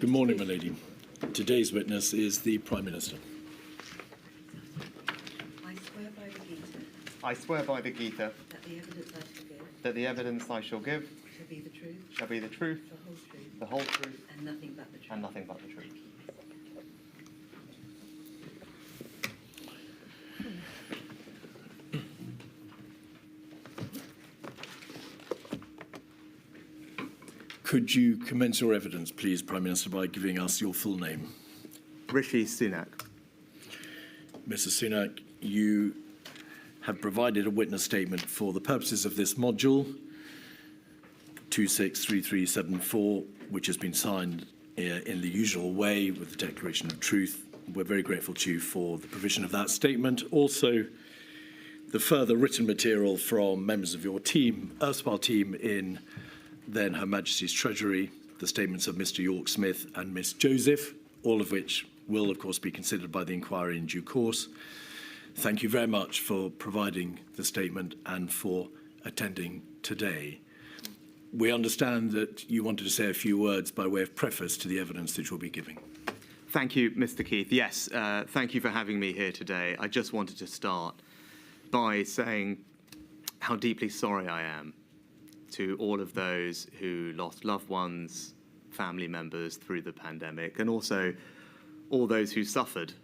Good morning, my lady. Today's witness is the Prime Minister. I swear by the Gita I swear by the Gita that the evidence I shall give shall be the truth, shall be the truth, the whole truth, and nothing but the truth. and nothing but the truth. Could you commence your evidence, please, Prime Minister, by giving us your full name? Rishi Sunak. Mr. Sunak, you have provided a witness statement for the purposes of this module 263374, which has been signed in the usual way with the Declaration of Truth. We're very grateful to you for the provision of that statement. Also, the further written material from members of your team, erstwhile team in then Her Majesty's Treasury, the statements of Mr. York-Smith and Miss Joseph, all of which will, of course, be considered by the inquiry in due course. Thank you very much for providing the statement and for attending today. We understand that you wanted to say a few words by way of preface to the evidence that you'll be giving. Thank you, Mr. Keith. Yes, thank you for having me here today. I just wanted to start by saying how deeply sorry I am to all of those who lost loved ones, family members through the pandemic, and also all those who suffered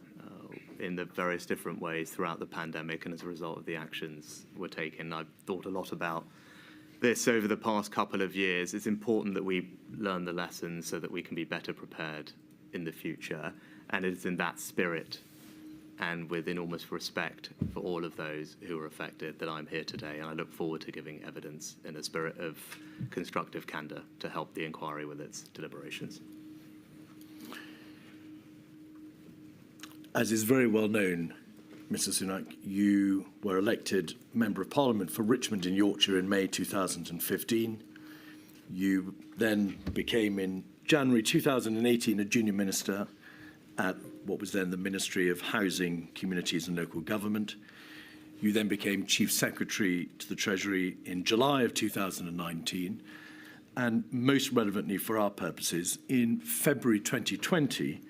in the various different ways throughout the pandemic and as a result of the actions were taken. I've thought a lot about this over the past couple of years. It's important that we learn the lessons so that we can be better prepared in the future, and it's in that spirit and with enormous respect for all of those who are affected that I'm here today, and I look forward to giving evidence in a spirit of constructive candour to help the inquiry with its deliberations. As is very well known, Mr. Sunak, you were elected Member of Parliament for Richmond in Yorkshire in May 2015. You then became, in January 2018, a junior minister at what was then the Ministry of Housing, Communities and Local Government. You then became Chief Secretary to the Treasury in July of 2019. And most relevantly for our purposes, in February 2020,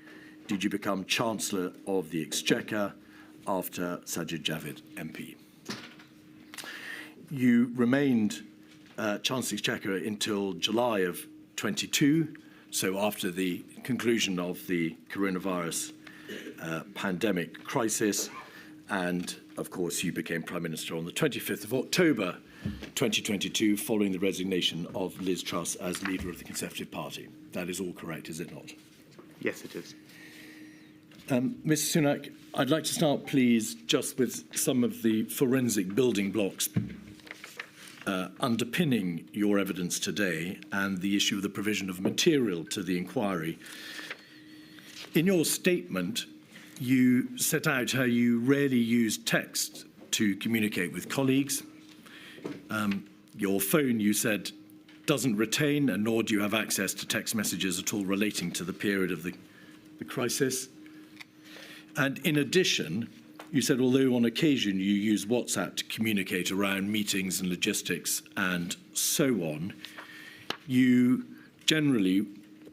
did you become Chancellor of the Exchequer after Sajid Javid MP. You remained Chancellor of the Exchequer until July of 22, so after the conclusion of the coronavirus pandemic crisis, and of course you became Prime Minister on the 25th of October 2022 following the resignation of Liz Truss as leader of the Conservative Party. That is all correct, is it not? Yes, it is. Mr. Sunak, I'd like to start, please, just with some of the forensic building blocks underpinning your evidence today and the issue of the provision of material to the inquiry. In your statement, you set out how you rarely use text to communicate with colleagues. Your phone, you said, doesn't retain, and nor do you have access to text messages at all relating to the period of the crisis. And in addition, you said, although on occasion you use WhatsApp to communicate around meetings and logistics and so on, you generally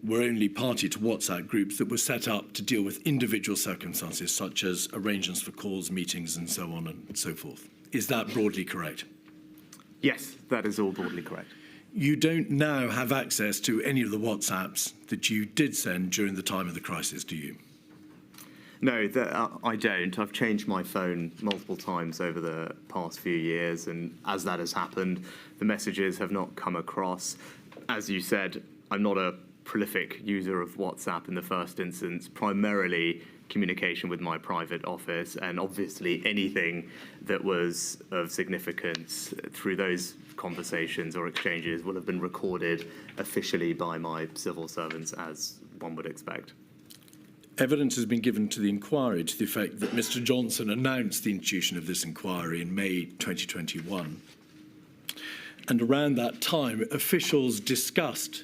were only party to WhatsApp groups that were set up to deal with individual circumstances, such as arrangements for calls, meetings, and so on and so forth. Is that broadly correct? Yes, that is all broadly correct. You don't now have access to any of the WhatsApps that you did send during the time of the crisis, do you? No, I don't. I've changed my phone multiple times over the past few years, and as that has happened, the messages have not come across. As you said, I'm not a prolific user of WhatsApp in the first instance, primarily communication with my private office, and obviously anything that was of significance through those conversations or exchanges will have been recorded officially by my civil servants, as one would expect. Evidence has been given to the inquiry to the effect that Mr. Johnson announced the institution of this inquiry in May 2021. And around that time, officials discussed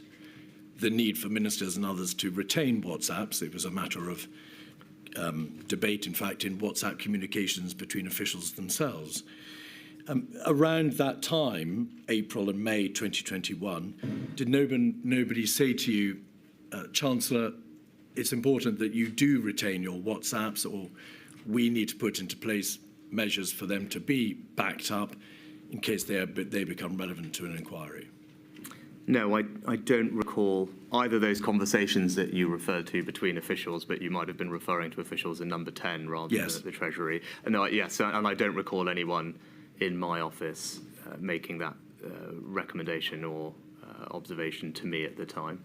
the need for ministers and others to retain WhatsApps. It was a matter of debate, in fact, in WhatsApp communications between officials themselves. Around that time, April and May 2021, did nobody say to you, Chancellor, it's important that you do retain your WhatsApps, or we need to put into place measures for them to be backed up in case they become relevant to an inquiry. No, I don't recall either of those conversations that you referred to between officials, but you might have been referring to officials in number 10 rather than at the Treasury. No, yes, and I don't recall anyone in my office making that recommendation or observation to me at the time.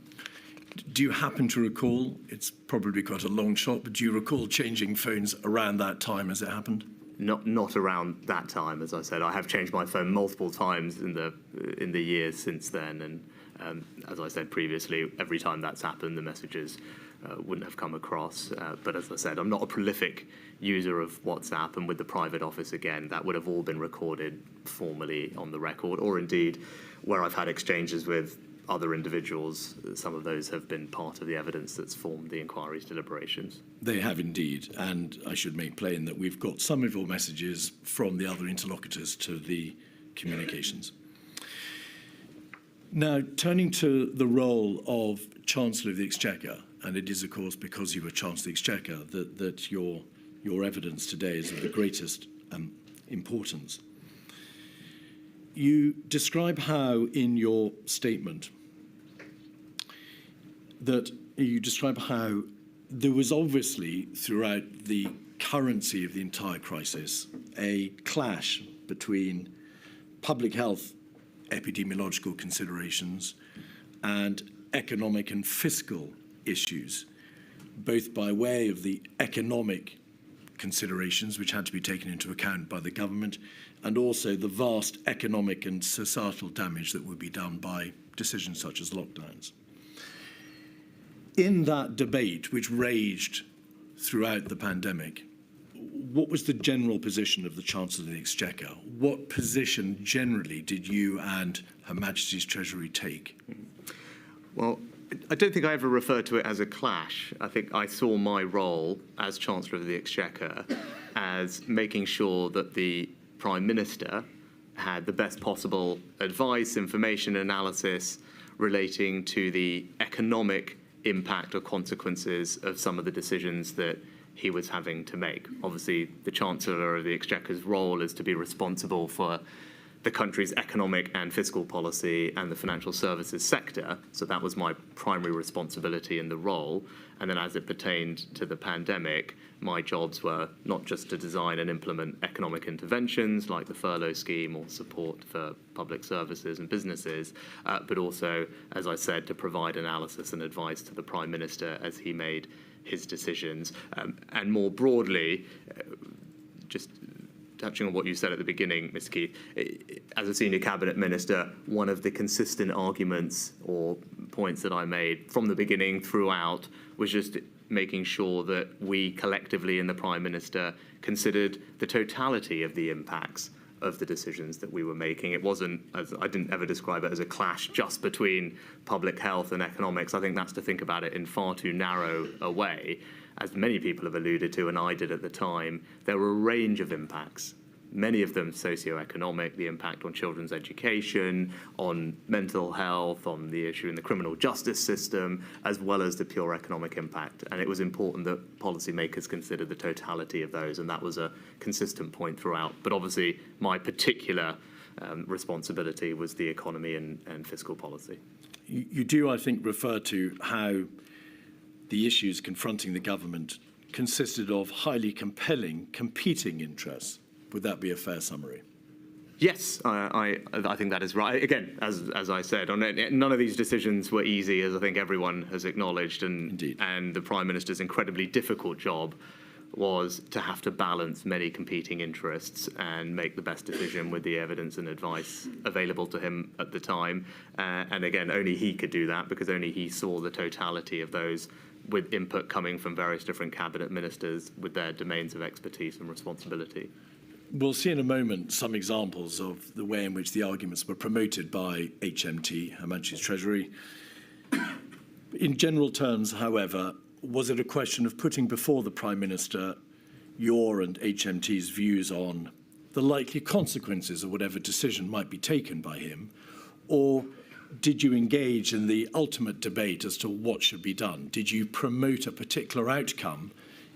Do you happen to recall, it's probably quite a long shot, but do you recall changing phones around that time as it happened? Not around that time, as I said. I have changed my phone multiple times in the years since then, and as I said previously, every time that's happened, the messages wouldn't have come across. But as I said, I'm not a prolific user of WhatsApp, and with the private office, again, that would have all been recorded formally on the record, or indeed where I've had exchanges with other individuals. Some of those have been part of the evidence that's formed the inquiry's deliberations. They have indeed, and I should make plain that we've got some of your messages from the other interlocutors to the communications. Now, turning to the role of Chancellor of the Exchequer, and it is, of course, because you were Chancellor of the Exchequer that your evidence today is of the greatest importance. You describe how, in your statement, that you describe how there was obviously, throughout the currency of the entire crisis, a clash between public health epidemiological considerations and economic and fiscal issues, both by way of the economic considerations which had to be taken into account by the government, and also the vast economic and societal damage that would be done by decisions such as lockdowns. In that debate, which raged throughout the pandemic, what was the general position of the Chancellor of the Exchequer? What position generally did you and Her Majesty's Treasury take? Well, I don't think I ever referred to it as a clash. I think I saw my role as Chancellor of the Exchequer as making sure that the Prime Minister had the best possible advice, information, analysis relating to the economic impact or consequences of some of the decisions that he was having to make. Obviously, the Chancellor of the Exchequer's role is to be responsible for the country's economic and fiscal policy and the financial services sector. So that was my primary responsibility in the role. And then as it pertained to the pandemic, my jobs were not just to design and implement economic interventions like the furlough scheme or support for public services and businesses, but also, as I said, to provide analysis and advice to the Prime Minister as he made his decisions. And more broadly, just touching on what you said at the beginning, Mr. Keith, as a senior cabinet minister, one of the consistent arguments or points that I made from the beginning throughout was just making sure that we collectively in the Prime Minister considered the totality of the impacts of the decisions that we were making. It wasn't, as I didn't ever describe it as a clash just between public health and economics. I think that's to think about it in far too narrow a way. As many people have alluded to, and I did at the time, there were a range of impacts, many of them socioeconomic, the impact on children's education, on mental health, on the issue in the criminal justice system, as well as the pure economic impact. And it was important that policymakers considered the totality of those, and that was a consistent point throughout. But obviously, my particular responsibility was the economy and fiscal policy. You do, I think, refer to how the issues confronting the government consisted of highly compelling competing interests. Would that be a fair summary? Yes, I think that is right. Again, as I said, none of these decisions were easy, as I think everyone has acknowledged. Indeed. And the Prime Minister's incredibly difficult job was to have to balance many competing interests and make the best decision with the evidence and advice available to him at the time. And again, only he could do that because only he saw the totality of those, with input coming from various different cabinet ministers with their domains of expertise and responsibility. We'll see in a moment some examples of the way in which the arguments were promoted by HMT, Her Majesty's Treasury. In general terms, however, was it a question of putting before the Prime Minister your and HMT's views on the likely consequences of whatever decision might be taken by him, or did you engage in the ultimate debate as to what should be done? Did you promote a particular outcome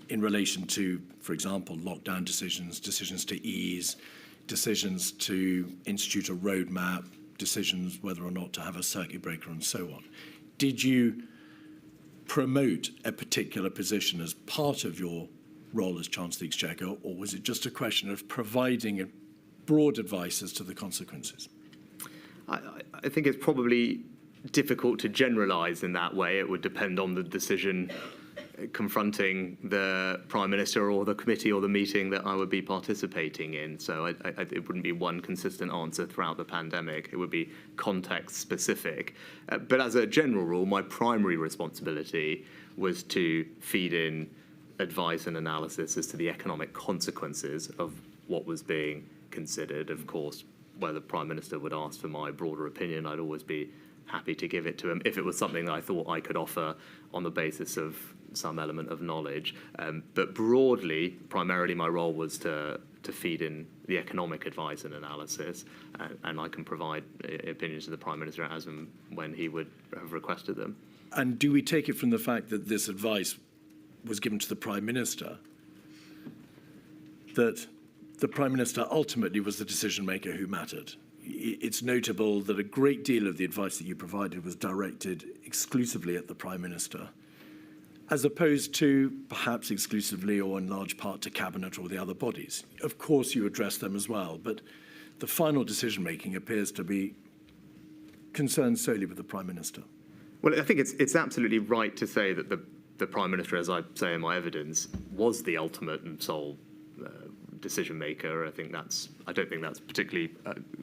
in relation to, for example, lockdown decisions, decisions to ease, decisions to institute a roadmap, decisions whether or not to have a circuit breaker and so on? Did you promote a particular position as part of your role as Chancellor of the Exchequer, or was it just a question of providing a broad advice as to the consequences? I think it's probably difficult to generalise in that way. It would depend on the decision confronting the Prime Minister or the committee or the meeting that I would be participating in. So it wouldn't be one consistent answer throughout the pandemic. It would be context specific. But as a general rule, my primary responsibility was to feed in advice and analysis as to the economic consequences of what was being considered. Of course, where the Prime Minister would ask for my broader opinion, I'd always be happy to give it to him if it was something that I thought I could offer on the basis of some element of knowledge. But broadly, primarily my role was to feed in the economic advice and analysis, and I can provide opinions to the Prime Minister as and when he would have requested them. And do we take it from the fact that this advice was given to the Prime Minister that the Prime Minister ultimately was the decision maker who mattered? It's notable that a great deal of the advice that you provided was directed exclusively at the Prime Minister, as opposed to perhaps exclusively or in large part to Cabinet or the other bodies. Of course, you address them as well, but the final decision-making appears to be concerned solely with the Prime Minister. Well, I think it's absolutely right to say that the Prime Minister, as I say in my evidence, was the ultimate and sole decision maker. I don't think that's particularly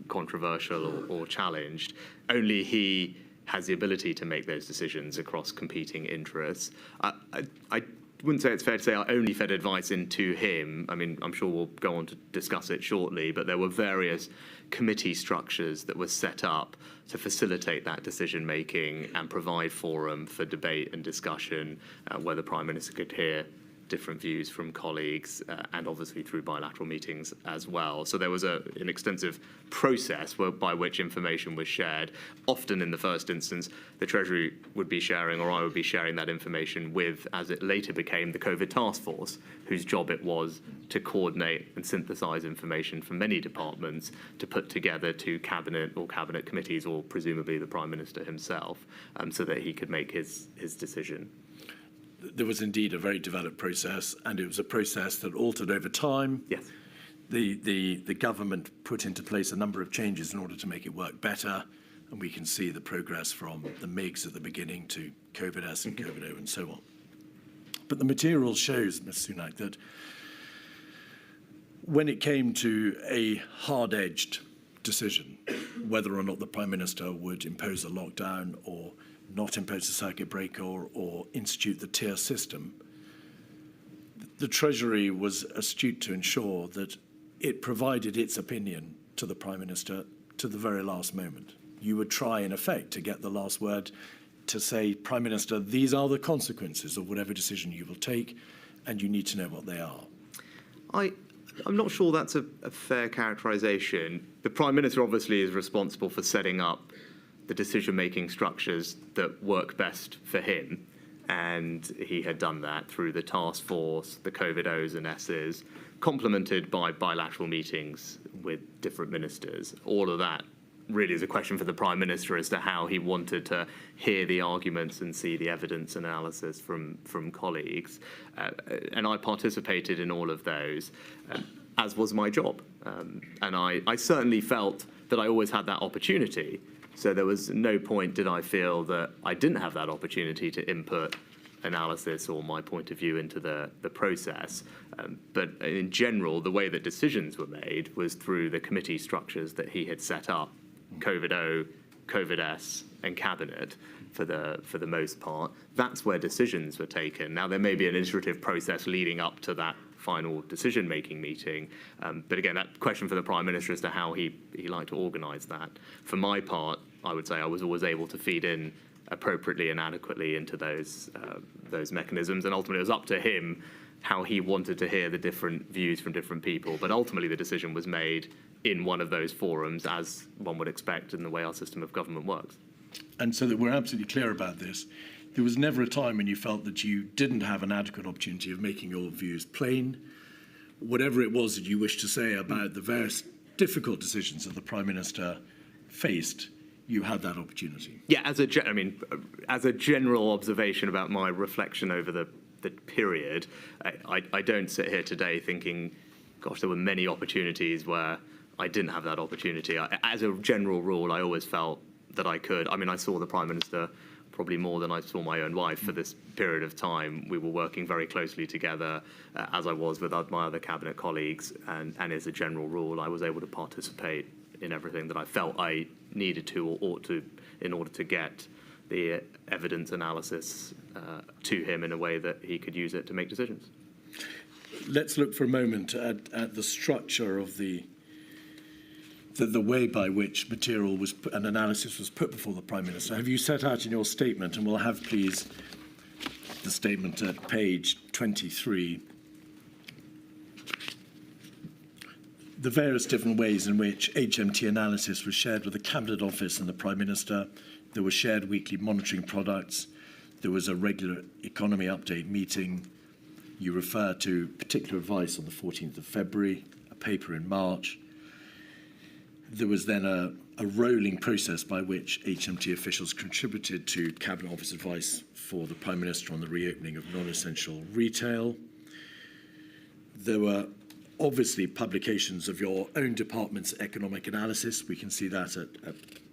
controversial or challenged. Only he has the ability to make those decisions across competing interests. I wouldn't say it's fair to say I only fed advice into him. I mean, I'm sure we'll go on to discuss it shortly, but there were various committee structures that were set up to facilitate that decision making and provide forum for debate and discussion where the Prime Minister could hear different views from colleagues and obviously through bilateral meetings as well. So there was an extensive process by which information was shared. Often in the first instance, the Treasury would be sharing or I would be sharing that information with, as it later became, the COVID task force, whose job it was to coordinate and synthesise information from many departments to put together to Cabinet or Cabinet committees or presumably the Prime Minister himself so that he could make his decision. There was indeed a very developed process, and it was a process that altered over time. Yes. The government put into place a number of changes in order to make it work better, and we can see the progress from the MIGs at the beginning to COVID-S and COVID-O and so on. But the material shows, Ms. Sunak, that when it came to a hard-edged decision, whether or not the Prime Minister would impose a lockdown or not impose a circuit breaker or institute the tier system, the Treasury was astute to ensure that it provided its opinion to the Prime Minister to the very last moment. You would try, in effect, to get the last word to say, Prime Minister, these are the consequences of whatever decision you will take, and you need to know what they are. I'm not sure that's a fair characterisation. The Prime Minister obviously is responsible for setting up the decision-making structures that work best for him. And he had done that through the task force, the COVID-Os and S's, complemented by bilateral meetings with different ministers. All of that really is a question for the Prime Minister as to how he wanted to hear the arguments and see the evidence and analysis from colleagues. And I participated in all of those, as was my job. And I certainly felt that I always had that opportunity. So there was no point did I feel that I didn't have that opportunity to input analysis or my point of view into the process. But in general, the way that decisions were made was through the committee structures that he had set up, COVID-O, COVID-S, and Cabinet for the most part. That's where decisions were taken. Now, there may be an iterative process leading up to that final decision-making meeting. But again, that question for the Prime Minister as to how he liked to organise that. For my part, I would say I was always able to feed in appropriately and adequately into those mechanisms, and ultimately it was up to him how he wanted to hear the different views from different people. But ultimately the decision was made in one of those forums, as one would expect in the way our system of government works. And so that we're absolutely clear about this, there was never a time when you felt that you didn't have an adequate opportunity of making your views plain. Whatever it was that you wished to say about the various difficult decisions that the Prime Minister faced, you had that opportunity. Yeah, as a general observation about my reflection over the period, I don't sit here today thinking, gosh, there were many opportunities where I didn't have that opportunity. As a general rule, I always felt that I could. I mean, I saw the Prime Minister probably more than I saw my own wife for this period of time. We were working very closely together, as I was with my other cabinet colleagues, and as a general rule, I was able to participate in everything that I felt I needed to or ought to in order to get the evidence analysis to him in a way that he could use it to make decisions. Let's look for a moment at the structure of the way by which material was and analysis was put before the Prime Minister. Have you set out in your statement, and we'll have, please, the statement at page 23, the various different ways in which HMT analysis was shared with the Cabinet Office and the Prime Minister. There were shared weekly monitoring products. There was a regular economy update meeting. You refer to particular advice on the 14th of February, a paper in March. There was then a rolling process by which HMT officials contributed to Cabinet Office advice for the Prime Minister on the reopening of non-essential retail. There were obviously publications of your own department's economic analysis. We can see that at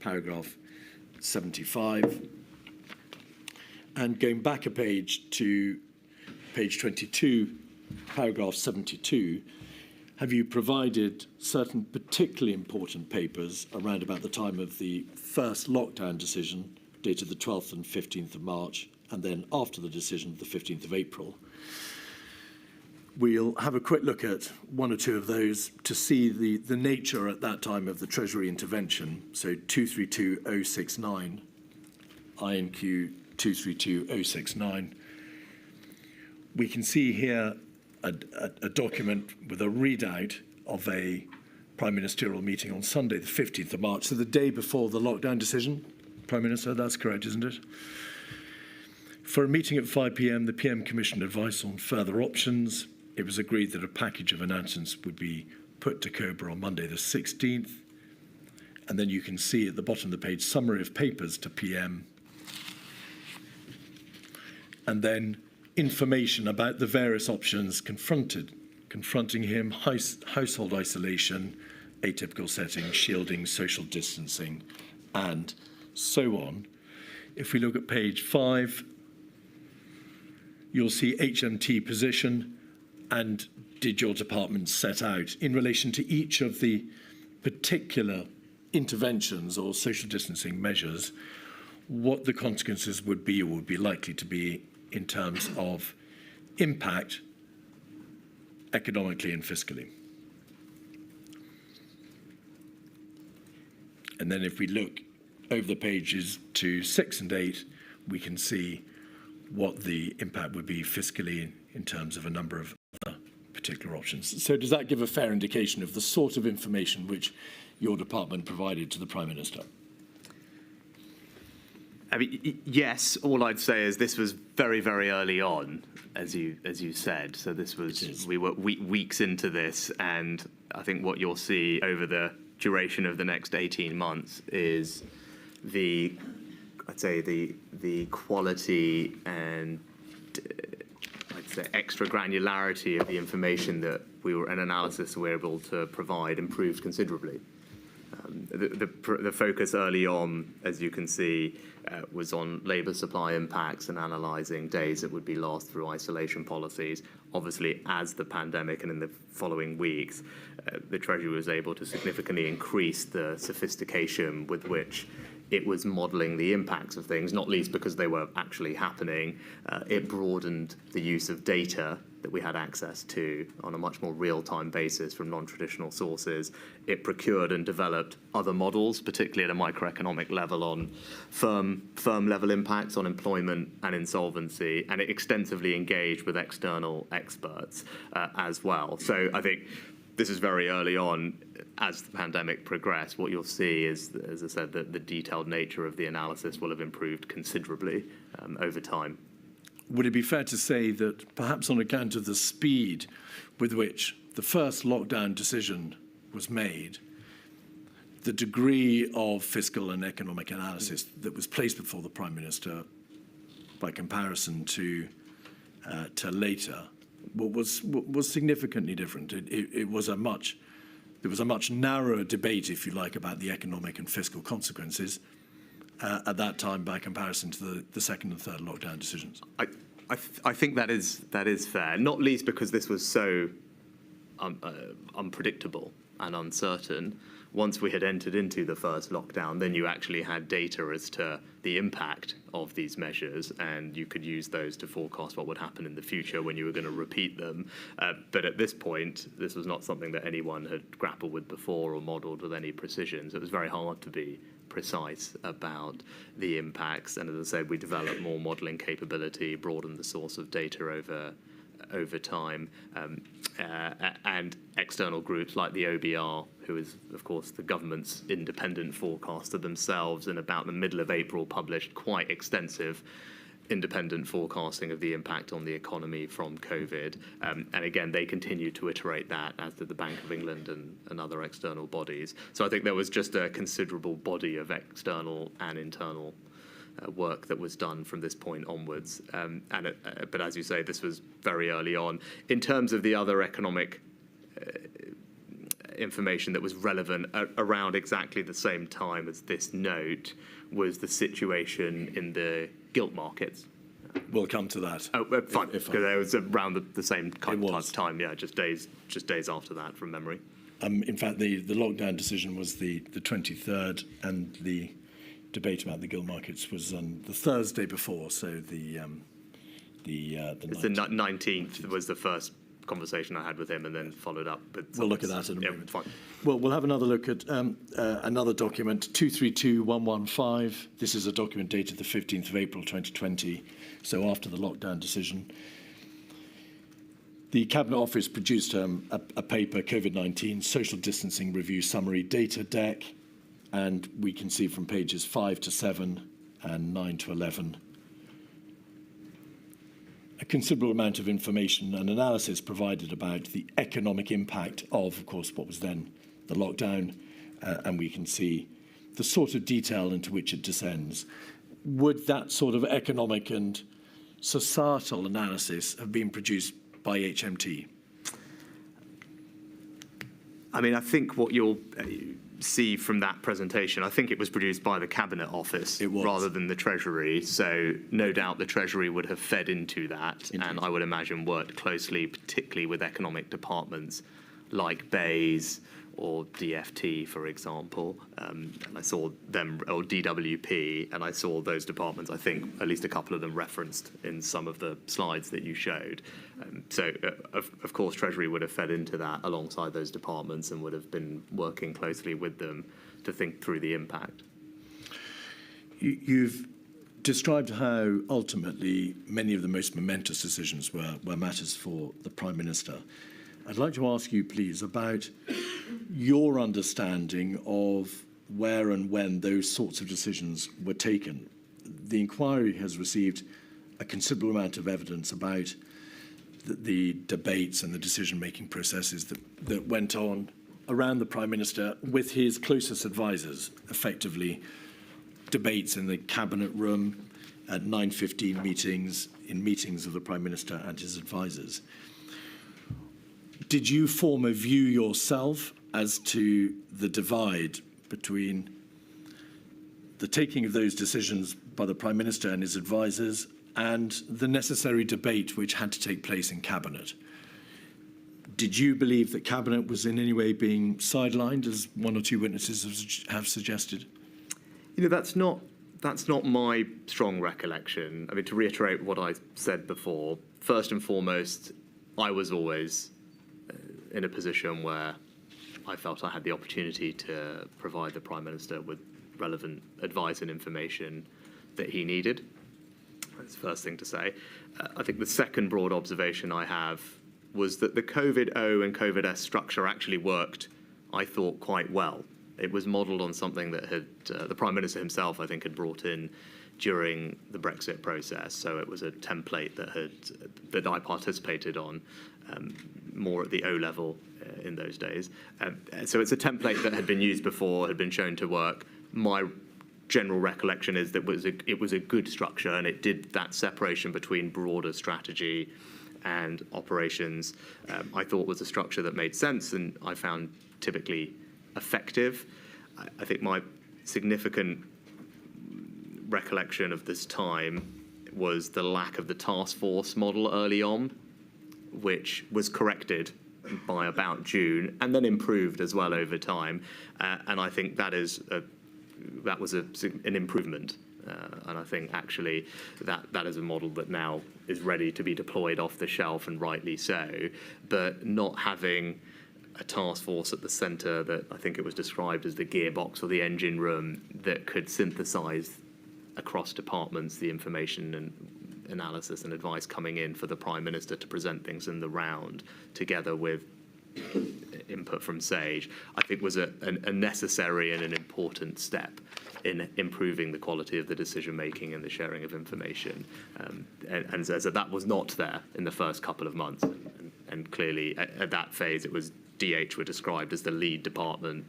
paragraph 75. And going back a page to page 22, paragraph 72, have you provided certain particularly important papers around about the time of the first lockdown decision, dated the 12th and 15th of March, and then after the decision, the 15th of April? We'll have a quick look at one or two of those to see the nature at that time of the Treasury intervention. So 232069, INQ 232069. We can see here a document with a readout of a Prime Ministerial meeting on Sunday, the 15th of March, so the day before the lockdown decision. Prime Minister, that's correct, isn't it? For a meeting at 5 p.m, the PM commissioned advice on further options. It was agreed that a package of announcements would be put to COBRA on Monday the 16th. And then you can see at the bottom of the page, summary of papers to PM. And then information about the various options confronting him: household isolation, atypical settings, shielding, social distancing, and so on. If we look at page 5, you'll see HMT position, and did your department set out in relation to each of the particular interventions or social distancing measures what the consequences would be or would be likely to be in terms of impact economically and fiscally. And then if we look over the pages to 6 and 8, we can see what the impact would be fiscally in terms of a number of other particular options. So does that give a fair indication of the sort of information which your department provided to the Prime Minister? I mean, yes. All I'd say is this was very, very early on, as you said. So this was we were weeks into this, and I think what you'll see over the duration of the next 18 months is the quality and I'd say extra granularity of the information that an analysis we were able to provide improved considerably. The focus early on, as you can see, was on labour supply impacts and analysing days that would be lost through isolation policies. Obviously, as the pandemic and in the following weeks, the Treasury was able to significantly increase the sophistication with which it was modelling the impacts of things, not least because they were actually happening. It broadened the use of data that we had access to on a much more real-time basis from non-traditional sources. It procured and developed other models, particularly at a microeconomic level, on firm-level impacts on employment and insolvency, and it extensively engaged with external experts as well. So I think this is very early on. As the pandemic progressed, what you'll see is, as I said, that the detailed nature of the analysis will have improved considerably over time. Would it be fair to say that perhaps on account of the speed with which the first lockdown decision was made, the degree of fiscal and economic analysis that was placed before the Prime Minister by comparison to later was significantly different? There was a much narrower debate, if you like, about the economic and fiscal consequences at that time by comparison to the second and third lockdown decisions. I think that is fair, not least because this was so unpredictable and uncertain. Once we had entered into the first lockdown, then you actually had data as to the impact of these measures, and you could use those to forecast what would happen in the future when you were going to repeat them. But at this point, this was not something that anyone had grappled with before or modelled with any precision, so it was very hard to be precise about the impacts. And as I said, we developed more modelling capability, broadened the source of data over time, and external groups like the OBR, who is, of course, the government's independent forecaster themselves, in about the middle of April published quite extensive independent forecasting of the impact on the economy from COVID. And again, they continue to iterate that, as did the Bank of England and other external bodies. So I think there was just a considerable body of external and internal work that was done from this point onwards. But as you say, this was very early on. In terms of the other economic information that was relevant around exactly the same time as this note was the situation in the gilt markets. We'll come to that. Oh, fine, because it was around the same kind of time, yeah, just days after that from memory. In fact, the lockdown decision was the 23rd, and the debate about the gilt markets was on the Thursday before, so the 19th was the first conversation I had with him, and then followed up. But we'll look at that in a moment. Fine. Well, we'll have another look at another document, 232115. This is a document dated the 15th of April 2020, so after the lockdown decision. The Cabinet Office produced a paper, COVID-19 Social Distancing Review Summary Data Deck, and we can see from pages 5 to 7 and 9 to 11 a considerable amount of information and analysis provided about the economic impact of course, what was then the lockdown, and we can see the sort of detail into which it descends. Would that sort of economic and societal analysis have been produced by HMT? I mean, I think what you'll see from that presentation, I think it was produced by the Cabinet Office rather than the Treasury. So no doubt the Treasury would have fed into that. Indeed. And I would imagine worked closely, particularly with economic departments like BEIS or DFT, for example. And I saw them, or DWP, and I saw those departments, I think at least a couple of them referenced in some of the slides that you showed. So, of course, Treasury would have fed into that alongside those departments and would have been working closely with them to think through the impact. You've described how ultimately many of the most momentous decisions were matters for the Prime Minister. I'd like to ask you, please, about your understanding of where and when those sorts of decisions were taken. The inquiry has received a considerable amount of evidence about the debates and the decision-making processes that went on around the Prime Minister with his closest advisors, effectively debates in the Cabinet room, at 9:15 meetings, in meetings of the Prime Minister and his advisors. Did you form a view yourself as to the divide between the taking of those decisions by the Prime Minister and his advisors and the necessary debate which had to take place in Cabinet? Did you believe that Cabinet was in any way being sidelined, as one or two witnesses have suggested? You know, that's not my strong recollection. I mean, to reiterate what I said before, first and foremost, I was always in a position where I felt I had the opportunity to provide the Prime Minister with relevant advice and information that he needed. That's the first thing to say. I think the second broad observation I have was that the COVID-O and COVID-S structure actually worked, I thought, quite well. It was modelled on something that had the Prime Minister himself, I think, had brought in during the Brexit process. So it was a template that I participated on more at the O level in those days. So it's a template that had been used before, had been shown to work. My general recollection is that it was a good structure, and it did that separation between broader strategy and operations. I thought was a structure that made sense, and I found typically effective. I think my significant recollection of this time was the lack of the task force model early on, which was corrected by about June and then improved as well over time. And I think that was an improvement. And I think actually that is a model that now is ready to be deployed off the shelf, and rightly so. But not having a task force at the centre that I think it was described as the gearbox or the engine room that could synthesise across departments the information and analysis and advice coming in for the Prime Minister to present things in the round, together with input from SAGE, I think was a necessary and an important step in improving the quality of the decision-making and the sharing of information. And so that was not there in the first couple of months. And clearly, at that phase, it was DH were described as the lead department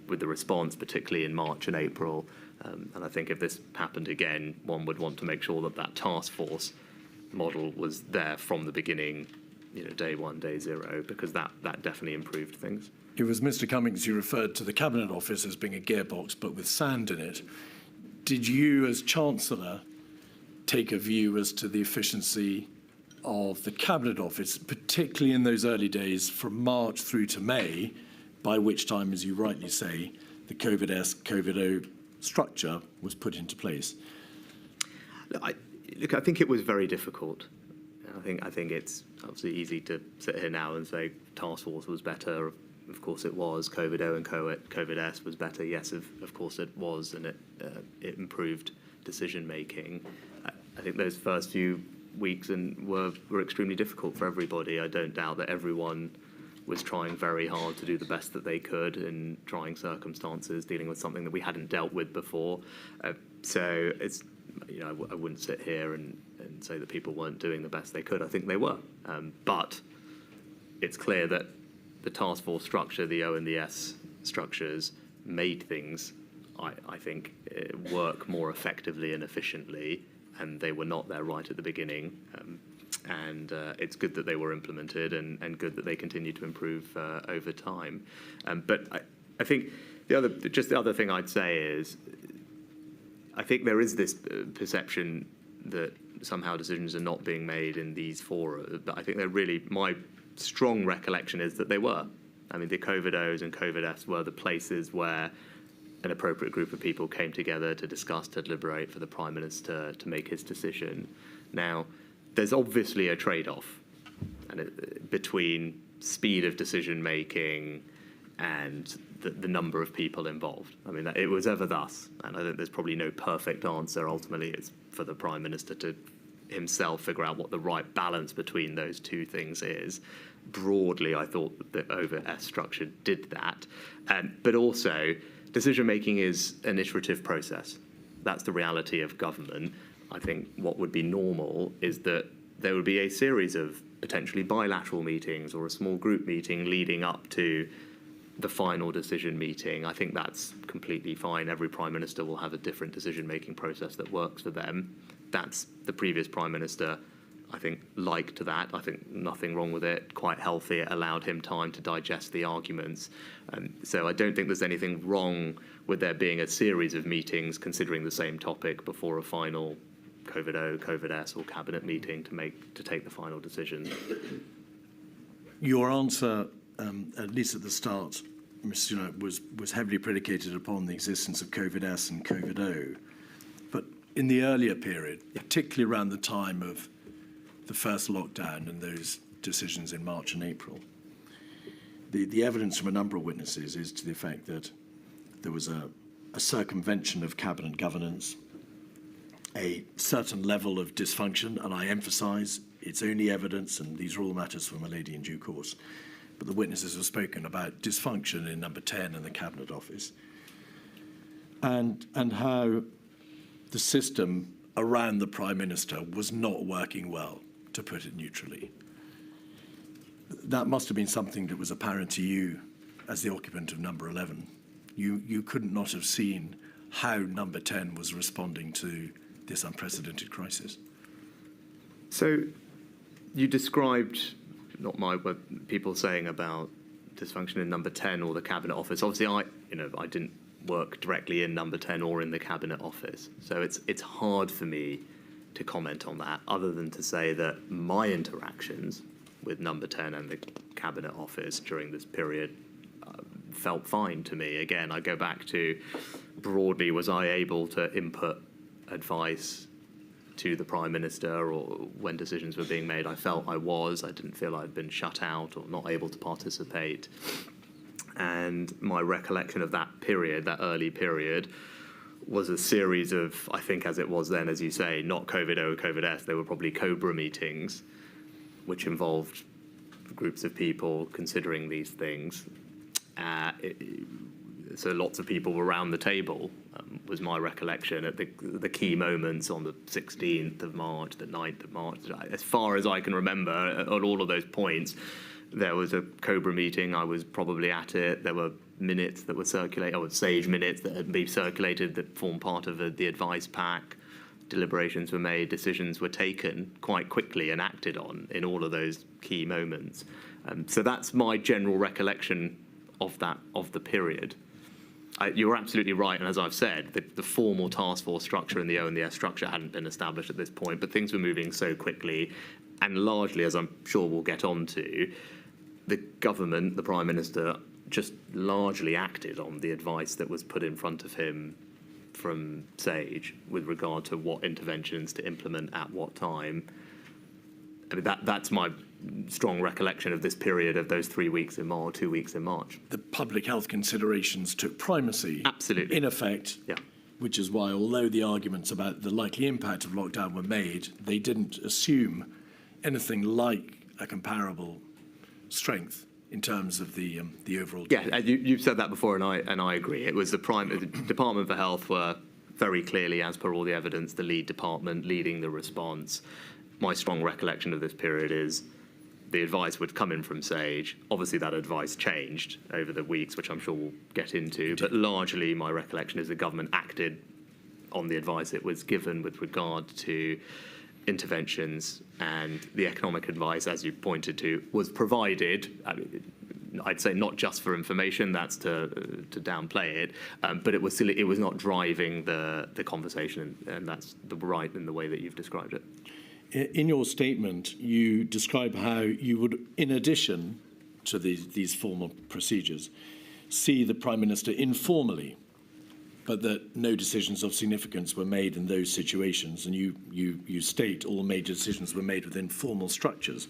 with the response, particularly in March and April. And I think if this happened again, one would want to make sure that that task force model was there from the beginning, day one, day zero, because that definitely improved things. It was Mr. Cummings who referred to the Cabinet Office as being a gearbox, but with sand in it. Did you, as Chancellor, take a view as to the efficiency of the Cabinet Office, particularly in those early days from March through to May, by which time, as you rightly say, the COVID-S, COVID-O structure was put into place? I think it was very difficult. I think it's obviously easy to sit here now and say task force was better. Of course it was. COVID-O and COVID-S was better. Yes, of course it was, and it improved decision making. I think those first few weeks were extremely difficult for everybody. I don't doubt that everyone was trying very hard to do the best that they could in trying circumstances, dealing with something that we hadn't dealt with before. So it's, I wouldn't sit here and say that people weren't doing the best they could. I think they were. But it's clear that the task force structure, the O and the S structures, made things, I think, work more effectively and efficiently, and they were not there right at the beginning. And it's good that they were implemented, and good that they continue to improve over time. But I think the other thing I'd say is, I think there is this perception that somehow decisions are not being made in these fora. But I think they're really, my strong recollection is that they were. I mean, the COVID-Os and COVID-S were the places where an appropriate group of people came together to discuss, to deliberate, for the Prime Minister to make his decision. Now, there's obviously a trade-off between speed of decision-making and the number of people involved. I mean, it was ever thus, and I think there's probably no perfect answer. Ultimately, it's for the Prime Minister to himself figure out what the right balance between those two things is. Broadly, I thought that over-S structure did that. But also, decision-making is an iterative process. That's the reality of government. I think what would be normal is that there would be a series of potentially bilateral meetings or a small group meeting leading up to the final decision meeting. I think that's completely fine. Every Prime Minister will have a different decision-making process that works for them. That's the previous Prime Minister, I think, liked that. I think nothing wrong with it, quite healthy. It allowed him time to digest the arguments. So I don't think there's anything wrong with there being a series of meetings considering the same topic before a final COVID-O, COVID-S or cabinet meeting to take the final decision. Your answer, at least at the start, Mr. Sunak, was heavily predicated upon the existence of COVID-S and COVID-O. But in the earlier period, particularly around the time of the first lockdown and those decisions in March and April, the evidence from a number of witnesses is to the effect that there was a circumvention of cabinet governance, a certain level of dysfunction, and I emphasise it's only evidence, and these are all matters for my lady in due course. But the witnesses have spoken about dysfunction in number 10 in the Cabinet Office, and how the system around the Prime Minister was not working well, to put it neutrally. That must have been something that was apparent to you as the occupant of number 11. You could not have seen how number 10 was responding to this unprecedented crisis. So you described, not what people saying about dysfunction in number 10 or the Cabinet Office. Obviously, I didn't work directly in number 10 or in the Cabinet Office. So it's hard for me to comment on that, other than to say that my interactions with number 10 and the Cabinet Office during this period felt fine to me. Again, I go back to, broadly, was I able to input advice to the Prime Minister, or when decisions were being made? I felt I was. I didn't feel I'd been shut out or not able to participate. And my recollection of that period, that early period, was a series of, I think as it was then, as you say, not COVID-O, COVID-S, they were probably COBRA meetings, which involved groups of people considering these things. So lots of people were around the table, was my recollection, at the key moments on the 16th of March, the 9th of March. As far as I can remember, at all of those points, there was a COBRA meeting. I was probably at it. There were minutes that were circulated, or SAGE minutes that had been circulated that formed part of the advice pack. Deliberations were made, decisions were taken quite quickly and acted on in all of those key moments. So that's my general recollection of the period. You're absolutely right, and as I've said, the formal task force structure and the O and the S structure hadn't been established at this point, but things were moving so quickly, and largely, as I'm sure we'll get on to, the government, the Prime Minister, just largely acted on the advice that was put in front of him from SAGE with regard to what interventions to implement at what time. I mean, that's my strong recollection of this period, of those 3 weeks in March, 2 weeks in March. The public health considerations took primacy. Absolutely. In effect, yeah. Which is why, although the arguments about the likely impact of lockdown were made, they didn't assume anything like a comparable strength in terms of the overall. Yeah, you've said that before, and I agree. It was the Department for Health were very clearly, as per all the evidence, the lead department leading the response. My strong recollection of this period is the advice would come in from SAGE. Obviously, that advice changed over the weeks, which I'm sure we'll get into. But largely, my recollection is the government acted on the advice it was given with regard to interventions, and the economic advice, as you pointed to, was provided. I mean, I'd say not just for information, that's to downplay it, but it was not driving the conversation, and that's the right in the way that you've described it. In your statement, you describe how you would, in addition to these formal procedures, see the Prime Minister informally, but that no decisions of significance were made in those situations, and you state all major decisions were made within formal structures.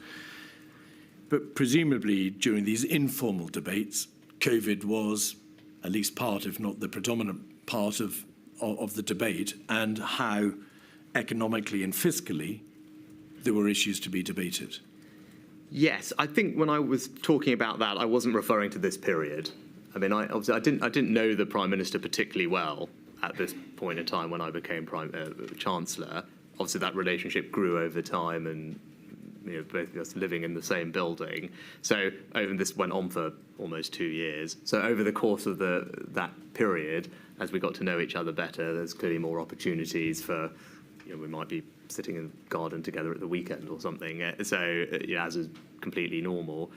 But presumably during these informal debates, COVID was at least part, if not the predominant part of the debate, and how economically and fiscally there were issues to be debated. Yes, I think when I was talking about that, I wasn't referring to this period. I mean, obviously, I didn't know the Prime Minister particularly well at this point in time when I became Chancellor. Obviously, that relationship grew over time, and both of us living in the same building. So this went on for almost 2 years. So over the course of that period, as we got to know each other better, there's clearly more opportunities for, we might be sitting in the garden together at the weekend or something. So as is completely normal.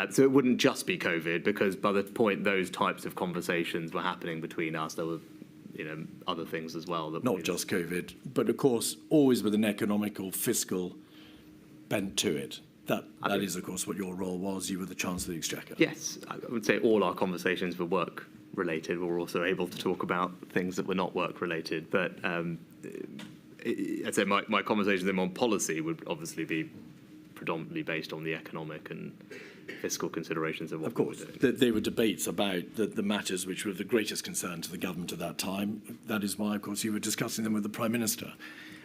So it wouldn't just be COVID, because by the point those types of conversations were happening between us, there were other things as well. Not just COVID, but of course always with an economic or fiscal bent to it. That is, of course, what your role was. You were the Chancellor of the Exchequer. Yes, I would say all our conversations were work-related. We were also able to talk about things that were not work-related. But I'd say my conversations with him on policy would obviously be predominantly based on the economic and fiscal considerations of what Of course, we were doing. there were debates about the matters which were of the greatest concern to the government at that time. That is why, of course, you were discussing them with the Prime Minister.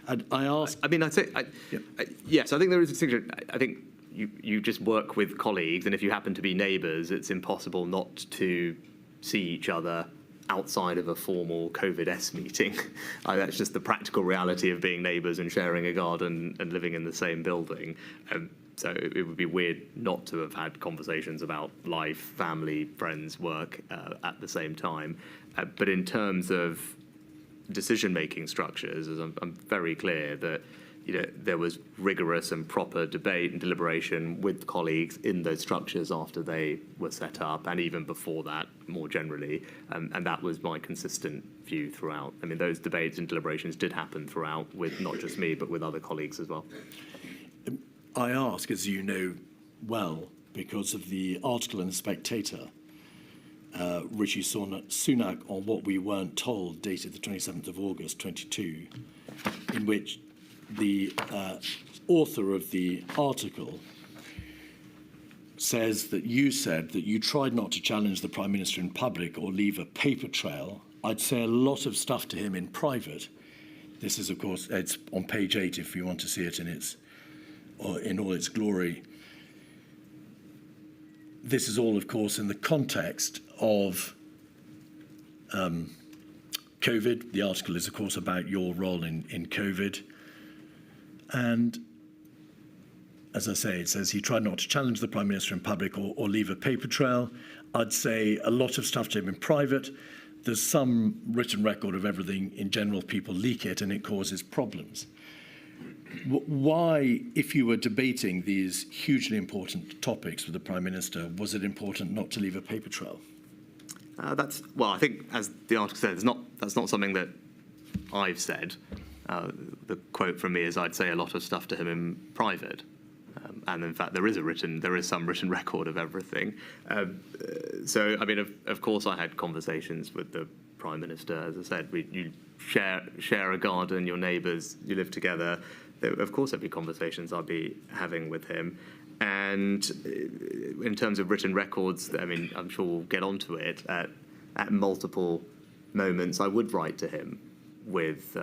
And I asked... I mean, I'd say, Yep. yes, I think there is a distinction. I think you just work with colleagues, and if you happen to be neighbours, it's impossible not to see each other outside of a formal COVID-S meeting. That's just the practical reality of being neighbours and sharing a garden and living in the same building. So it would be weird not to have had conversations about life, family, friends, work at the same time. But in terms of decision-making structures, as I'm very clear that there was rigorous and proper debate and deliberation with colleagues in those structures after they were set up, and even before that, more generally. And that was my consistent view throughout. I mean, those debates and deliberations did happen throughout with not just me, but with other colleagues as well. I ask, as you know well, because of the article in The Spectator, Rishi Sunak on What We Weren't Told, dated the 27th of August 22, in which the author of the article says that you said that you tried not to challenge the Prime Minister in public or leave a paper trail. I'd say a lot of stuff to him in private. This is, of course, it's on page 8 if you want to see it in all its glory. This is all, of course, in the context of COVID. The article is, of course, about your role in COVID. And as I say, it says he tried not to challenge the Prime Minister in public or leave a paper trail. I'd say a lot of stuff to him in private. There's some written record of everything. In general, people leak it and it causes problems. Why, if you were debating these hugely important topics with the Prime Minister, was it important not to leave a paper trail? Well, I think, as the article says, that's not something that I've said. The quote from me is, I'd say a lot of stuff to him in private. And in fact, there is some written record of everything. So, I mean, of course, I had conversations with the Prime Minister. As I said, you share a garden, your neighbours, you live together. Of course, there'd be conversations I'd be having with him. And in terms of written records, I mean, I'm sure we'll get onto it. At multiple moments, I would write to him with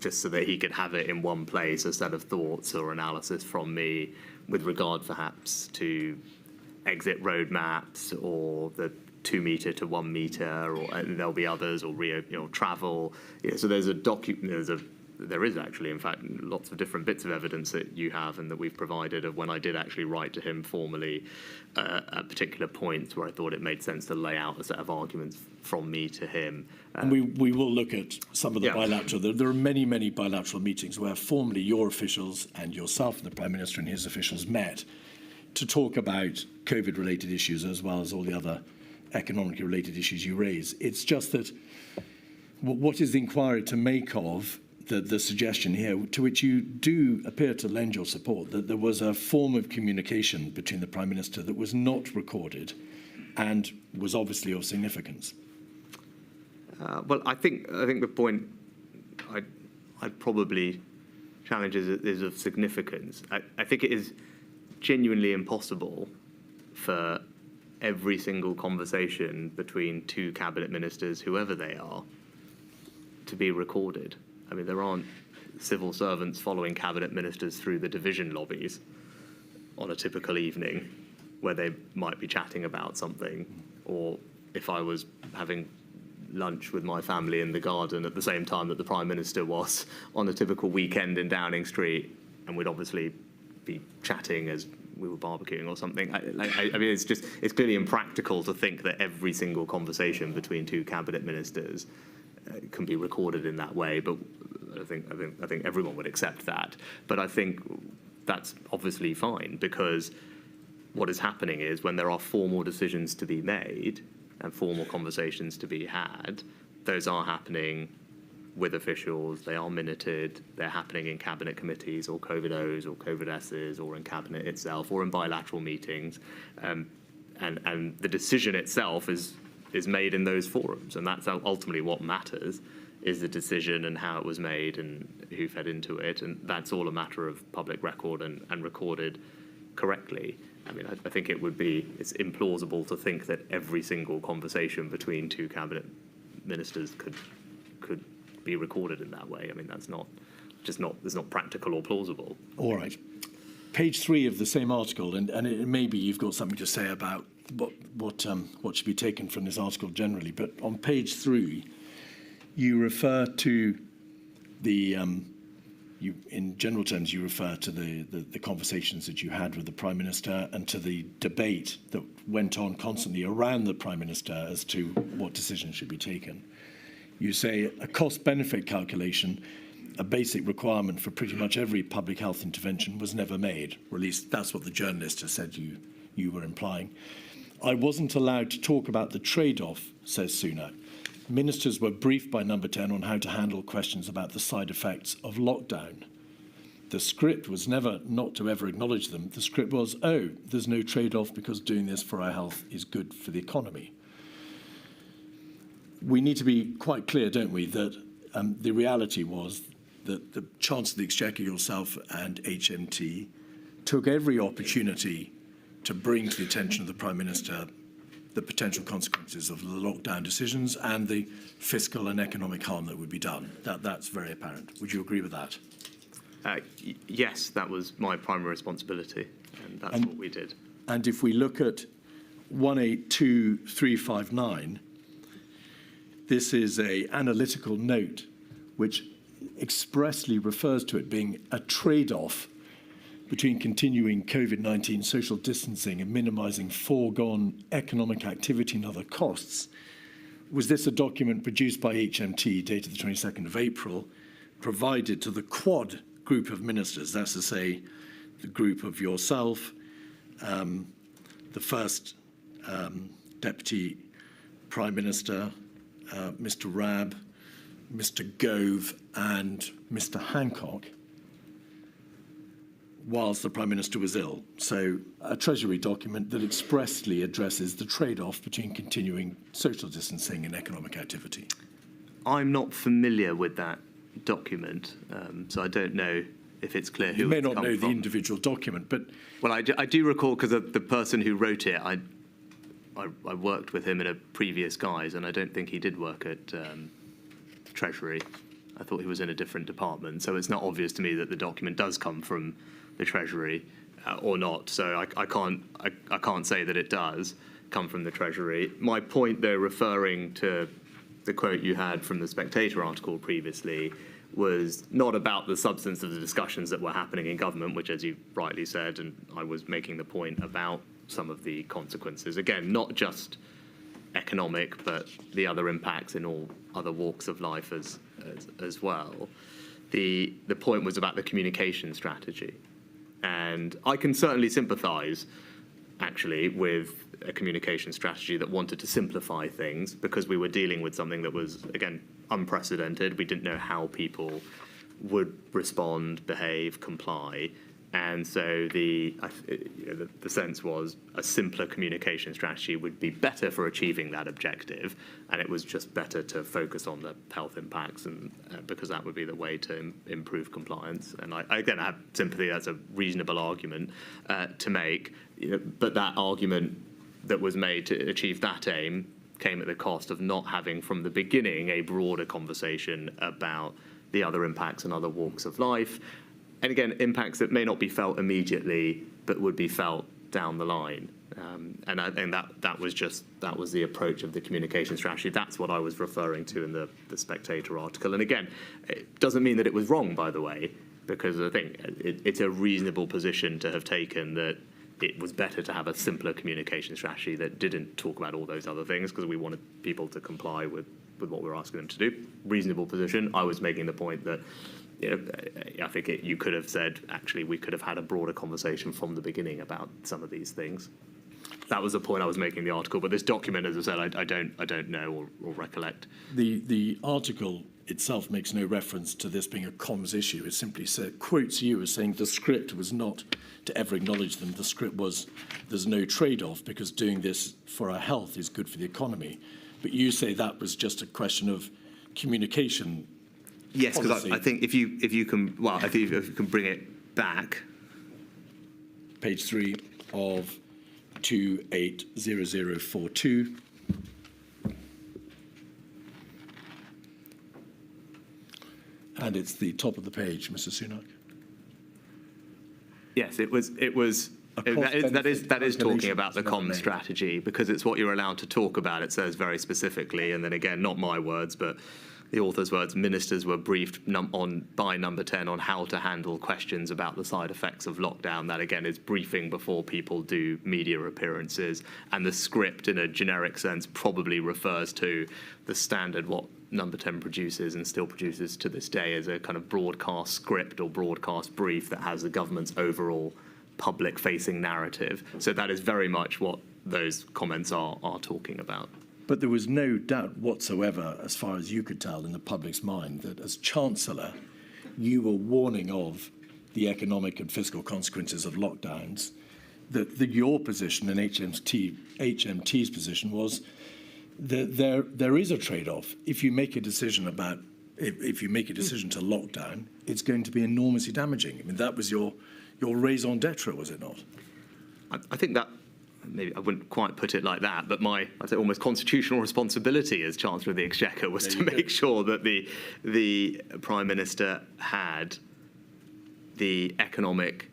just so that he could have it in one place, a set of thoughts or analysis from me with regard perhaps to exit roadmaps or the 2 metre to 1 metre, or and there'll be others, or travel. So there's there is actually, in fact, lots of different bits of evidence that you have and that we've provided of when I did actually write to him formally at particular points where I thought it made sense to lay out a set of arguments from me to him. And we will look at some of the bilateral. There are many, many bilateral meetings where formally your officials and yourself and the Prime Minister and his officials met to talk about COVID-related issues as well as all the other economically related issues you raise. It's just that what is the inquiry to make of the suggestion here, to which you do appear to lend your support, that there was a form of communication between the Prime Minister that was not recorded and was obviously of significance? Well, I think the point I'd probably challenge is of significance. I think it is genuinely impossible for every single conversation between 2 cabinet ministers, whoever they are, to be recorded. I mean, there aren't civil servants following cabinet ministers through the division lobbies on a typical evening where they might be chatting about something, or if I was having lunch with my family in the garden at the same time that the Prime Minister was on a typical weekend in Downing Street, and we'd obviously be chatting as we were barbecuing or something. I mean, it's clearly impractical to think that every single conversation between 2 cabinet ministers can be recorded in that way, but I think everyone would accept that. But I think that's obviously fine, because what is happening is when there are formal decisions to be made and formal conversations to be had, those are happening with officials, they are minuted, they're happening in cabinet committees or COVID-Os or COVID-Ss or in cabinet itself or in bilateral meetings, and the decision itself is is made in those forums, and that's ultimately what matters, is the decision and how it was made and who fed into it, and that's all a matter of public record and recorded correctly. I mean, I think it's implausible to think that every single conversation between two cabinet ministers could be recorded in that way. I mean, it's not practical or plausible. All right. Page 3 of the same article, and maybe you've got something to say about what should be taken from this article generally, but on page 3, you refer to in general terms, you refer to the conversations that you had with the Prime Minister and to the debate that went on constantly around the Prime Minister as to what decisions should be taken. You say a cost-benefit calculation, a basic requirement for pretty much every public health intervention, was never made, or at least that's what the journalist has said you were implying. I wasn't allowed to talk about the trade-off, says Sunak. Ministers were briefed by Number 10 on how to handle questions about the side effects of lockdown. The script was never not to ever acknowledge them. The script was, oh, there's no trade-off because doing this for our health is good for the economy. We need to be quite clear, don't we, that the reality was that the Chancellor of the Exchequer, yourself, and HMT took every opportunity to bring to the attention of the Prime Minister the potential consequences of the lockdown decisions and the fiscal and economic harm that would be done. That's very apparent. Would you agree with that? Yes, that was my primary responsibility, and that's what we did. And if we look at 182359, this is an analytical note which expressly refers to it being a trade-off between continuing COVID-19 social distancing and minimising foregone economic activity and other costs. Was this a document produced by HMT dated the 22nd of April, provided to the Quad group of ministers, that's to say the group of yourself, the first Deputy Prime Minister, Mr. Rabb, Mr. Gove and Mr. Hancock, whilst the Prime Minister was ill? So a Treasury document that expressly addresses the trade-off between continuing social distancing and economic activity. I'm not familiar with that document, so I don't know if it's clear who you may it's not come know from. the individual document, but Well, I do recall, because the person who wrote it, I worked with him in a previous guise, and I don't think he did work at Treasury. I thought he was in a different department, so it's not obvious to me that the document does come from the Treasury or not. So I can't say that it does come from the Treasury. My point, though, referring to the quote you had from the Spectator article previously, was not about the substance of the discussions that were happening in government, which, as you rightly said, and I was making the point about some of the consequences. Again, not just economic, but the other impacts in all other walks of life as well. The point was about the communication strategy. And I can certainly sympathise, actually, with a communication strategy that wanted to simplify things, because we were dealing with something that was, again, unprecedented. We didn't know how people would respond, behave, comply. And so the sense was a simpler communication strategy would be better for achieving that objective, and it was just better to focus on the health impacts, and because that would be the way to improve compliance. And I have sympathy. That's a reasonable argument to make, but that argument that was made to achieve that aim came at the cost of not having from the beginning a broader conversation about the other impacts and other walks of life. And again, impacts that may not be felt immediately, but would be felt down the line. And I think that was the approach of the communication strategy. That's what I was referring to in the Spectator article. And again, it doesn't mean that it was wrong, by the way, because I think it's a reasonable position to have taken that it was better to have a simpler communication strategy that didn't talk about all those other things, because we wanted people to comply with what we were asking them to do. Reasonable position. I was making the point that I think you could have said, actually, we could have had a broader conversation from the beginning about some of these things. That was the point I was making in the article. But this document, as I said, I don't know or recollect. The article itself makes no reference to this being a comms issue. It simply quotes you as saying the script was not to ever acknowledge them. The script was there's no trade-off because doing this for our health is good for the economy. But you say that was just a question of communication. Yes, because policy. I think if you can bring it back. Page 3 of 280042. And it's the top of the page, Mr. Sunak. Yes, that is talking about the comms strategy, because it's what you're allowed to talk about. It says very specifically, and then again, not my words, but the author's words, ministers were briefed by Number 10 on how to handle questions about the side effects of lockdown. That again is briefing before people do media appearances, and the script in a generic sense probably refers to the standard what Number 10 produces and still produces to this day as a kind of broadcast script or broadcast brief that has the government's overall public-facing narrative. So that is very much what those comments are talking about. But there was no doubt whatsoever, as far as you could tell, in the public's mind that as Chancellor, you were warning of the economic and fiscal consequences of lockdowns, that your position and HMT's position was that there is a trade-off. If you make a decision to lockdown, it's going to be enormously damaging. I mean, that was your raison d'etre, was it not? I think that, maybe I wouldn't quite put it like that, but my, I'd say almost constitutional responsibility as Chancellor of the Exchequer was to make sure that the Prime Minister had the economic,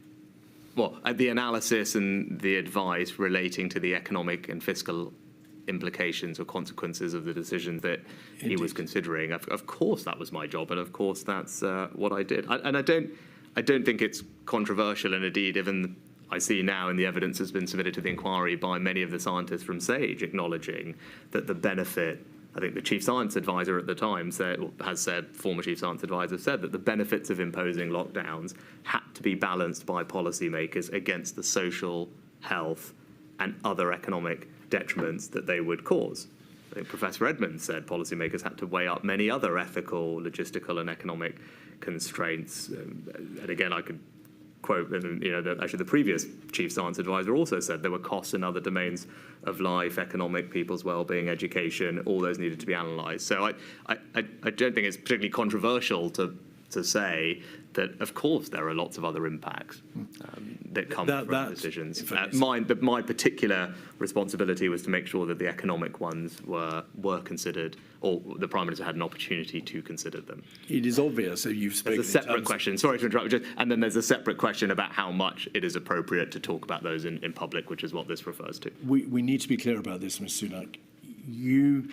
the analysis and the advice relating to the economic and fiscal implications or consequences of the decision that he was considering. Of course, that was my job, and of course, that's what I did. And I don't think it's controversial, and indeed, even I see now in the evidence that's been submitted to the inquiry by many of the scientists from SAGE acknowledging that the benefit, I think the chief science advisor at the time former chief science advisor said that the benefits of imposing lockdowns had to be balanced by policymakers against the social, health, and other economic detriments that they would cause. I think Professor Edmonds said policymakers had to weigh up many other ethical, logistical, and economic constraints. And again, I could quote, actually the previous chief science advisor also said there were costs in other domains of life, economic, people's well-being, education, all those needed to be analysed. So I don't think it's particularly controversial to say that, of course, there are lots of other impacts that come from decisions. My particular responsibility was to make sure that the economic ones were considered, or the Prime Minister had an opportunity to consider them. It is obvious that you've spoken. There's a separate question. Sorry to interrupt, and then there's a separate question about how much it is appropriate to talk about those in public, which is what this refers to. We need to be clear about this, Mr. Sunak. You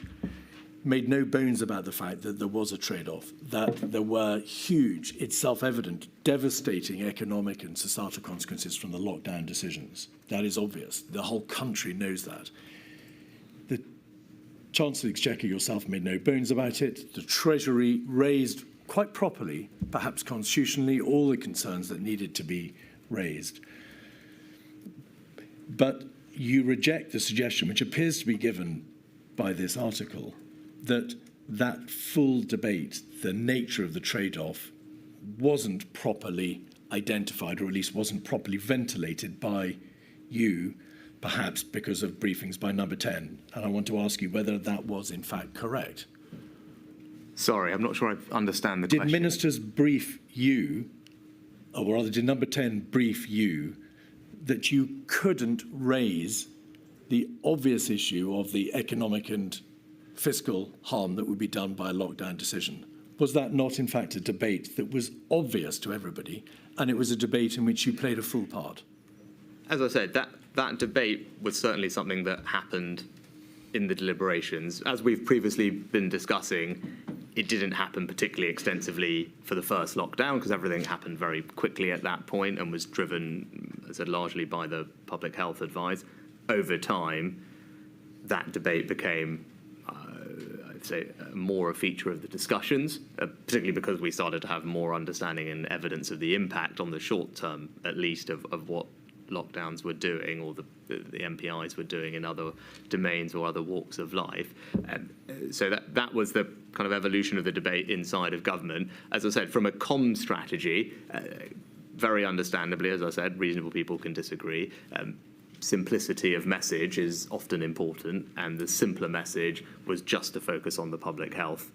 made no bones about the fact that there was a trade-off, that there were huge, it's self-evident, devastating economic and societal consequences from the lockdown decisions. That is obvious. The whole country knows that. The Chancellor of the Exchequer yourself made no bones about it. The Treasury raised quite properly, perhaps constitutionally, all the concerns that needed to be raised. But you reject the suggestion, which appears to be given by this article, that full debate, the nature of the trade-off, wasn't properly identified, or at least wasn't properly ventilated by you, perhaps because of briefings by Number 10. And I want to ask you whether that was in fact correct. Sorry, I'm not sure I understand the question. Did ministers brief you, or rather did Number 10 brief you, that you couldn't raise the obvious issue of the economic and fiscal harm that would be done by a lockdown decision? Was that not, in fact, a debate that was obvious to everybody, and it was a debate in which you played a full part? As I said, that debate was certainly something that happened in the deliberations. As we've previously been discussing, it didn't happen particularly extensively for the first lockdown because everything happened very quickly at that point and was driven, as I said, largely by the public health advice. Over time, that debate became I'd say more a feature of the discussions, particularly because we started to have more understanding and evidence of the impact on the short term, at least, of what lockdowns were doing or the MPIs were doing in other domains or other walks of life. So that was the kind of evolution of the debate inside of government. As I said, from a comm strategy, very understandably, as I said, reasonable people can disagree. simplicity of message is often important, and the simpler message was just to focus on the public health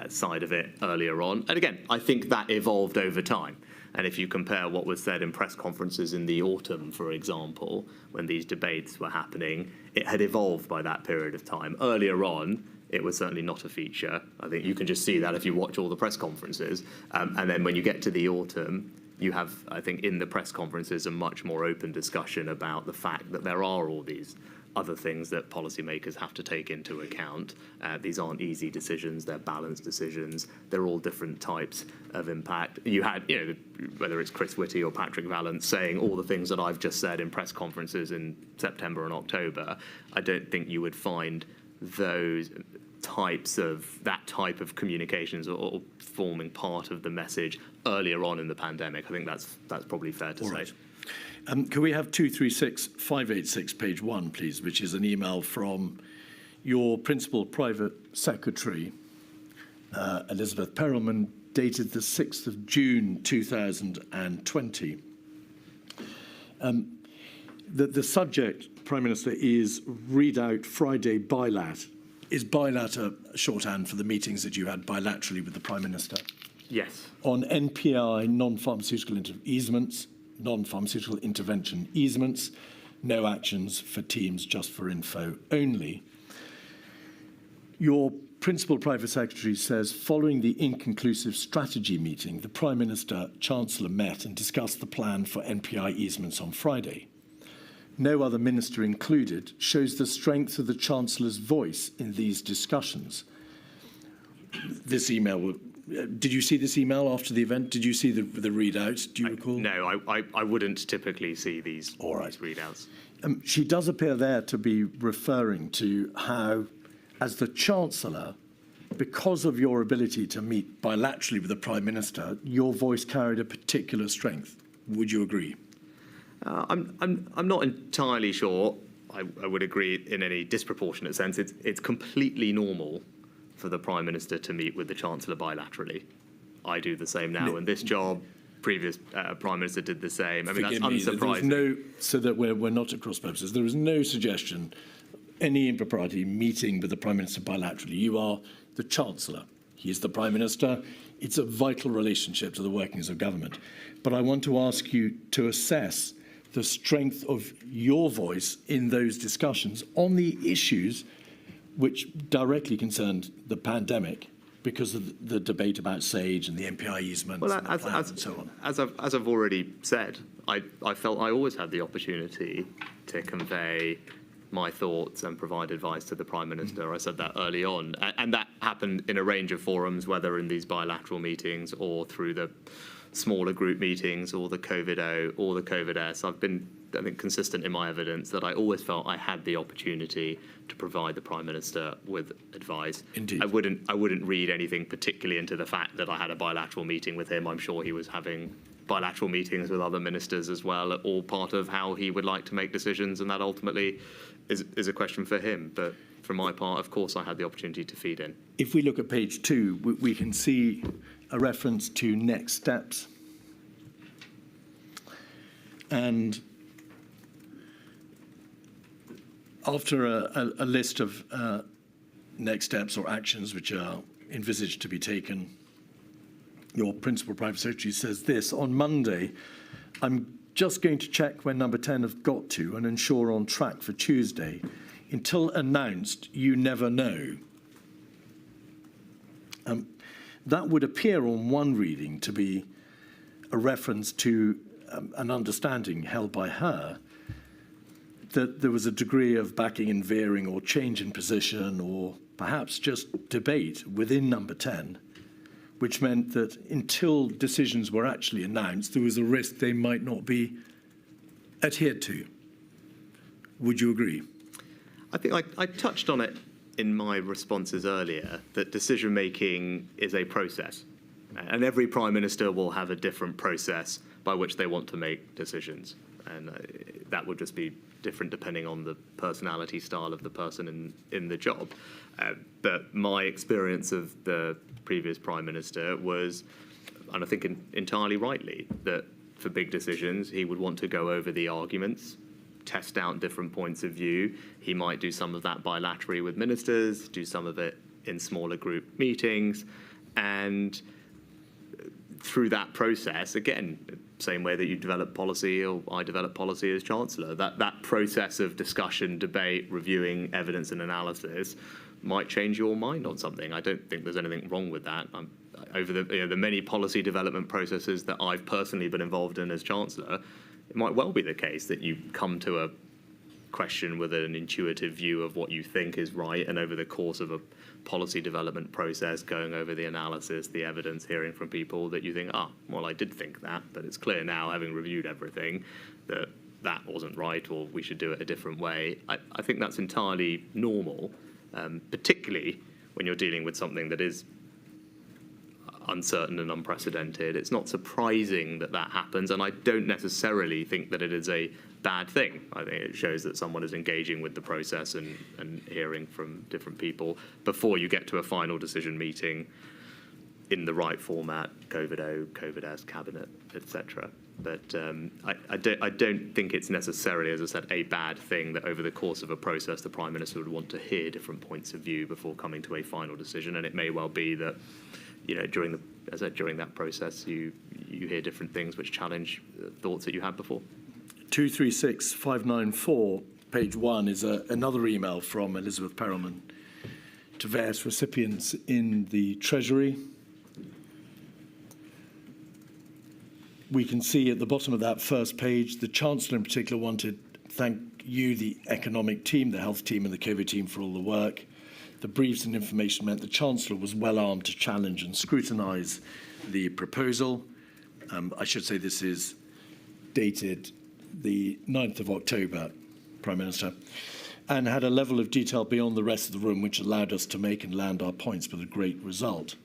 side of it earlier on. And again, I think that evolved over time. And if you compare what was said in press conferences in the autumn, for example, when these debates were happening, it had evolved by that period of time. Earlier on, it was certainly not a feature. I think you can just see that if you watch all the press conferences. And then when you get to the autumn, you have, I think, in the press conferences, a much more open discussion about the fact that there are all these other things that policymakers have to take into account. These aren't easy decisions, they're balanced decisions. They're all different types of impact. You had, whether it's Chris Whitty or Patrick Vallance saying all the things that I've just said in press conferences in September and October, I don't think you would find that type of communications or forming part of the message earlier on in the pandemic. I think that's probably fair to say. Right. Can we have 236586, page 1, please, which is an email from your principal private secretary, Elizabeth Perelman, dated the 6th of June 2020. The subject, Prime Minister, is read out Friday bilat. Is bilat a shorthand for the meetings that you had bilaterally with the Prime Minister? Yes. On NPI, non-pharmaceutical easements, non-pharmaceutical intervention easements, no actions for teams, just for info only. Your principal private secretary says, following the inconclusive strategy meeting, the Prime Minister, Chancellor met and discussed the plan for NPI easements on Friday. No other minister included, shows the strength of the Chancellor's voice in these discussions. This email, did you see this email after the event? Did you see the readout? Do you recall? No, I wouldn't typically see these readouts. She does appear there to be referring to how, as the Chancellor, because of your ability to meet bilaterally with the Prime Minister, your voice carried a particular strength. Would you agree? I'm not entirely sure. I would agree in any disproportionate sense. It's completely normal for the Prime Minister to meet with the Chancellor bilaterally. I do the same now in this job. Previous Prime Minister did the same. I mean, that's unsurprising. So that we're not at cross purposes. There is no suggestion, any impropriety, meeting with the Prime Minister bilaterally. You are the Chancellor. He is the Prime Minister. It's a vital relationship to the workings of government. But I want to ask you to assess the strength of your voice in those discussions on the issues which directly concerned the pandemic because of the debate about SAGE and the NPI easements and so on. As I've already said, I felt I always had the opportunity to convey my thoughts and provide advice to the Prime Minister. I said that early on. And that happened in a range of forums, whether in these bilateral meetings or through the smaller group meetings or the COVID-O or the COVID-S. I've been, I think, consistent in my evidence that I always felt I had the opportunity to provide the Prime Minister with advice. Indeed. I wouldn't read anything particularly into the fact that I had a bilateral meeting with him. I'm sure he was having bilateral meetings with other ministers as well, all part of how he would like to make decisions, and that ultimately is a question for him. But for my part, of course, I had the opportunity to feed in. If we look at page 2, we can see a reference to next steps. And after a list of next steps or actions which are envisaged to be taken, your principal private secretary says this: on Monday, I'm just going to check where number 10 have got to and ensure on track for Tuesday. Until announced, you never know. That would appear on one reading to be a reference to an understanding held by her that there was a degree of backing and veering or change in position or perhaps just debate within number 10, which meant that until decisions were actually announced, there was a risk they might not be adhered to. Would you agree? I think I touched on it in my responses earlier, that decision-making is a process. And every Prime Minister will have a different process by which they want to make decisions. And that would just be different depending on the personality style of the person in the job. But my experience of the previous Prime Minister was, and I think entirely rightly, that for big decisions, he would want to go over the arguments test out different points of view. He might do some of that bilaterally with ministers, do some of it in smaller group meetings, and through that process, again, same way that you develop policy or I develop policy as Chancellor, that process of discussion, debate, reviewing evidence and analysis might change your mind on something. I don't think there's anything wrong with that. Over the many policy development processes that I've personally been involved in as Chancellor, it might well be the case that you come to a question with an intuitive view of what you think is right, and over the course of a policy development process, going over the analysis, the evidence, hearing from people, that you think, well, I did think that, but it's clear now, having reviewed everything, that that wasn't right, or we should do it a different way. I think that's entirely normal, particularly when you're dealing with something that is uncertain and unprecedented. It's not surprising that that happens, and I don't necessarily think that it is a bad thing. I think it shows that someone is engaging with the process and hearing from different people before you get to a final decision meeting in the right format, COVID-O, COVID-S, cabinet, etc. But I don't think it's necessarily, as I said, a bad thing that over the course of a process the Prime Minister would want to hear different points of view before coming to a final decision. And it may well be that, during that process you hear different things which challenge thoughts that you had before. 236594, page 1, is another email from Elizabeth Perelman to various recipients in the Treasury. We can see at the bottom of that first page, the Chancellor in particular wanted to thank you, the economic team, the health team and the COVID team for all the work. The briefs and information meant the Chancellor was well armed to challenge and scrutinise the proposal. I should say this is dated the 9th of October, Prime Minister, and had a level of detail beyond the rest of the room which allowed us to make and land our points with a great result.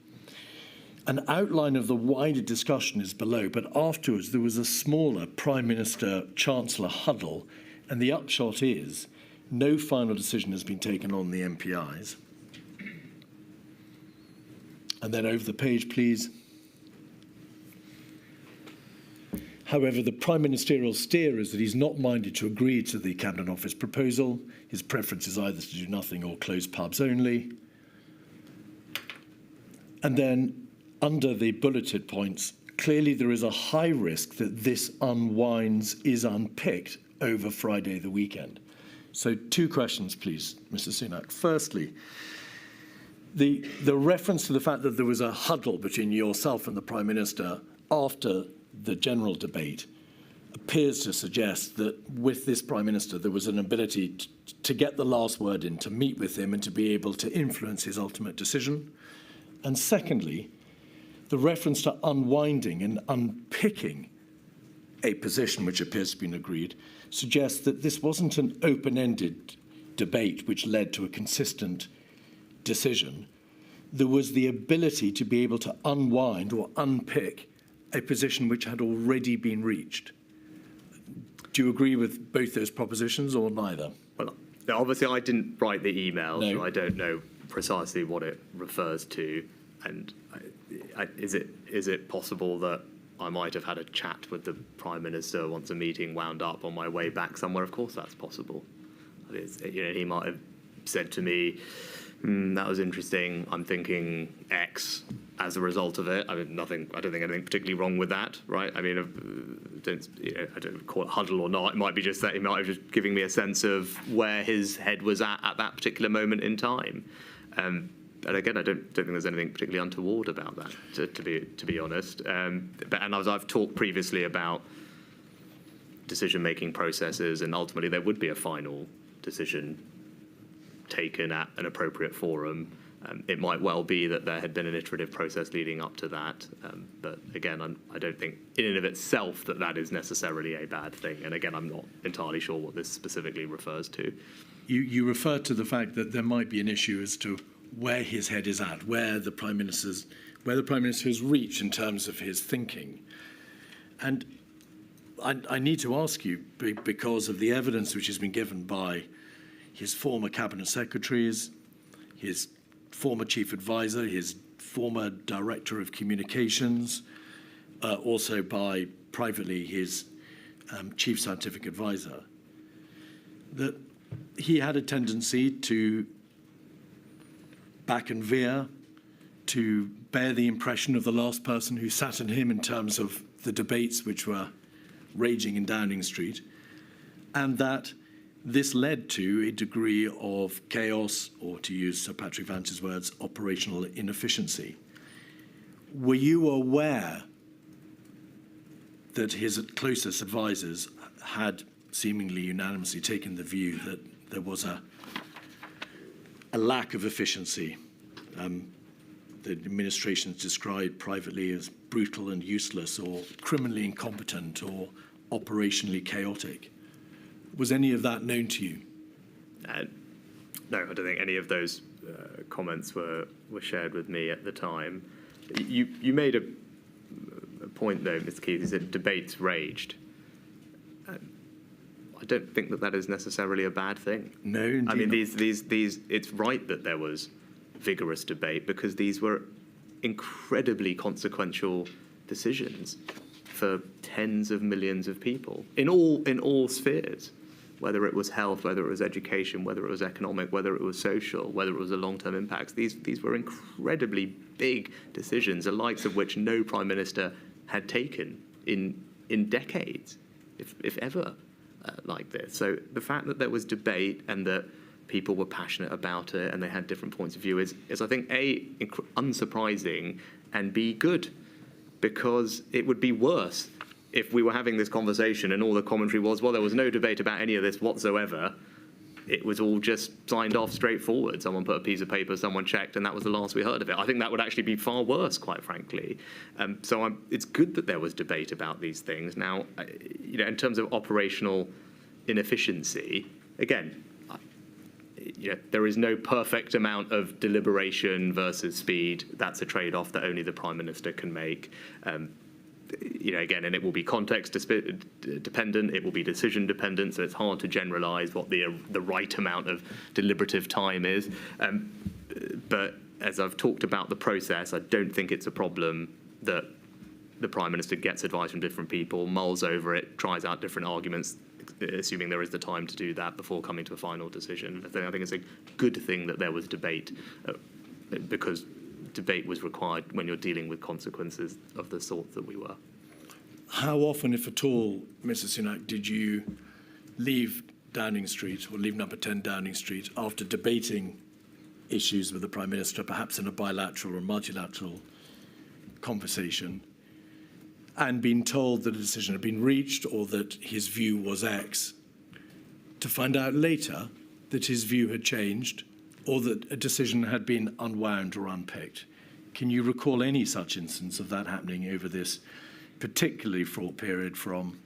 An outline of the wider discussion is below, but afterwards there was a smaller Prime Minister-Chancellor huddle, and the upshot is no final decision has been taken on the MPIs. And then over the page, please. However, the Prime Ministerial steer is that he's not minded to agree to the Cabinet Office proposal. His preference is either to do nothing or close pubs only. And then, under the bulleted points, clearly there is a high risk that this is unpicked over Friday the weekend. So 2 questions, please, Mr. Sunak. Firstly, the reference to the fact that there was a huddle between yourself and the Prime Minister after the general debate appears to suggest that with this Prime Minister there was an ability to get the last word in, to meet with him and to be able to influence his ultimate decision. And secondly, the reference to unwinding and unpicking a position which appears to have been agreed suggests that this wasn't an open-ended debate which led to a consistent decision. There was the ability to be able to unwind or unpick a position which had already been reached. Do you agree with both those propositions or neither? Well, obviously I didn't write the email, No. so I don't know precisely what it refers to. And is it possible that I might have had a chat with the Prime Minister once a meeting wound up on my way back somewhere? Of course that's possible. He might have said to me, that was interesting, I'm thinking X as a result of it. I mean, I don't think anything particularly wrong with that, right? I mean, I don't call it huddle or not. It might be just that he might have just giving me a sense of where his head was at that particular moment in time. But again, I don't think there's anything particularly untoward about that, to be honest. And as I've talked previously about decision-making processes, and ultimately there would be a final decision taken at an appropriate forum. It might well be that there had been an iterative process leading up to that. But again, I don't think in and of itself that is necessarily a bad thing. And again, I'm not entirely sure what this specifically refers to. You referred to the fact that there might be an issue as to where his head is at, where the Prime Minister has reached in terms of his thinking. And I need to ask you, because of the evidence which has been given by his former cabinet secretaries, his former chief advisor, his former director of communications, also by privately his chief scientific advisor. that he had a tendency to back and veer, to bear the impression of the last person who sat in him in terms of the debates which were raging in Downing Street, and that this led to a degree of chaos, or to use Sir Patrick Vance's words, operational inefficiency. Were you aware that his closest advisors had seemingly unanimously taken the view that there was a lack of efficiency? The administration is described privately as brutal and useless, or criminally incompetent, or operationally chaotic. Was any of that known to you? No, I don't think any of those comments were shared with me at the time. You made a point, though, Mr. Keith, is that debates raged. I don't think that is necessarily a bad thing. No, indeed. I mean, it's right that there was vigorous debate, because these were incredibly consequential decisions for tens of millions of people in all spheres, whether it was health, whether it was education, whether it was economic, whether it was social, whether it was the long-term impacts. These were incredibly big decisions, the likes of which no prime minister had taken in decades, if ever, like this. So the fact that there was debate and that people were passionate about it and they had different points of view is I think, A, unsurprising, and B, good, because it would be worse if we were having this conversation and all the commentary was, well, there was no debate about any of this whatsoever. It was all just signed off straightforward. Someone put a piece of paper, someone checked, and that was the last we heard of it. I think that would actually be far worse, quite frankly. So it's good that there was debate about these things. Now, in terms of operational inefficiency, again, there is no perfect amount of deliberation versus speed. That's a trade-off that only the Prime Minister can make. Again, and it will be context dependent, it will be decision dependent, so it's hard to generalise what the right amount of deliberative time is. But as I've talked about the process, I don't think it's a problem that the Prime Minister gets advice from different people, mulls over it, tries out different arguments, assuming there is the time to do that before coming to a final decision. I think it's a good thing that there was debate, because debate was required when you're dealing with consequences of the sort that we were. How often, if at all, Mr. Sunak, did you leave Downing Street, or leave number 10 Downing Street, after debating issues with the Prime Minister, perhaps in a bilateral or multilateral conversation, and been told that a decision had been reached or that his view was X, to find out later that his view had changed or that a decision had been unwound or unpicked? Can you recall any such instance of that happening over this particularly fraught period from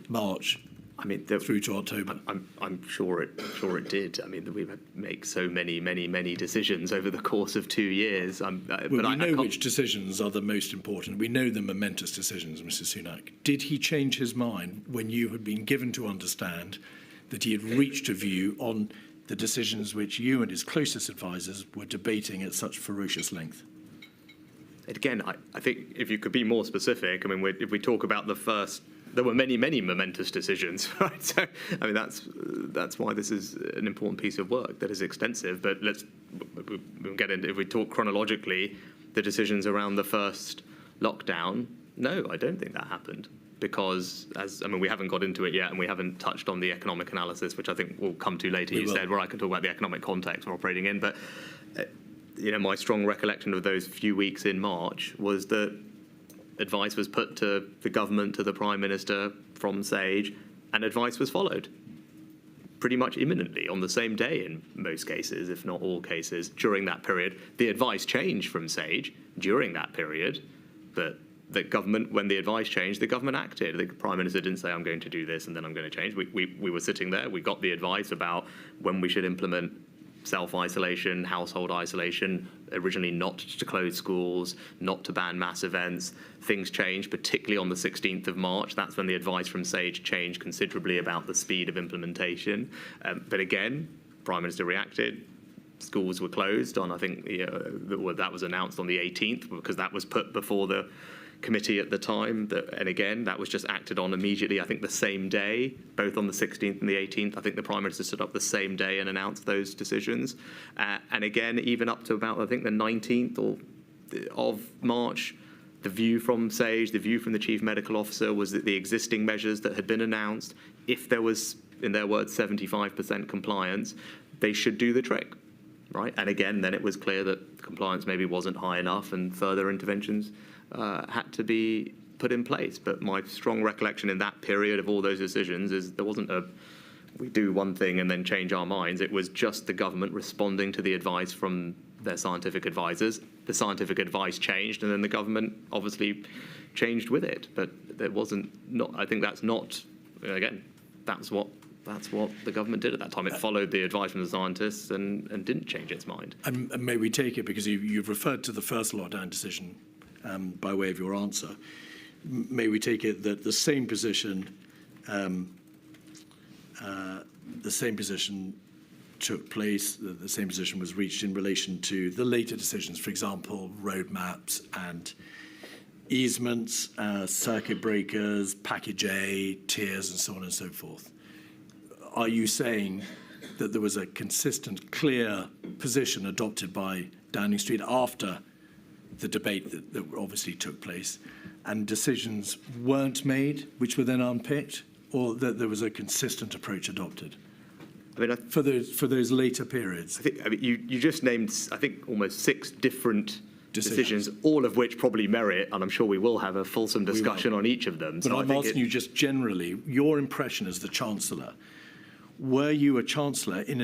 March through to October? I'm sure it did. I mean, we've had to make so many decisions over the course of 2 years. We know which decisions are the most important. We know the momentous decisions, Mr. Sunak. Did he change his mind when you had been given to understand that he had reached a view on the decisions which you and his closest advisors were debating at such ferocious length? Again, I think if you could be more specific, I mean, if we talk about the first, there were many momentous decisions, right? So, I mean, that's why this is an important piece of work that is extensive. But we'll get into, if we talk chronologically, the decisions around the first lockdown, no, I don't think that happened. Because, we haven't got into it yet, and we haven't touched on the economic analysis, which I think we'll come to later, you said, where I can talk about the economic context we're operating in. But, my strong recollection of those few weeks in March was that advice was put to the government, to the Prime Minister from Sage, and advice was followed pretty much imminently on the same day in most cases, if not all cases, during that period. The advice changed from Sage during that period, but the government, when the advice changed, the government acted. The Prime Minister didn't say, I'm going to do this and then I'm going to change. We were sitting there, we got the advice about when we should implement self-isolation, household isolation, originally not to close schools, not to ban mass events. Things changed, particularly on the 16th of March. That's when the advice from Sage changed considerably about the speed of implementation. But again, Prime Minister reacted. Schools were closed on, I think, that was announced on the 18th, because that was put before the committee at the time, and again, that was just acted on immediately, I think the same day, both on the 16th and the 18th. I think the Prime Minister stood up the same day and announced those decisions. And again, even up to about, I think, the 19th of March, the view from SAGE, the view from the Chief Medical Officer was that the existing measures that had been announced, if there was, in their words, 75% compliance, they should do the trick. Right? And again, then it was clear that compliance maybe wasn't high enough and further interventions had to be put in place. But my strong recollection in that period of all those decisions is there wasn't we do one thing and then change our minds. It was just the government responding to the advice from their scientific advisors. The scientific advice changed, and then the government obviously changed with it. But there wasn't, I think that's not, again, that's what the government did at that time. It followed the advice from the scientists and didn't change its mind. And may we take it, because you've referred to the first lockdown decision by way of your answer, may we take it that the same position took place, the same position was reached in relation to the later decisions, for example, roadmaps and easements, circuit breakers, package A, tiers, and so on and so forth? Are you saying that there was a consistent, clear position adopted by Downing Street after the debate that obviously took place, and decisions weren't made, which were then unpicked, or that there was a consistent approach adopted? I mean, for those later periods. I mean, you just named, I think, almost 6 different decisions, all of which probably merit, and I'm sure we will have a fulsome discussion on each of them. But so I'm asking you just generally, your impression as the Chancellor. Were you a Chancellor in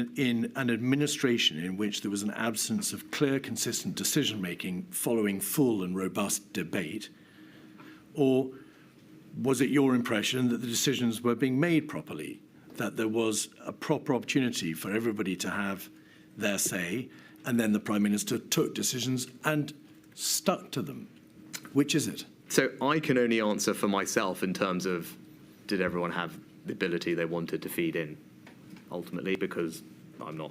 an administration in which there was an absence of clear, consistent decision-making following full and robust debate? Or was it your impression that the decisions were being made properly, that there was a proper opportunity for everybody to have their say, and then the Prime Minister took decisions and stuck to them? Which is it? So I can only answer for myself in terms of, did everyone have the ability they wanted to feed in? Ultimately, because I'm not,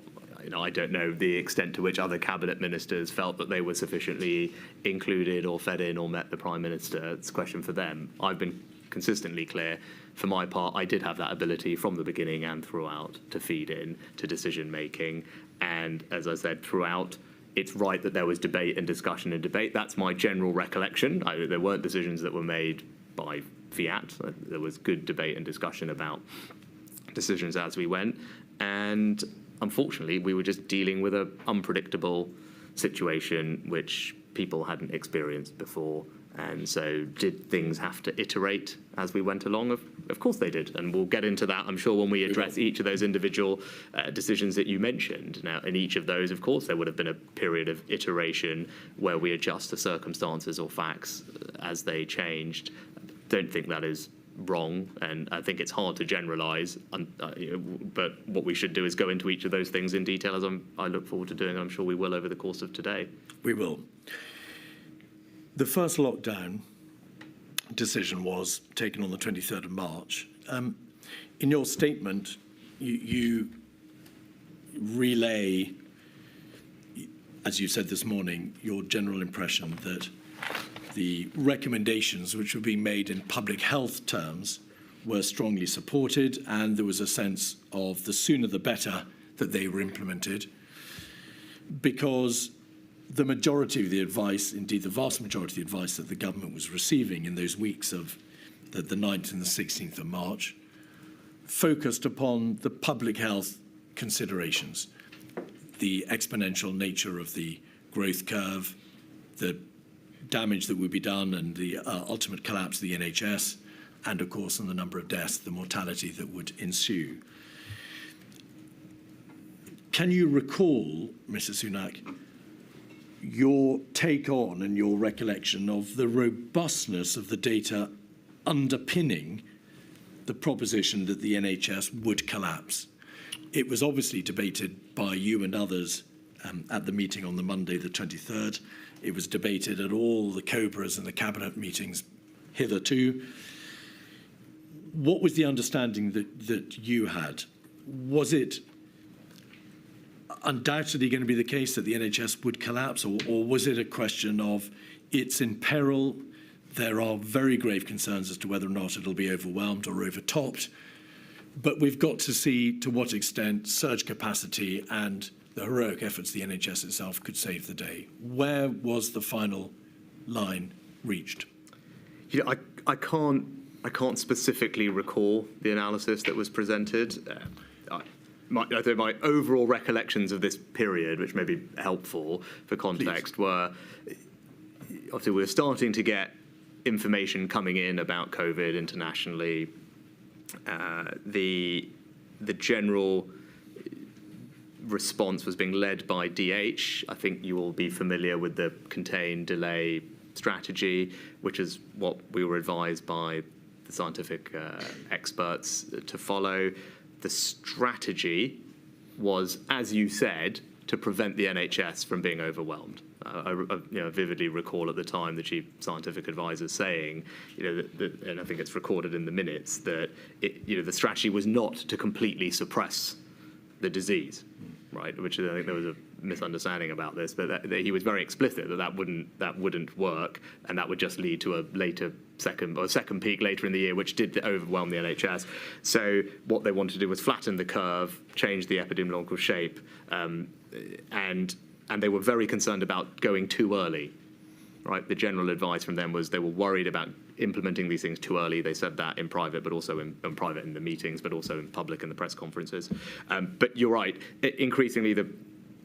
I don't know the extent to which other cabinet ministers felt that they were sufficiently included or fed in or met the Prime Minister. It's a question for them. I've been consistently clear. For my part, I did have that ability from the beginning and throughout to feed in to decision making. And as I said, throughout, it's right that there was debate and discussion and debate. That's my general recollection. There weren't decisions that were made by fiat. There was good debate and discussion about decisions as we went, and unfortunately we were just dealing with an unpredictable situation which people hadn't experienced before. And so did things have to iterate as we went along? Of course they did, and we'll get into that, I'm sure, when we address each of those individual decisions that you mentioned. Now, in each of those, of course, there would have been a period of iteration where we adjust the circumstances or facts as they changed. Don't think that is wrong, and I think it's hard to generalise, but what we should do is go into each of those things in detail, as I look forward to doing, and I'm sure we will over the course of today. We will. The first lockdown decision was taken on the 23rd of March. In your statement, you relay, as you said this morning, your general impression that the recommendations which were being made in public health terms were strongly supported, and there was a sense of the sooner the better that they were implemented, because the majority of the advice, indeed the vast majority of the advice that the government was receiving in those weeks of the 9th and the 16th of March, focused upon the public health considerations, the exponential nature of the growth curve, the damage that would be done, and the ultimate collapse of the NHS, and of course on the number of deaths, the mortality that would ensue. Can you recall, Mr. Sunak, your take on and your recollection of the robustness of the data underpinning the proposition that the NHS would collapse? It was obviously debated by you and others at the meeting on the Monday, the 23rd. It was debated at all the COBRAs and the cabinet meetings hitherto. What was the understanding that you had? Was it undoubtedly going to be the case that the NHS would collapse, or was it a question of it's in peril, There are very grave concerns as to whether or not it'll be overwhelmed or overtopped. But we've got to see to what extent surge capacity and the heroic efforts of the NHS itself could save the day. Where was the final line reached? You know, I can't specifically recall the analysis that was presented. My overall recollections of this period, which may be helpful for context, were obviously we were starting to get information coming in about COVID internationally. The general response was being led by DH. I think you will be familiar with the contain, delay strategy, which is what we were advised by the scientific experts to follow. The strategy was, as you said, to prevent the NHS from being overwhelmed. I vividly recall at the time the chief scientific advisor saying, and I think it's recorded in the minutes, that the strategy was not to completely suppress the disease, right? Which I think there was a misunderstanding about this, but that he was very explicit that wouldn't work, and that would just lead to a later second peak later in the year, which did overwhelm the NHS. So what they wanted to do was flatten the curve, change the epidemiological shape, and they were very concerned about going too early. Right, the general advice from them was they were worried about implementing these things too early. They said that in private, but also in private in the meetings, but also in public in the press conferences. But you're right. Increasingly,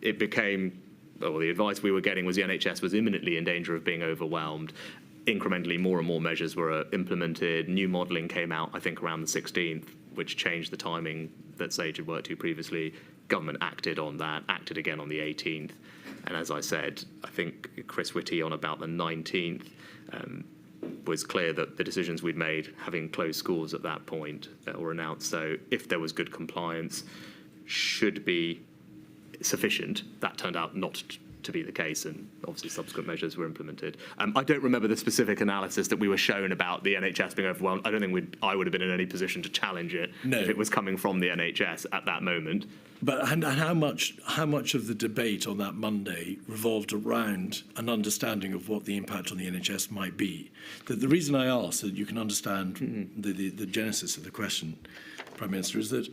it became, well, the advice we were getting was the NHS was imminently in danger of being overwhelmed. Incrementally, more and more measures were implemented. New modelling came out, I think, around the 16th, which changed the timing that Sage had worked to previously. Government acted on that, acted again on the 18th. And as I said, I think Chris Whitty on about the 19th was clear that the decisions we'd made, having closed schools at that point, were announced. So if there was good compliance, should be sufficient. That turned out not to be the case, and obviously subsequent measures were implemented. I don't remember the specific analysis that we were shown about the NHS being overwhelmed. I don't think I would have been in any position to challenge it if it was coming from the NHS at that moment. But and how much of the debate on that Monday revolved around an understanding of what the impact on the NHS might be? The reason I ask, so that you can understand the genesis of the question, Prime Minister, is that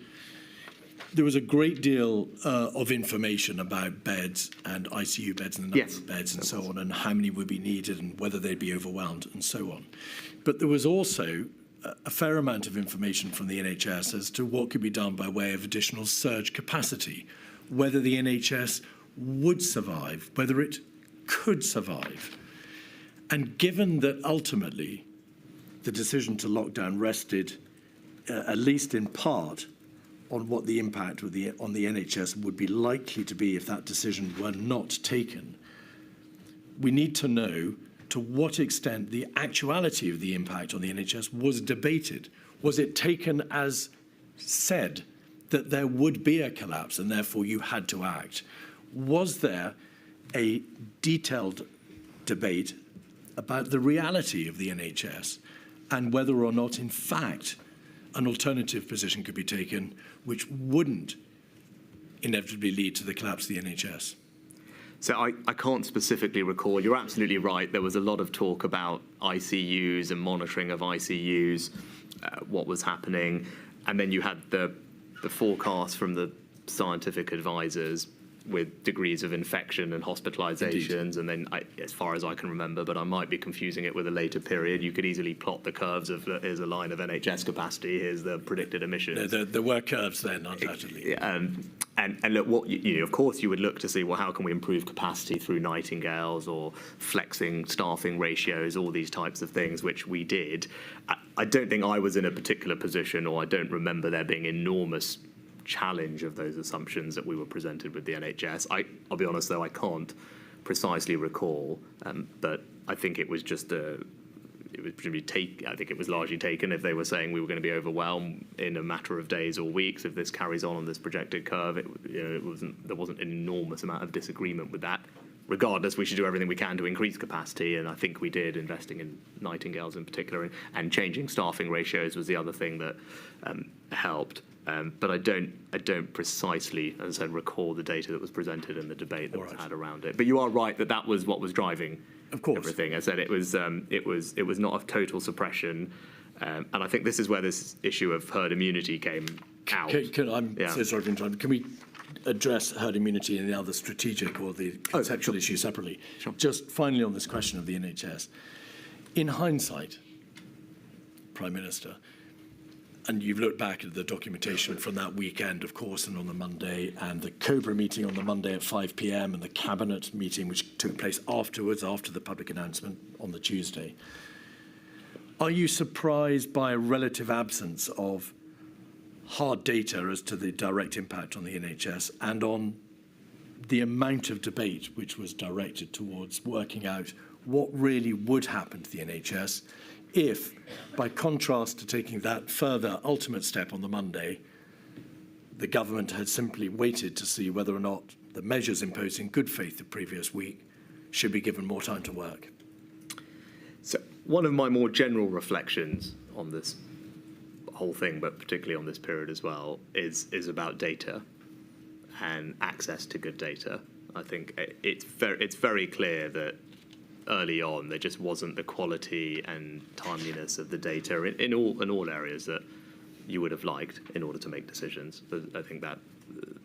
there was a great deal of information about beds and ICU beds and the number of beds and so on, and how many would be needed and whether they'd be overwhelmed and so on. But there was also a fair amount of information from the NHS as to what could be done by way of additional surge capacity, whether the NHS would survive, whether it could survive. And given that ultimately the decision to lock down rested, at least in part, on what the impact on the NHS would be likely to be if that decision were not taken, we need to know to what extent the actuality of the impact on the NHS was debated. Was it taken as said that there would be a collapse and therefore you had to act? Was there a detailed debate about the reality of the NHS and whether or not, in fact, an alternative position could be taken which wouldn't inevitably lead to the collapse of the NHS? So I can't specifically recall. You're absolutely right. There was a lot of talk about ICUs and monitoring of ICUs, what was happening. And then you had the forecast from the scientific advisors with degrees of infection and hospitalizations. Indeed. And then, as far as I can remember, but I might be confusing it with a later period, you could easily plot the curves of here's a line of NHS capacity, here's the predicted emissions. There were curves then, undoubtedly. And look, of course, you would look to see, well, how can we improve capacity through Nightingales or flexing staffing ratios, all these types of things, which we did. I don't think I was in a particular position, or I don't remember there being enormous challenge of those assumptions that we were presented with the NHS. I'll be honest, though, I can't precisely recall, but I think it was just it was presumably I think it was largely taken if they were saying we were going to be overwhelmed in a matter of days or weeks if this carries on this projected curve. There wasn't an enormous amount of disagreement with that. Regardless, we should do everything we can to increase capacity, and I think we did, investing in Nightingales in particular, and changing staffing ratios was the other thing that helped. But I don't precisely, as I said, recall the data that was presented and the debate that was had around it. But you are right that was what was driving Of course. everything. I said it was not a total suppression, and I think this is where this issue of herd immunity came out. I'm so sorry for interrupting. Can we address herd immunity and the other strategic or the conceptual issue separately? Sure. Just finally on this question of the NHS. In hindsight, Prime Minister, and you've looked back at the documentation from that weekend, of course, and on the Monday, and the COBRA meeting on the Monday at 5 p.m, and the Cabinet meeting, which took place afterwards, after the public announcement on the Tuesday. Are you surprised by a relative absence of hard data as to the direct impact on the NHS and on the amount of debate which was directed towards working out what really would happen to the NHS if, by contrast to taking that further ultimate step on the Monday, the government had simply waited to see whether or not the measures imposed in good faith the previous week should be given more time to work? So one of my more general reflections on this whole thing, but particularly on this period as well, is about data and access to good data. I think it's very clear that early on there just wasn't the quality and timeliness of the data in all areas that you would have liked in order to make decisions. I think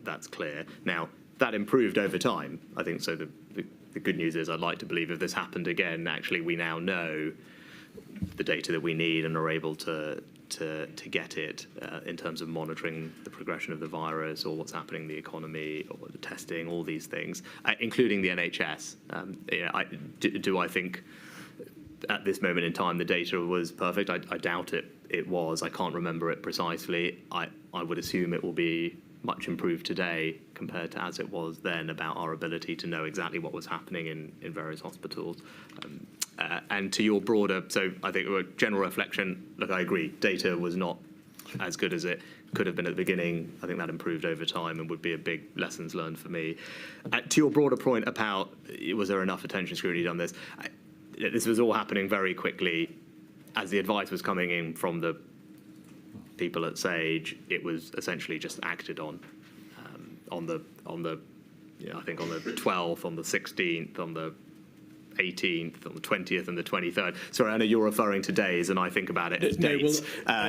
that's clear. Now, that improved over time. I think so. The good news is I'd like to believe if this happened again, actually we now know the data that we need and are able to get it in terms of monitoring the progression of the virus or what's happening in the economy or the testing, all these things, including the NHS. Do I think at this moment in time the data was perfect? I doubt it was. I can't remember it precisely. I would assume it will be much improved today compared to as it was then about our ability to know exactly what was happening in various hospitals. And to your broader, so I think a general reflection, look, I agree, data was not as good as it could have been at the beginning. I think that improved over time and would be a big lessons learned for me. To your broader point about was there enough attention scrutiny on this, this was all happening very quickly. As the advice was coming in from the people at Sage, it was essentially just acted on the I think on the 12th, on the 16th, on the 18th, on the 20th and the 23rd. Sorry, I know you're referring to days, and I think about it as dates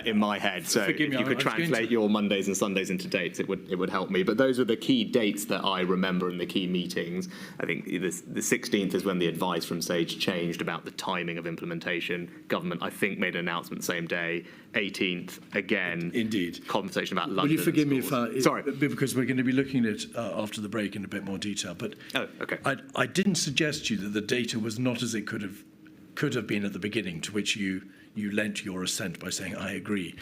in my head. So if you could translate your Mondays and Sundays into dates, it would help me. But those are the key dates that I remember in the key meetings. I think the 16th is when the advice from Sage changed about the timing of implementation. Government, I think, made an announcement same day. 18th, again. Indeed. Conversation about London. Will you forgive me if sorry, because we're going to be looking at after the break in a bit more detail. But okay. I didn't suggest to you that the data was not as it could have been at the beginning, to which you lent your assent by saying I agree.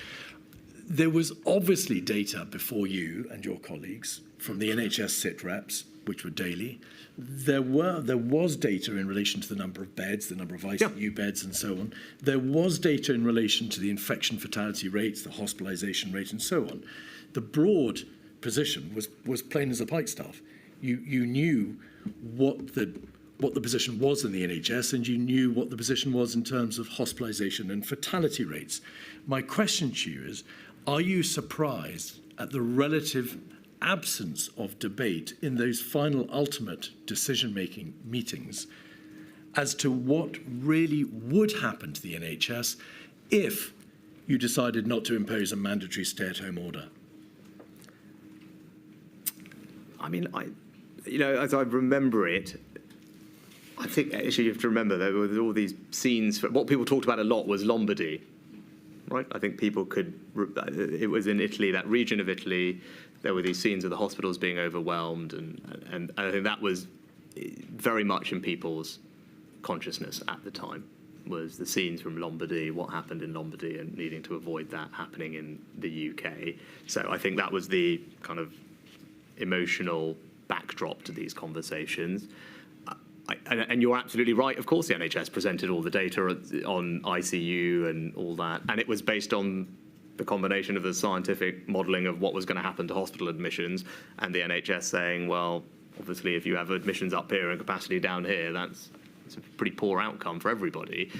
There was obviously data before you and your colleagues from the NHS sit reps, which were daily. There was data in relation to the number of beds, the number of ICU beds, and so on. There was data in relation to the infection fatality rates, the hospitalisation rate, and so on. The broad position was plain as a pikestaff. You knew what the position was in the NHS, and you knew what the position was in terms of hospitalisation and fatality rates. My question to you is, are you surprised at the relative absence of debate in those final ultimate decision-making meetings as to what really would happen to the NHS if you decided not to impose a mandatory stay-at-home order? I mean, as I remember it, I think actually you have to remember there were all these scenes. What people talked about a lot was Lombardy, right? I think people could. It was in Italy, that region of Italy. There were these scenes of the hospitals being overwhelmed, and I think that was very much in people's consciousness at the time. Was the scenes from Lombardy, what happened in Lombardy, and needing to avoid that happening in the UK. So I think that was the kind of emotional backdrop to these conversations. And you're absolutely right. Of course, the NHS presented all the data on ICU and all that, and it was based on the combination of the scientific modelling of what was going to happen to hospital admissions and the NHS saying, well, obviously, if you have admissions up here and capacity down here, that's a pretty poor outcome for everybody.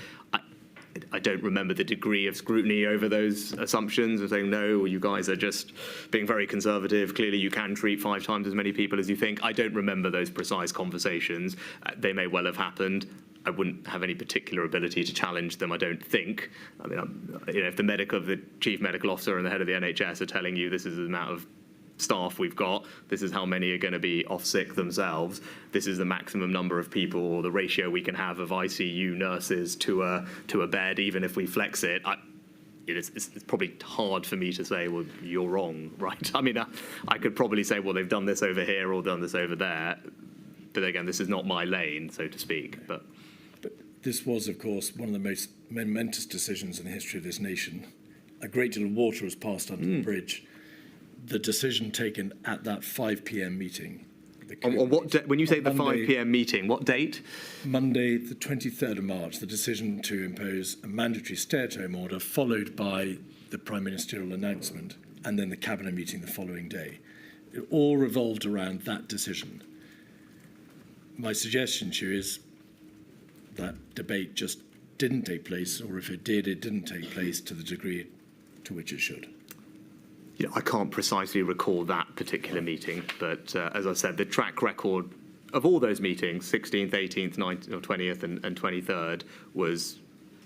I don't remember the degree of scrutiny over those assumptions of saying, no, you guys are just being very conservative. Clearly, you can treat 5 times as many people as you think. I don't remember those precise conversations. They may well have happened. I wouldn't have any particular ability to challenge them, I don't think. I mean, if the chief medical officer and the head of the NHS are telling you this is the amount of staff we've got, this is how many are going to be off sick themselves, this is the maximum number of people or the ratio we can have of ICU nurses to a bed, even if we flex it, it's probably hard for me to say, well, you're wrong, right? I mean, I could probably say, well, they've done this over here or done this over there, but again, this is not my lane, so to speak. But this was, of course, one of the most momentous decisions in the history of this nation. A great deal of water was passed under the bridge. The decision taken at that 5 p.m. meeting. On what when you say the Monday, 5 p.m. meeting, what date? Monday, the 23rd of March, the decision to impose a mandatory stay-at-home order, followed by the Prime Ministerial announcement, and then the Cabinet meeting the following day. It all revolved around that decision. My suggestion to you is that debate just didn't take place, or if it did, it didn't take place to the degree to which it should. I can't precisely recall that particular meeting, but as I said, the track record of all those meetings, 16th, 18th, 19th, or 20th and 23rd, was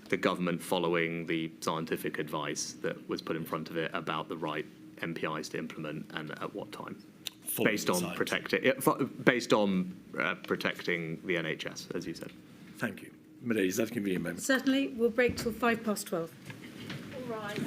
the government following the scientific advice that was put in front of it about the right MPIs to implement and at what time. Based on protecting the NHS, as you said. Thank you. Milady, is that a convenient moment? Certainly. We'll break till 12:05. All right.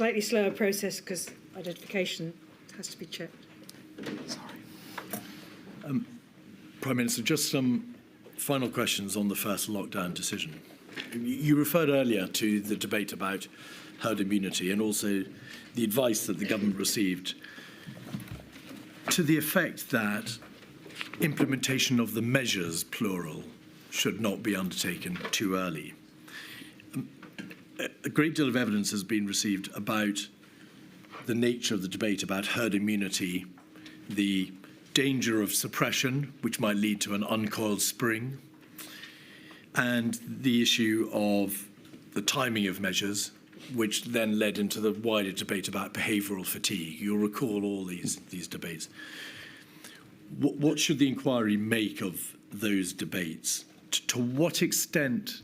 slightly slower process because identification has to be checked. Prime Minister, just some final questions on the first lockdown decision. You referred earlier to the debate about herd immunity and also the advice that the government received to the effect that implementation of the measures, plural, should not be undertaken too early. A great deal of evidence has been received about the nature of the debate about herd immunity, the danger of suppression, which might lead to an uncoiled spring, and the issue of the timing of measures, which then led into the wider debate about behavioural fatigue. You'll recall all these debates. What should the inquiry make of those debates? To what extent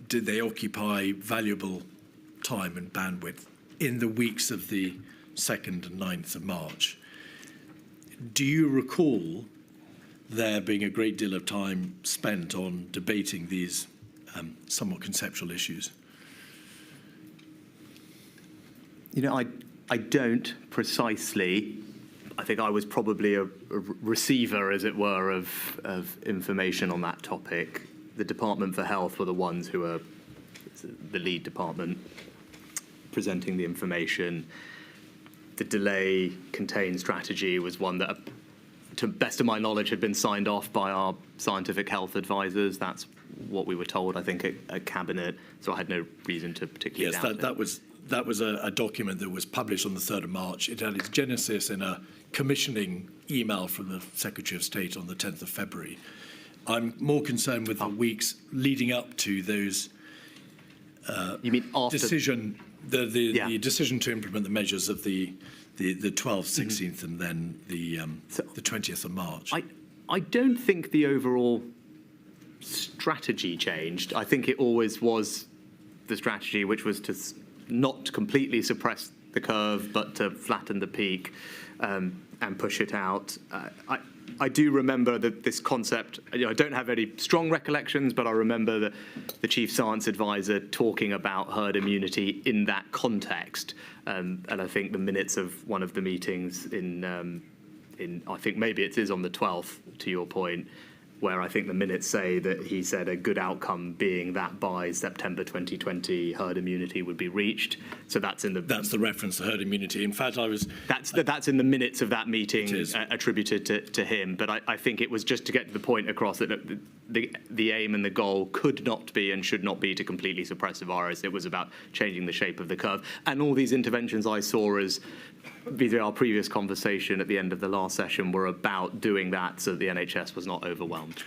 did they occupy valuable time and bandwidth in the weeks of the 2nd and 9th of March? Do you recall there being a great deal of time spent on debating these somewhat conceptual issues? You know, I don't precisely. I think I was probably a receiver, as it were, of information on that topic. The Department for Health were the ones who were the lead department presenting the information. The delay contain strategy was one that, to best of my knowledge, had been signed off by our scientific health advisors. That's what we were told, I think, at Cabinet. So I had no reason to particularly doubt it. That was a document that was published on the 3rd of March. It had its genesis in a commissioning email from the Secretary of State on the 10th of February. I'm more concerned with the weeks leading up to those you mean after decision, the decision to implement the measures of the 12th, 16th, and then the 20th of March. I don't think the overall strategy changed. I think it always was the strategy, which was to not completely suppress the curve, but to flatten the peak and push it out. I do remember that this concept, I don't have any strong recollections, but I remember the Chief Science Advisor talking about herd immunity in that context. And I think the minutes of one of the meetings in I think maybe it is on the 12th, to your point, where I think the minutes say that he said a good outcome being that by September 2020 herd immunity would be reached. So that's in the reference to herd immunity. In fact, that's in the minutes of that meeting attributed to him. But I think it was just to get to the point across that the aim and the goal could not be and should not be to completely suppress the virus. It was about changing the shape of the curve. And all these interventions I saw as vis-a-vis our previous conversation at the end of the last session were about doing that so that the NHS was not overwhelmed.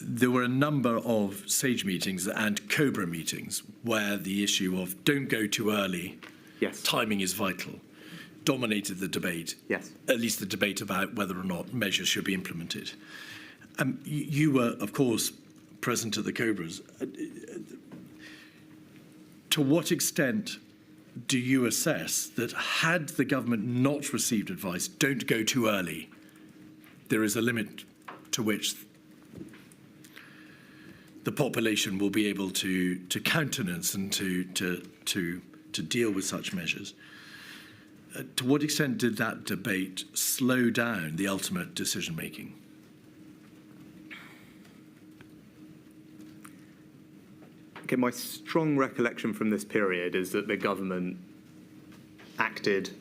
There were a number of SAGE meetings and COBRA meetings where the issue of don't go too early, timing is vital, dominated the debate, at least the debate about whether or not measures should be implemented. You were, of course, present at the COBRAs. To what extent do you assess that had the government not received advice, don't go too early, there is a limit to which the population will be able to countenance and to deal with such measures? To what extent did that debate slow down the ultimate decision-making? Okay, my strong recollection from this period is that the government acted,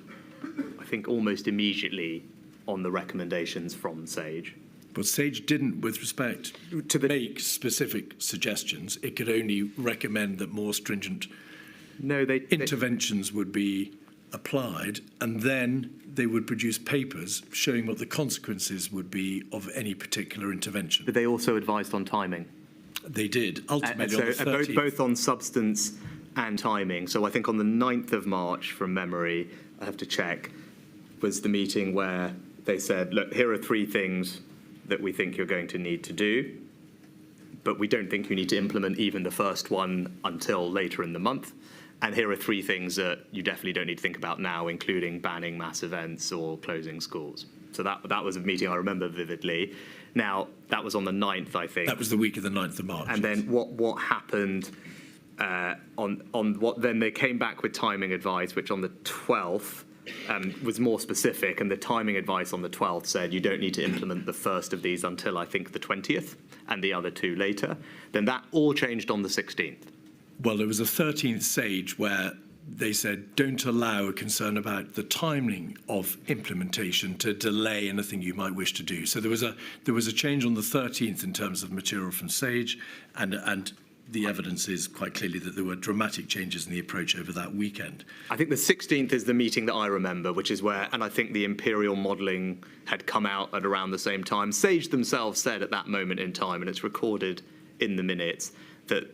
I think, almost immediately on the recommendations from SAGE. But SAGE didn't, with respect to make specific suggestions. It could only recommend that more stringent interventions would be applied, and then they would produce papers showing what the consequences would be of any particular intervention. But they also advised on timing. They did, ultimately on the 30th. Both on substance and timing. So I think on the 9th of March, from memory, I have to check, was the meeting where they said, look, here are 3 things that we think you're going to need to do, but we don't think you need to implement even the first one until later in the month. And here are 3 things that you definitely don't need to think about now, including banning mass events or closing schools. So that was a meeting I remember vividly. Now, that was on the 9th, I think. That was the week of the 9th of March. And then what happened on what then they came back with timing advice, which on the 12th was more specific, and the timing advice on the 12th said you don't need to implement the first of these until I think the 20th, and the other two later. Then that all changed on the 16th. Well, there was a 13th stage where they said don't allow a concern about the timing of implementation to delay anything you might wish to do. So there was a change on the 13th in terms of material from Sage, and the evidence is quite clearly that there were dramatic changes in the approach over that weekend. I think the 16th is the meeting that I remember, which is where, and I think the imperial modelling had come out at around the same time. Sage themselves said at that moment in time, and it's recorded in the minutes, that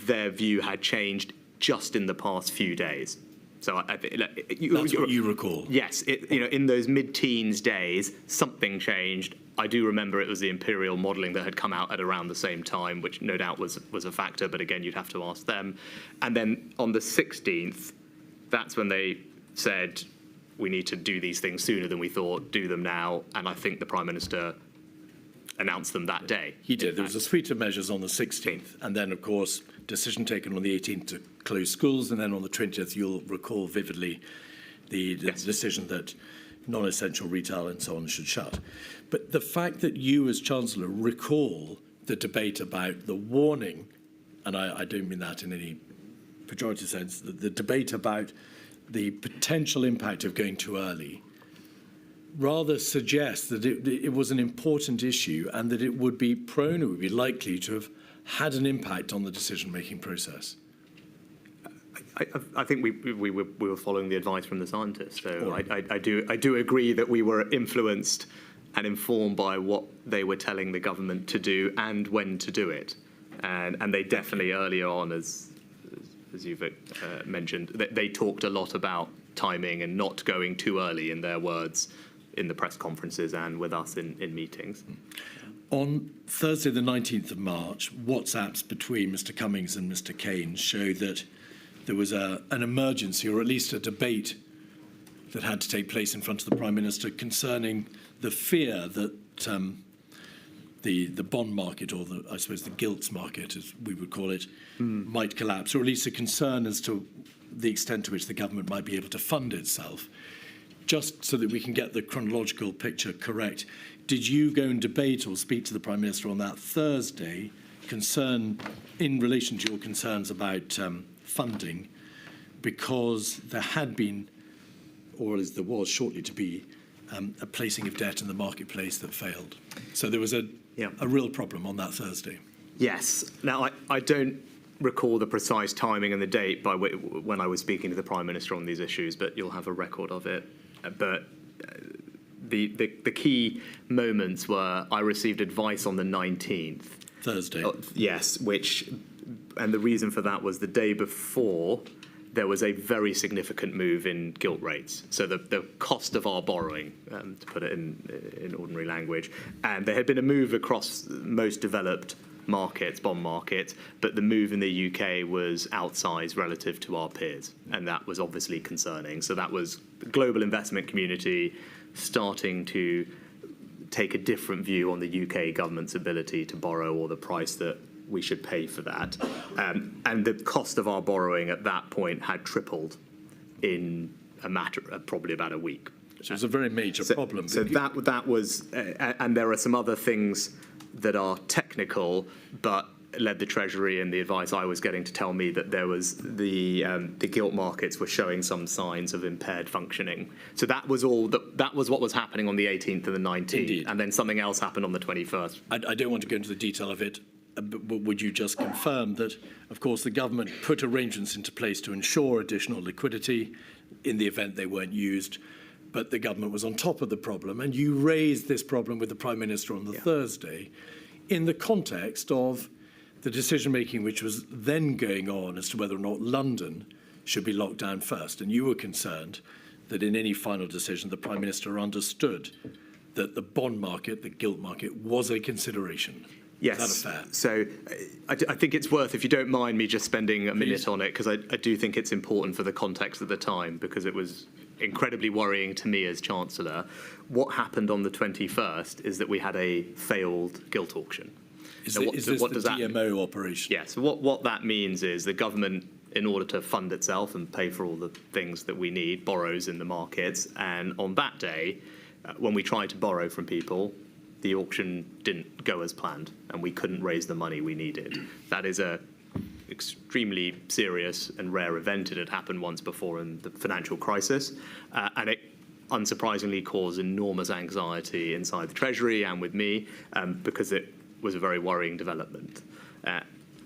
their view had changed just in the past few days. So That's what you recall. Yes, in those mid-teens days, something changed. I do remember it was the imperial modelling that had come out at around the same time, which no doubt was a factor, but again, you'd have to ask them. And then on the 16th, that's when they said, we need to do these things sooner than we thought, do them now. And I think the Prime Minister announced them that day. He did. There was a suite of measures on the 16th, and then, of course, decision taken on the 18th to close schools, and then on the 20th, you'll recall vividly the decision that non-essential retail and so on should shut. But the fact that you, as Chancellor, recall the debate about the warning, and I don't mean that in any pejorative sense, the debate about the potential impact of going too early, rather suggests that it was an important issue and that it would be likely to have had an impact on the decision-making process. I think we were following the advice from the scientists. So I do agree that we were influenced and informed by what they were telling the government to do and when to do it. And they definitely earlier on, as you've mentioned, they talked a lot about timing and not going too early, in their words, in the press conferences and with us in meetings. On Thursday, the 19th of March, WhatsApps between Mr. Cummings and Mr. Kane showed that there was an emergency, or at least a debate, that had to take place in front of the Prime Minister concerning the fear that the bond market, or I suppose the gilts market, as we would call it, might collapse, or at least a concern as to the extent to which the government might be able to fund itself. Just so that we can get the chronological picture correct, did you go and debate or speak to the Prime Minister on that Thursday in relation to your concerns about funding, because there had been, or as there was shortly to be, a placing of debt in the marketplace that failed? So there was a real problem on that Thursday. Yes. Now, I don't recall the precise timing and the date by when I was speaking to the Prime Minister on these issues, but you'll have a record of it. But the key moments were I received advice on the 19th. Thursday. Yes, and the reason for that was the day before there was a very significant move in gilt rates. So the cost of our borrowing, to put it in ordinary language, and there had been a move across most developed markets, bond markets, but the move in the UK was outsized relative to our peers, and that was obviously concerning. So that was the global investment community starting to take a different view on the UK government's ability to borrow, or the price that we should pay for that. And the cost of our borrowing at that point had tripled in a matter of probably about a week. So it was a very major problem. So that was, and there are some other things that are technical, but led the Treasury and the advice I was getting to tell me that there was the gilt markets were showing some signs of impaired functioning. So that was that was what was happening on the 18th and the 19th. Indeed. And then something else happened on the 21st. I don't want to go into the detail of it, but would you just confirm that, of course, the government put arrangements into place to ensure additional liquidity in the event they weren't used, but the government was on top of the problem, and you raised this problem with the Prime Minister on the Thursday in the context of the decision-making which was then going on as to whether or not London should be locked down first. And you were concerned that in any final decision, the Prime Minister understood that the bond market, the gilt market, was a consideration. Yes. Is that a fair? So I think it's worth, if you don't mind me just spending a minute on it, because I do think it's important for the context of the time, because it was incredibly worrying to me as Chancellor. What happened on the 21st is that we had a failed gilt auction. Is Now, this what the does that mean? DMO operation? Yeah, so what that means is the government, in order to fund itself and pay for all the things that we need, borrows in the markets. And on that day, when we tried to borrow from people, the auction didn't go as planned and we couldn't raise the money we needed. That is a extremely serious and rare event. It had happened once before in the financial crisis, and it unsurprisingly caused enormous anxiety inside the Treasury and with me, because it was a very worrying development.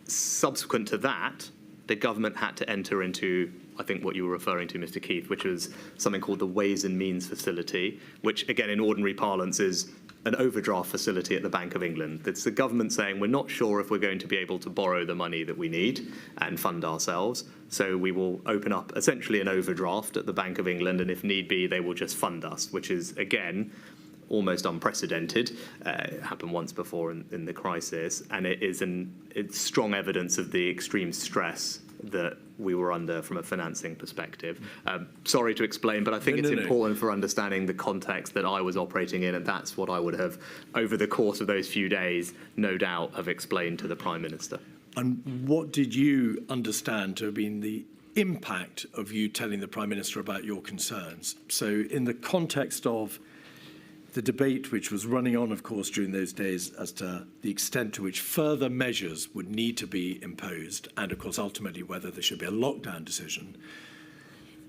Subsequent to that, the government had to enter into, I think, what you were referring to, Mr. Keith, which was something called the Ways and Means Facility, which, again, in ordinary parlance is an overdraft facility at the Bank of England. It's the government saying we're not sure if we're going to be able to borrow the money that we need and fund ourselves, so we will open up essentially an overdraft at the Bank of England, and if need be, they will just fund us, which is, again, almost unprecedented. It happened once before in the crisis, and it's strong evidence of the extreme stress that we were under from a financing perspective. Sorry to explain, but I think it's important for understanding the context that I was operating in, and that's what I would have, over the course of those few days, no doubt have explained to the Prime Minister. And what did you understand to have been the impact of you telling the Prime Minister about your concerns? So in the context of the debate which was running on, of course, during those days as to the extent to which further measures would need to be imposed, and, of course, ultimately whether there should be a lockdown decision,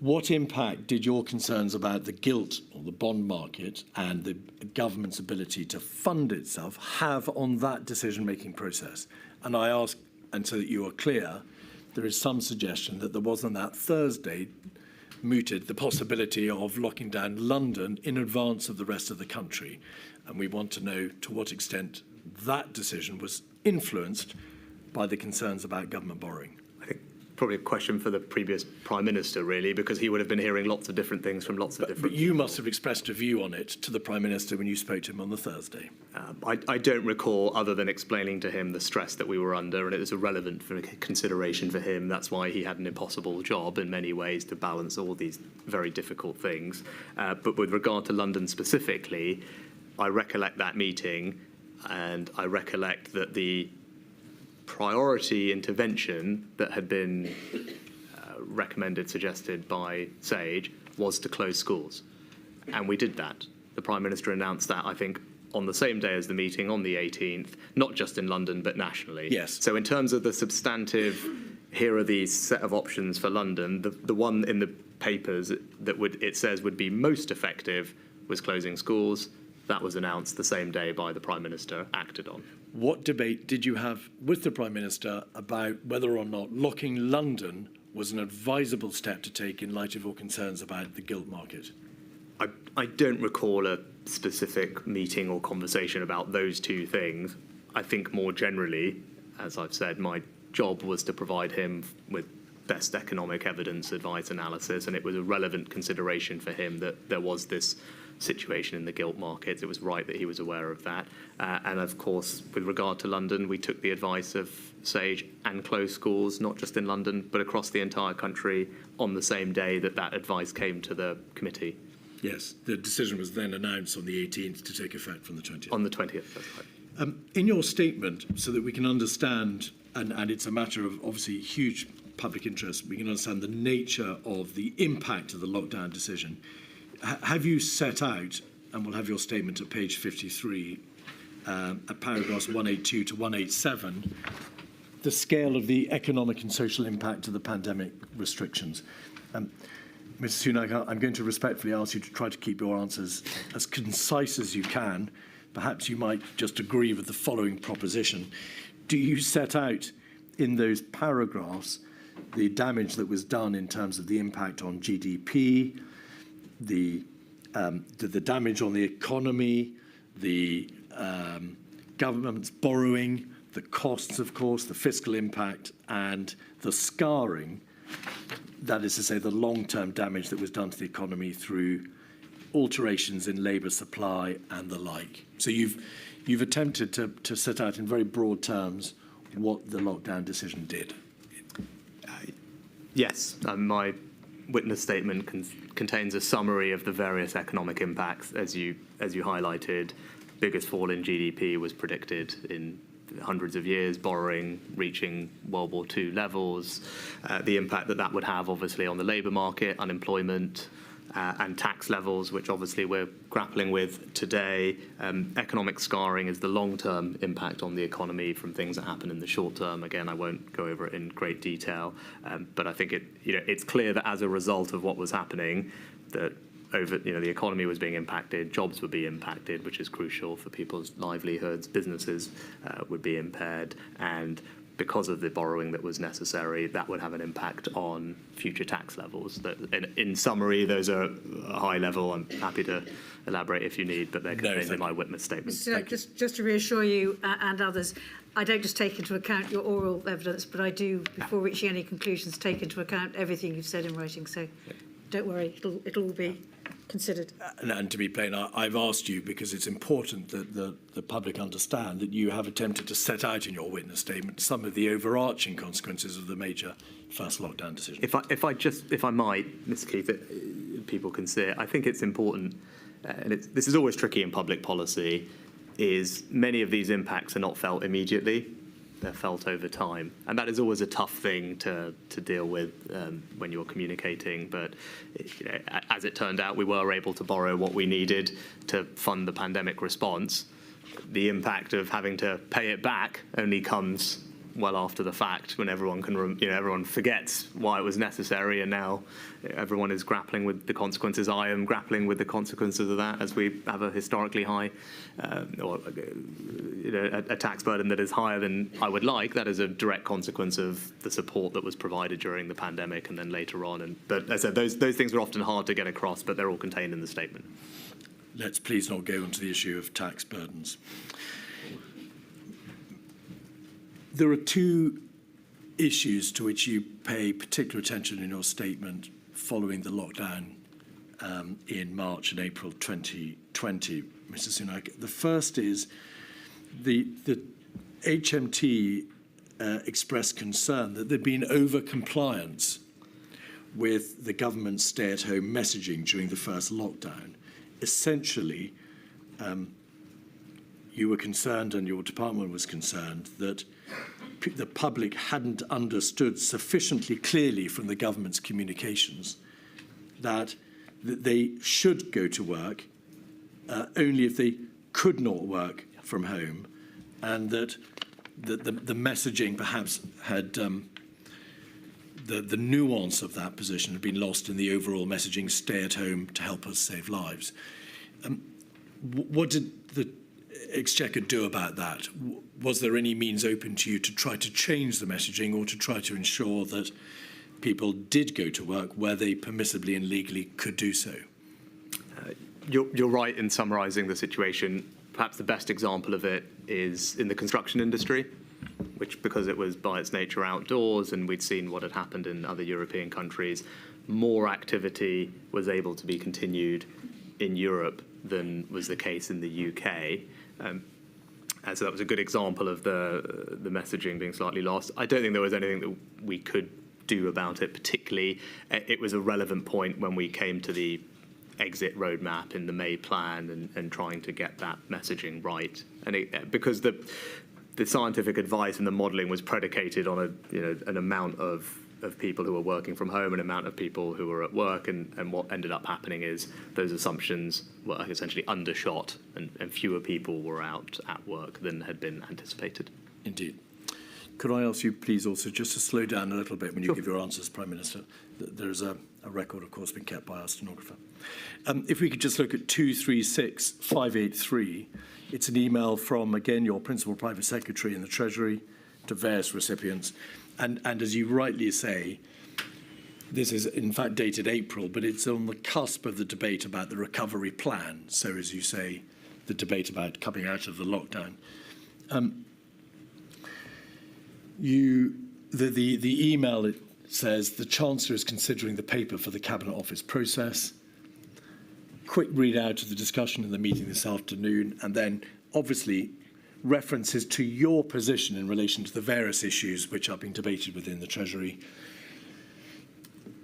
what impact did your concerns about the gilt or the bond market and the government's ability to fund itself have on that decision-making process? And I ask, and so that you are clear, there is some suggestion that there was on that Thursday mooted the possibility of locking down London in advance of the rest of the country. And we want to know to what extent that decision was influenced by the concerns about government borrowing. I think probably a question for the previous Prime Minister, really, because he would have been hearing lots of different things from lots of different But you must have expressed a view on it to the Prime Minister when you spoke to him on the Thursday. I don't recall, other than explaining to him the stress that we were under, and it was a relevant consideration for him. That's why he had an impossible job in many ways to balance all these very difficult things. But with regard to London specifically, I recollect that meeting, and I recollect that the priority intervention that had been recommended, suggested by Sage, was to close schools. And we did that. The Prime Minister announced that, I think, on the same day as the meeting, on the 18th, not just in London, but nationally. Yes. So in terms of the substantive, here are these set of options for London, the one in the papers that it says would be most effective was closing schools. That was announced the same day by the Prime Minister, acted on. What debate did you have with the Prime Minister about whether or not locking London was an advisable step to take in light of your concerns about the gilt market? I don't recall a specific meeting or conversation about those two things. I think more generally, as I've said, my job was to provide him with best economic evidence, advice, analysis, and it was a relevant consideration for him that there was this situation in the gilt markets. It was right that he was aware of that. And of course, with regard to London, we took the advice of Sage and closed schools, not just in London, but across the entire country on the same day that that advice came to the committee. Yes, the decision was then announced on the 18th to take effect from the 20th. On the 20th, that's right. In your statement, so that we can understand, and it's a matter of obviously huge public interest, we can understand the nature of the impact of the lockdown decision. Have you set out, and we'll have your statement at page 53, at paragraphs 182 to 187, the scale of the economic and social impact of the pandemic restrictions? Mr. Sunak, I'm going to respectfully ask you to try to keep your answers as concise as you can. Perhaps you might just agree with the following proposition. Do you set out in those paragraphs the damage that was done in terms of the impact on GDP, the damage on the economy, the government's borrowing, the costs, of course, the fiscal impact, and the scarring, that is to say, the long-term damage that was done to the economy through alterations in labour supply and the like? So you've attempted to set out in very broad terms what the lockdown decision did. Yes, my witness statement contains a summary of the various economic impacts. As you highlighted, biggest fall in GDP was predicted in hundreds of years, borrowing reaching World War II levels, the impact that would have obviously on the labour market, unemployment, and tax levels, which obviously we're grappling with today. Economic scarring is the long-term impact on the economy from things that happen in the short term. Again, I won't go over it in great detail, but I think it's clear that as a result of what was happening, that the economy was being impacted, jobs would be impacted, which is crucial for people's livelihoods, businesses would be impaired, and because of the borrowing that was necessary, that would have an impact on future tax levels. In summary, those are a high level. I'm happy to elaborate if you need, but they're contained in my witness statement. So just to reassure you and others, I don't just take into account your oral evidence, but I do, before reaching any conclusions, take into account everything you've said in writing. So don't worry, it'll all be considered. And to be plain, I've asked you because it's important that the public understand that you have attempted to set out in your witness statement some of the overarching consequences of the major first lockdown decision. If I might, Mr. Keith, people can see it. I think it's important, and this is always tricky in public policy, is many of these impacts are not felt immediately. They're felt over time. And that is always a tough thing to deal with when you're communicating. But as it turned out, we were able to borrow what we needed to fund the pandemic response. The impact of having to pay it back only comes well after the fact, when everyone everyone forgets why it was necessary, and now everyone is grappling with the consequences. I am grappling with the consequences of that as we have a historically high, a tax burden that is higher than I would like. That is a direct consequence of the support that was provided during the pandemic and then later on. But as I said, those things are often hard to get across, but they're all contained in the statement. Let's please not go into the issue of tax burdens. There are two issues to which you pay particular attention in your statement following the lockdown in March and April 2020, Mr. Sunak. The first is the HMT expressed concern that there'd been over-compliance with the government's stay-at-home messaging during the first lockdown. Essentially, you were concerned, and your department was concerned, that the public hadn't understood sufficiently clearly from the government's communications that they should go to work only if they could not work from home, and that the messaging perhaps had the nuance of that position had been lost in the overall messaging, stay at home to help us save lives. What did the Exchequer do about that? Was there any means open to you to try to change the messaging or to try to ensure that people did go to work where they permissibly and legally could do so? You're right in summarising the situation. Perhaps the best example of it is in the construction industry, which, because it was by its nature outdoors and we'd seen what had happened in other European countries, more activity was able to be continued in Europe than was the case in the UK. And so that was a good example of the messaging being slightly lost. I don't think there was anything that we could do about it, particularly. It was a relevant point when we came to the exit roadmap in the May plan and trying to get that messaging right. And because the scientific advice and the modelling was predicated on an amount of people who were working from home, an amount of people who were at work, and what ended up happening is those assumptions were essentially undershot and fewer people were out at work than had been anticipated. Indeed. Could I ask you, please, also just to slow down a little bit when you give your answers, Prime Minister? There's a record, of course, being kept by our stenographer. If we could just look at 236583, it's an email from, again, your Principal Private Secretary in the Treasury to various recipients. And as you rightly say, this is in fact dated April, but it's on the cusp of the debate about the recovery plan. So, as you say, the debate about coming out of the lockdown. The email, it says, the Chancellor is considering the paper for the Cabinet Office process. Quick readout of the discussion in the meeting this afternoon, and then obviously references to your position in relation to the various issues which are being debated within the Treasury.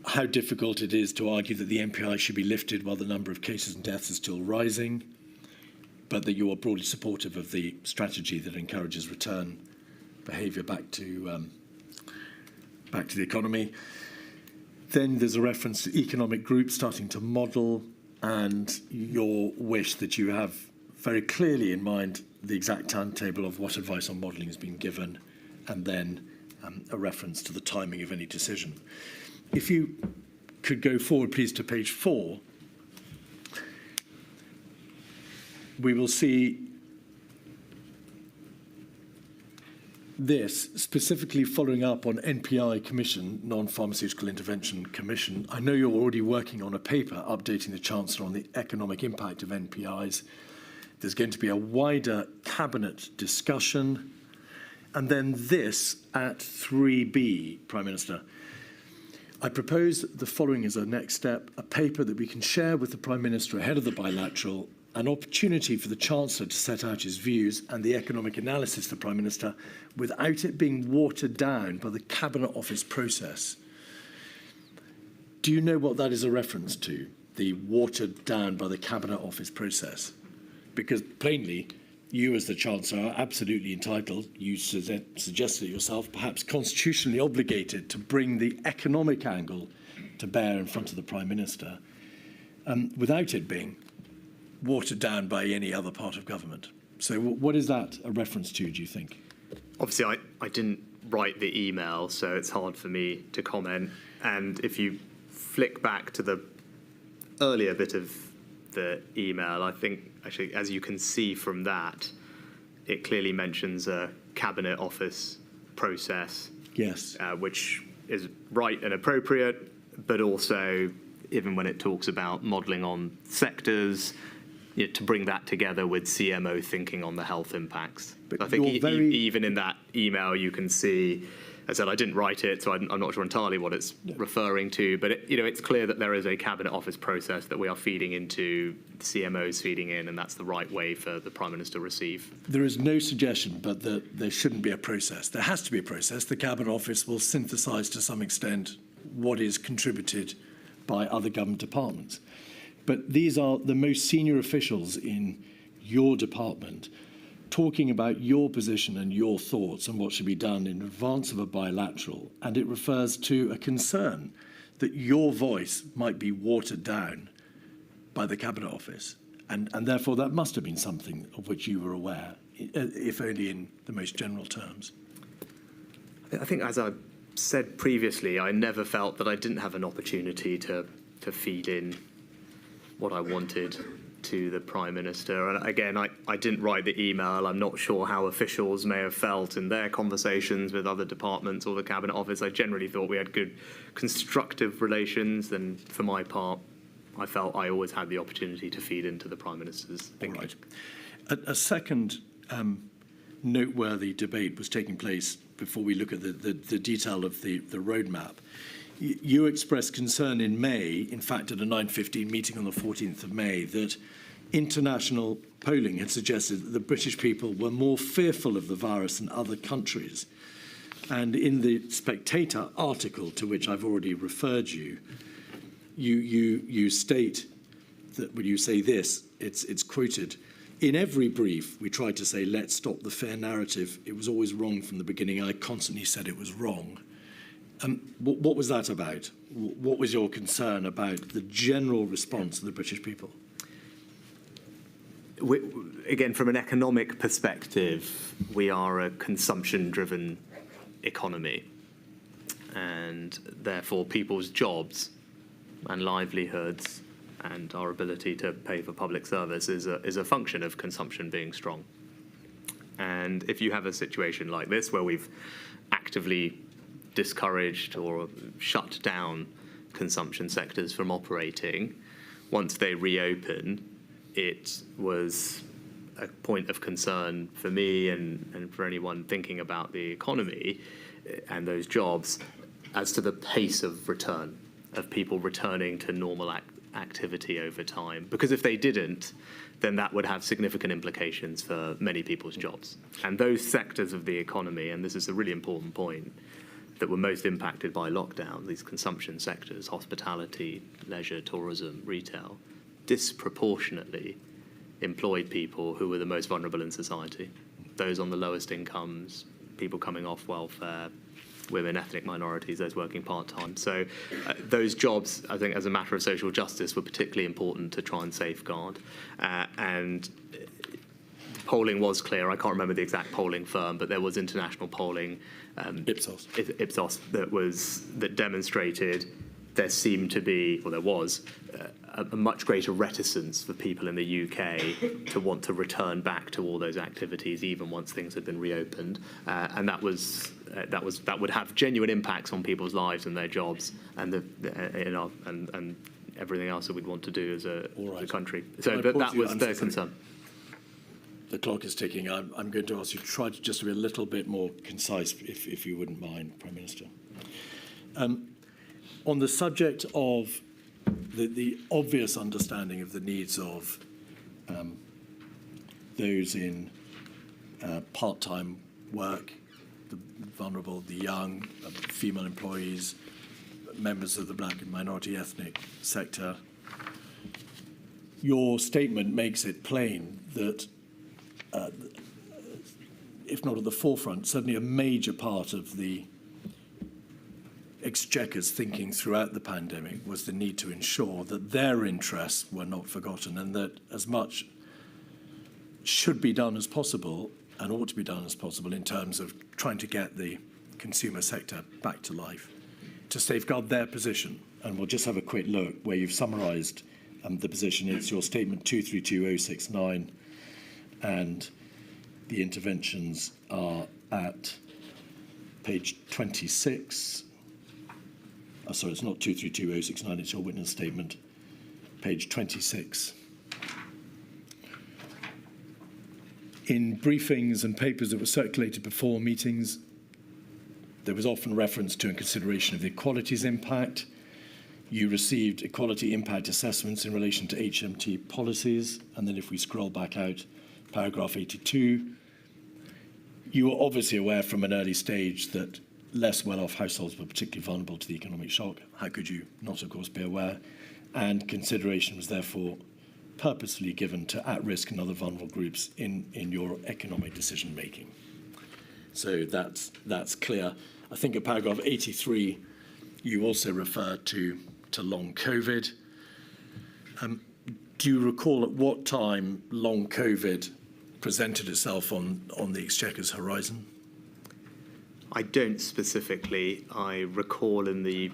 How difficult it is to argue that the MPI should be lifted while the number of cases and deaths is still rising, but that you are broadly supportive of the strategy that encourages return behaviour back to the economy. Then there's a reference to economic groups starting to model, and your wish that you have very clearly in mind the exact timetable of what advice on modelling has been given, and then a reference to the timing of any decision. If you could go forward, please, to page 4, we will see this specifically following up on NPI Commission, Non-Pharmaceutical Intervention Commission. I know you're already working on a paper updating the Chancellor on the economic impact of NPIs. There's going to be a wider cabinet discussion. And then this at 3B, Prime Minister. I propose the following as a next step: a paper that we can share with the Prime Minister ahead of the bilateral, an opportunity for the Chancellor to set out his views and the economic analysis of the Prime Minister without it being watered down by the Cabinet Office process. Do you know what that is a reference to, the watered down by the Cabinet Office process? Because plainly, you as the Chancellor are absolutely entitled, you suggested it yourself, perhaps constitutionally obligated to bring the economic angle to bear in front of the Prime Minister without it being watered down by any other part of government. So what is that a reference to, do you think? Obviously, I didn't write the email, so it's hard for me to comment. And if you flick back to the earlier bit of the email, I think, actually, as you can see from that, it clearly mentions a Cabinet Office process. Yes. Which is right and appropriate, but also, even when it talks about modelling on sectors, to bring that together with CMO thinking on the health impacts. But I think very... even in that email, you can see, I said I didn't write it, so I'm not sure entirely what it's referring to, but it's clear that there is a Cabinet Office process that we are feeding into, CMOs feeding in, and that's the right way for the Prime Minister to receive. There is no suggestion but that there shouldn't be a process. There has to be a process. The Cabinet Office will synthesise to some extent what is contributed by other government departments. But these are the most senior officials in your department talking about your position and your thoughts and what should be done in advance of a bilateral. And it refers to a concern that your voice might be watered down by the Cabinet Office. And therefore, that must have been something of which you were aware, if only in the most general terms. I think, as I said previously, I never felt that I didn't have an opportunity to feed in what I wanted to the Prime Minister. And again, I didn't write the email. I'm not sure how officials may have felt in their conversations with other departments or the Cabinet Office. I generally thought we had good, constructive relations. And for my part, I felt I always had the opportunity to feed into the Prime Minister's thinking. All right. A second noteworthy debate was taking place before we look at the detail of the roadmap. You expressed concern in May, in fact, at a 9:15 meeting on the 14th of May, that international polling had suggested that the British people were more fearful of the virus than other countries. And in the Spectator article, to which I've already referred you, you state that when you say this, it's quoted, "In every brief, we tried to say, let's stop the fair narrative. It was always wrong from the beginning. I constantly said it was wrong." What was that about? What was your concern about the general response of the British people? Again, from an economic perspective, we are a consumption-driven economy, and therefore people's jobs and livelihoods and our ability to pay for public service is a function of consumption being strong. And if you have a situation like this where we've actively discouraged or shut down consumption sectors from operating, once they reopen, it was a point of concern for me and for anyone thinking about the economy and those jobs as to the pace of return, of people returning to normal activity over time. Because if they didn't, then that would have significant implications for many people's jobs. And those sectors of the economy, and this is a really important point, that were most impacted by lockdown, these consumption sectors, hospitality, leisure, tourism, retail, disproportionately employed people who were the most vulnerable in society. Those on the lowest incomes, people coming off welfare, women, ethnic minorities, those working part-time. So those jobs, I think, as a matter of social justice, were particularly important to try and safeguard. And polling was clear. I can't remember the exact polling firm, but there was international polling, Ipsos. Ipsos, that demonstrated there seemed to be, or there was, a much greater reticence for people in the UK to want to return back to all those activities, even once things had been reopened, and that would have genuine impacts on people's lives and their jobs, and and everything else that we'd want to do as a country. So that was their concern. The clock is ticking. I'm going to ask you to try to just be a little bit more concise, if you wouldn't mind, Prime Minister. On the subject of the obvious understanding of the needs of those in part-time work, the vulnerable, the young, female employees, members of the black and minority ethnic sector, your statement makes it plain that, if not at the forefront, certainly a major part of the Exchequer's thinking throughout the pandemic was the need to ensure that their interests were not forgotten, and that as much should be done as possible and ought to be done as possible in terms of trying to get the consumer sector back to life, to safeguard their position. And we'll just have a quick look where you've summarised the position. It's your statement 232069, and the interventions are at page 26. Sorry, it's not 232069, it's your witness statement, page 26. In briefings and papers that were circulated before meetings, there was often reference to and consideration of the equalities impact. You received equality impact assessments in relation to HMT policies. And then if we scroll back out, paragraph 82, you were obviously aware from an early stage that less well-off households were particularly vulnerable to the economic shock. How could you not, of course, be aware? And consideration was therefore purposefully given to at-risk and other vulnerable groups in your economic decision-making. So that's clear. I think at paragraph 83, you also refer to long COVID. Do you recall at what time long COVID presented itself on the Exchequer's horizon? I don't specifically. I recall in the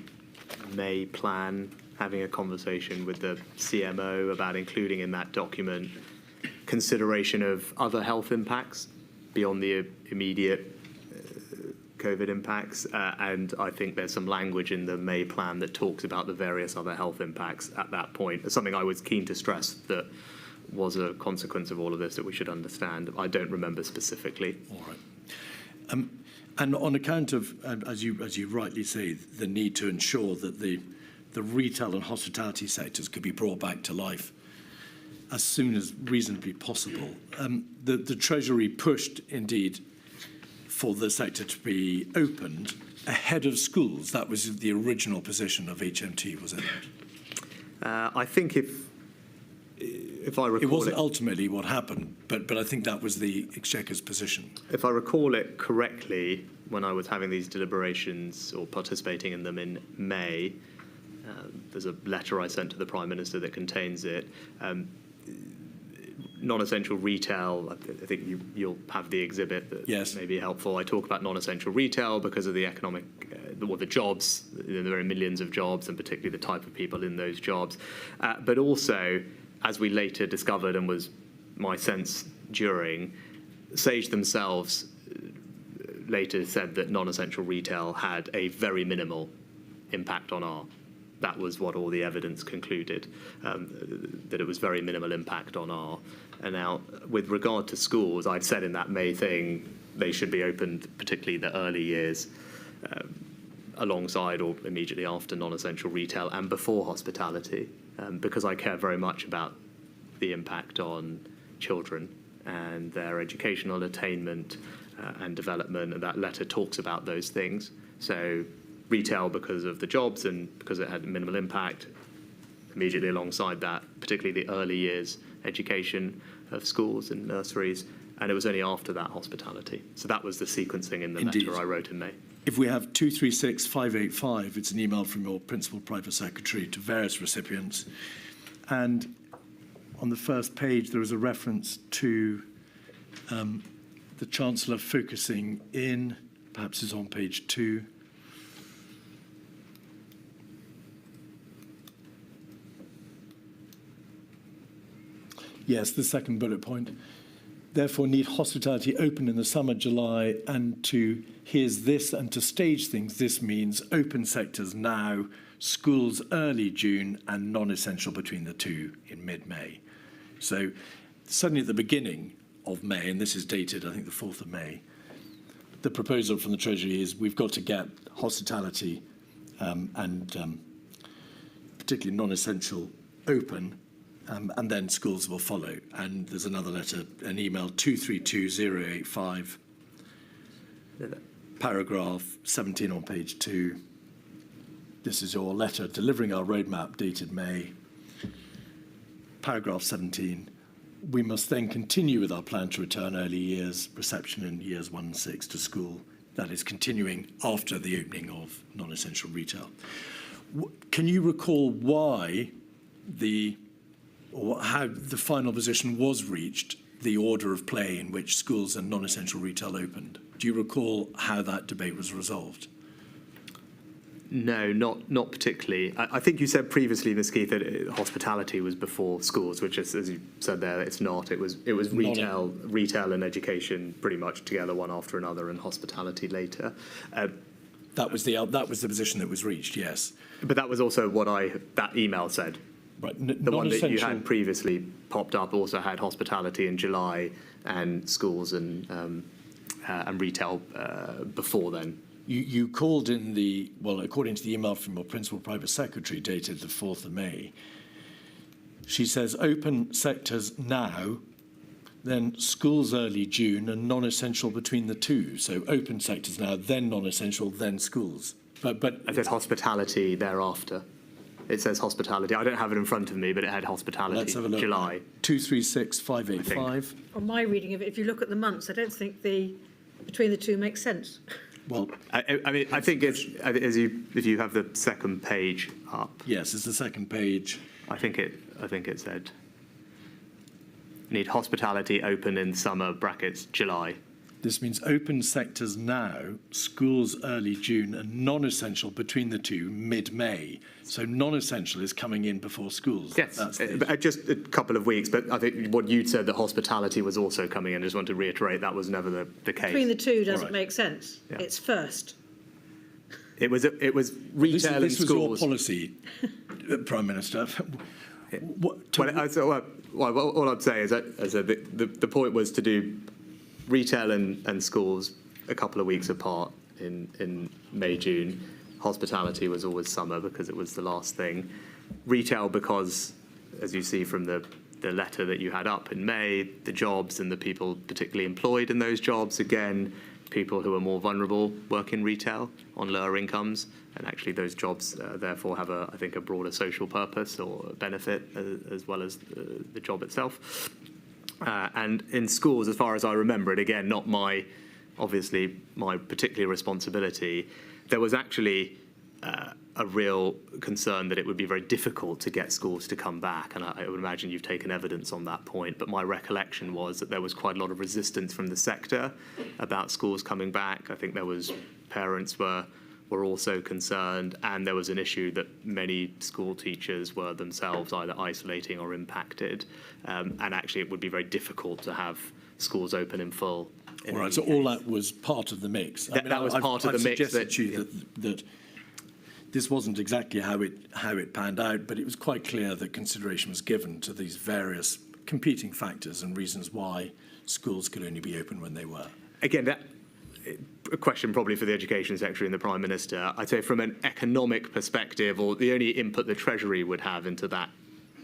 May plan having a conversation with the CMO about including in that document consideration of other health impacts beyond the immediate COVID impacts. And I think there's some language in the May plan that talks about the various other health impacts at that point. It's something I was keen to stress that was a consequence of all of this that we should understand. I don't remember specifically. All right. And on account of, as you rightly say, the need to ensure that the retail and hospitality sectors could be brought back to life as soon as reasonably possible, the Treasury pushed, indeed, for the sector to be opened ahead of schools. That was the original position of HMT, was it not? I think if I recall, it wasn't ultimately what happened, but I think that was the Exchequer's position. If I recall it correctly, when I was having these deliberations or participating in them in May, there's a letter I sent to the Prime Minister that contains it. Non-essential retail, I think you'll have the exhibit that may be helpful. I talk about non-essential retail because of the economic, the jobs. There are millions of jobs, and particularly the type of people in those jobs. But also, as we later discovered, and was my sense during, Sage themselves later said that non-essential retail had a very minimal impact on R. That was what all the evidence concluded, that it was very minimal impact on R. And now, with regard to schools, I've said in that May thing, they should be opened, particularly the early years, alongside or immediately after non-essential retail and before hospitality, because I care very much about the impact on children and their educational attainment and development, and that letter talks about those things. So retail because of the jobs and because it had minimal impact. Immediately alongside that, particularly the early years, education of schools and nurseries, and it was only after that hospitality. So that was the sequencing in the Indeed. letter I wrote in May. If we have 236585, it's an email from your principal private secretary to various recipients. And on the first page, there is a reference to the Chancellor focusing in, perhaps is on page 2. Yes, the second bullet point. Therefore, need hospitality open in the summer, July, and to, here's this, and to stage things, this means open sectors now, schools early June, and non-essential between the two in mid-May. So suddenly at the beginning of May, and this is dated, I think, the 4th of May, the proposal from the Treasury is we've got to get hospitality and particularly non-essential open, and then schools will follow. And there's another letter, an email, 232085, paragraph 17 on page 2. This is your letter delivering our roadmap dated May. Paragraph 17. We must then continue with our plan to return early years reception in years 1 and 6 to school. That is continuing after the opening of non-essential retail. Can you recall why or how the final position was reached, the order of play in which schools and non-essential retail opened? Do you recall how that debate was resolved? No, not particularly. I think you said previously, Ms. Keith, that hospitality was before schools, which is, as you said there, it's not. It was retail and education pretty much together, one after another, and hospitality later. That was the position that was reached, yes. But that was also what that email said. Right. The one that you had previously popped up also had hospitality in July and schools and retail before then. You called in according to the email from your principal private secretary dated the 4th of May, she says open sectors now, then schools early June and non-essential between the two. So open sectors now, then non-essential, then schools. But I said hospitality thereafter. It says hospitality. I don't have it in front of me, but it had hospitality. Let's have a look. July. 236585. On my reading of it, if you look at the months, I don't think between the two makes sense. Well, I mean, I think it's if you have the second page up. Yes, it's the second page. I think it said need hospitality open in summer brackets July. This means open sectors now, schools early June, and non-essential between the two mid-May. So non-essential is coming in before schools. Yes, just a couple of weeks. But I think what you'd said that hospitality was also coming in. I just want to reiterate that was never the case. Between the two doesn't make sense. Yeah. It's first. It was retail and this was schools. your policy, Prime Minister. All I'd say is that the point was to do retail and schools a couple of weeks apart in May, June. Hospitality was always summer because it was the last thing. Retail because, as you see from the letter that you had up in May, the jobs and the people particularly employed in those jobs, again, people who are more vulnerable work in retail on lower incomes, and actually those jobs therefore have I think a broader social purpose or benefit as well as the job itself. And in schools, as far as I remember it, again, not obviously my particular responsibility, there was actually a real concern that it would be very difficult to get schools to come back. And I would imagine you've taken evidence on that point. But my recollection was that there was quite a lot of resistance from the sector about schools coming back. I think parents were also concerned, and there was an issue that many school teachers were themselves either isolating or impacted. And actually it would be very difficult to have schools open in full. All right, so all that was part of the mix. That was part of the mix. I've suggested to you that this wasn't exactly how it panned out, but it was quite clear that consideration was given to these various competing factors and reasons why schools could only be open when they were. Again, a question probably for the Education Secretary and the Prime Minister. I'd say from an economic perspective, or the only input the Treasury would have into that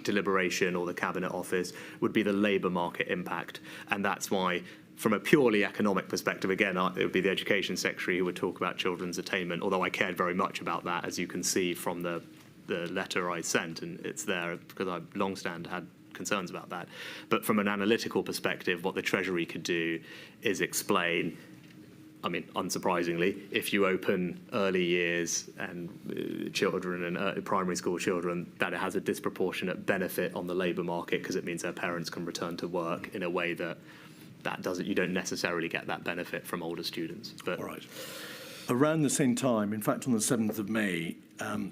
deliberation or the Cabinet Office would be the labour market impact. And that's why, from a purely economic perspective, again, it would be the Education Secretary who would talk about children's attainment, although I cared very much about that, as you can see from the letter I sent, and it's there because I long stand had concerns about that. But from an analytical perspective, what the Treasury could do is explain, I mean, unsurprisingly, if you open early years and children and primary school children, that it has a disproportionate benefit on the labour market because it means their parents can return to work in a way that doesn't. You don't necessarily get that benefit from older students. But all right. Around the same time, in fact, on the 7th of May,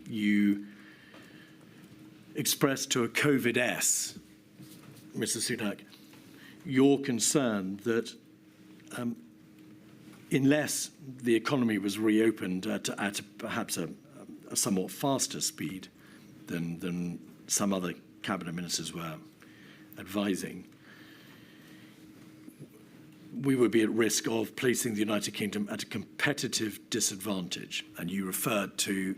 you expressed to a COVID-S, Mr. Sunak, your concern that unless the economy was reopened at perhaps a somewhat faster speed than some other cabinet ministers were advising, we would be at risk of placing the United Kingdom at a competitive disadvantage. And you referred to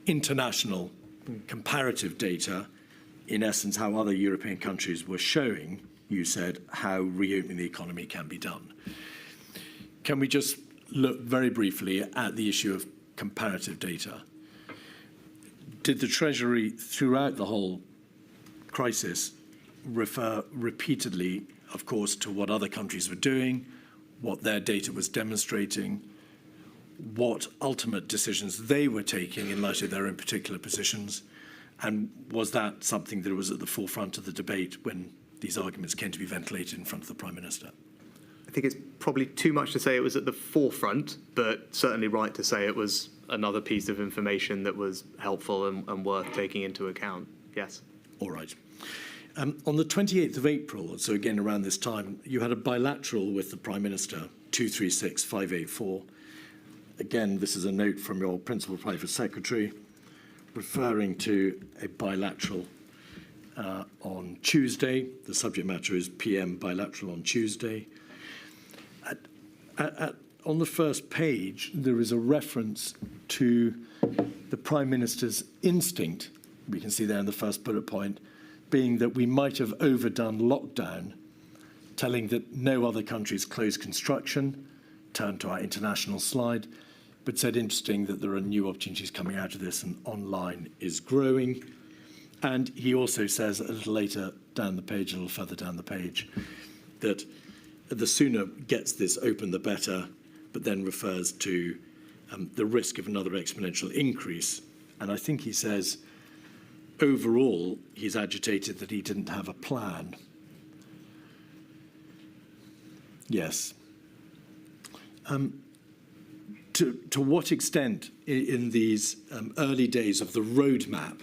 international comparative data, in essence, how other European countries were showing, you said, how reopening the economy can be done. Can we just look very briefly at the issue of comparative data? Did the Treasury, throughout the whole crisis, refer repeatedly, of course, to what other countries were doing, what their data was demonstrating, what ultimate decisions they were taking in light of their own particular positions? And was that something that was at the forefront of the debate when these arguments came to be ventilated in front of the Prime Minister? I think it's probably too much to say it was at the forefront, but certainly right to say it was another piece of information that was helpful and worth taking into account. Yes. All right. On the 28th of April, so again around this time, you had a bilateral with the Prime Minister, 236584. Again, this is a note from your Principal Private Secretary referring to a bilateral on Tuesday. The subject matter is PM bilateral on Tuesday. On the first page, there is a reference to the Prime Minister's instinct, we can see there in the first bullet point, being that we might have overdone lockdown, telling that no other countries closed construction, turned to our international slide, but said interesting that there are new opportunities coming out of this and online is growing. And he also says a little later down the page, a little further down the page, that the sooner gets this open, the better, but then refers to the risk of another exponential increase. And I think he says, overall, he's agitated that he didn't have a plan. Yes. To what extent in these early days of the roadmap,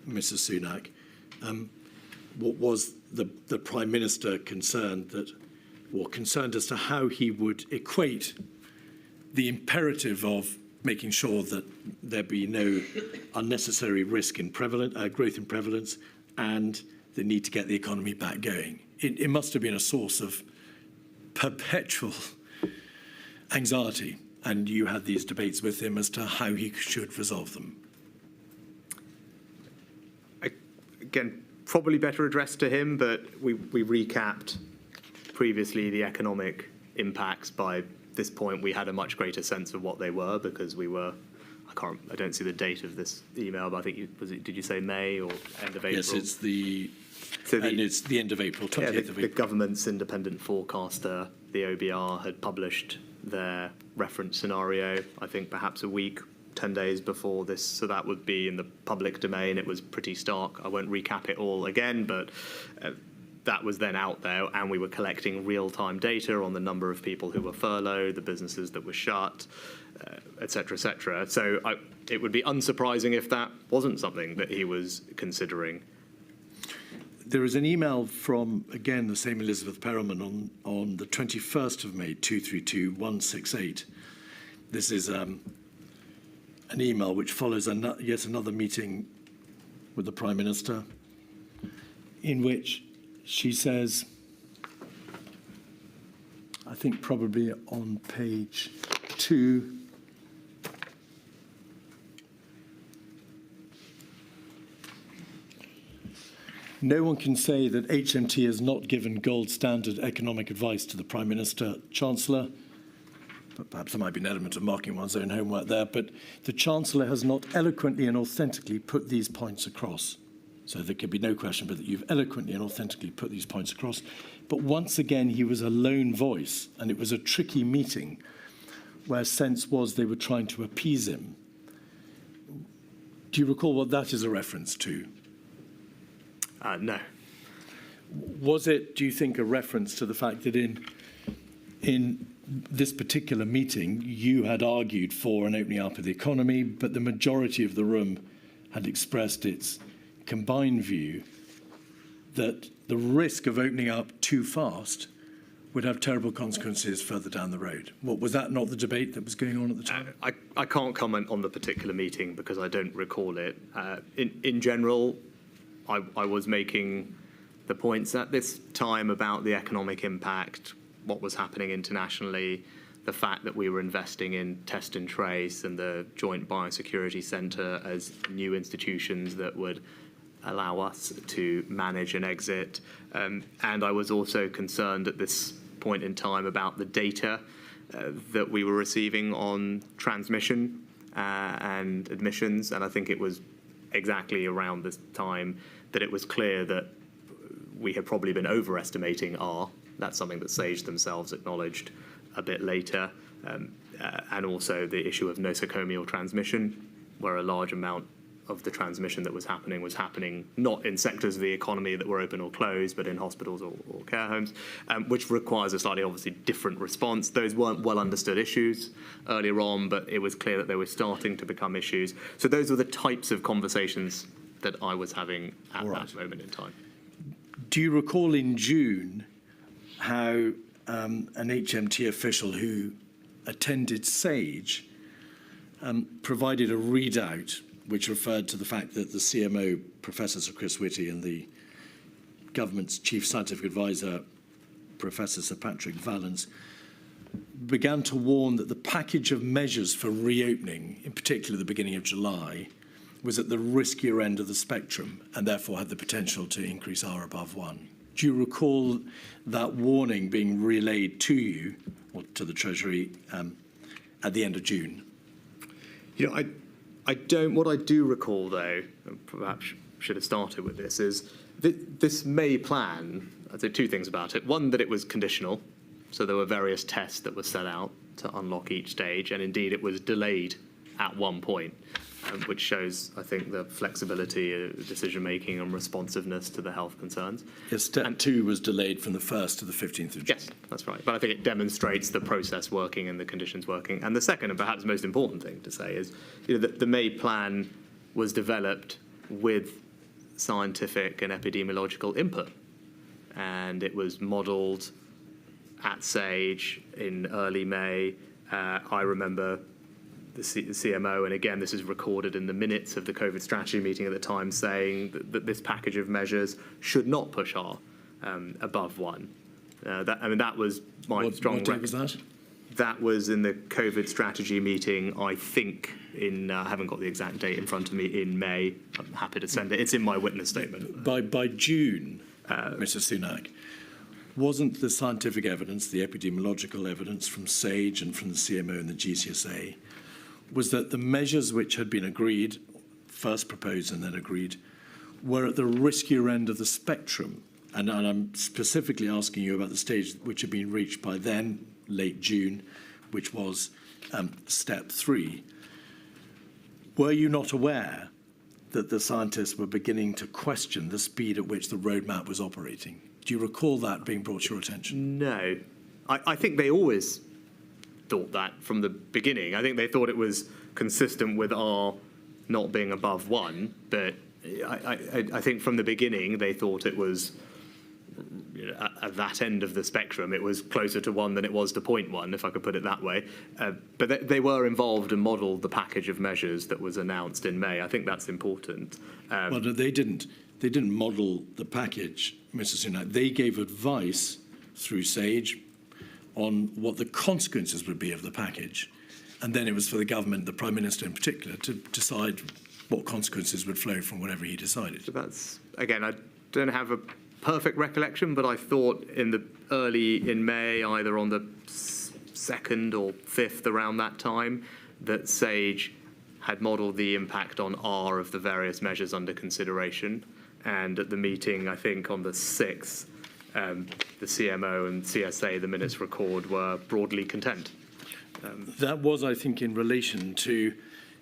Mrs. Sunak, what was the Prime Minister concerned as to how he would equate the imperative of making sure that there be no unnecessary risk in growth in prevalence and the need to get the economy back going? It must have been a source of perpetual anxiety, and you had these debates with him as to how he should resolve them. Again, probably better addressed to him, but we recapped previously the economic impacts. By this point, we had a much greater sense of what they were because we were, I don't see the date of this email, but I think, did you say May or end of April? Yes, it's the end of April, 28th of April. The government's independent forecaster, the OBR, had published their reference scenario, I think perhaps a week, 10 days before this, so that would be in the public domain. It was pretty stark. I won't recap it all again, but that was then out there, and we were collecting real-time data on the number of people who were furloughed, the businesses that were shut, et cetera, et cetera. So it would be unsurprising if that wasn't something that he was considering. There is an email from, again, the same Elizabeth Perelman on the 21st of May, 232168. This is an email which follows yet another meeting with the Prime Minister, in which she says, I think probably on page 2, no one can say that HMT has not given gold standard economic advice to the Prime Minister, Chancellor. But perhaps there might be an element of marking one's own homework there, but the Chancellor has not eloquently and authentically put these points across. So there could be no question but that you've eloquently and authentically put these points across. But once again, he was a lone voice, and it was a tricky meeting where sense was they were trying to appease him. Do you recall what that is a reference to? No. Was it, do you think, a reference to the fact that in this particular meeting, you had argued for an opening up of the economy, but the majority of the room had expressed its combined view that the risk of opening up too fast would have terrible consequences further down the road? What, was that not the debate that was going on at the time? I can't comment on the particular meeting because I don't recall it. In general, I was making the points at this time about the economic impact, what was happening internationally, the fact that we were investing in test and trace and the Joint Biosecurity Centre as new institutions that would allow us to manage an exit. And I was also concerned at this point in time about the data that we were receiving on transmission and admissions. And I think it was exactly around this time that it was clear that we had probably been overestimating R. That's something that SAGE themselves acknowledged a bit later. And also the issue of nosocomial transmission, where a large amount of the transmission that was happening not in sectors of the economy that were open or closed, but in hospitals or care homes, which requires a slightly obviously different response. Those weren't well understood issues earlier on, but it was clear that they were starting to become issues. So those were the types of conversations that I was having at that moment in time. Do you recall in June how an HMT official who attended SAGE provided a readout which referred to the fact that the CMO, Professor Sir Chris Whitty, and the government's chief scientific advisor, Professor Sir Patrick Vallance, began to warn that the package of measures for reopening, in particular the beginning of July, was at the riskier end of the spectrum and therefore had the potential to increase R above 1. Do you recall that warning being relayed to you or to the Treasury at the end of June? You know, I don't. What I do recall, though, and perhaps should have started with this, is this May plan. I'd say two things about it. One, that it was conditional, so there were various tests that were set out to unlock each stage, and indeed it was delayed at one point, which shows, I think, the flexibility, decision-making and responsiveness to the health concerns. Yes, step 2 was delayed from the 1st to the 15th of June. Yes, that's right. But I think it demonstrates the process working and the conditions working. And the second, and perhaps most important thing to say is, that the May plan was developed with scientific and epidemiological input. And it was modelled at SAGE in early May. I remember the CMO, and again, this is recorded in the minutes of the COVID strategy meeting at the time, saying that this package of measures should not push R above 1. That was my strong. What date was that? That was in the COVID strategy meeting, I think, I haven't got the exact date in front of me, in May. I'm happy to send it. It's in my witness statement. By June, Mr. Sunak, wasn't the scientific evidence, the epidemiological evidence from SAGE and from the CMO and the GCSA, was that the measures which had been agreed, first proposed and then agreed, were at the riskier end of the spectrum? And I'm specifically asking you about the stage which had been reached by then, late June, which was step 3. Were you not aware that the scientists were beginning to question the speed at which the roadmap was operating? Do you recall that being brought to your attention? No. I think they always thought that from the beginning. I think they thought it was consistent with R not being above 1, but I think from the beginning they thought it was at that end of the spectrum. It was closer to 1 than it was to 0.1, if I could put it that way. But they were involved and modelled the package of measures that was announced in May. I think that's important. Well, no, they didn't model the package, Mr. Sunak. They gave advice through SAGE on what the consequences would be of the package. And then it was for the government, the Prime Minister in particular, to decide what consequences would flow from whatever he decided. So that's, again, I don't have a perfect recollection, but I thought in May, either on the 2nd or 5th around that time, that SAGE had modelled the impact on R of the various measures under consideration. And at the meeting, I think on the 6th, the CMO and CSA, the minutes record, were broadly content. That was, I think, in relation to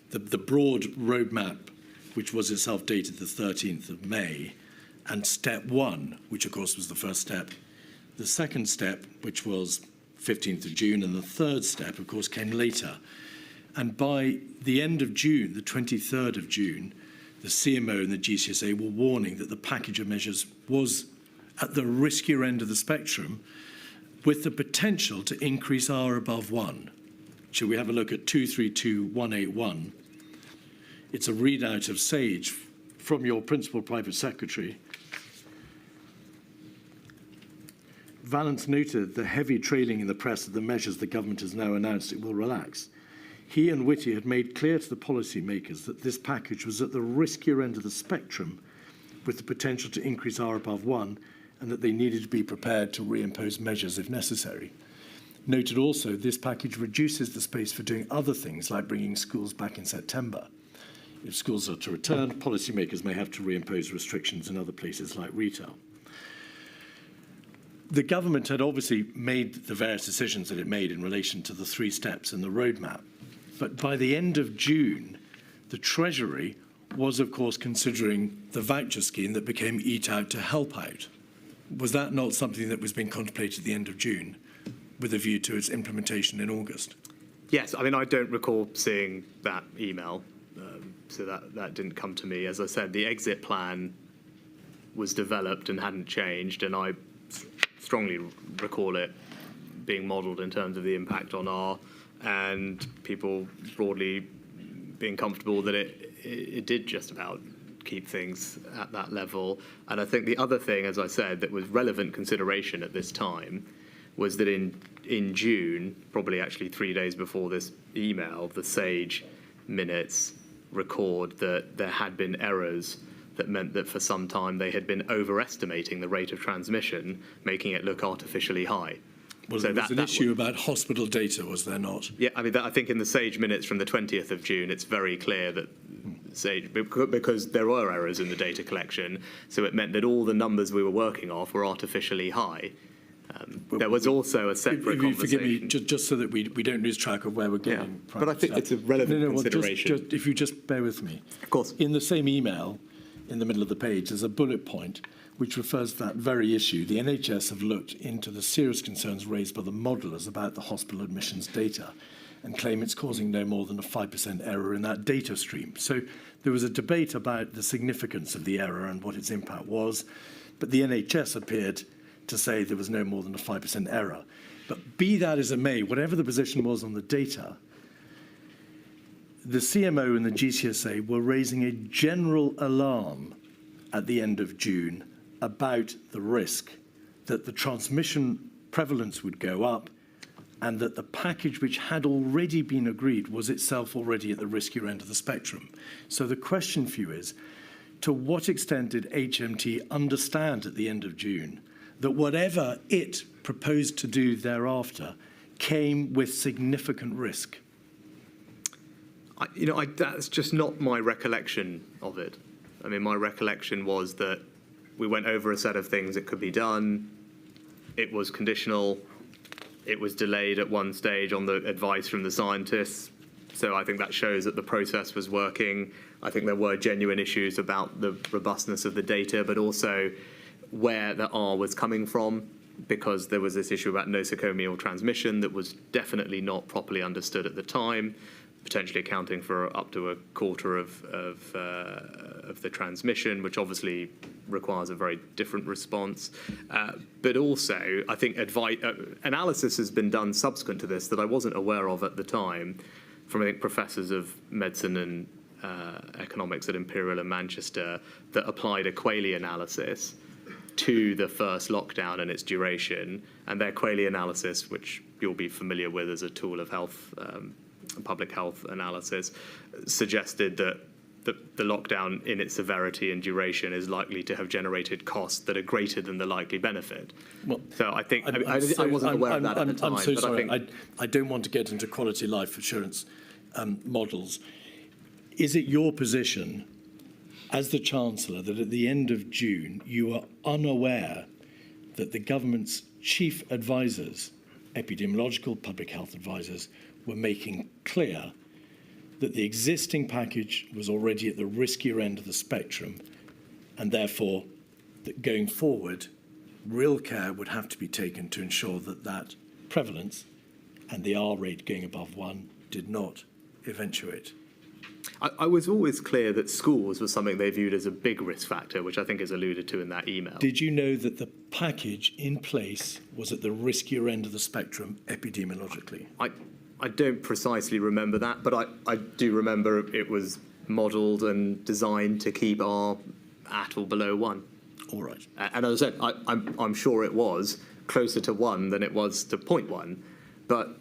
the broad roadmap, which was itself dated the 13th of May, and step 1, which of course was the first step. The second step, which was 15th of June, and the third step, of course, came later. And by the end of June, the 23rd of June, the CMO and the GCSA were warning that the package of measures was at the riskier end of the spectrum, with the potential to increase R above 1. Shall we have a look at 232181? It's a readout of SAGE from your principal private secretary. Vallance noted the heavy trailing in the press of the measures the government has now announced it will relax. He and Whitty had made clear to the policymakers that this package was at the riskier end of the spectrum, with the potential to increase R above 1, and that they needed to be prepared to reimpose measures if necessary. Noted also this package reduces the space for doing other things like bringing schools back in September. If schools are to return, policymakers may have to reimpose restrictions in other places like retail. The government had obviously made the various decisions that it made in relation to the 3 steps in the roadmap. But by the end of June, the Treasury was, of course, considering the voucher scheme that became Eat Out to Help Out. Was that not something that was being contemplated at the end of June, with a view to its implementation in August? Yes, I mean, I don't recall seeing that email, so that didn't come to me. As I said, the exit plan was developed and hadn't changed, and I strongly recall it being modelled in terms of the impact on R, and people broadly being comfortable that it did just about keep things at that level. And I think the other thing, as I said, that was relevant consideration at this time was that in June, probably actually 3 days before this email, the SAGE minutes record that there had been errors that meant that for some time they had been overestimating the rate of transmission, making it look artificially high. Well, so there was an issue about hospital data, was there not? Yeah, I mean, I think in the SAGE minutes from the 20th of June, it's very clear that SAGE, because there were errors in the data collection, so it meant that all the numbers we were working off were artificially high. There was also a separate conversation. Forgive me, just so that we don't lose track of where we're going. Yeah, but I think it's a relevant consideration. If you just bear with me. Of course. In the same email, in the middle of the page, there's a bullet point which refers to that very issue. The NHS have looked into the serious concerns raised by the modellers about the hospital admissions data and claim it's causing no more than a 5% error in that data stream. So there was a debate about the significance of the error and what its impact was, but the NHS appeared to say there was no more than a 5% error. But be that as it may, whatever the position was on the data, the CMO and the GCSA were raising a general alarm at the end of June about the risk that the transmission prevalence would go up and that the package which had already been agreed was itself already at the riskier end of the spectrum. So the question for you is, to what extent did HMT understand at the end of June that whatever it proposed to do thereafter came with significant risk? That's just not my recollection of it. I mean, my recollection was that we went over a set of things that could be done. It was conditional. It was delayed at one stage on the advice from the scientists. So I think that shows that the process was working. I think there were genuine issues about the robustness of the data, but also where the R was coming from, because there was this issue about nosocomial transmission that was definitely not properly understood at the time, potentially accounting for up to a quarter of the transmission, which obviously requires a very different response. But also, I think analysis has been done subsequent to this that I wasn't aware of at the time from, I think, professors of medicine and economics at Imperial and Manchester that applied a Quayle analysis to the first lockdown and its duration. And their Quayle analysis, which you'll be familiar with as a tool of health, public health analysis, suggested that the lockdown in its severity and duration is likely to have generated costs that are greater than the likely benefit. Well, so I think I wasn't aware of that at the time. I'm so sorry. I don't want to get into quality life assurance models. Is it your position as the Chancellor, that at the end of June you were unaware that the government's chief advisors, epidemiological public health advisors, were making clear that the existing package was already at the riskier end of the spectrum, and therefore that going forward, real care would have to be taken to ensure that that prevalence and the R rate going above 1 did not eventuate. I was always clear that schools was something they viewed as a big risk factor, which I think is alluded to in that email. Did you know that the package in place was at the riskier end of the spectrum epidemiologically? I don't precisely remember that, but I do remember it was modelled and designed to keep R at or below 1. All right. And as I said, I'm sure it was closer to 1 than it was to 0.1. But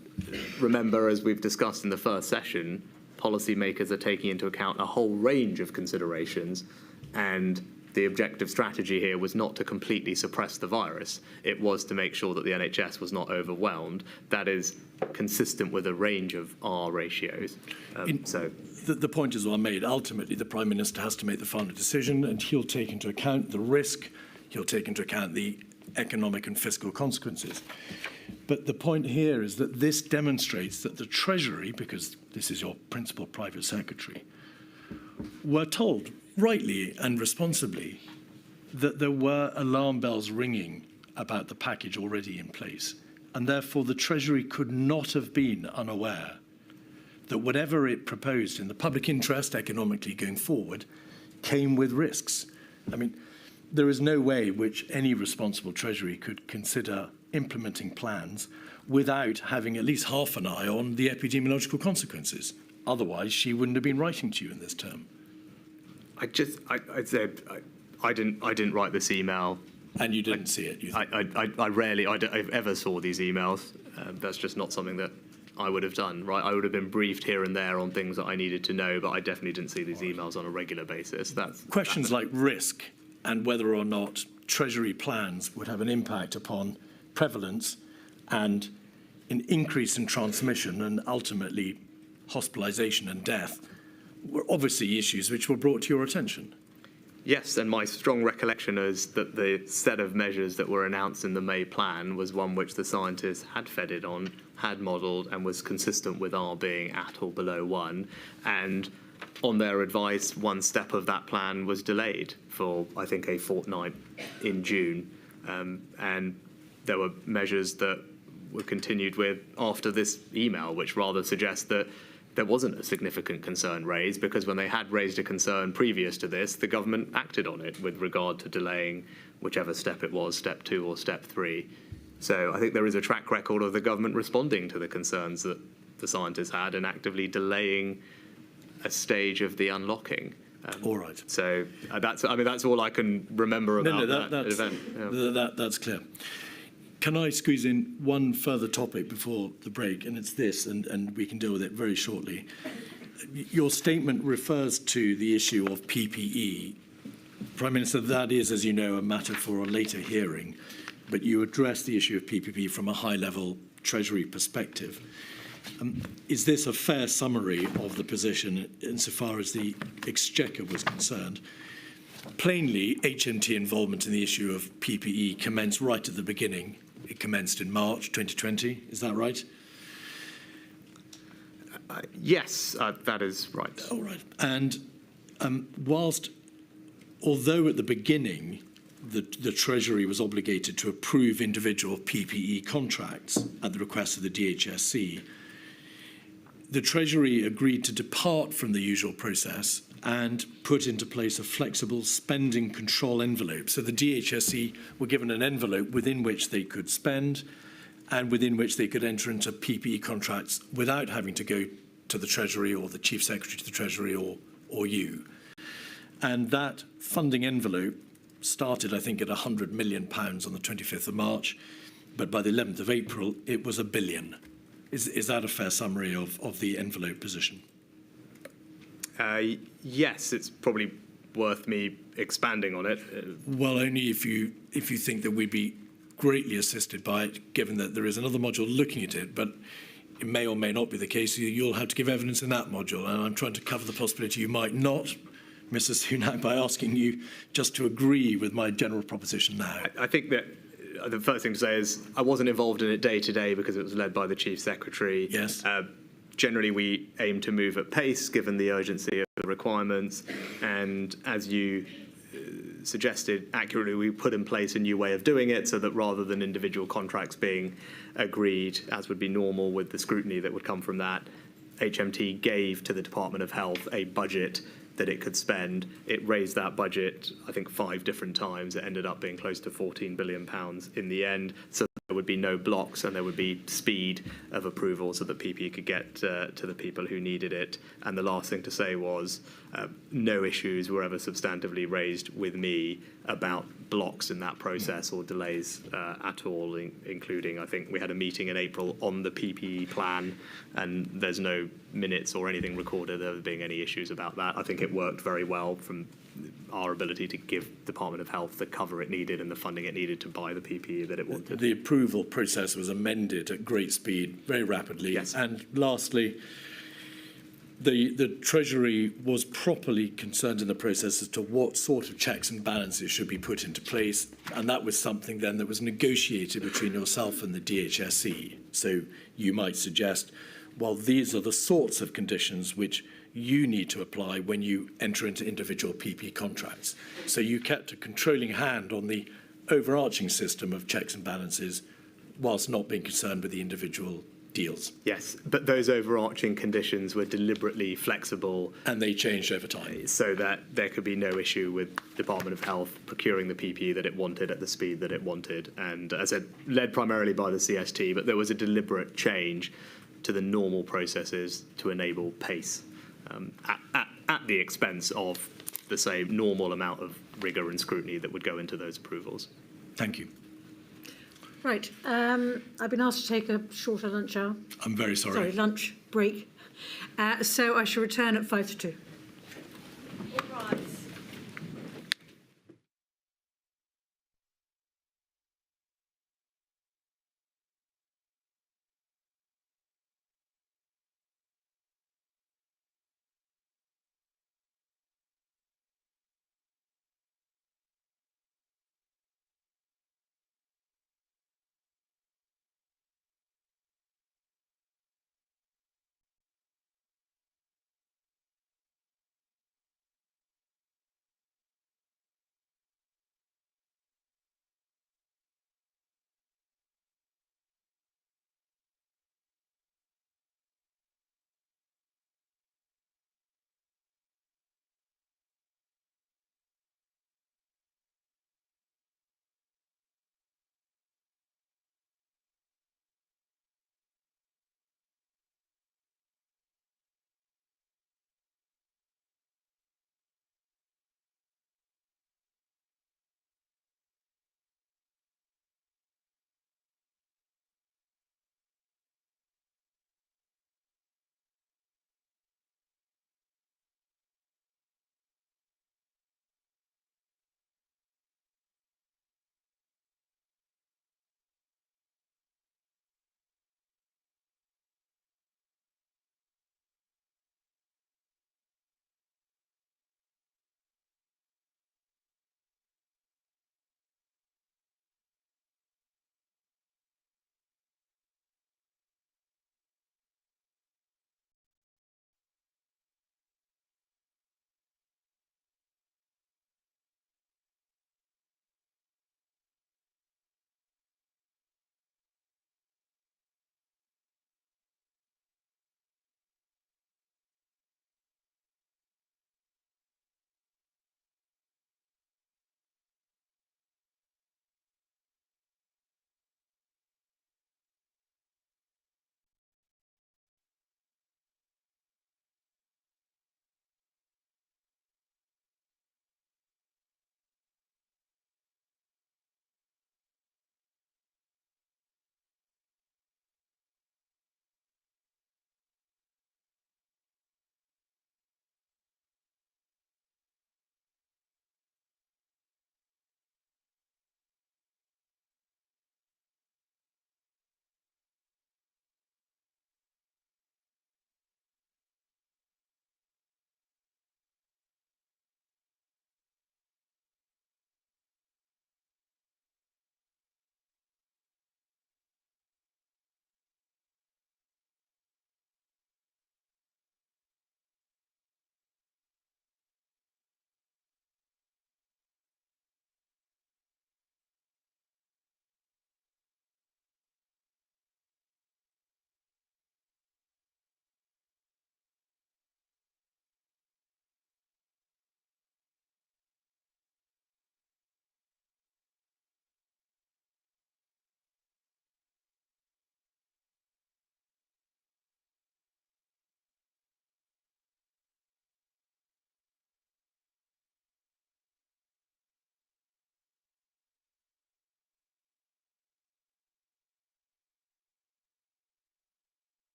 remember, as we've discussed in the first session, policymakers are taking into account a whole range of considerations, and the objective strategy here was not to completely suppress the virus. It was to make sure that the NHS was not overwhelmed. That is consistent with a range of R ratios. The point is well made. Ultimately, the Prime Minister has to make the final decision, and he'll take into account the risk, he'll take into account the economic and fiscal consequences. But the point here is that this demonstrates that the Treasury, because this is your principal private secretary, were told, rightly and responsibly, that there were alarm bells ringing about the package already in place. And therefore, the Treasury could not have been unaware that whatever it proposed in the public interest economically going forward came with risks. I mean, there is no way which any responsible Treasury could consider implementing plans without having at least half an eye on the epidemiological consequences. Otherwise, she wouldn't have been writing to you in this term. I'd say I didn't write this email. And you didn't see it, you think? I ever saw these emails. That's just not something that I would have done, right? I would have been briefed here and there on things that I needed to know, but I definitely didn't see these emails on a regular basis. Questions like risk and whether or not Treasury plans would have an impact upon prevalence and an increase in transmission and ultimately hospitalisation and death were obviously issues which were brought to your attention. Yes, and my strong recollection is that the set of measures that were announced in the May plan was one which the scientists had fedded on, had modelled, and was consistent with R being at or below 1. And on their advice, one step of that plan was delayed for, I think, a fortnight in June. And there were measures that were continued with after this email, which rather suggests that there wasn't a significant concern raised, because when they had raised a concern previous to this, the government acted on it with regard to delaying whichever step it was, step 2 or step 3. So I think there is a track record of the government responding to the concerns that the scientists had and actively delaying a stage of the unlocking. All right. So that's all I can remember about that event. Yeah. That's clear. Can I squeeze in one further topic before the break? And it's this, and we can deal with it very shortly. Your statement refers to the issue of PPE. Prime Minister, that is, as you know, a matter for a later hearing, but you address the issue of PPE from a high-level Treasury perspective. Is this a fair summary of the position insofar as the Exchequer was concerned? Plainly, HMT involvement in the issue of PPE commenced right at the beginning. It commenced in March 2020. Is that right? Yes, that is right. All right. And although at the beginning the Treasury was obligated to approve individual PPE contracts at the request of the DHSC, the Treasury agreed to depart from the usual process and put into place a flexible spending control envelope. So the DHSC were given an envelope within which they could spend and within which they could enter into PPE contracts without having to go to the Treasury or the Chief Secretary to the Treasury or you. And that funding envelope started, I think, at £100 million on the 25th of March, but by the 11th of April, it was £1 billion. Is that a fair summary of the envelope position? Yes, it's probably worth me expanding on it. Well, only if you think that we'd be greatly assisted by it, given that there is another module looking at it, but it may or may not be the case. You'll have to give evidence in that module, and I'm trying to cover the possibility you might not, Mrs. Sunak by asking you just to agree with my general proposition now. I think that the first thing to say is I wasn't involved in it day to day because it was led by the Chief Secretary. Yes. Generally, we aim to move at pace given the urgency of the requirements. And as you suggested accurately, we put in place a new way of doing it so that rather than individual contracts being agreed, as would be normal with the scrutiny that would come from that, HMT gave to the Department of Health a budget that it could spend. It raised that budget, I think, 5 different times. It ended up being close to £14 billion in the end. So there would be no blocks and there would be speed of approval so that PPE could get to the people who needed it. And the last thing to say was no issues were ever substantively raised with me about blocks in that process or delays at all, including, I think we had a meeting in April on the PPE plan, and there's no minutes or anything recorded of there being any issues about that. I think it worked very well from our ability to give Department of Health the cover it needed and the funding it needed to buy the PPE that it wanted. The approval process was amended at great speed, very rapidly. Yes. And lastly, the Treasury was properly concerned in the process as to what sort of checks and balances should be put into place, and that was something then that was negotiated between yourself and the DHSE. So you might suggest, well, these are the sorts of conditions which you need to apply when you enter into individual PP contracts. So you kept a controlling hand on the overarching system of checks and balances whilst not being concerned with the individual deals. Yes, but those overarching conditions were deliberately flexible. And they changed over time. So that there could be no issue with Department of Health procuring the PPE that it wanted at the speed that it wanted. And as I said, led primarily by the CST, but there was a deliberate change to the normal processes to enable pace at the expense of the same normal amount of rigour and scrutiny that would go into those approvals. Thank you. Right. I've been asked to take a shorter lunch hour. I'm very sorry. Sorry, lunch break. So I shall return at 5 to 2. All right.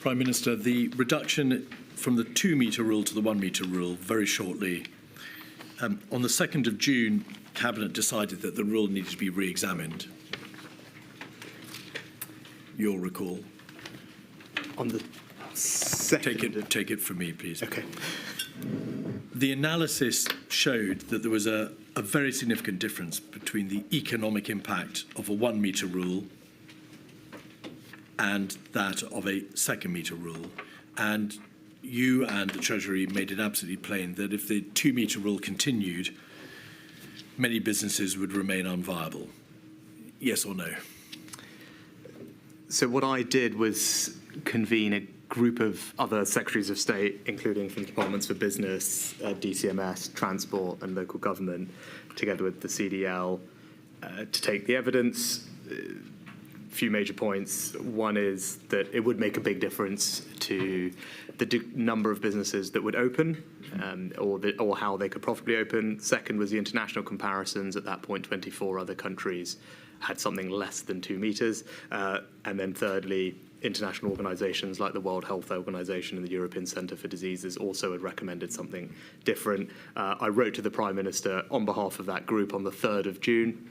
Prime Minister, the reduction from the 2 metre rule to the 1 metre rule, very shortly. On the 2nd of June, Cabinet decided that the rule needed to be re-examined. You'll recall. On the second... Take it from me, please. Okay. The analysis showed that there was a very significant difference between the economic impact of a 1 metre rule and that of a 2nd metre rule. And you and the Treasury made it absolutely plain that if the 2 metre rule continued, many businesses would remain unviable. Yes or no? So what I did was convene a group of other Secretaries of State, including from Departments for Business, DCMS, Transport and Local Government, together with the CDL, to take the evidence. A few major points. One is that it would make a big difference to the number of businesses that would open, or how they could profitably open. Second was the international comparisons. At that point, 24 other countries had something less than 2 metres. And then thirdly, international organisations like the World Health Organization and the European Centre for Diseases also had recommended something different. I wrote to the Prime Minister on behalf of that group on the 3rd of June.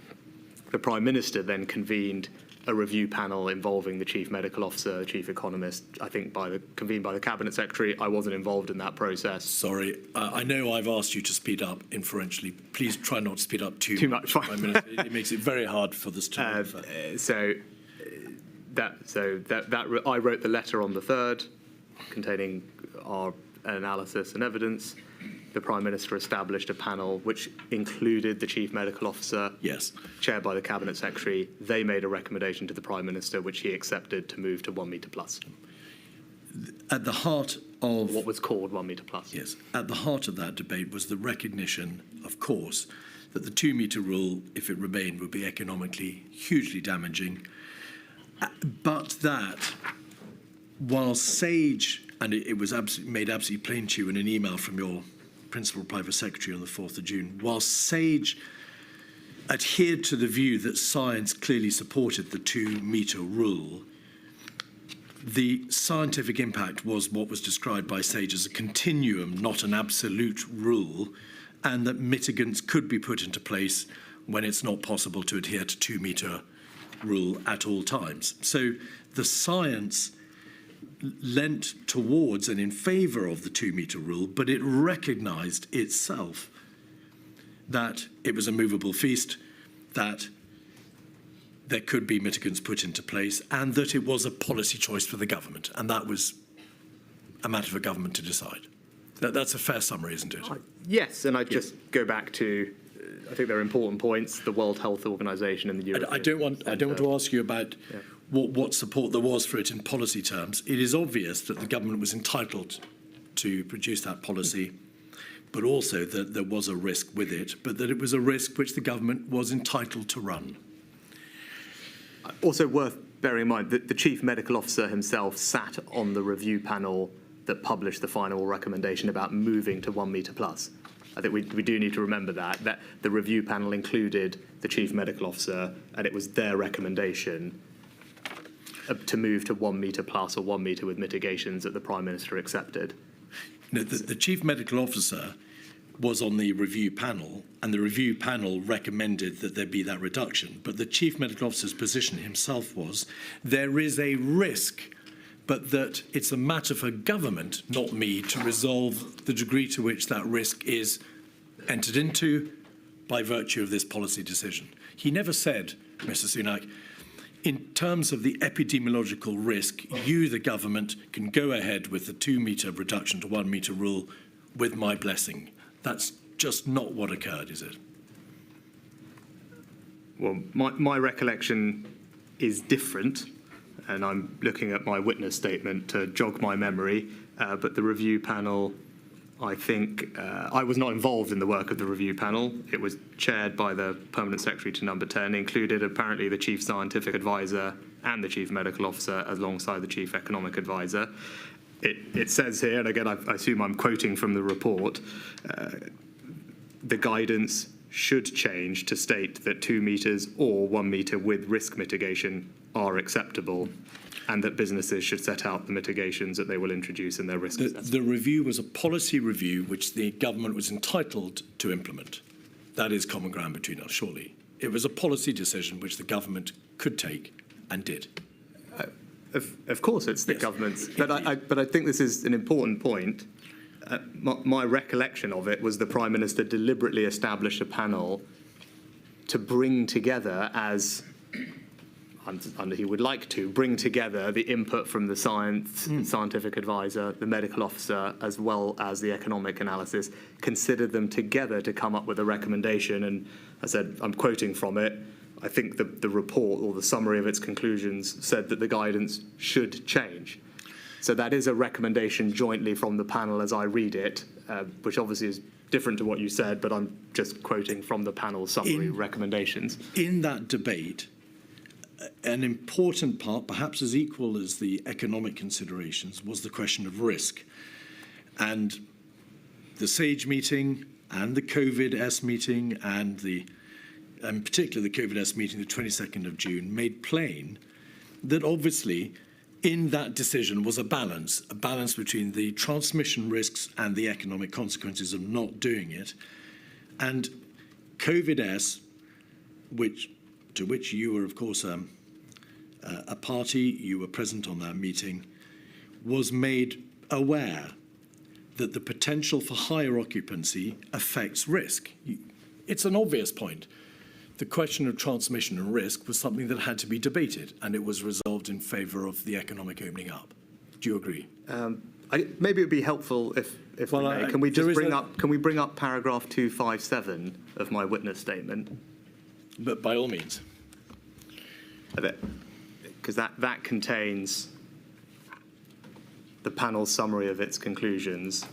The Prime Minister then convened a review panel involving the Chief Medical Officer, the Chief Economist, I think convened by the Cabinet Secretary. I wasn't involved in that process. Sorry, I know I've asked you to speed up inferentially. Please try not to speed up too much. Prime Minister. It makes it very hard for this to I wrote the letter on the 3rd, containing our analysis and evidence. The Prime Minister established a panel which included the Chief Medical Officer, yes, chaired by the Cabinet Secretary. They made a recommendation to the Prime Minister, which he accepted, to move to 1 metre plus. At the heart of what was called 1 metre plus. Yes, at the heart of that debate was the recognition, of course, that the 2 metre rule, if it remained, would be economically hugely damaging. But that, while Sage, and it was made absolutely plain to you in an email from your Principal Private Secretary on the 4th of June, while Sage adhered to the view that science clearly supported the 2 metre rule, the scientific impact was what was described by Sage as a continuum, not an absolute rule, and that mitigants could be put into place when it's not possible to adhere to 2 metre rule at all times. So the science leant towards and in favour of the 2 metre rule, but it recognised itself that it was a movable feast, that there could be mitigants put into place, and that it was a policy choice for the government, and that was a matter for government to decide. That's a fair summary, isn't it? Yes, and I'd just go back to, I think there are important points, the World Health Organization and the European I don't want to ask you about what support there was for it in policy terms. It is obvious that the government was entitled to produce that policy, but also that there was a risk with it, but that it was a risk which the government was entitled to run. Also worth bearing in mind that the Chief Medical Officer himself sat on the review panel that published the final recommendation about moving to 1 metre plus. I think we do need to remember that the review panel included the Chief Medical Officer, and it was their recommendation to move to 1 metre plus or 1 metre with mitigations that the Prime Minister accepted. No, the Chief Medical Officer was on the review panel, and the review panel recommended that there be that reduction. But the Chief Medical Officer's position himself was there is a risk, but that it's a matter for government, not me, to resolve the degree to which that risk is entered into by virtue of this policy decision. He never said, Mr. Sunak, in terms of the epidemiological risk, you, the government, can go ahead with the 2 metre reduction to 1 metre rule with my blessing. That's just not what occurred, is it? Well, my recollection is different, and I'm looking at my witness statement to jog my memory, but the review panel, I think, I was not involved in the work of the review panel. It was chaired by the Permanent Secretary to Number 10, included apparently the Chief Scientific Advisor and the Chief Medical Officer alongside the Chief Economic Advisor. It says here, and again, I assume I'm quoting from the report, the guidance should change to state that 2 metres or 1 metre with risk mitigation are acceptable. and that businesses should set out the mitigations that they will introduce in their risk assessment. The review was a policy review which the government was entitled to implement. That is common ground between us, surely. It was a policy decision which the government could take and did. Of course, it's the government's, but I think this is an important point. My recollection of it was the Prime Minister deliberately established a panel to bring together, as he would like to, bring together the input from the scientific advisor, the medical officer, as well as the economic analysis, consider them together to come up with a recommendation. And I said, I'm quoting from it, I think the report or the summary of its conclusions said that the guidance should change. So that is a recommendation jointly from the panel as I read it, which obviously is different to what you said, but I'm just quoting from the panel's summary recommendations. In that debate, an important part, perhaps as equal as the economic considerations, was the question of risk. And the SAGE meeting and the COVID-S meeting and particularly the COVID-S meeting, the 22nd of June, made plain that obviously in that decision was a balance between the transmission risks and the economic consequences of not doing it. And COVID-S, to which you were, of course, a party, you were present on that meeting, was made aware that the potential for higher occupancy affects risk. It's an obvious point. The question of transmission and risk was something that had to be debated, and it was resolved in favour of the economic opening up. Do you agree? Maybe it would be helpful if we may. Can we bring up paragraph 257 of my witness statement? But by all means. Because that contains the panel's summary of its conclusions.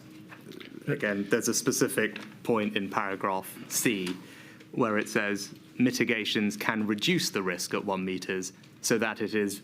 Again, there's a specific point in paragraph C where it says mitigations can reduce the risk at 1 metres so that it is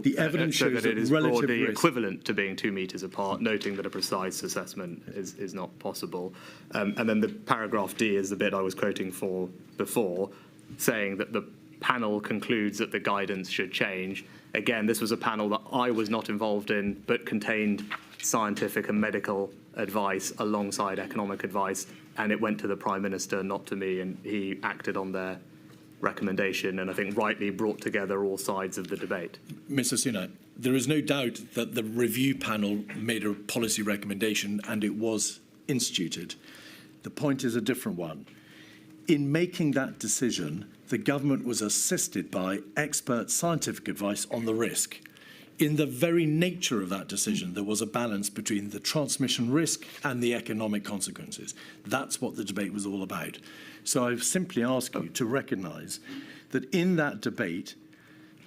the evidence shows that it is relative broadly risk equivalent to being 2 metres apart, noting that a precise assessment is not possible. And then the paragraph D is the bit I was quoting for before, saying that the panel concludes that the guidance should change. Again, this was a panel that I was not involved in, but contained scientific and medical advice alongside economic advice, and it went to the Prime Minister, not to me, and he acted on their recommendation, and I think rightly brought together all sides of the debate. Mr. Sunak, there is no doubt that the review panel made a policy recommendation and it was instituted. The point is a different one. In making that decision, the government was assisted by expert scientific advice on the risk. In the very nature of that decision, there was a balance between the transmission risk and the economic consequences. That's what the debate was all about. So I simply ask you to recognise that in that debate,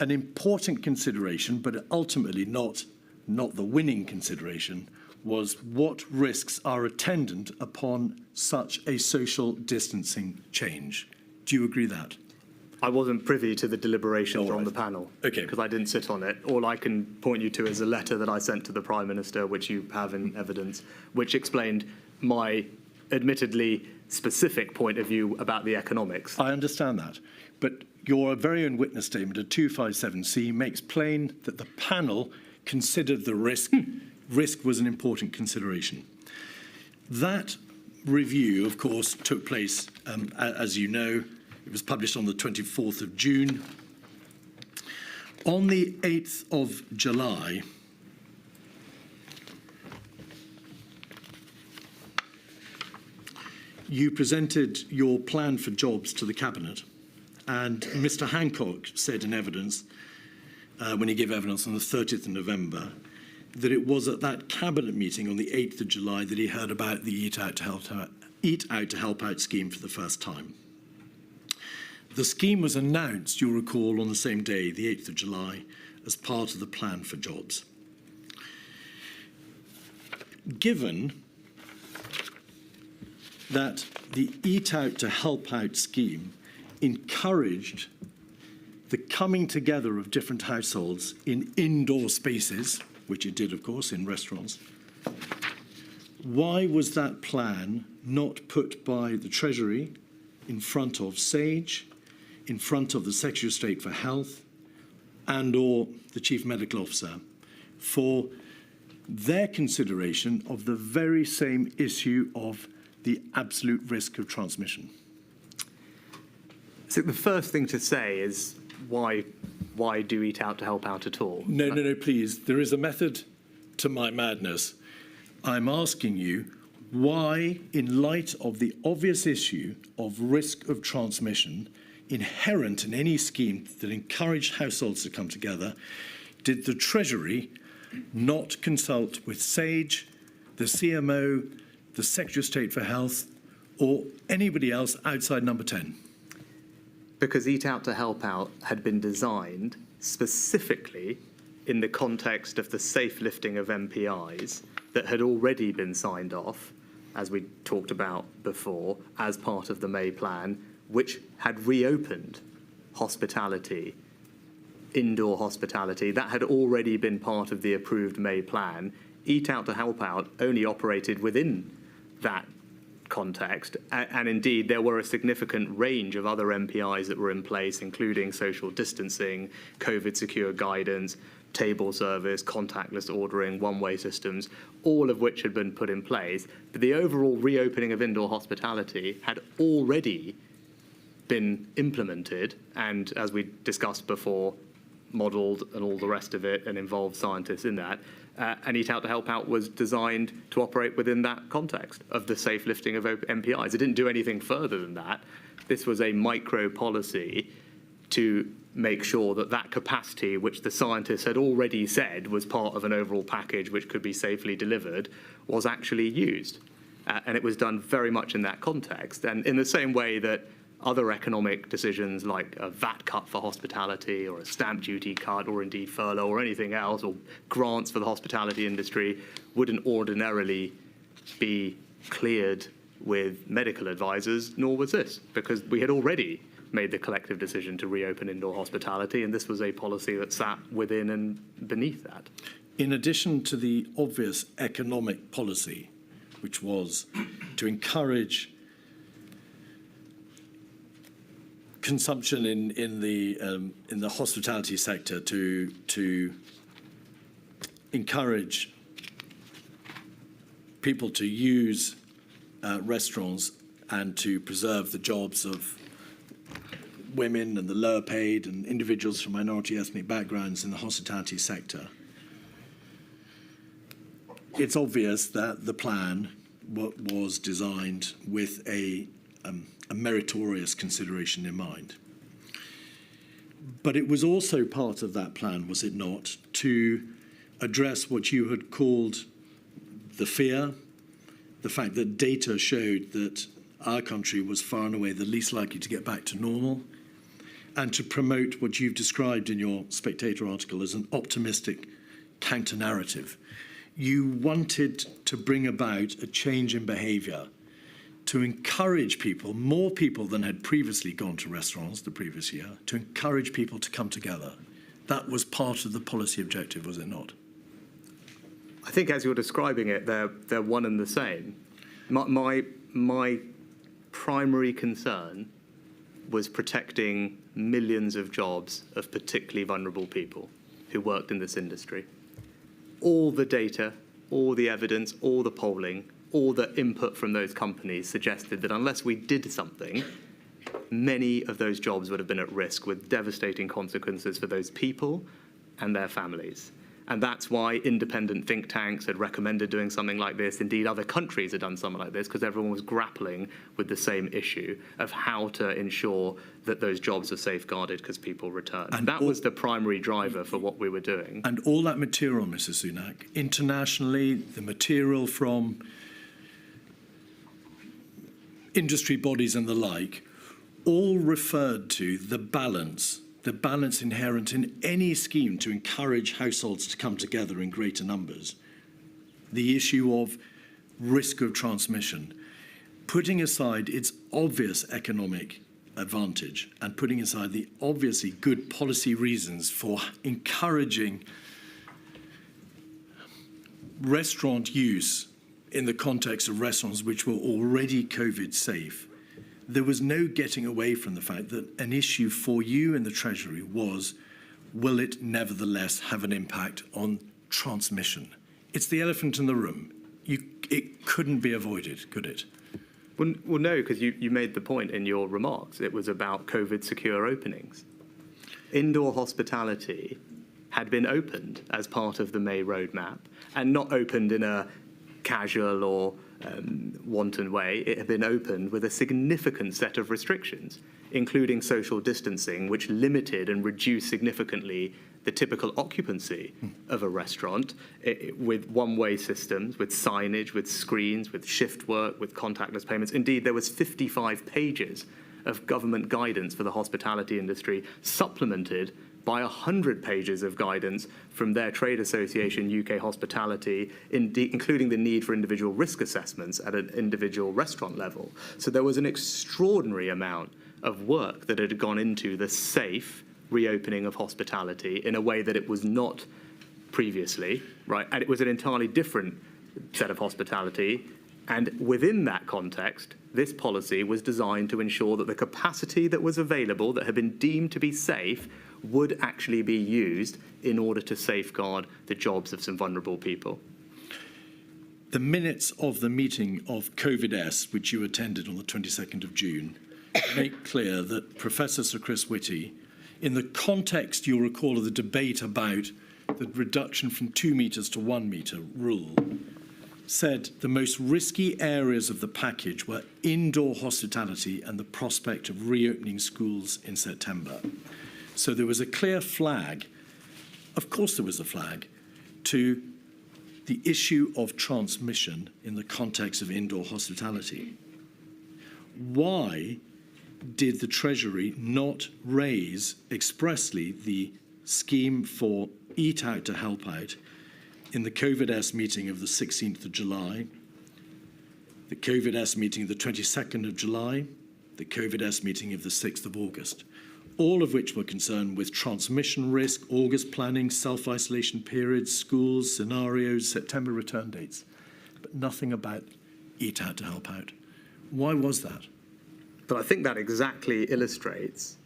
an important consideration, but ultimately not the winning consideration, was what risks are attendant upon such a social distancing change. Do you agree that? I wasn't privy to the deliberations on the panel, Okay, because I didn't sit on it. All I can point you to is a letter that I sent to the Prime Minister, which you have in evidence, which explained my admittedly specific point of view about the economics. I understand that, but your very own witness statement at 257C makes plain that the panel considered the risk. Risk was an important consideration. That review, of course, took place, as you know. It was published on the 24th of June. On the 8th of July, you presented your plan for jobs to the Cabinet, and Mr. Hancock said in evidence, when he gave evidence on the 30th of November, that it was at that Cabinet meeting on the 8th of July that he heard about the Eat Out to Help Out scheme for the first time. The scheme was announced, you'll recall, on the same day, the 8th of July, as part of the plan for jobs. Given that the Eat Out to Help Out scheme encouraged the coming together of different households in indoor spaces, which it did, of course, in restaurants, why was that plan not put by the Treasury in front of SAGE, in front of the Secretary of State for Health, and/or the Chief Medical Officer for their consideration of the very same issue of the absolute risk of transmission? So the first thing to say is why do Eat Out to Help Out at all? No, please. There is a method to my madness. I'm asking you why, in light of the obvious issue of risk of transmission inherent in any scheme that encouraged households to come together, did the Treasury not consult with SAGE, the CMO, the Secretary of State for Health, or anybody else outside number 10? Because Eat Out to Help Out had been designed specifically in the context of the safe lifting of MPIs that had already been signed off, as we talked about before, as part of the May plan, which had reopened hospitality, indoor hospitality. That had already been part of the approved May plan. Eat Out to Help Out only operated within that context. And indeed, there were a significant range of other MPIs that were in place, including social distancing, COVID secure guidance, table service, contactless ordering, one-way systems, all of which had been put in place. But the overall reopening of indoor hospitality had already been implemented and, as we discussed before, modelled and all the rest of it and involved scientists in that. And Eat Out to Help Out was designed to operate within that context of the safe lifting of MPIs. It didn't do anything further than that. This was a micro policy to make sure that that capacity, which the scientists had already said was part of an overall package which could be safely delivered, was actually used. And it was done very much in that context. And in the same way that other economic decisions like a VAT cut for hospitality or a stamp duty cut or indeed furlough or anything else or grants for the hospitality industry wouldn't ordinarily be cleared with medical advisors, nor was this, because we had already made the collective decision to reopen indoor hospitality, and this was a policy that sat within and beneath that. In addition to the obvious economic policy, which was to encourage consumption in the hospitality sector, to encourage people to use restaurants and to preserve the jobs of women and the lower paid and individuals from minority ethnic backgrounds in the hospitality sector. It's obvious that the plan was designed with a meritorious consideration in mind. But it was also part of that plan, was it not, to address what you had called the fear, the fact that data showed that our country was far and away the least likely to get back to normal, and to promote what you've described in your Spectator article as an optimistic counter-narrative. You wanted to bring about a change in behaviour, to encourage people, more people than had previously gone to restaurants the previous year, to encourage people to come together. That was part of the policy objective, was it not? I think as you're describing it, they're one and the same. My primary concern was protecting millions of jobs of particularly vulnerable people who worked in this industry. All the data, all the evidence, all the polling, all the input from those companies suggested that unless we did something, many of those jobs would have been at risk with devastating consequences for those people and their families. And that's why independent think tanks had recommended doing something like this. Indeed, other countries had done something like this because everyone was grappling with the same issue of how to ensure that those jobs are safeguarded because people return. And that was the primary driver for what we were doing. And all that material, Mrs. Sunak, internationally, the material from industry bodies and the like, all referred to the balance inherent in any scheme to encourage households to come together in greater numbers, the issue of risk of transmission, putting aside its obvious economic advantage and putting aside the obviously good policy reasons for encouraging restaurant use in the context of restaurants which were already COVID safe. There was no getting away from the fact that an issue for you in the Treasury was will it nevertheless have an impact on transmission? It's the elephant in the room. It couldn't be avoided, could it? Well, no, because you made the point in your remarks. It was about COVID-secure openings. Indoor hospitality had been opened as part of the May roadmap, and not opened in a casual or wanton way. It had been opened with a significant set of restrictions, including social distancing, which limited and reduced significantly the typical occupancy of a restaurant, with one-way systems, with signage, with screens, with shift work, with contactless payments. Indeed, there was 55 pages of government guidance for the hospitality industry, supplemented by 100 pages of guidance from their trade association, UK Hospitality, including the need for individual risk assessments at an individual restaurant level. So there was an extraordinary amount of work that had gone into the safe reopening of hospitality in a way that it was not previously, right? And it was an entirely different set of hospitality. And within that context, this policy was designed to ensure that the capacity that was available, that had been deemed to be safe, would actually be used in order to safeguard the jobs of some vulnerable people. The minutes of the meeting of COVID-S, which you attended on the 22nd of June, make clear that Professor Sir Chris Whitty, in the context, you'll recall, of the debate about the reduction from 2 metres to 1 metre rule, said the most risky areas of the package were indoor hospitality and the prospect of reopening schools in September. So there was a clear flag, of course there was a flag, to the issue of transmission in the context of indoor hospitality. Why did the Treasury not raise expressly the scheme for Eat Out to Help Out in the COVID-S meeting of the 16th of July, the COVID-S meeting of the 22nd of July, the COVID-S meeting of the 6th of August, all of which were concerned with transmission risk, August planning, self-isolation periods, schools, scenarios, September return dates, but nothing about Eat Out to Help Out. Why was that? But I think that exactly illustrates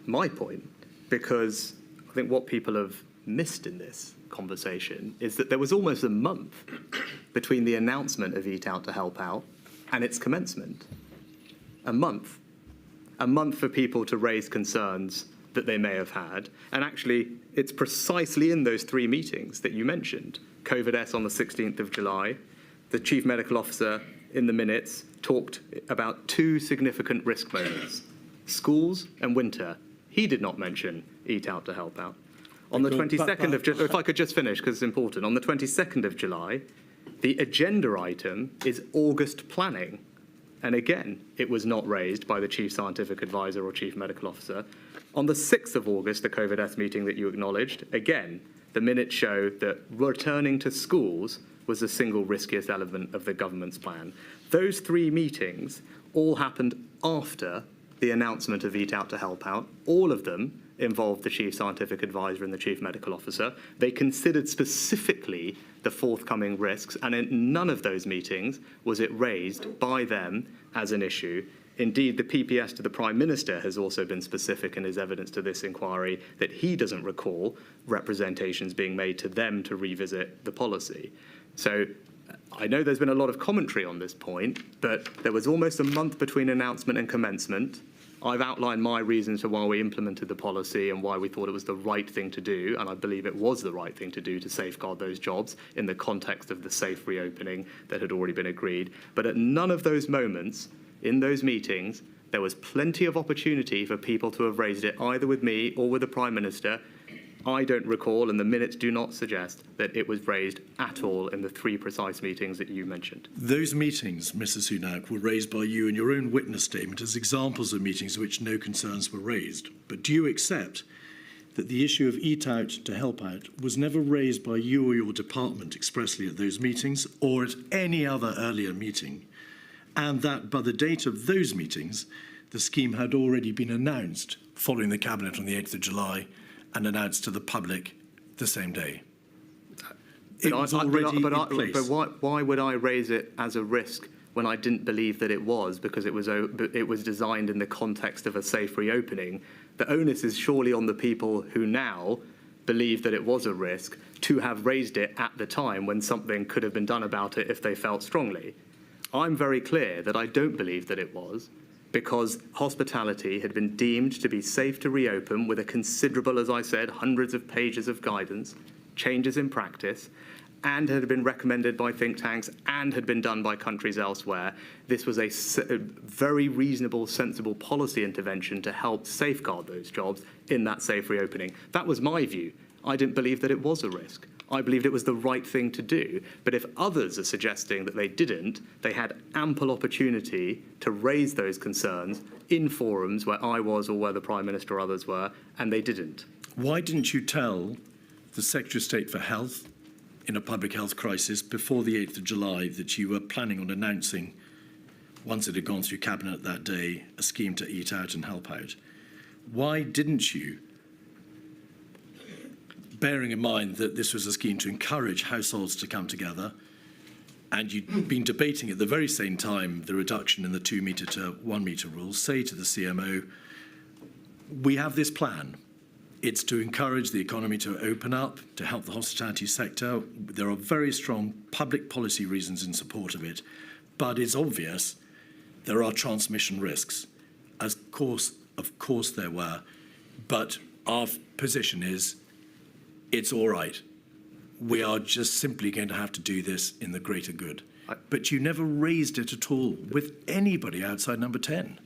my point, because I think what people have missed in this conversation is that there was almost a month between the announcement of Eat Out to Help Out and its commencement. A month. A month for people to raise concerns that they may have had. And actually, it's precisely in those 3 meetings that you mentioned. COVID-S on the 16th of July, the Chief Medical Officer in the minutes talked about 2 significant risk moments, schools and winter. He did not mention Eat Out to Help Out. On the 22nd of July, if I could just finish because it's important, on the 22nd of July, the agenda item is August planning. And again, it was not raised by the Chief Scientific Advisor or Chief Medical Officer. On the 6th of August, the COVID-S meeting that you acknowledged, again, the minutes show that returning to schools was the single riskiest element of the government's plan. Those 3 meetings all happened after the announcement of Eat Out to Help Out. All of them involved the Chief Scientific Advisor and the Chief Medical Officer. They considered specifically the forthcoming risks, and in none of those meetings was it raised by them as an issue. Indeed, the PPS to the Prime Minister has also been specific in his evidence to this inquiry that he doesn't recall representations being made to them to revisit the policy. So I know there's been a lot of commentary on this point, but there was almost a month between announcement and commencement. I've outlined my reasons for why we implemented the policy and why we thought it was the right thing to do, and I believe it was the right thing to do to safeguard those jobs in the context of the safe reopening that had already been agreed. But at none of those moments, in those meetings, there was plenty of opportunity for people to have raised it either with me or with the Prime Minister. I don't recall, and the minutes do not suggest, that it was raised at all in the 3 precise meetings that you mentioned. Those meetings, Mr. Sunak, were raised by you in your own witness statement as examples of meetings in which no concerns were raised. But do you accept that the issue of Eat Out to Help Out was never raised by you or your department expressly at those meetings or at any other earlier meeting, and that by the date of those meetings, the scheme had already been announced following the Cabinet on the 8th of July and announced to the public the same day? It was already in place. But why would I raise it as a risk when I didn't believe that it was? Because it was designed in the context of a safe reopening. The onus is surely on the people who now believed that it was a risk to have raised it at the time when something could have been done about it if they felt strongly. I'm very clear that I don't believe that it was, because hospitality had been deemed to be safe to reopen with a considerable, as I said, hundreds of pages of guidance, changes in practice, and had been recommended by think tanks and had been done by countries elsewhere. This was a very reasonable, sensible policy intervention to help safeguard those jobs in that safe reopening. That was my view. I didn't believe that it was a risk. I believed it was the right thing to do. But if others are suggesting that they didn't, they had ample opportunity to raise those concerns in forums where I was or where the Prime Minister or others were, and they didn't. Why didn't you tell the Secretary of State for Health in a public health crisis before the 8th of July that you were planning on announcing, once it had gone through Cabinet that day, a scheme to eat out and help out? Why didn't you, bearing in mind that this was a scheme to encourage households to come together, and you'd been debating at the very same time the reduction in the 2 metre to 1 metre rule, say to the CMO, we have this plan. It's to encourage the economy to open up, to help the hospitality sector. There are very strong public policy reasons in support of it, but it's obvious there are transmission risks. Of course there were, but our position is it's all right. We are just simply going to have to do this in the greater good. But you never raised it at all with anybody outside Number 10.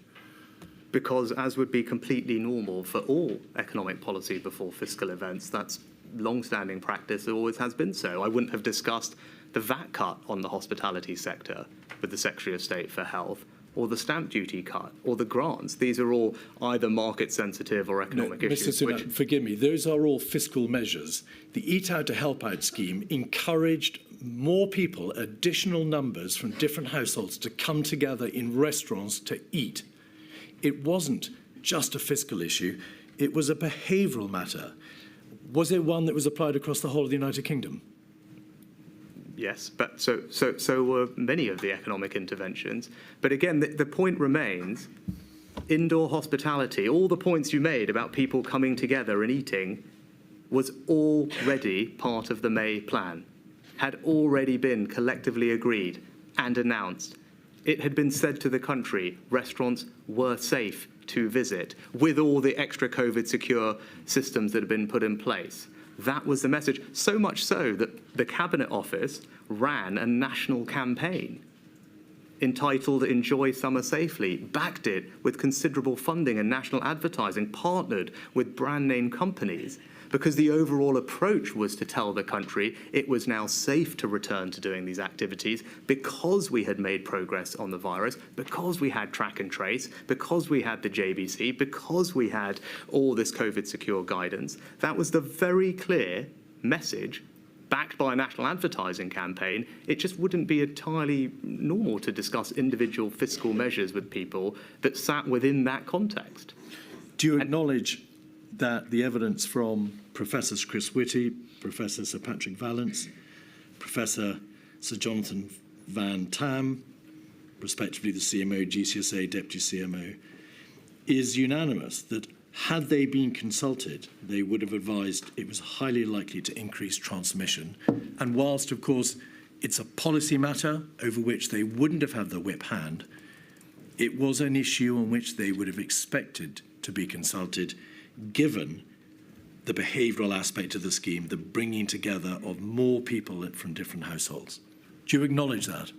Because, as would be completely normal for all economic policy before fiscal events, that's long-standing practice. It always has been so. I wouldn't have discussed the VAT cut on the hospitality sector with the Secretary of State for Health, or the stamp duty cut, or the grants. These are all either market-sensitive or economic issues. Mr. Sunak, forgive me, those are all fiscal measures. The Eat Out to Help Out scheme encouraged more people, additional numbers from different households to come together in restaurants to eat. It wasn't just a fiscal issue, it was a behavioural matter. Was it one that was applied across the whole of the United Kingdom? Yes, but so were many of the economic interventions. But again, the point remains, indoor hospitality, all the points you made about people coming together and eating was already part of the May plan, had already been collectively agreed and announced. It had been said to the country, restaurants were safe to visit with all the extra COVID secure systems that had been put in place. That was the message, so much so that the Cabinet Office ran a national campaign entitled Enjoy Summer Safely, backed it with considerable funding and national advertising, partnered with brand name companies, because the overall approach was to tell the country it was now safe to return to doing these activities because we had made progress on the virus, because we had track and trace, because we had the JBC, because we had all this COVID secure guidance. That was the very clear message backed by a national advertising campaign. It just wouldn't be entirely normal to discuss individual fiscal measures with people that sat within that context. Do you acknowledge that the evidence from Professor Chris Whitty, Professor Sir Patrick Vallance, Professor Sir Jonathan Van Tam, respectively the CMO, GCSA Deputy CMO, is unanimous that had they been consulted, they would have advised it was highly likely to increase transmission. And whilst, of course, it's a policy matter over which they wouldn't have had the whip hand, it was an issue on which they would have expected to be consulted, given the behavioural aspect of the scheme, the bringing together of more people from different households. Do you acknowledge that?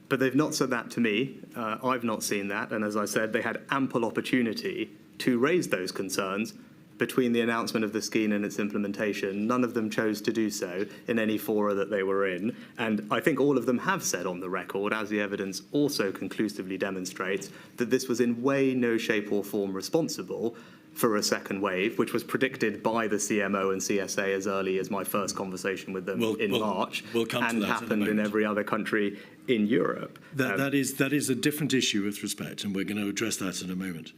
But they've not said that to me. I've not seen that. And as I said, they had ample opportunity to raise those concerns between the announcement of the scheme and its implementation. None of them chose to do so in any fora that they were in. And I think all of them have said on the record, as the evidence also conclusively demonstrates, that this was in way, no shape or form responsible for a second wave, which was predicted by the CMO and CSA as early as my first conversation with them in March, and happened in every other country in Europe. That is a different issue with respect, and we're going to address that in a moment.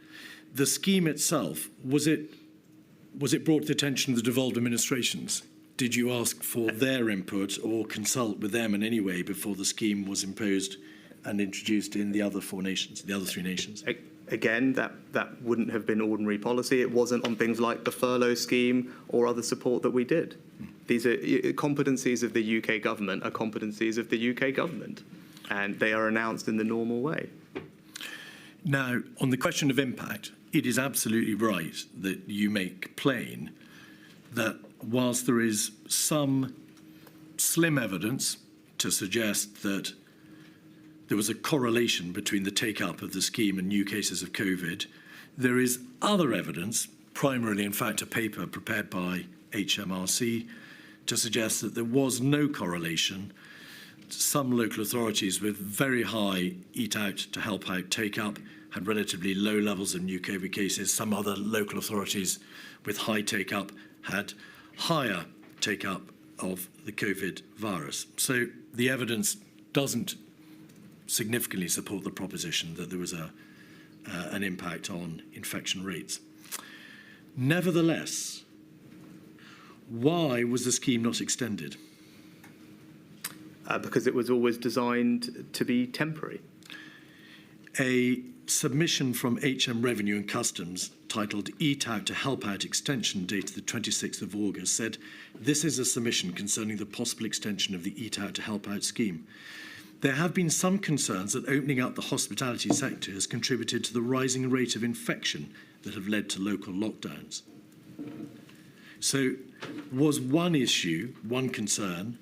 The scheme itself, was it brought to the attention of the devolved administrations? Did you ask for their input or consult with them in any way before the scheme was imposed and introduced in the other 4 nations, the other 3 nations? again, that wouldn't have been ordinary policy. It wasn't on things like the furlough scheme or other support that we did. These are competencies of the UK government are competencies of the UK government, and they are announced in the normal way. Now, on the question of impact, it is absolutely right that you make plain that whilst there is some slim evidence to suggest that there was a correlation between the take-up of the scheme and new cases of COVID, there is other evidence, primarily in fact a paper prepared by HMRC, to suggest that there was no correlation. Some local authorities with very high Eat Out to Help Out take-up had relatively low levels of new COVID cases. Some other local authorities with high take-up had higher take-up of the COVID virus. So the evidence doesn't significantly support the proposition that there was an impact on infection rates. Nevertheless, why was the scheme not extended? Because it was always designed to be temporary. A submission from HM Revenue and Customs titled Eat Out to Help Out Extension dated the 26th of August said, this is a submission concerning the possible extension of the Eat Out to Help Out scheme. There have been some concerns that opening up the hospitality sector has contributed to the rising rate of infection that have led to local lockdowns. So was one issue, one concern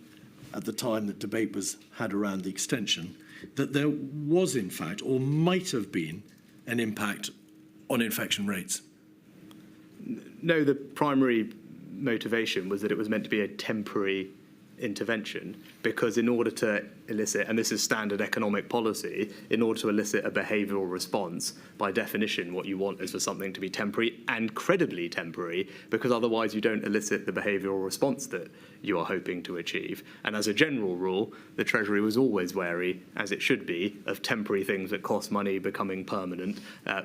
at the time that debate was had around the extension, that there was in fact or might have been an impact on infection rates? No, the primary motivation was that it was meant to be a temporary intervention, because in order to elicit, and this is standard economic policy, in order to elicit a behavioural response, by definition what you want is for something to be temporary and credibly temporary, because otherwise you don't elicit the behavioural response that you are hoping to achieve. And as a general rule, the Treasury was always wary, as it should be, of temporary things that cost money becoming permanent,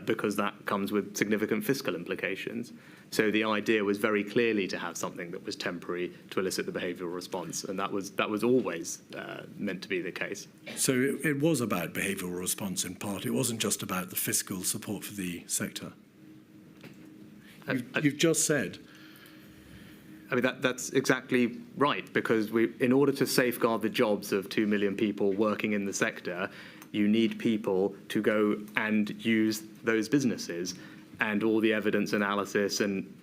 because that comes with significant fiscal implications. So the idea was very clearly to have something that was temporary to elicit the behavioural response, and that was always meant to be the case. So it was about behavioural response in part. It wasn't just about the fiscal support for the sector. You've just said. I mean, that's exactly right, because in order to safeguard the jobs of 2 million people working in the sector, you need people to go and use those businesses. And all the evidence analysis and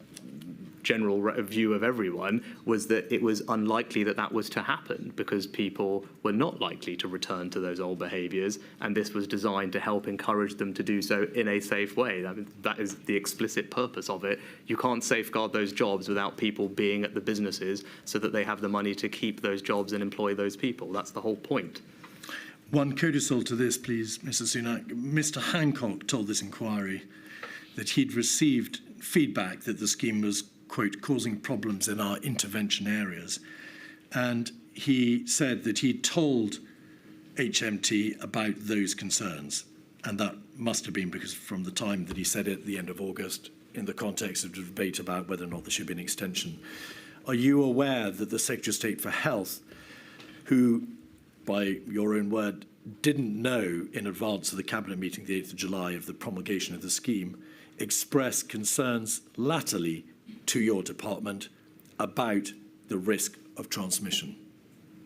general view of everyone was that it was unlikely that that was to happen, because people were not likely to return to those old behaviours, and this was designed to help encourage them to do so in a safe way. I mean, that is the explicit purpose of it. You can't safeguard those jobs without people being at the businesses so that they have the money to keep those jobs and employ those people. That's the whole point. One codicil to this, please, Mr. Sunak. Mr. Hancock told this inquiry that he'd received feedback that the scheme was, quote, causing problems in our intervention areas. And he said that he'd told HMT about those concerns. And that must have been because from the time that he said it at the end of August, in the context of the debate about whether or not there should be an extension. Are you aware that the Secretary of State for Health, who, by your own word, didn't know in advance of the Cabinet meeting, the 8th of July, of the promulgation of the scheme, expressed concerns latterly to your department about the risk of transmission?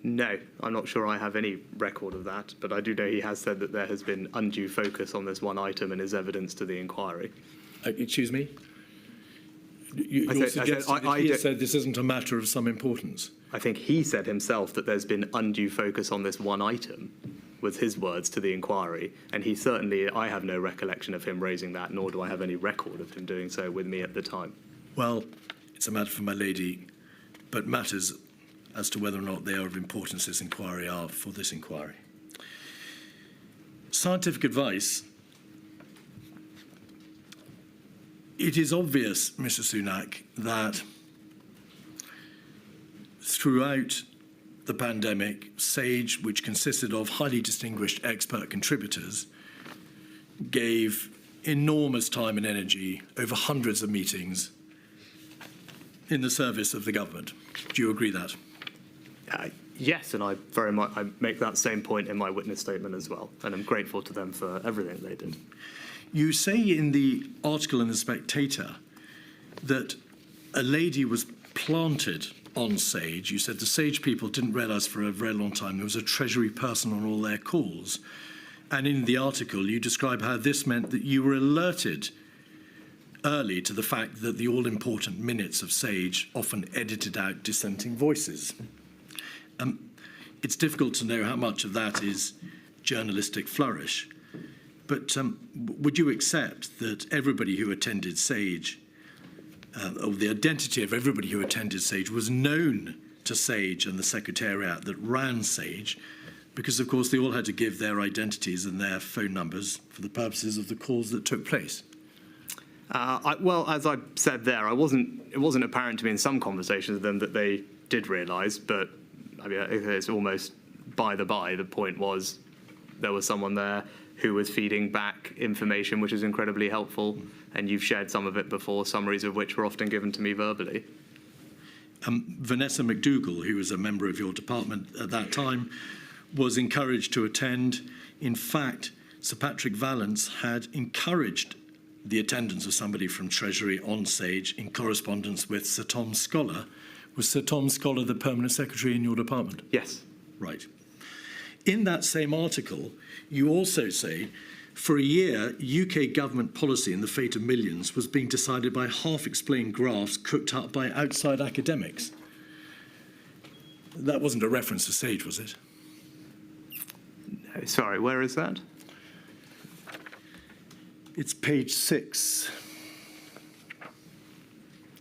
No, I'm not sure I have any record of that, but I do know he has said that there has been undue focus on this one item and is evidence to the inquiry. Excuse me? You're suggesting that he said this isn't a matter of some importance? I think he said himself that there's been undue focus on this one item, was his words to the inquiry. And he certainly, I have no recollection of him raising that, nor do I have any record of him doing so with me at the time. Well, it's a matter for my lady, but matters as to whether or not they are of importance this inquiry are for this inquiry. Scientific advice. It is obvious, Mr. Sunak, that throughout the pandemic, SAGE, which consisted of highly distinguished expert contributors, gave enormous time and energy over hundreds of meetings in the service of the government. Do you agree that? Yes, and I very much I make that same point in my witness statement as well, and I'm grateful to them for everything they did. You say in the article in The Spectator that a lady was planted on Sage. You said the Sage people didn't realise for a very long time there was a Treasury person on all their calls. And in the article, you describe how this meant that you were alerted early to the fact that the all-important minutes of Sage often edited out dissenting voices. It's difficult to know how much of that is journalistic flourish, but would you accept that everybody who attended Sage, or the identity of everybody who attended Sage, was known to Sage and the Secretariat that ran Sage, because, of course, they all had to give their identities and their phone numbers for the purposes of the calls that took place? Well, as I said there, it wasn't apparent to me in some conversations with them that they did realise, but I mean, it's almost by the by. The point was there was someone there who was feeding back information which is incredibly helpful, and you've shared some of it before, summaries of which were often given to me verbally. Vanessa McDougall, who was a member of your department at that time, was encouraged to attend. In fact, Sir Patrick Vallance had encouraged the attendance of somebody from Treasury on Sage in correspondence with Sir Tom Scholar. Was Sir Tom Scholar the permanent secretary in your department? Yes. Right. In that same article, you also say, for a year, UK government policy in the fate of millions was being decided by half-explained graphs cooked up by outside academics. That wasn't a reference to Sage, was it? No, sorry, where is that? It's page 6.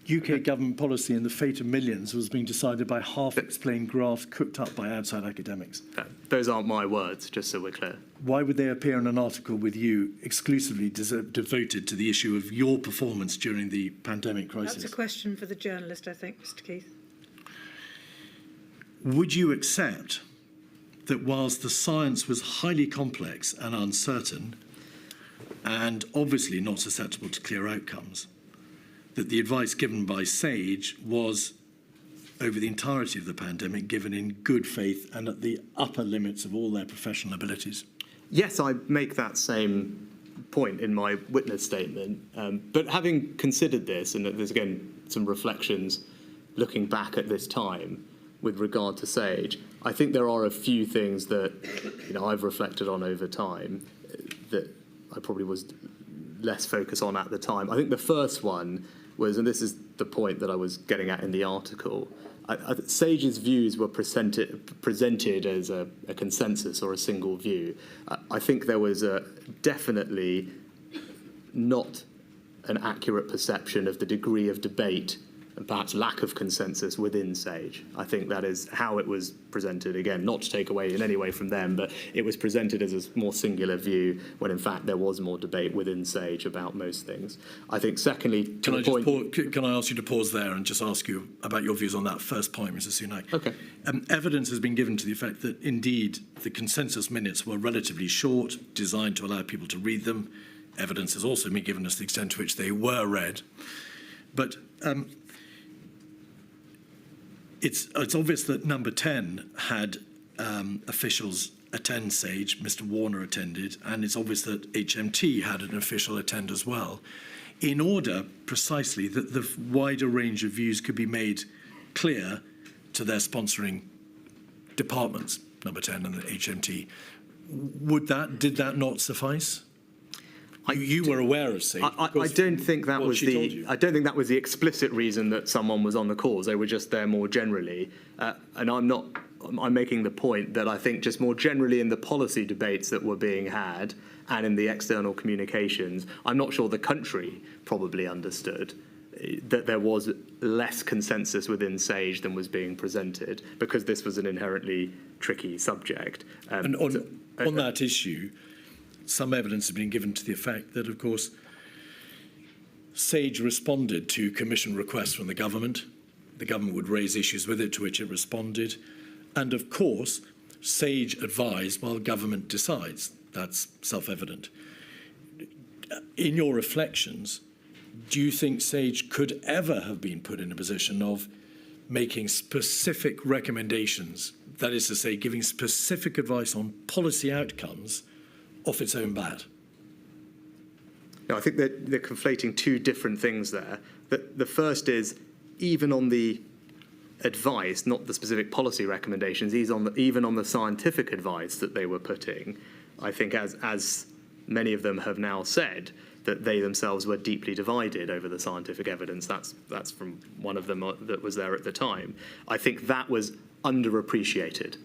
UK government policy in the fate of millions was being decided by half-explained graphs cooked up by outside academics. Those aren't my words, just so we're clear. Why would they appear in an article with you exclusively devoted to the issue of your performance during the pandemic crisis? That's a question for the journalist, I think, Mr. Keith. Would you accept that whilst the science was highly complex and uncertain, and obviously not susceptible to clear outcomes, that the advice given by Sage was, over the entirety of the pandemic, given in good faith and at the upper limits of all their professional abilities? Yes, I make that same point in my witness statement. But having considered this, and there's again some reflections looking back at this time with regard to Sage, I think there are a few things that I've reflected on over time that I probably was less focused on at the time. I think the first one was, and this is the point that I was getting at in the article, Sage's views were presented as a consensus or a single view. I think there was definitely not an accurate perception of the degree of debate and perhaps lack of consensus within Sage. I think that is how it was presented. Again, not to take away in any way from them, but it was presented as a more singular view when in fact there was more debate within Sage about most things. I think secondly, can I ask you to pause there and just ask you about your views on that first point, Mr. Sunak? Okay. Evidence has been given to the effect that indeed the consensus minutes were relatively short, designed to allow people to read them. Evidence has also been given as the extent to which they were read. But it's obvious that number 10 had officials attend Sage. Mr. Warner attended, and it's obvious that HMT had an official attend as well, in order precisely that the wider range of views could be made clear to their sponsoring departments, number 10 and the HMT. Did that not suffice? You were aware of Sage. I don't think that was I don't think that was the explicit reason that someone was on the calls. They were just there more generally, and I'm making the point that I think just more generally in the policy debates that were being had and in the external communications, I'm not sure the country probably understood that there was less consensus within Sage than was being presented, because this was an inherently tricky subject. And on that issue, some evidence has been given to the effect that, of course, Sage responded to commission requests from the government. The government would raise issues with it, to which it responded. And, of course, Sage advised while government decides. That's self-evident. In your reflections, do you think Sage could ever have been put in a position of making specific recommendations, that is to say, giving specific advice on policy outcomes off its own bat? No, I think they're conflating two different things there. The first is, even on the advice, not the specific policy recommendations, even on the scientific advice that they were putting, I think as many of them have now said, that they themselves were deeply divided over the scientific evidence. That's from one of them that was there at the time. I think that was underappreciated.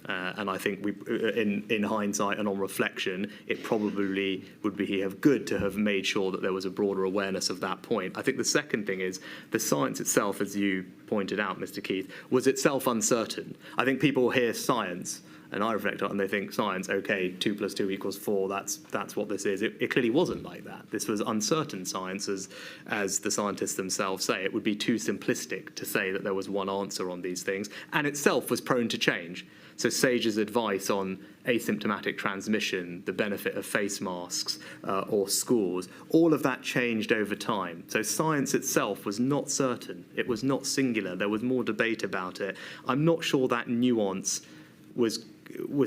And I think in hindsight and on reflection, it probably would be good to have made sure that there was a broader awareness of that point. I think the second thing is the science itself, as you pointed out, Mr. Keith, was itself uncertain. I think people hear science, and I reflect on it, and they think science, okay, 2 + 2 = 4, that's what this is. It clearly wasn't like that. This was uncertain science, as the scientists themselves say. It would be too simplistic to say that there was one answer on these things, and itself was prone to change. So SAGE's advice on asymptomatic transmission, the benefit of face masks or schools, all of that changed over time. So science itself was not certain. It was not singular. There was more debate about it. I'm not sure that nuance was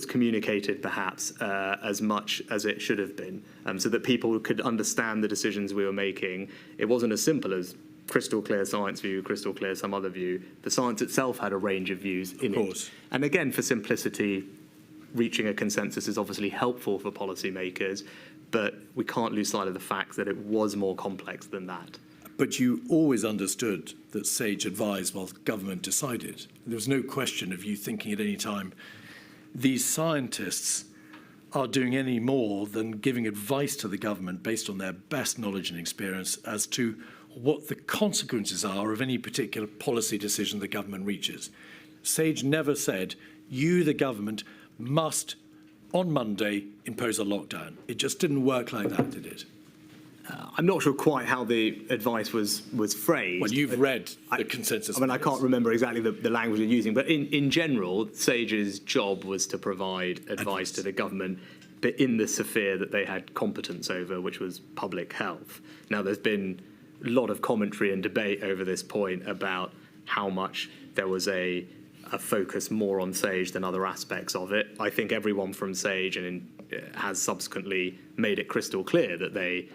communicated perhaps as much as it should have been, so that people could understand the decisions we were making. It wasn't as simple as crystal clear science view, crystal clear some other view. The science itself had a range of views in it. And again, for simplicity, reaching a consensus is obviously helpful for policymakers, but we can't lose sight of the fact that it was more complex than that. But you always understood that SAGE advised while government decided. There was no question of you thinking at any time, these scientists are doing any more than giving advice to the government based on their best knowledge and experience as to what the consequences are of any particular policy decision the government reaches. SAGE never said, you, the government, must, on Monday, impose a lockdown. It just didn't work like that, did it? I'm not sure quite how the advice was phrased. Well, you've read the consensus. I mean, I can't remember exactly the language you're using, but in general, SAGE's job was to provide advice to the government, but in the sphere that they had competence over, which was public health. Now, there's been a lot of commentary and debate over this point about how much there was a focus more on SAGE than other aspects of it. I think everyone from SAGE has subsequently made it crystal clear that they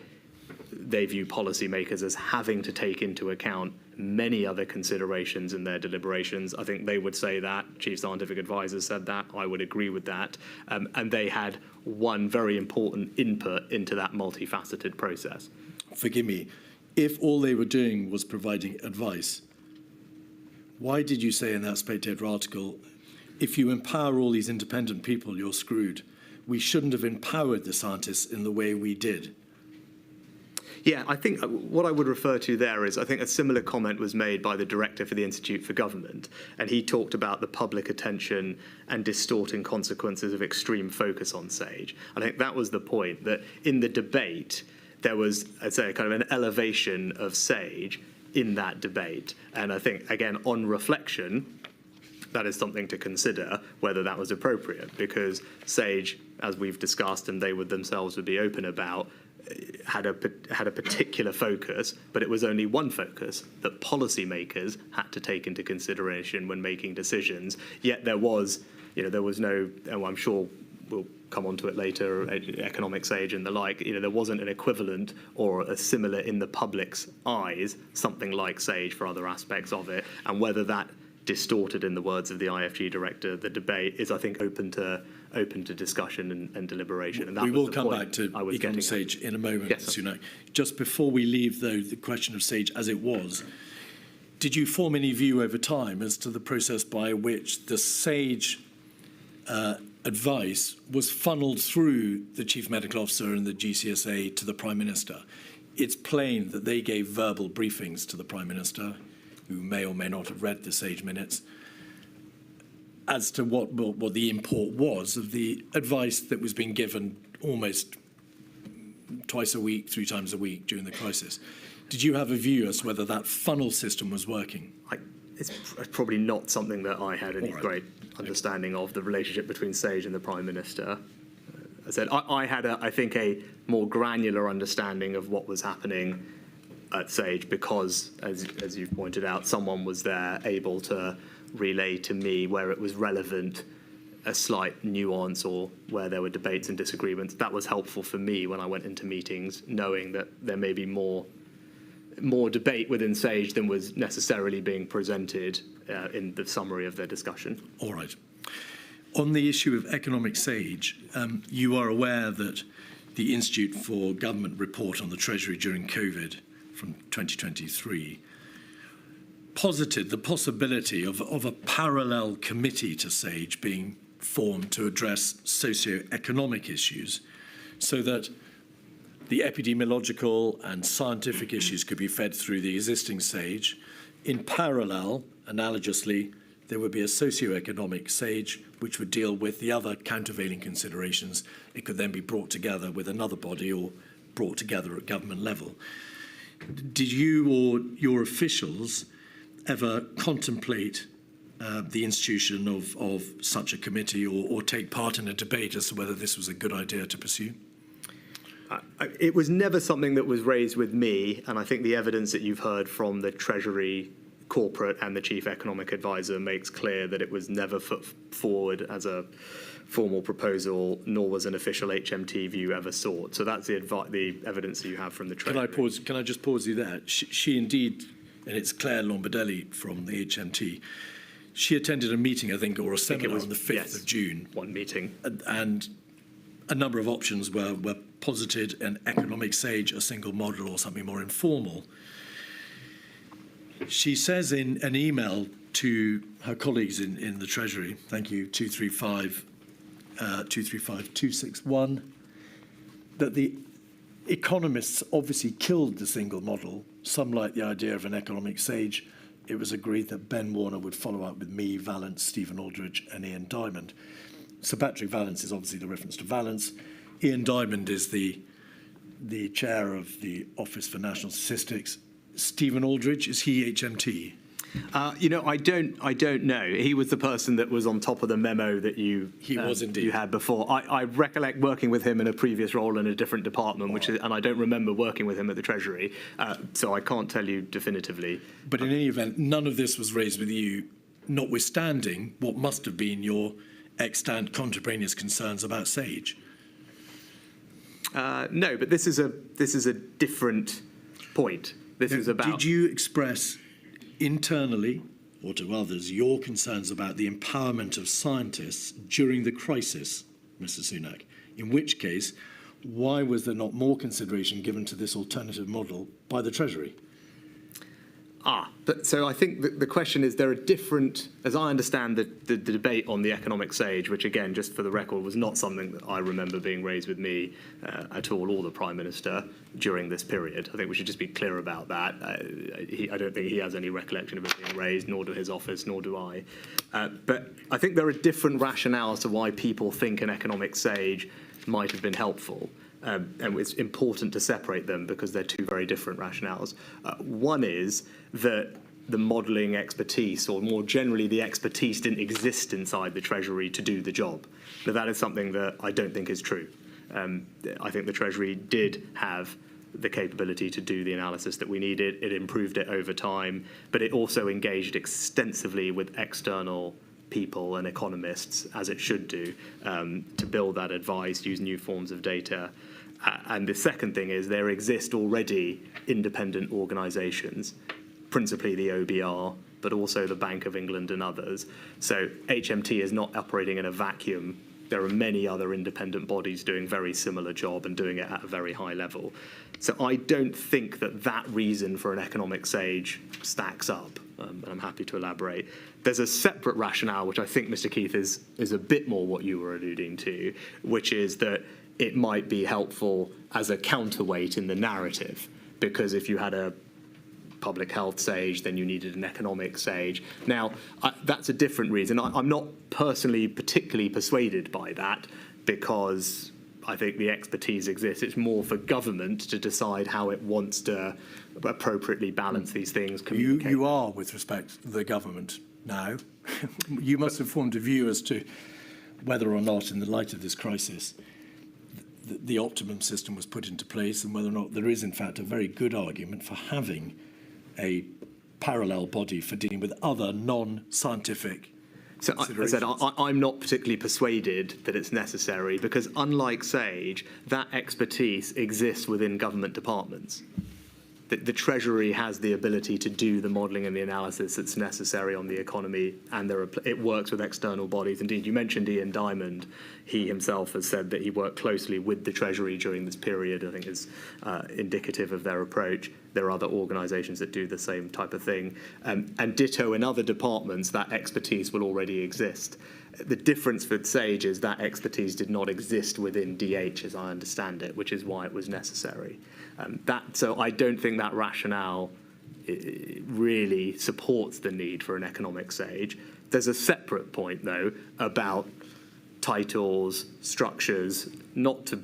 view policymakers as having to take into account many other considerations in their deliberations. I think they would say that. Chief Scientific Advisor said that. I would agree with that. And they had one very important input into that multifaceted process. Forgive me, if all they were doing was providing advice, why did you say in that Spectator article, if you empower all these independent people, you're screwed? We shouldn't have empowered the scientists in the way we did. Yeah, I think what I would refer to there is I think a similar comment was made by the director for the Institute for Government, and he talked about the public attention and distorting consequences of extreme focus on SAGE. I think that was the point, that in the debate, there was, I'd say, kind of an elevation of SAGE in that debate. And I think, again, on reflection, that is something to consider whether that was appropriate, because SAGE, as we've discussed and they would themselves would be open about, had a particular focus, but it was only one focus that policymakers had to take into consideration when making decisions. Yet there was no, and I'm sure we'll come on to it later, economic SAGE and the like, there wasn't an equivalent or a similar in the public's eyes, something like SAGE for other aspects of it. And whether that distorted, in the words of the IFG director, the debate is, I think, open to discussion and deliberation. And that we will come back to economic SAGE SAGE in a moment, yes, Sunak. Just before we leave, though, the question of SAGE as it was, did you form any view over time as to the process by which the SAGE advice was funneled through the Chief Medical Officer and the GCSA to the Prime Minister? It's plain that they gave verbal briefings to the Prime Minister, who may or may not have read the SAGE minutes, as to what the import was of the advice that was being given almost twice a week, 3 times a week during the crisis. Did you have a view as to whether that funnel system was working? It's probably not something that I had any great understanding of, the relationship between SAGE and the Prime Minister. I said I had, I think, a more granular understanding of what was happening at SAGE because, as you've pointed out, someone was there able to relay to me where it was relevant a slight nuance or where there were debates and disagreements. That was helpful for me when I went into meetings, knowing that there may be more debate within SAGE than was necessarily being presented in the summary of their discussion. All right. On the issue of economic SAGE, you are aware that the Institute for Government report on the Treasury during COVID from 2023 posited the possibility of a parallel committee to SAGE being formed to address socio-economic issues, so that the epidemiological and scientific issues could be fed through the existing SAGE. In parallel, analogously, there would be a socio-economic SAGE which would deal with the other countervailing considerations. It could then be brought together with another body or brought together at government level. Did you or your officials ever contemplate the institution of such a committee or take part in a debate as to whether this was a good idea to pursue? It was never something that was raised with me, and I think the evidence that you've heard from the Treasury corporate and the Chief Economic Advisor makes clear that it was never put forward as a formal proposal, nor was an official HMT view ever sought. So that's the evidence that you have from the Treasury. Can I just pause you there? She indeed, and it's Claire Lombardelli from the HMT, she attended a meeting, I think, or a seminar on the 5th of June. One meeting. And a number of options were posited, an economic SAGE, a single model, or something more informal. She says in an email to her colleagues in the Treasury, thank you, 235-261, that the economists obviously killed the single model. Some like the idea of an economic SAGE. It was agreed that Ben Warner would follow up with me, Vallance, Stephen Aldridge, and Ian Diamond. Sir Patrick Vallance is obviously the reference to Vallance. Ian Diamond is the chair of the Office for National Statistics. Stephen Aldridge, is he HMT? I don't know. He was the person that was on top of the memo that you had before. I recollect working with him in a previous role in a different department, and I don't remember working with him at the Treasury, so I can't tell you definitively. But in any event, none of this was raised with you, notwithstanding what must have been your extant contemporaneous concerns about SAGE. No, but this is a different point. This is about. Did you express internally or to others your concerns about the empowerment of scientists during the crisis, Mr. Sunak? In which case, why was there not more consideration given to this alternative model by the Treasury? So I think the question is, there are different, as I understand the debate on the economic SAGE, which again, just for the record, was not something that I remember being raised with me at all, or the Prime Minister during this period. I think we should just be clear about that. I don't think he has any recollection of it being raised, nor do his office, nor do I. But I think there are different rationales to why people think an economic SAGE might have been helpful. And it's important to separate them because they're two very different rationales. One is that the modelling expertise, or more generally the expertise, didn't exist inside the Treasury to do the job. Now, that is something that I don't think is true. I think the Treasury did have the capability to do the analysis that we needed. It improved it over time, but it also engaged extensively with external people and economists, as it should do, to build that advice, use new forms of data. And the second thing is there exist already independent organisations, principally the OBR, but also the Bank of England and others. So HMT is not operating in a vacuum. There are many other independent bodies doing very similar job and doing it at a very high level. So I don't think that reason for an economic SAGE stacks up, and I'm happy to elaborate. There's a separate rationale, which I think, Mr. Keith, is a bit more what you were alluding to, which is that it might be helpful as a counterweight in the narrative, because if you had a public health SAGE, then you needed an economic SAGE. Now, that's a different reason. I'm not personally particularly persuaded by that, because I think the expertise exists. It's more for government to decide how it wants to appropriately balance these things. You are, with respect to the government now. You must have formed a view as to whether or not, in the light of this crisis, the optimum system was put into place, and whether or not there is, in fact, a very good argument for having a parallel body for dealing with other non-scientific So I said I'm not particularly persuaded that it's necessary because, unlike SAGE, that expertise exists within government departments. The Treasury has the ability to do the modelling and the analysis that's necessary on the economy, and it works with external bodies. Indeed, you mentioned Ian Diamond. He himself has said that he worked closely with the Treasury during this period. I think is indicative of their approach. There are other organisations that do the same type of thing. And ditto in other departments, that expertise will already exist. The difference with SAGE is that expertise did not exist within DH, as I understand it, which is why it was necessary. So I don't think that rationale really supports the need for an economic SAGE. There's a separate point, though, about titles, structures, not to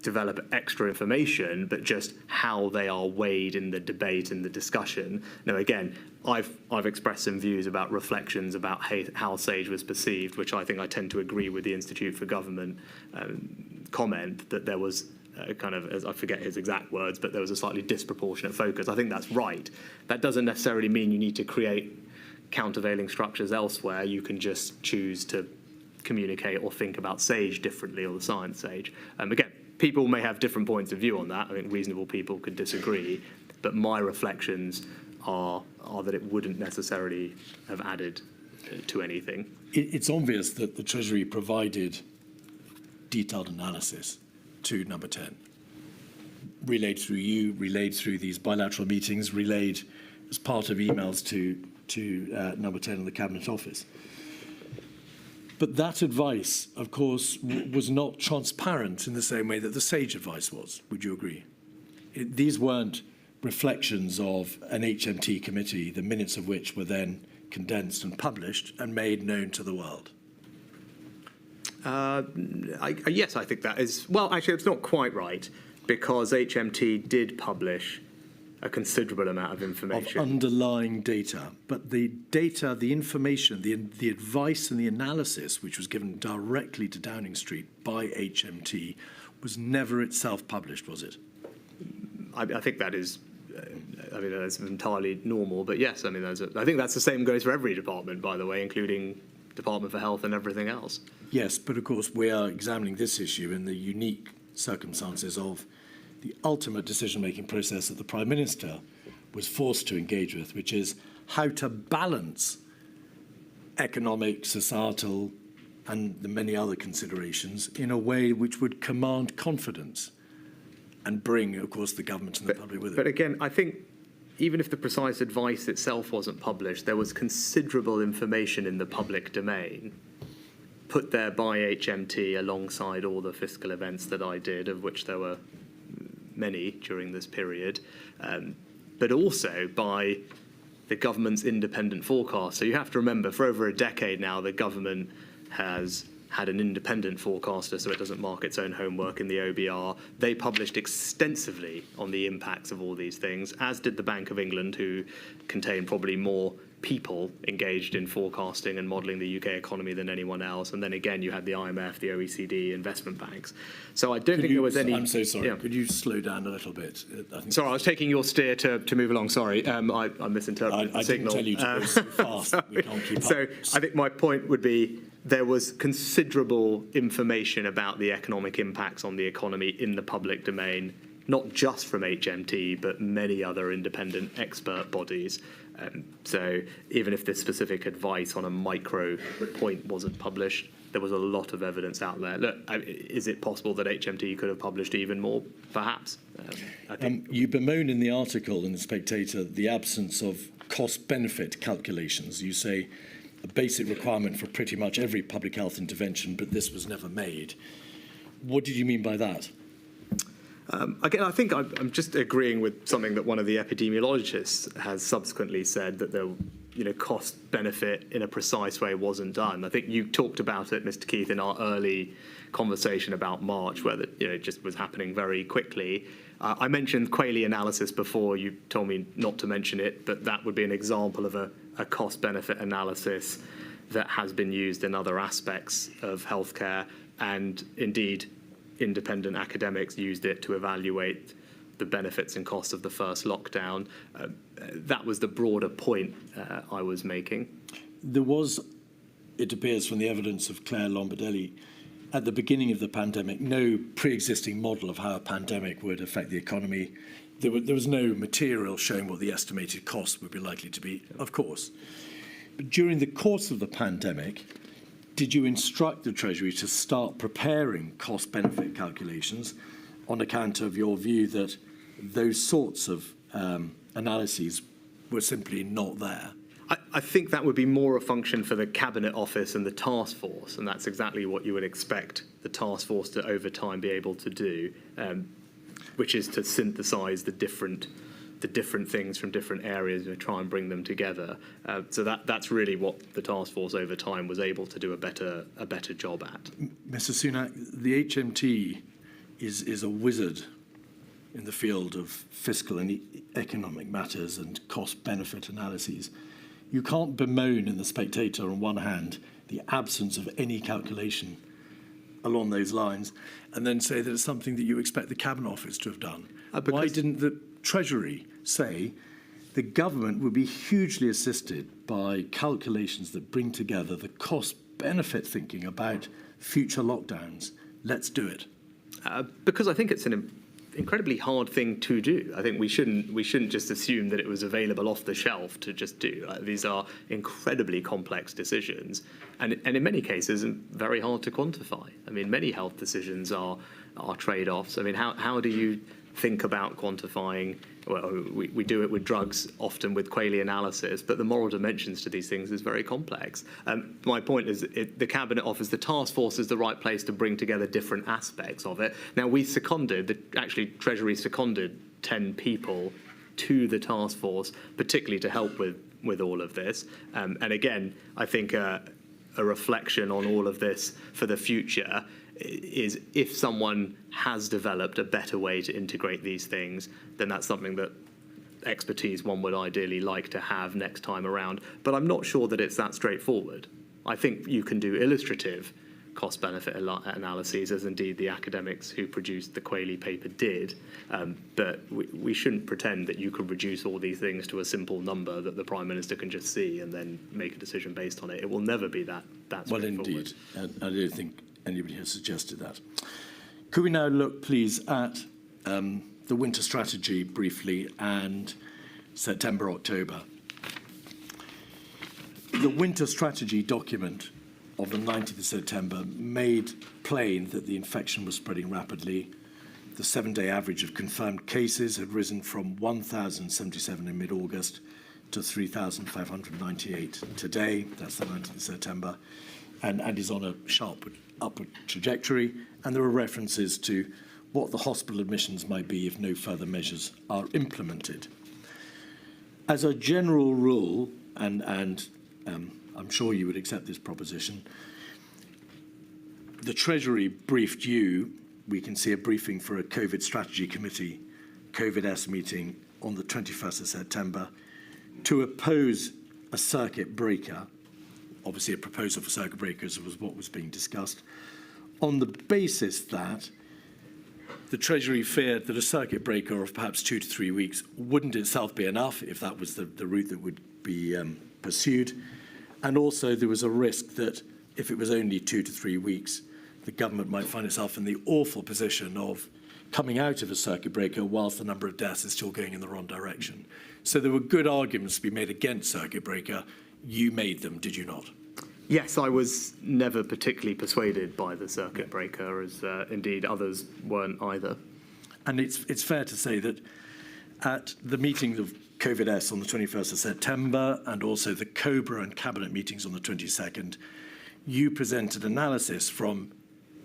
develop extra information, but just how they are weighed in the debate and the discussion. Now, again, I've expressed some views about reflections about how SAGE was perceived, which I think I tend to agree with the Institute for Government comment that there was kind of, as I forget his exact words, but there was a slightly disproportionate focus. I think that's right. That doesn't necessarily mean you need to create countervailing structures elsewhere. You can just choose to communicate or think about SAGE differently, or the science SAGE. Again, people may have different points of view on that. I think reasonable people could disagree, but my reflections are that it wouldn't necessarily have added to anything. It's obvious that the Treasury provided detailed analysis to Number 10, relayed through you, relayed through these bilateral meetings, relayed as part of emails to Number 10 in the Cabinet Office. But that advice, of course, was not transparent in the same way that the SAGE advice was. Would you agree? These weren't reflections of an HMT committee, the minutes of which were then condensed and published and made known to the world. Yes, I think that is. Well, actually, it's not quite right, because HMT did publish a considerable amount of information. Of underlying data. But the data, the information, the advice and the analysis, which was given directly to Downing Street by HMT, was never itself published, was it? I think that is. That's entirely normal. But yes, I think that's the same goes for every department, by the way, including Department for Health and everything else. Yes, but of course we are examining this issue in the unique circumstances of the ultimate decision-making process that the Prime Minister was forced to engage with, which is how to balance economic, societal, and the many other considerations in a way which would command confidence and bring, of course, the government and the public with it. But again, I think even if the precise advice itself wasn't published, there was considerable information in the public domain put there by HMT alongside all the fiscal events that I did, of which there were many during this period, but also by the government's independent forecast. So you have to remember, for over a decade now, the government has had an independent forecaster, so it doesn't mark its own homework in the OBR. They published extensively on the impacts of all these things, as did the Bank of England, who contain probably more people engaged in forecasting and modelling the UK economy than anyone else. And then again, you had the IMF, the OECD, investment banks. So I don't think there was any... I'm so sorry. Yeah. Could you slow down a little bit? Sorry, I was taking your steer to move along. Sorry, I misinterpreted the signal. I didn't tell you to go so fast. We can't keep up. So I think my point would be there was considerable information about the economic impacts on the economy in the public domain, not just from HMT, but many other independent expert bodies. So even if this specific advice on a micro point wasn't published, there was a lot of evidence out there. Look, is it possible that HMT could have published even more? Perhaps. I think you bemoan in the article in The Spectator the absence of cost-benefit calculations. You say a basic requirement for pretty much every public health intervention, but this was never made. What did you mean by that? Again, I think I'm just agreeing with something that one of the epidemiologists has subsequently said, that the cost benefit in a precise way wasn't done. I think you talked about it, Mr. Keith, in our early conversation about March, where it just was happening very quickly. I mentioned Quayle analysis before. You told me not to mention it, but that would be an example of a cost benefit analysis that has been used in other aspects of healthcare, and indeed independent academics used it to evaluate the benefits and costs of the first lockdown. That was the broader point I was making. There was it appears from the evidence of Claire Lombardelli, at the beginning of the pandemic, no pre-existing model of how a pandemic would affect the economy. There was no material showing what the estimated cost would be likely to be, of course. But during the course of the pandemic, did you instruct the Treasury to start preparing cost-benefit calculations on account of your view that those sorts of analyses were simply not there? I think that would be more a function for the Cabinet Office and the task force, and that's exactly what you would expect the task force to, over time, be able to do, which is to synthesise the different things from different areas and try and bring them together. So that's really what the task force over time was able to do a better job at. Mr. Sunak, the HMT is a wizard in the field of fiscal and economic matters and cost-benefit analyses. You can't bemoan in The Spectator, on one hand, the absence of any calculation along those lines, and then say that it's something that you expect the Cabinet Office to have done. Why didn't the Treasury say the government would be hugely assisted by calculations that bring together the cost-benefit thinking about future lockdowns? Let's do it. Because I think it's an incredibly hard thing to do. I think we shouldn't just assume that it was available off the shelf to just do. These are incredibly complex decisions, and in many cases very hard to quantify. I mean, many health decisions are trade-offs. I mean, how do you think about quantifying? Well, we do it with drugs, often with Quayle analysis, but the moral dimensions to these things is very complex. My point is the Cabinet Office, the task force is the right place to bring together different aspects of it. Now, actually Treasury seconded 10 people to the task force, particularly to help with all of this. And again, I think a reflection on all of this for the future is if someone has developed a better way to integrate these things, then that's something that expertise one would ideally like to have next time around. But I'm not sure that it's that straightforward. I think you can do illustrative cost-benefit analyses, as indeed the academics who produced the Quayle paper did, but we shouldn't pretend that you could reduce all these things to a simple number that the Prime Minister can just see and then make a decision based on it. It will never be that straightforward. Well, indeed. I don't think anybody has suggested that. Could we now look, please, at the winter strategy briefly and September, October? The winter strategy document of the 19th of September made plain that the infection was spreading rapidly. The 7-day average of confirmed cases had risen from 1,077 in mid-August to 3,598 today. That's the 19th of September, and is on a sharp upward trajectory. And there are references to what the hospital admissions might be if no further measures are implemented. As a general rule, and I'm sure you would accept this proposition, the Treasury briefed you. We can see a briefing for a COVID strategy committee, COVID-S meeting on the 21st of September, to oppose a circuit breaker. Obviously, a proposal for circuit breakers was what was being discussed, on the basis that the Treasury feared that a circuit breaker of perhaps 2 to 3 weeks wouldn't itself be enough if that was the route that would be pursued. And also there was a risk that if it was only 2 to 3 weeks, the government might find itself in the awful position of coming out of a circuit breaker whilst the number of deaths is still going in the wrong direction. So there were good arguments to be made against circuit breaker. You made them, did you not? Yes, I was never particularly persuaded by the circuit breaker, as indeed others weren't either. And it's fair to say that at the meetings of COVID-S on the 21st of September and also the COBRA and Cabinet meetings on the 22nd, you presented analysis from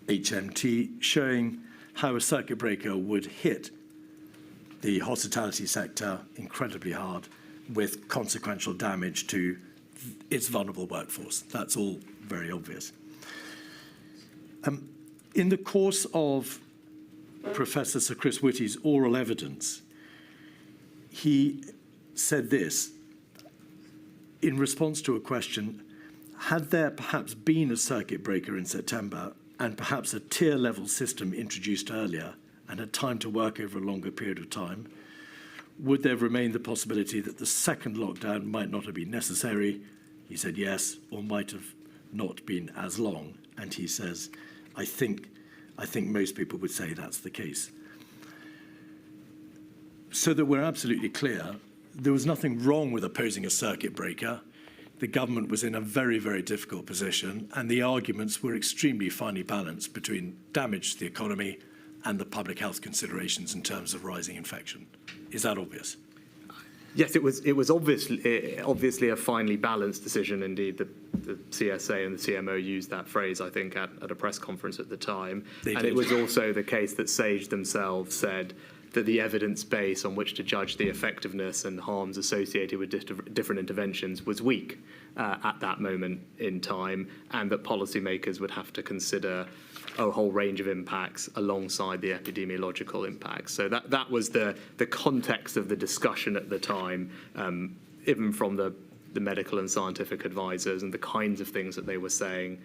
HMT showing how a circuit breaker would hit the hospitality sector incredibly hard with consequential damage to its vulnerable workforce. That's all very obvious. In the course of Professor Sir Chris Whitty's oral evidence, he said this in response to a question: had there perhaps been a circuit breaker in September and perhaps a tier-level system introduced earlier and had time to work over a longer period of time, would there remain the possibility that the second lockdown might not have been necessary? He said yes, or might have not been as long. And he says, I think most people would say that's the case. So that we're absolutely clear, there was nothing wrong with opposing a circuit breaker. The government was in a very, very difficult position, and the arguments were extremely finely balanced between damage to the economy and the public health considerations in terms of rising infection. Is that obvious? Yes, it was obviously a finely balanced decision. Indeed, the CSA and the CMO used that phrase, I think, at a press conference at the time. And it was also the case that SAGE themselves said that the evidence base on which to judge the effectiveness and harms associated with different interventions was weak at that moment in time, and that policymakers would have to consider a whole range of impacts alongside the epidemiological impacts. So that was the context of the discussion at the time, even from the medical and scientific advisors and the kinds of things that they were saying.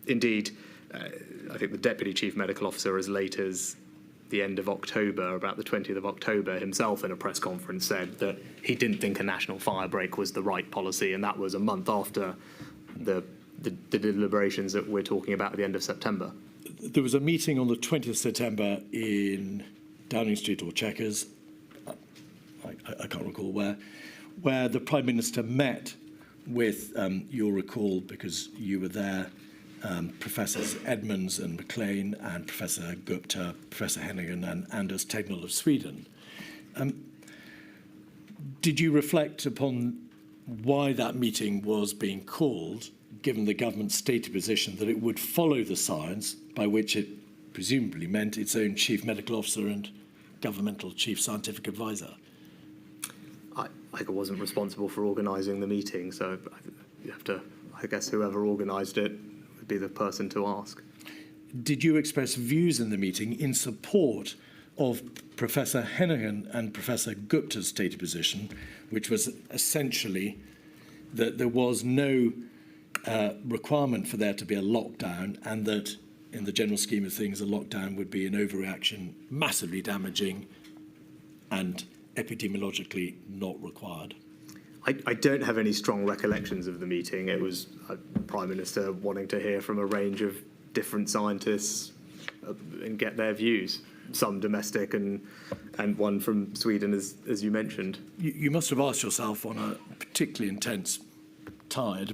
Indeed, I think the Deputy Chief Medical Officer, as late as the end of October, about the 20th of October, himself in a press conference said that he didn't think a national fire break was the right policy, and that was a month after the deliberations that we're talking about at the end of September. There was a meeting on the 20th of September in Downing Street or Chequers, I can't recall where the Prime Minister met with, you'll recall because you were there, Professors Edmonds and McLean and Professor Gupta, Professor Hennigan and Anders Tegnell of Sweden. Did you reflect upon why that meeting was being called, given the government's stated position that it would follow the science, by which it presumably meant its own chief medical officer and governmental chief scientific advisor? I wasn't responsible for organising the meeting, so you have to, I guess whoever organised it would be the person to ask. Did you express views in the meeting in support of Professor Hennigan and Professor Gupta's stated position, which was essentially that there was no requirement for there to be a lockdown, and that in the general scheme of things, a lockdown would be an overreaction, massively damaging and epidemiologically not required? I don't have any strong recollections of the meeting. It was a Prime Minister wanting to hear from a range of different scientists and get their views, some domestic and one from Sweden, as you mentioned. You must have asked yourself on a particularly intense time,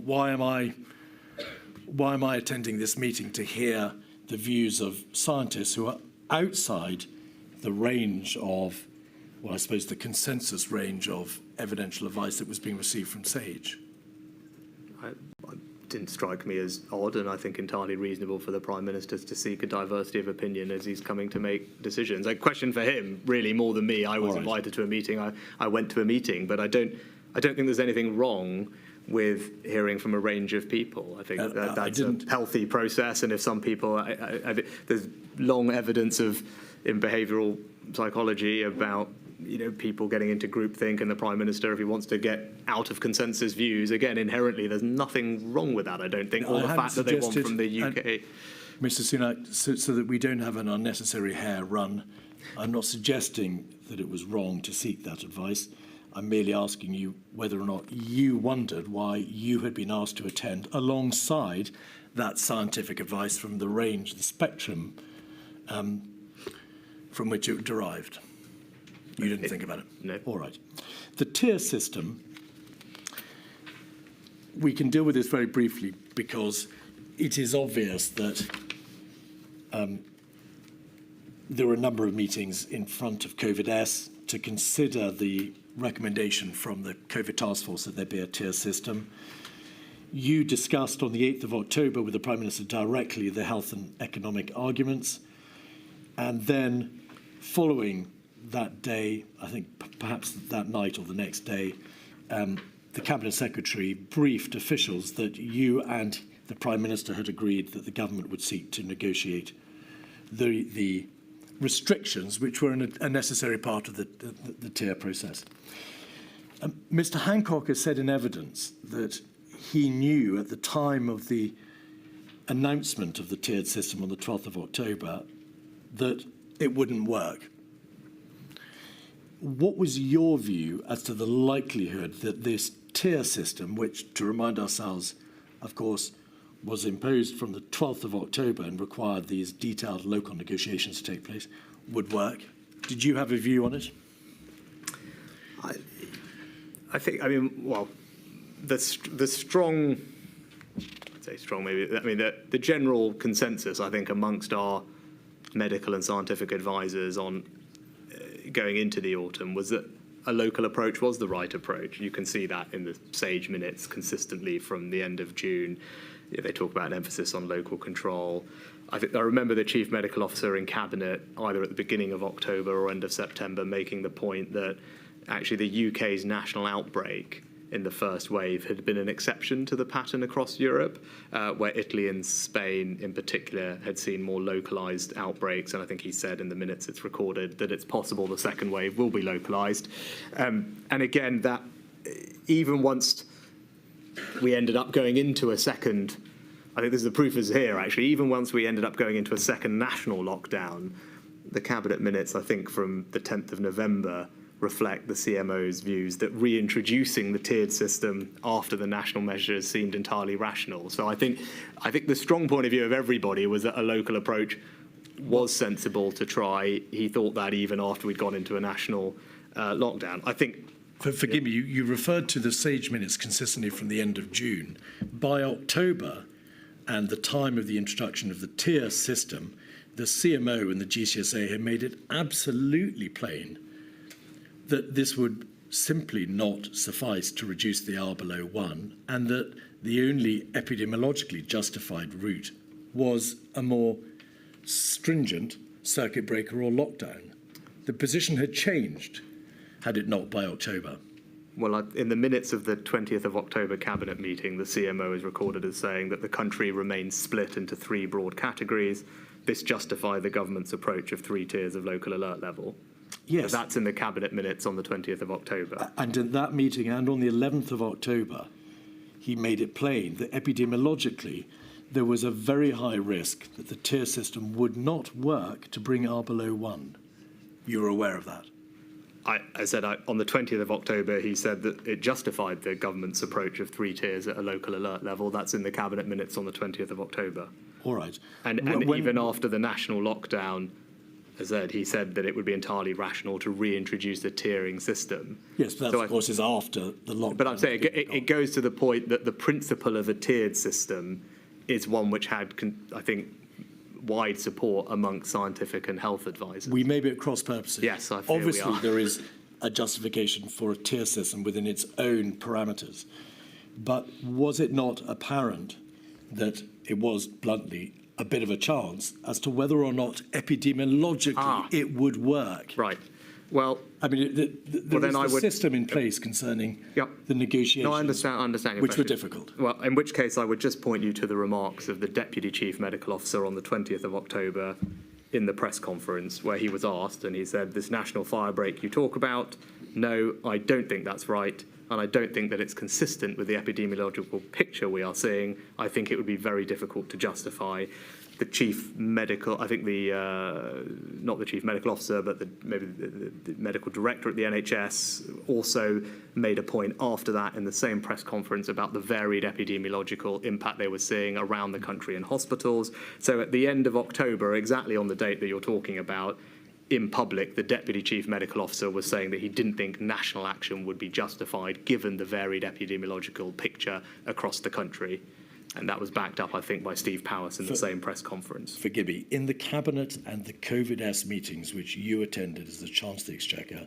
why am I attending this meeting to hear the views of scientists who are outside the range of, well, I suppose the consensus range of evidential advice that was being received from SAGE? It didn't strike me as odd, and I think entirely reasonable for the Prime Minister to seek a diversity of opinion as he's coming to make decisions. A question for him, really, more than me. I was invited to a meeting. I went to a meeting, but I don't think there's anything wrong with hearing from a range of people. I think that's a healthy process, and if some people, there's long evidence in behavioural psychology about people getting into groupthink, and the Prime Minister, if he wants to get out of consensus views, again, inherently, there's nothing wrong with that, I don't think, or the fact that they want from the UK. Mr. Sunak, so that we don't have an unnecessary hair run, I'm not suggesting that it was wrong to seek that advice. I'm merely asking you whether or not you wondered why you had been asked to attend alongside that scientific advice from the range, the spectrum from which it derived. You didn't think about it? No. All right. The tier system, we can deal with this very briefly because it is obvious that there were a number of meetings in front of COVID-S to consider the recommendation from the COVID task force that there be a tier system. You discussed on the 8th of October with the Prime Minister directly the health and economic arguments, and then following that day, I think perhaps that night or the next day, the Cabinet Secretary briefed officials that you and the Prime Minister had agreed that the government would seek to negotiate the restrictions which were a necessary part of the tier process. Mr. Hancock has said in evidence that he knew at the time of the announcement of the tiered system on the 12th of October that it wouldn't work. What was your view as to the likelihood that this tier system, which, to remind ourselves, of course, was imposed from the 12th of October and required these detailed local negotiations to take place, would work. Did you have a view on it? I think, I mean, well, the strong, I'd say strong maybe, I mean, the general consensus, I think, amongst our medical and scientific advisors on going into the autumn was that a local approach was the right approach. You can see that in the SAGE minutes consistently from the end of June. They talk about an emphasis on local control. I remember the Chief Medical Officer in Cabinet, either at the beginning of October or end of September, making the point that actually the UK's national outbreak in the first wave had been an exception to the pattern across Europe, where Italy and Spain in particular had seen more localised outbreaks. And I think he said in the minutes it's recorded that it's possible the second wave will be localised. And again, that even once we ended up going into a second, I think this is the proof is here actually, even once we ended up going into a second national lockdown, the Cabinet minutes, I think from the 10th of November, reflect the CMO's views that reintroducing the tiered system after the national measures seemed entirely rational. So I think the strong point of view of everybody was that a local approach was sensible to try. He thought that even after we'd gone into a national lockdown. I think. Forgive me, you referred to the SAGE minutes consistently from the end of June. By October and the time of the introduction of the tier system, the CMO and the GCSA had made it absolutely plain that this would simply not suffice to reduce the R below 1, and that the only epidemiologically justified route was a more stringent circuit breaker or lockdown. The position had changed, had it not by October. Well, in the minutes of the 20th of October Cabinet meeting, the CMO is recorded as saying that the country remains split into 3 broad categories. This justified the government's approach of 3 tiers of local alert level. Yes. So that's in the Cabinet minutes on the 20th of October. And in that meeting and on the 11th of October, he made it plain that epidemiologically there was a very high risk that the tier system would not work to bring R below 1. You were aware of that? I said on the 20th of October, he said that it justified the government's approach of 3 tiers at a local alert level. That's in the Cabinet minutes on the 20th of October. All right. And even after the national lockdown, as I said, he said that it would be entirely rational to reintroduce the tiering system. Yes, but that, of course, is after the lockdown. But I'm saying it goes to the point that the principle of a tiered system is one which had, I think, wide support amongst scientific and health advisors. We may be at cross purposes. Yes, I fear Obviously, we are. there is a justification for a tier system within its own parameters. But was it not apparent that it was, bluntly, a bit of a chance as to whether or not epidemiologically it would work? Right. Well, I mean, there is a system in place concerning the negotiations. No, I understand your which were question. difficult. Well, in which case I would just point you to the remarks of the Deputy Chief Medical Officer on the 20th of October in the press conference, where he was asked, and he said, this national fire break you talk about, no, I don't think that's right, and I don't think that it's consistent with the epidemiological picture we are seeing. I think it would be very difficult to justify. The chief medical, I think not the chief medical officer, but maybe the medical director at the NHS also made a point after that in the same press conference about the varied epidemiological impact they were seeing around the country in hospitals. So at the end of October, exactly on the date that you're talking about, in public, the Deputy Chief Medical Officer was saying that he didn't think national action would be justified given the varied epidemiological picture across the country. And that was backed up, I think, by Steve Powis in the same press conference. Forgive me, in the Cabinet and the COVID-S meetings which you attended as the Chancellor of the Exchequer,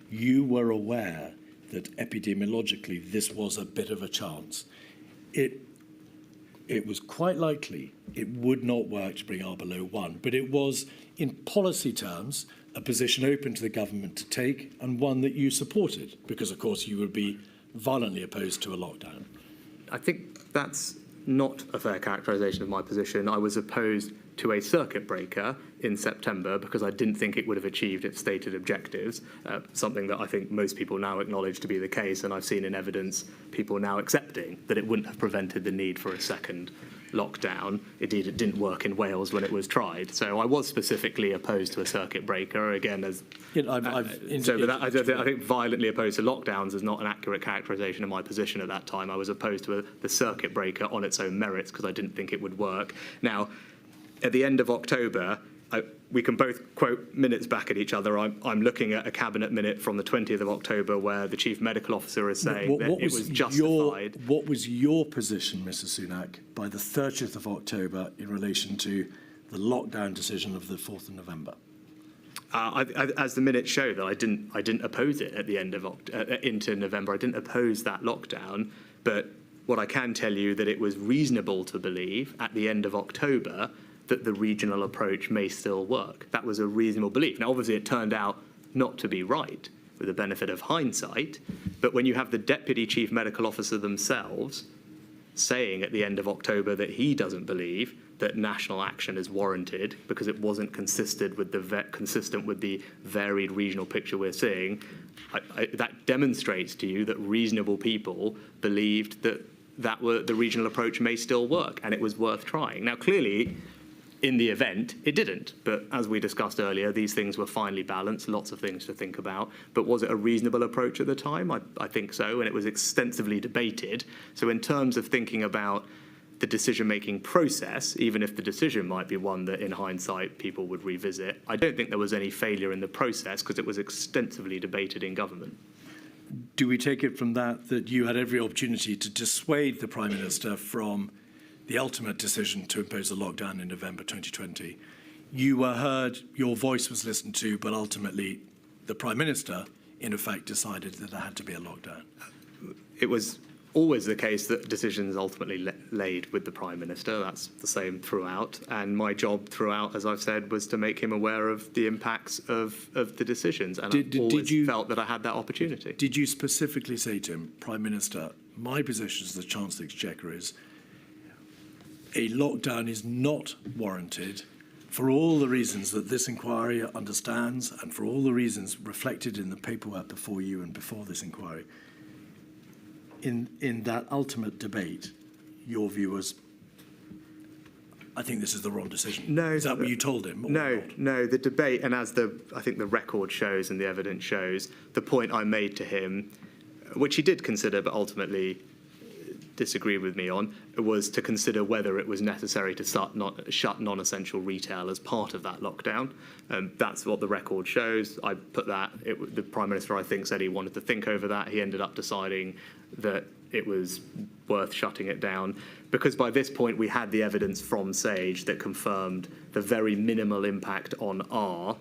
you were aware that epidemiologically this was a bit of a chance. It was quite likely it would not work to bring R below 1, but it was, in policy terms, a position open to the government to take and one that you supported, because, of course, you would be violently opposed to a lockdown. I think that's not a fair characterisation of my position. I was opposed to a circuit breaker in September because I didn't think it would have achieved its stated objectives, something that I think most people now acknowledge to be the case, and I've seen in evidence people now accepting that it wouldn't have prevented the need for a second lockdown. Indeed, it didn't work in Wales when it was tried. So I was specifically opposed to a circuit breaker, again, as... I think violently opposed to lockdowns is not an accurate characterisation of my position at that time. I was opposed to the circuit breaker on its own merits because I didn't think it would work. Now, at the end of October, we can both quote minutes back at each other. I'm looking at a cabinet minute from the 20th of October where the chief medical officer is saying that it was justified. What was your position, Mr. Sunak, by the 30th of October in relation to the lockdown decision of the 4th of November? As the minutes show, that I didn't oppose it at the end of into November. I didn't oppose that lockdown, but what I can tell you that it was reasonable to believe at the end of October that the regional approach may still work. That was a reasonable belief. Now, obviously, it turned out not to be right with the benefit of hindsight, but when you have the Deputy Chief Medical Officer themselves saying at the end of October that he doesn't believe that national action is warranted because it wasn't consistent with the varied regional picture we're seeing, that demonstrates to you that reasonable people believed that the regional approach may still work and it was worth trying. Now, clearly, in the event, it didn't. But as we discussed earlier, these things were finely balanced, lots of things to think about. But was it a reasonable approach at the time? I think so, and it was extensively debated. So in terms of thinking about the decision-making process, even if the decision might be one that in hindsight people would revisit, I don't think there was any failure in the process because it was extensively debated in government. Do we take it from that you had every opportunity to dissuade the Prime Minister from the ultimate decision to impose a lockdown in November 2020? You were heard, your voice was listened to, but ultimately the Prime Minister, in effect, decided that there had to be a lockdown. It was always the case that decisions ultimately laid with the Prime Minister. That's the same throughout. And my job throughout, as I've said, was to make him aware of the impacts of the decisions. And I always felt that I had that opportunity. Did you specifically say to him, Prime Minister, my position as the Chancellor of the Exchequer is a lockdown is not warranted for all the reasons that this inquiry understands and for all the reasons reflected in the paperwork before you and before this inquiry? In that ultimate debate, your view was, I think this is the wrong decision. No. Is that what you told him? No, the debate, and as I think the record shows and the evidence shows, the point I made to him, which he did consider but ultimately disagreed with me on, was to consider whether it was necessary to shut non-essential retail as part of that lockdown. That's what the record shows. I put that. The Prime Minister, I think, said he wanted to think over that. He ended up deciding that it was worth shutting it down because by this point we had the evidence from SAGE that confirmed the very minimal impact on R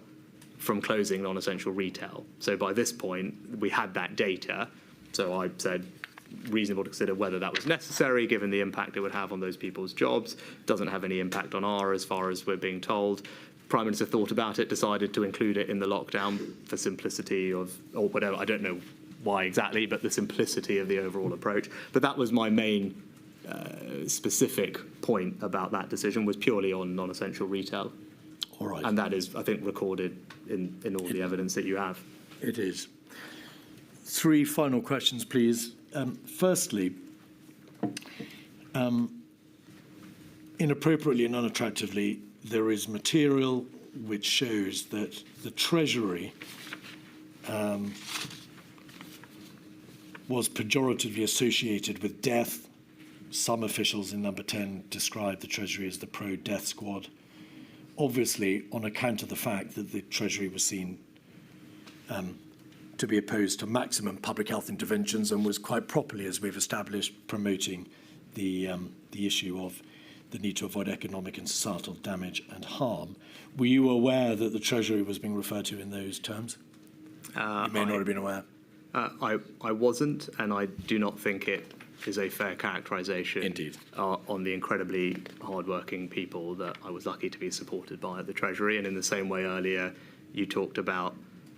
from closing non-essential retail. So by this point we had that data. So I said, reasonable to consider whether that was necessary given the impact it would have on those people's jobs. Doesn't have any impact on R as far as we're being told. Prime Minister thought about it, decided to include it in the lockdown for simplicity or whatever. I don't know why exactly, but the simplicity of the overall approach. But that was my main specific point about that decision, was purely on non-essential retail. All right. And that is, I think, recorded in all the evidence that you have. It is. 3 final questions, please. Firstly, inappropriately and unattractively, there is material which shows that the Treasury was pejoratively associated with death. Some officials in number 10 described the Treasury as the pro-death squad, obviously on account of the fact that the Treasury was seen to be opposed to maximum public health interventions and was quite properly, as we've established, promoting the issue of the need to avoid economic and societal damage and harm. Were you aware that the Treasury was being referred to in those terms? You may not have been aware. I wasn't, and I do not think it is a fair characterisation. Indeed. On the incredibly hard-working people that I was lucky to be supported by at the Treasury. And in the same way earlier, you talked about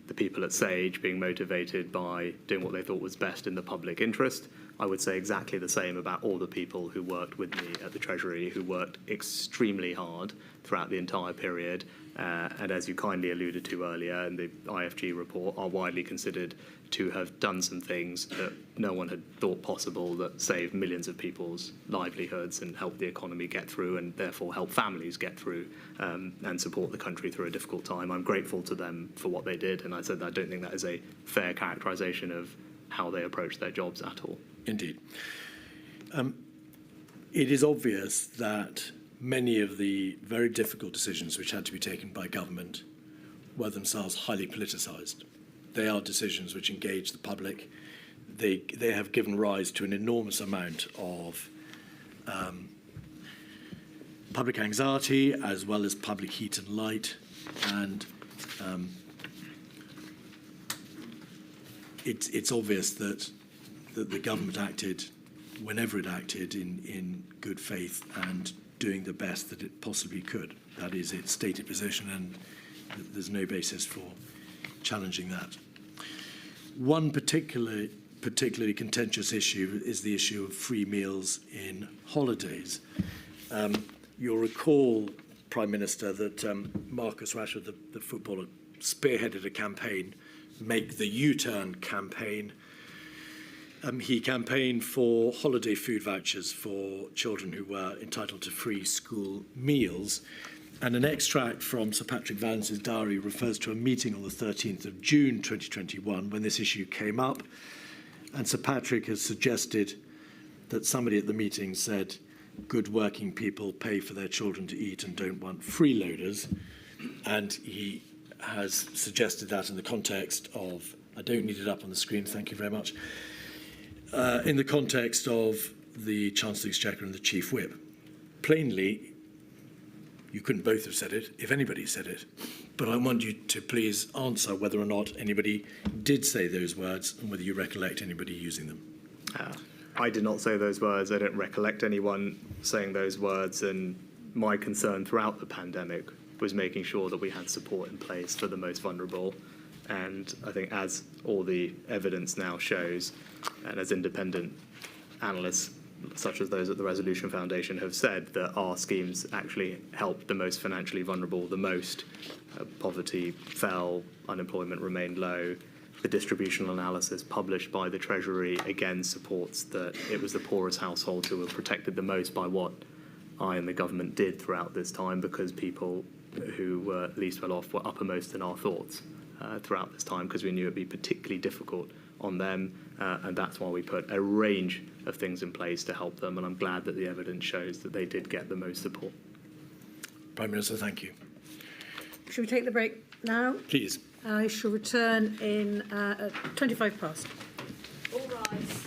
the people at SAGE being motivated by doing what they thought was best in the public interest. I would say exactly the same about all the people who worked with me at the Treasury, who worked extremely hard throughout the entire period, and as you kindly alluded to earlier in the IFG report, are widely considered to have done some things that no one had thought possible that saved millions of people's livelihoods and helped the economy get through and therefore help families get through and support the country through a difficult time. I'm grateful to them for what they did, and I said I don't think that is a fair characterisation of how they approach their jobs at all. Indeed. It is obvious that many of the very difficult decisions which had to be taken by government were themselves highly politicised. They are decisions which engage the public. They have given rise to an enormous amount of public anxiety as well as public heat and light. And it's obvious that the government acted, whenever it acted, in good faith and doing the best that it possibly could. That is its stated position, and there's no basis for challenging that. One particularly contentious issue is the issue of free meals in holidays. You'll recall, Prime Minister, that Marcus Rashford, the footballer, spearheaded a campaign, Make the U-Turn campaign. He campaigned for holiday food vouchers for children who were entitled to free school meals. And an extract from Sir Patrick Vance's diary refers to a meeting on the 13th of June 2021 when this issue came up. And Sir Patrick has suggested that somebody at the meeting said, good working people pay for their children to eat and don't want freeloaders. And he has suggested that in the context of, I don't need it up on the screen, thank you very much, in the context of the Chancellor of the Exchequer and the Chief Whip. Plainly, you couldn't both have said it if anybody said it. But I want you to please answer whether or not anybody did say those words and whether you recollect anybody using them. I did not say those words. I don't recollect anyone saying those words. And my concern throughout the pandemic was making sure that we had support in place for the most vulnerable. And I think as all the evidence now shows, and as independent analysts such as those at the Resolution Foundation have said, that our schemes actually helped the most financially vulnerable the most. Poverty fell, unemployment remained low. The distributional analysis published by the Treasury again supports that it was the poorest households who were protected the most by what I and the government did throughout this time, because people who were least well off were uppermost in our thoughts throughout this time, because we knew it would be particularly difficult on them, and that's why we put a range of things in place to help them, and I'm glad that the evidence shows that they did get the most support. Prime Minister, thank you. Should we take the break now? Please. I shall return in 25 past. All rise.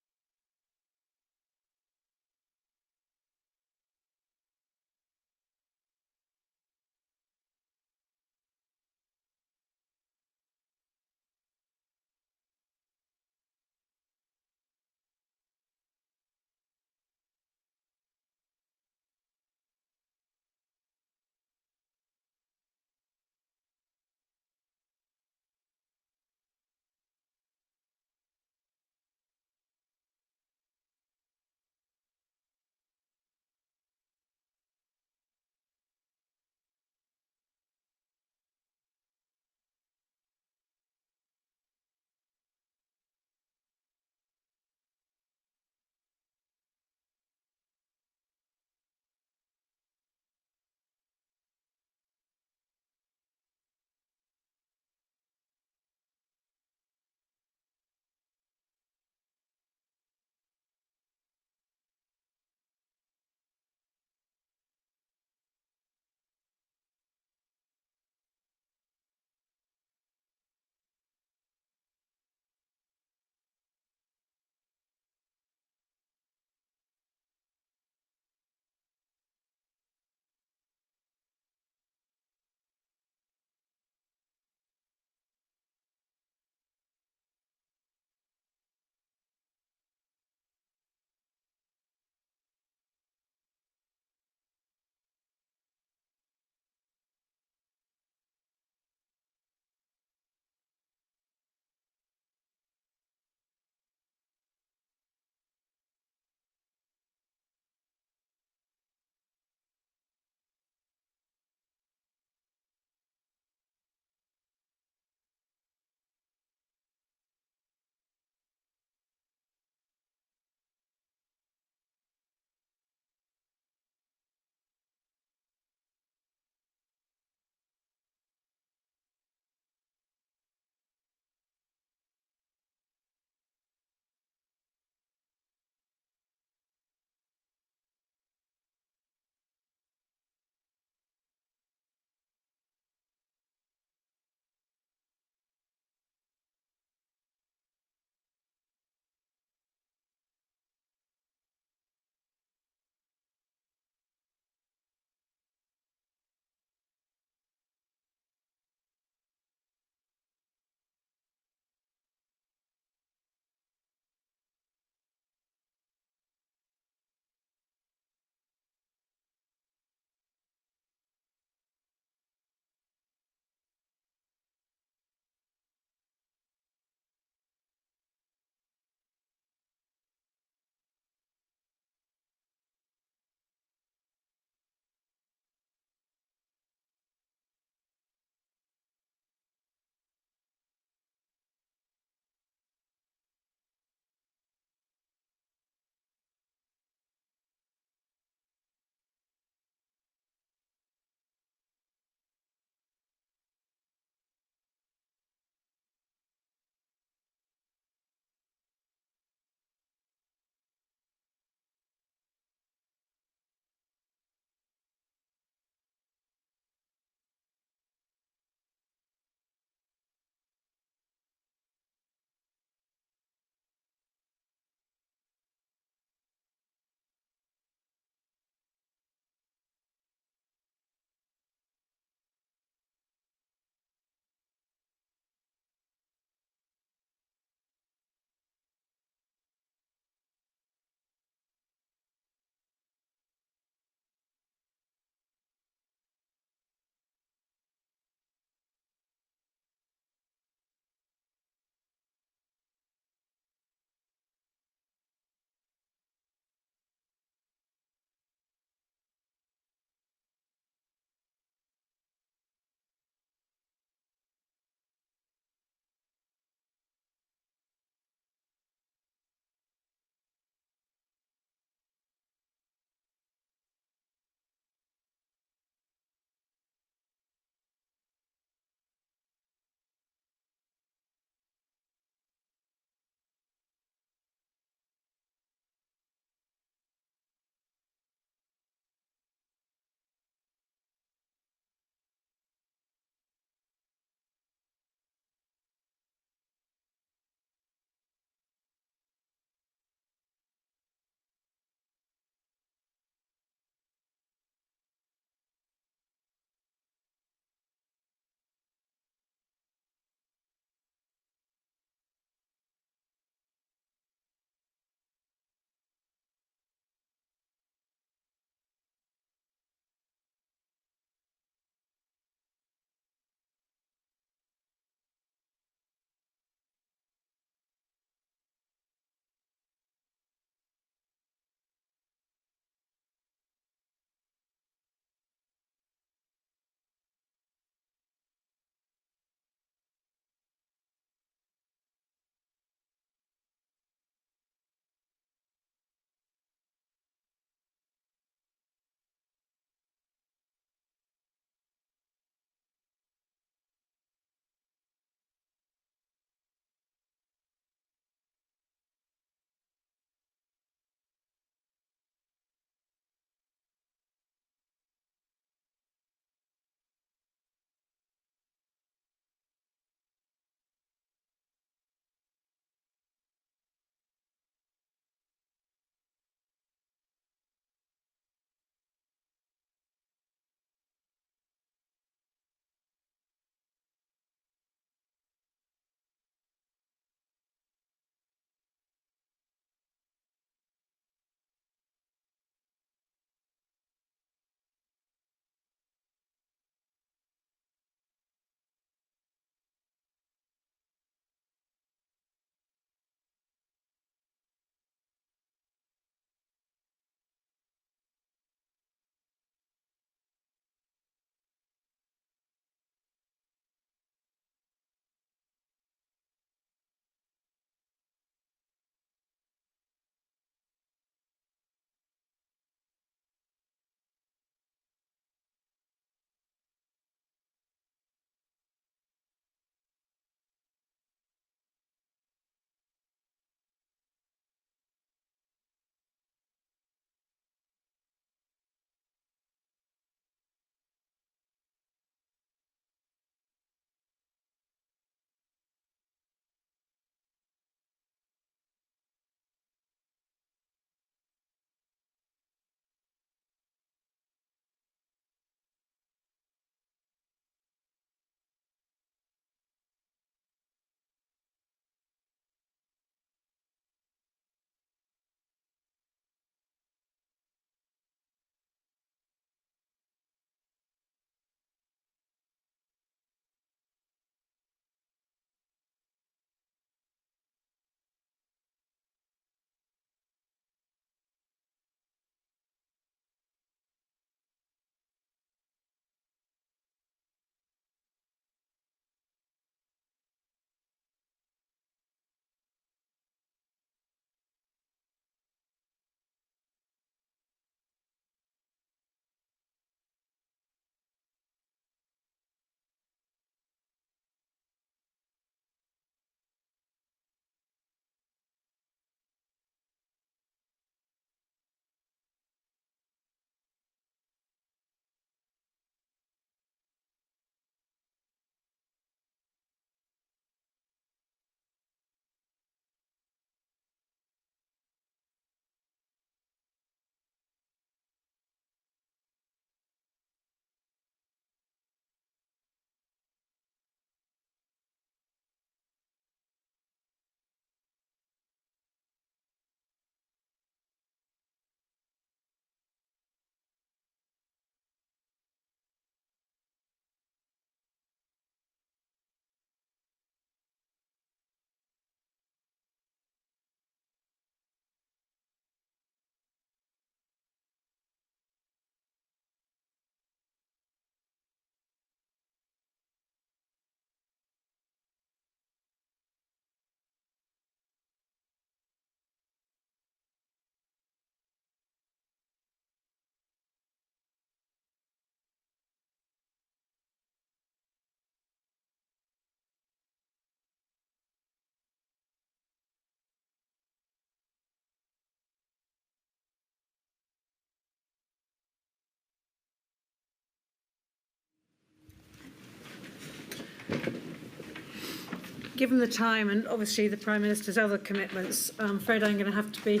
Given the time and obviously the Prime Minister's other commitments, I'm afraid I'm going to have to be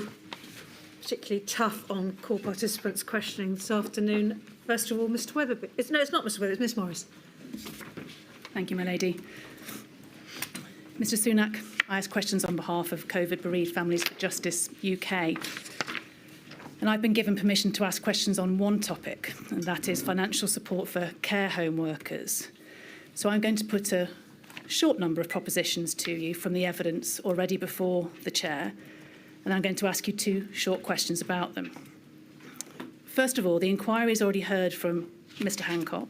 particularly tough on call participants questioning this afternoon. First of all, Mr Weatherby. It's not Mr Weatherby, it's Miss Morris. Thank you, my lady. Mr Sunak, I ask questions on behalf of COVID Bereaved Families for Justice UK. And I've been given permission to ask questions on one topic, and that is financial support for care home workers. So I'm going to put a short number of propositions to you from the evidence already before the Chair, and I'm going to ask you 2 short questions about them. First of all, the inquiry has already heard from Mr Hancock,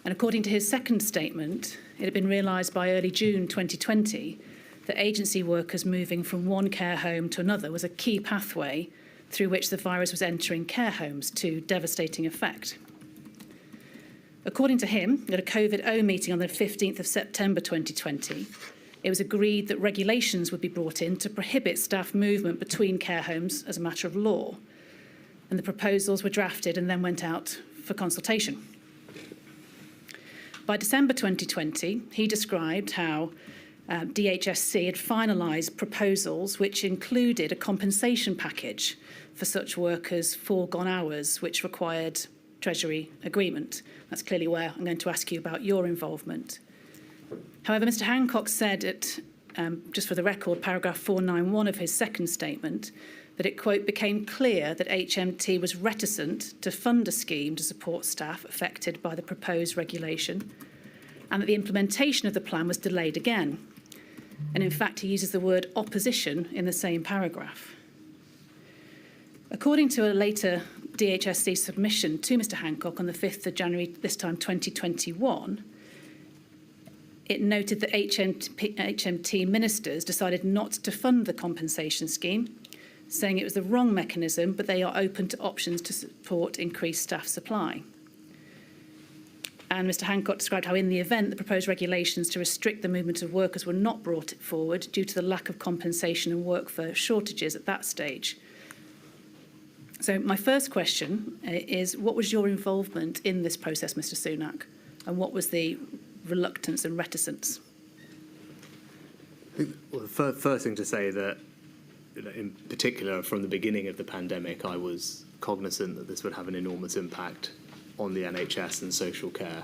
and according to his second statement, it had been realised by early June 2020 that agency workers moving from one care home to another was a key pathway through which the virus was entering care homes to devastating effect. According to him, at a COVID-O meeting on the 15th of September 2020, it was agreed that regulations would be brought in to prohibit staff movement between care homes as a matter of law. And the proposals were drafted and then went out for consultation. By December 2020, he described how DHSC had finalised proposals which included a compensation package for such workers' foregone hours, which required Treasury agreement. That's clearly where I'm going to ask you about your involvement. However, Mr Hancock said at, just for the record, paragraph 491 of his second statement, that it, quote, became clear that HMT was reticent to fund a scheme to support staff affected by the proposed regulation, and that the implementation of the plan was delayed again. And in fact, he uses the word opposition in the same paragraph. According to a later DHSC submission to Mr Hancock on the 5th of January, this time 2021, it noted that HMT ministers decided not to fund the compensation scheme, saying it was the wrong mechanism, but they are open to options to support increased staff supply. And Mr Hancock described how in the event the proposed regulations to restrict the movement of workers were not brought forward due to the lack of compensation and workforce shortages at that stage. So my first question is, what was your involvement in this process, Mr Sunak, and what was the reluctance and reticence? Well, the first thing to say that, in particular, from the beginning of the pandemic, I was cognizant that this would have an enormous impact on the NHS and social care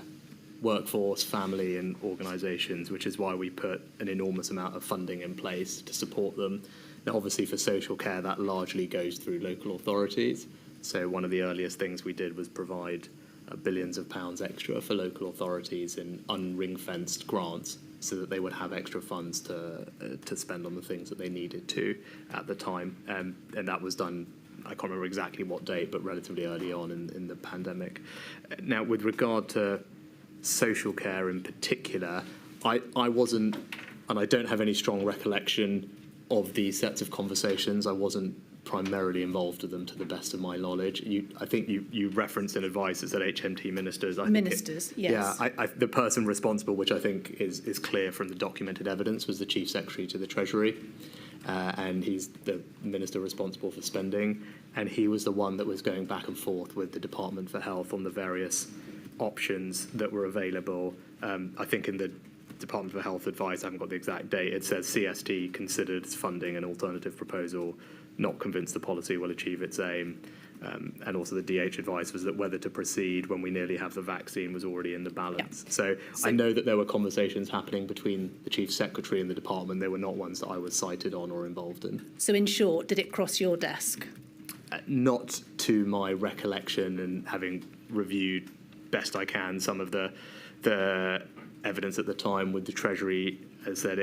workforce, family and organisations, which is why we put an enormous amount of funding in place to support them. Now, obviously, for social care, that largely goes through local authorities. So one of the earliest things we did was provide billions of pounds extra for local authorities in unring-fenced grants so that they would have extra funds to spend on the things that they needed to at the time. And that was done, I can't remember exactly what date, but relatively early on in the pandemic. Now, with regard to social care in particular, I wasn't, and I don't have any strong recollection of these sets of conversations. I wasn't primarily involved with them to the best of my knowledge. I think you referenced in advice that said HMT ministers. Ministers, yes. Yeah, the person responsible, which I think is clear from the documented evidence, was the Chief Secretary to the Treasury. And he's the minister responsible for spending. And he was the one that was going back and forth with the Department for Health on the various options that were available. I think in the Department for Health advice, I haven't got the exact date, it says CST considered funding an alternative proposal, not convinced the policy will achieve its aim. And also the DH advice was that whether to proceed when we nearly have the vaccine was already in the balance. Yeah. So I know that there were conversations happening between the Chief Secretary and the department. They were not ones that I was cited on or involved in. So in short, did it cross your desk? Not to my recollection, and having reviewed best I can some of the evidence at the time with the Treasury, has said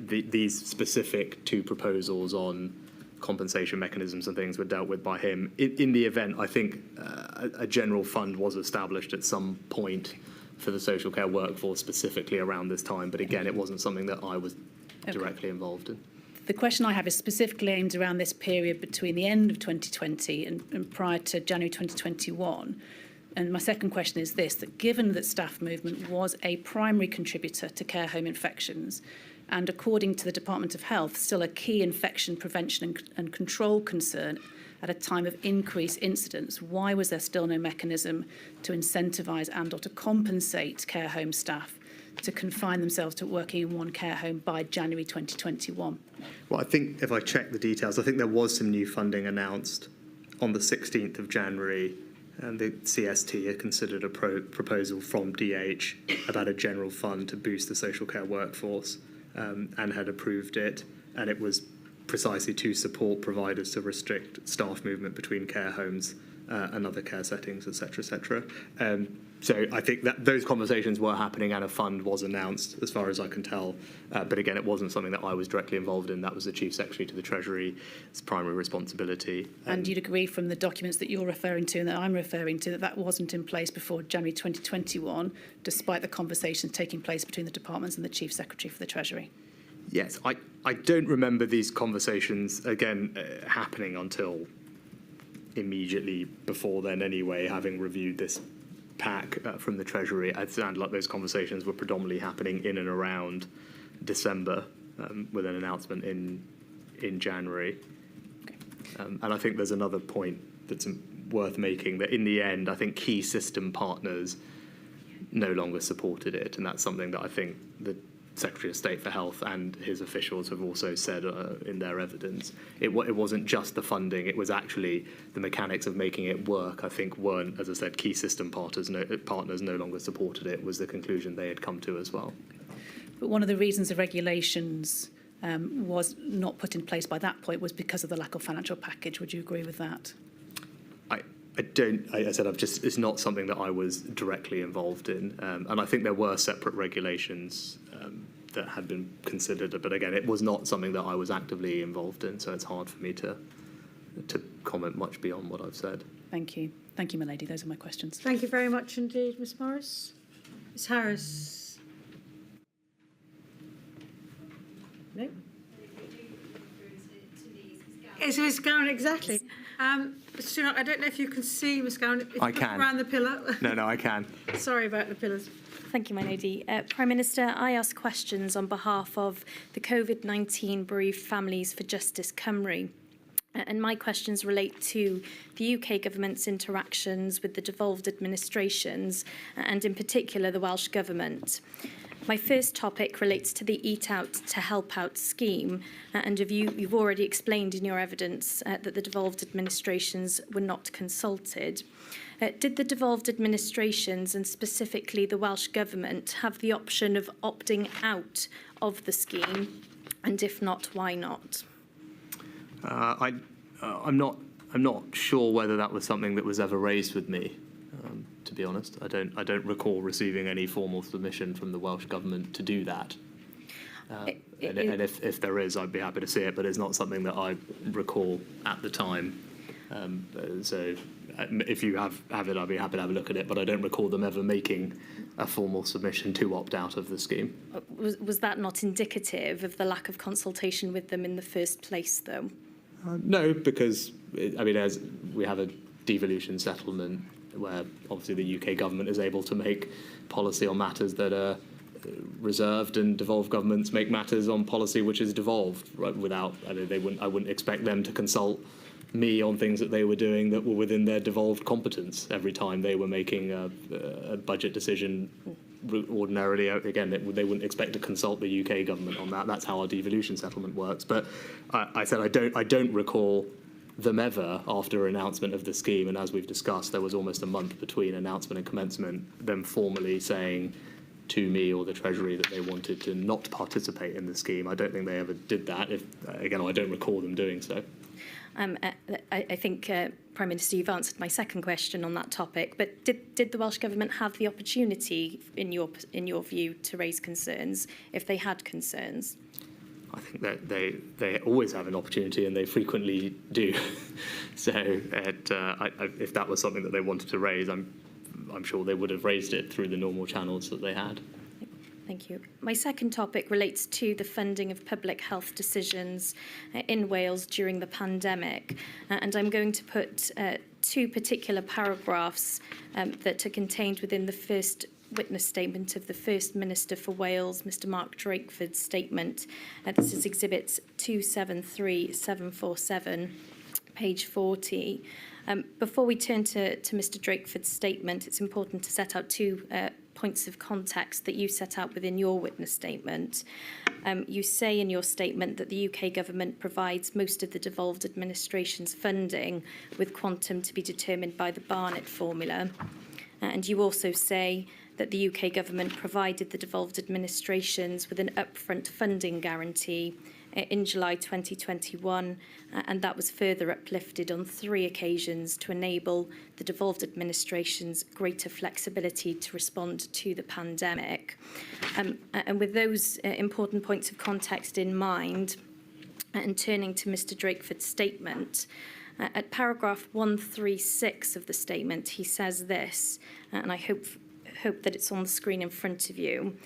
these specific 2 proposals on compensation mechanisms and things were dealt with by him. In the event, I think a general fund was established at some point for the social care workforce specifically around this time, but again, it wasn't something that I was directly involved in. The question I have is specifically aimed around this period between the end of 2020 and prior to January 2021. And my second question is this, that given that staff movement was a primary contributor to care home infections, and according to the Department of Health, still a key infection prevention and control concern at a time of increased incidence, why was there still no mechanism to incentivise and or to compensate care home staff to confine themselves to working in one care home by January 2021? Well, I think if I check the details, I think there was some new funding announced on the 16th of January, and the CST had considered a proposal from DH about a general fund to boost the social care workforce, and had approved it, and it was precisely to support providers to restrict staff movement between care homes and other care settings, etc., etc. So I think that those conversations were happening and a fund was announced, as far as I can tell. But again, it wasn't something that I was directly involved in. That was the Chief Secretary to the Treasury's primary responsibility. And you'd agree from the documents that you're referring to and that I'm referring to that that wasn't in place before January 2021, despite the conversations taking place between the departments and the Chief Secretary for the Treasury? Yes, I don't remember these conversations, again, happening until immediately before then anyway, having reviewed this pack from the Treasury. It sounded like those conversations were predominantly happening in and around December, with an announcement in January. Okay. And I think there's another point that's worth making, that in the end, I think key system partners no longer supported it, and that's something that I think the Secretary of State for Health and his officials have also said in their evidence. It wasn't just the funding, it was actually the mechanics of making it work, I think, weren't, as I said, key system partners no longer supported it, was the conclusion they had come to as well. But one of the reasons the regulations was not put in place by that point was because of the lack of financial package. Would you agree with that? I don't, I said, it's not something that I was directly involved in. And I think there were separate regulations that had been considered. But again, it was not something that I was actively involved in. So it's hard for me to comment much beyond what I've said. Thank you. Thank you, my lady. Those are my questions. Thank you very much indeed, Ms Morris. Ms Harris? No? It's Ms Gowan, exactly. Mr. Sunak, I don't know if you can see Ms Gowan. If I can. Around the pillar. No, I can. Sorry about the pillars. Thank you, my lady. Prime Minister, I ask questions on behalf of the COVID-19 bereaved families for Justice Cymru. And my questions relate to the UK government's interactions with the devolved administrations, and in particular the Welsh Government. My first topic relates to the Eat Out to Help Out scheme, and you've already explained in your evidence that the devolved administrations were not consulted. Did the devolved administrations, and specifically the Welsh Government, have the option of opting out of the scheme? And if not, why not? I'm not sure whether that was something that was ever raised with me. To be honest, I don't recall receiving any formal submission from the Welsh Government to do that. And if there is, I'd be happy to see it, but it's not something that I recall at the time. So if you have it, I'd be happy to have a look at it, but I don't recall them ever making a formal submission to opt out of the scheme. Was that not indicative of the lack of consultation with them in the first place, though? No, because, as we have a devolution settlement where obviously the UK government is able to make policy on matters that are reserved, and devolved governments make matters on policy which is devolved, right, without, I wouldn't expect them to consult me on things that they were doing that were within their devolved competence every time they were making a budget decision. Ordinarily, again, they wouldn't expect to consult the UK government on that. That's how our devolution settlement works. But I said I don't recall them ever, after announcement of the scheme, and as we've discussed, there was almost a month between announcement and commencement, them formally saying to me or the Treasury that they wanted to not participate in the scheme. I don't think they ever did that. I don't recall them doing so. I think, Prime Minister, you've answered my second question on that topic, but did the Welsh Government have the opportunity, in your view, to raise concerns if they had concerns? I think that they always have an opportunity, and they frequently do. So if that was something that they wanted to raise, I'm sure they would have raised it through the normal channels that they had. Thank you. My second topic relates to the funding of public health decisions in Wales during the pandemic. And I'm going to put two particular paragraphs that are contained within the first witness statement of the First Minister for Wales, Mr Mark Drakeford's statement. This is Exhibit 273747, page 40. Before we turn to Mr Drakeford's statement, it's important to set out two points of context that you set out within your witness statement. You say in your statement that the UK government provides most of the devolved administration's funding, with quantum to be determined by the Barnett formula. And you also say that the UK government provided the devolved administrations with an upfront funding guarantee in July 2021, and that was further uplifted on 3 occasions to enable the devolved administrations greater flexibility to respond to the pandemic. And with those important points of context in mind, and turning to Mr Drakeford's statement, at paragraph 136 of the statement, he says this, and I hope that it's on the screen in front of you.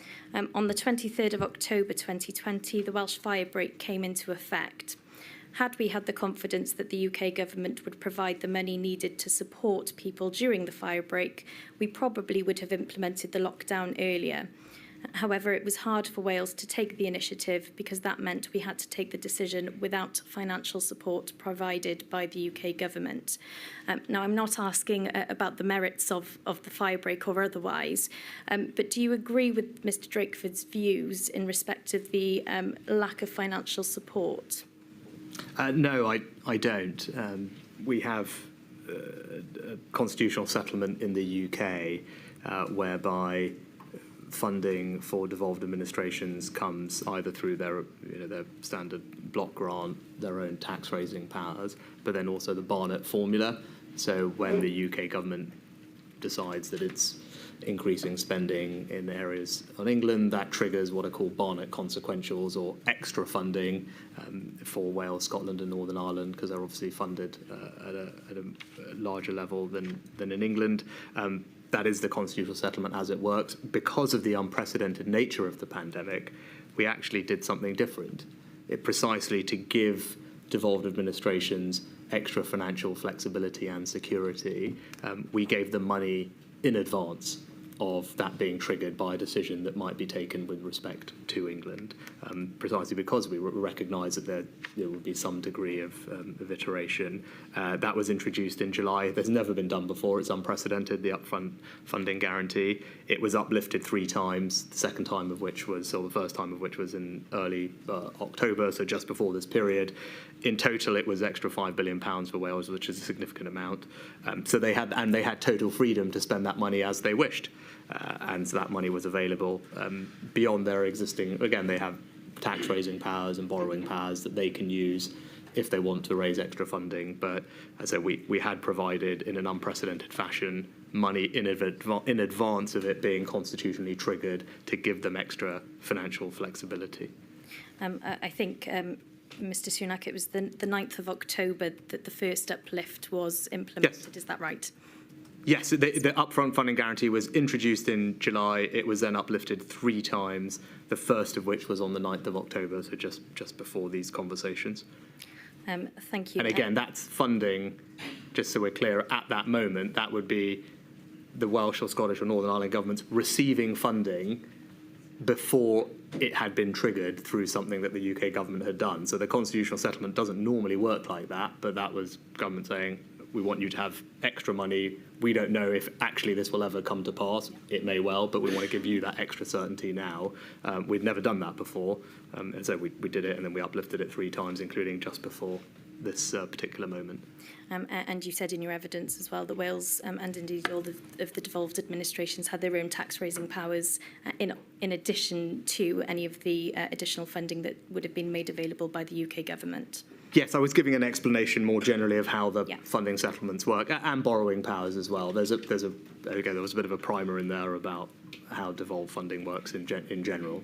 On the 23rd of October 2020, the Welsh fire break came into effect. Had we had the confidence that the UK government would provide the money needed to support people during the fire break, we probably would have implemented the lockdown earlier. However, it was hard for Wales to take the initiative because that meant we had to take the decision without financial support provided by the UK government. Now, I'm not asking about the merits of the firebreak or otherwise, but do you agree with Mr Drakeford's views in respect of the lack of financial support? No, I don't. We have a constitutional settlement in the UK whereby funding for devolved administrations comes either through their standard block grant, their own tax raising powers, but then also the Barnett formula. So when the UK government decides that it's increasing spending in areas on England, that triggers what are called Barnett consequentials, or extra funding for Wales, Scotland and Northern Ireland, because they're obviously funded at a larger level than in England. That is the constitutional settlement as it works. Because of the unprecedented nature of the pandemic, we actually did something different. Precisely to give devolved administrations extra financial flexibility and security, we gave them money in advance of that being triggered by a decision that might be taken with respect to England, precisely because we recognise that there would be some degree of iteration. That was introduced in July. There's never been done before. It's unprecedented, the upfront funding guarantee. It was uplifted 3 times, the first time of which was in early October, so just before this period. In total, it was extra £5 billion for Wales, which is a significant amount. So they had total freedom to spend that money as they wished. And so that money was available beyond their existing. Again, they have tax raising powers and borrowing powers that they can use if they want to raise extra funding. But as I said, we had provided in an unprecedented fashion money in advance of it being constitutionally triggered to give them extra financial flexibility. I think, Mr Sunak, it was the 9th of October that the first uplift was implemented. Yes. Is that right? Yes, the upfront funding guarantee was introduced in July. It was then uplifted 3 times, the first of which was on the 9th of October, so just before these conversations. Thank you. And again, that's funding, just so we're clear, at that moment, that would be the Welsh or Scottish or Northern Ireland governments receiving funding before it had been triggered through something that the UK government had done. So the constitutional settlement doesn't normally work like that, but that was government saying, we want you to have extra money. We don't know if actually this will ever come to pass. It may well, but we want to give you that extra certainty now. We'd never done that before, and so we did it, and then we uplifted it 3 times, including just before this particular moment. And you said in your evidence as well that Wales and indeed all of the devolved administrations had their own tax-raising powers in addition to any of the additional funding that would have been made available by the UK government. Yes, I was giving an explanation more generally of how the funding settlements work and borrowing powers as well. There was a bit of a primer in there about how devolved funding works in general.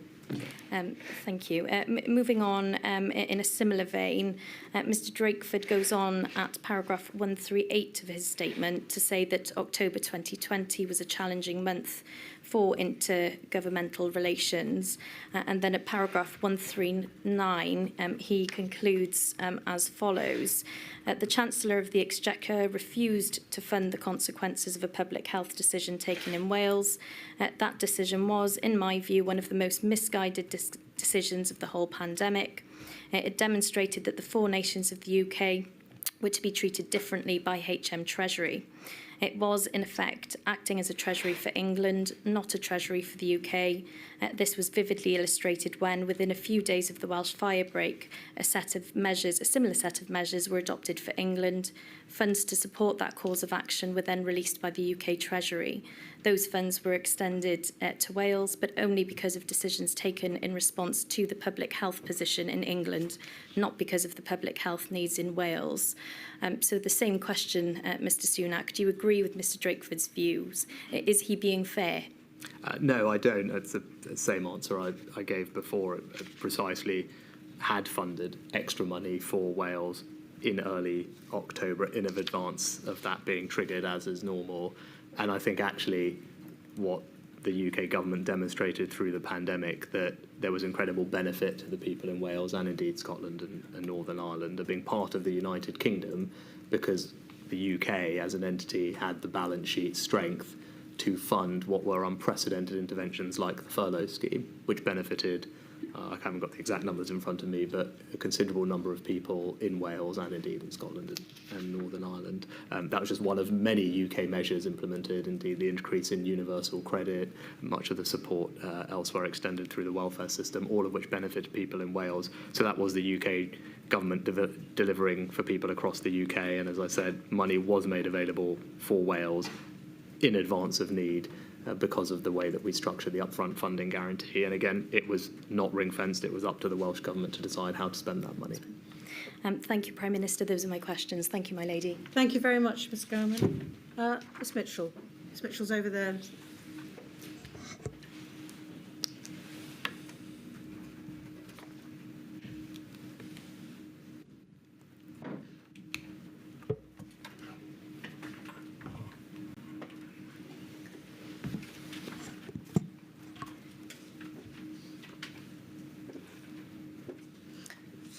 Thank you. Moving on, in a similar vein, Mr Drakeford goes on at paragraph 138 of his statement to say that October 2020 was a challenging month for intergovernmental relations. And then at paragraph 139, he concludes as follows. The Chancellor of the Exchequer refused to fund the consequences of a public health decision taken in Wales. That decision was, in my view, one of the most misguided decisions of the whole pandemic. It demonstrated that the 4 nations of the UK were to be treated differently by HM Treasury. It was, in effect, acting as a treasury for England, not a treasury for the UK. This was vividly illustrated when, within a few days of the Welsh firebreak, a similar set of measures were adopted for England. Funds to support that cause of action were then released by the UK Treasury. Those funds were extended to Wales, but only because of decisions taken in response to the public health position in England, not because of the public health needs in Wales. So the same question, Mr Sunak, do you agree with Mr Drakeford's views? Is he being fair? No, I don't. It's the same answer I gave before. It precisely had funded extra money for Wales in early October in advance of that being triggered, as is normal. And I think actually what the UK government demonstrated through the pandemic, that there was incredible benefit to the people in Wales and indeed Scotland and Northern Ireland of being part of the United Kingdom, because the UK as an entity had the balance sheet strength to fund what were unprecedented interventions like the furlough scheme, which benefited, I haven't got the exact numbers in front of me, but a considerable number of people in Wales and indeed in Scotland and Northern Ireland. That was just one of many UK measures implemented, indeed the increase in universal credit, much of the support elsewhere extended through the welfare system, all of which benefited people in Wales. So that was the UK government delivering for people across the UK, and as I said, money was made available for Wales in advance of need. Because of the way that we structured the upfront funding guarantee. And again, it was not ring-fenced. It was up to the Welsh Government to decide how to spend that money. Thank you, Prime Minister. Those are my questions. Thank you, my lady. Thank you very much, Ms Garman. Ms Mitchell. Ms Mitchell's over there.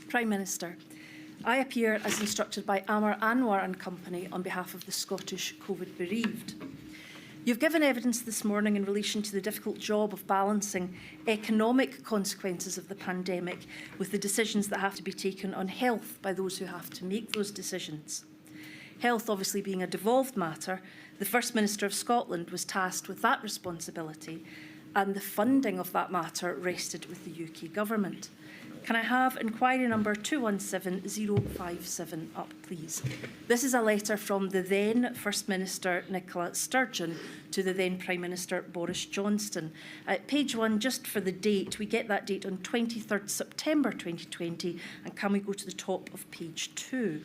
Prime Minister, I appear as instructed by Amar Anwar and Company on behalf of the Scottish COVID bereaved. You've given evidence this morning in relation to the difficult job of balancing economic consequences of the pandemic with the decisions that have to be taken on health by those who have to make those decisions. Health obviously being a devolved matter, the First Minister of Scotland was tasked with that responsibility, and the funding of that matter rested with the UK Government. Can I have inquiry number 217057 up, please? This is a letter from the then First Minister Nicola Sturgeon to the then Prime Minister Boris Johnson. At page 1, just for the date, we get that date on 23rd September 2020, and can we go to the top of page 2?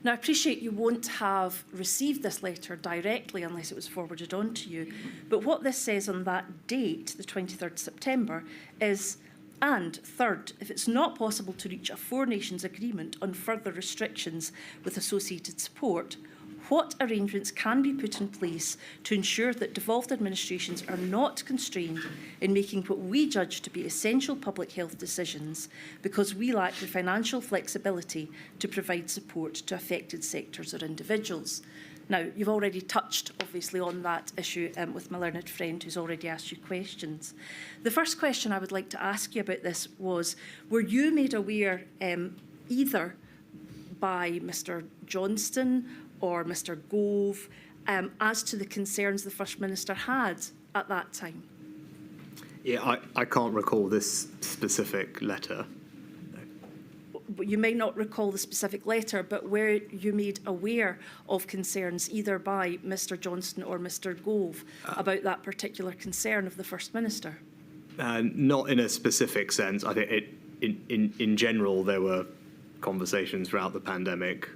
Now, I appreciate you won't have received this letter directly unless it was forwarded on to you, but what this says on that date, the 23rd September, is, and third, if it's not possible to reach a Four Nations agreement on further restrictions with associated support, what arrangements can be put in place to ensure that devolved administrations are not constrained in making what we judge to be essential public health decisions because we lack the financial flexibility to provide support to affected sectors or individuals? Now, you've already touched, obviously, on that issue with my learned friend who's already asked you questions. The first question I would like to ask you about this was, were you made aware either by Mr Johnston or Mr Gove as to the concerns the First Minister had at that time? Yeah, I can't recall this specific letter. You may not recall the specific letter, but were you made aware of concerns either by Mr Johnston or Mr Gove about that particular concern of the First Minister? Not in a specific sense. I think in general there were conversations throughout the pandemic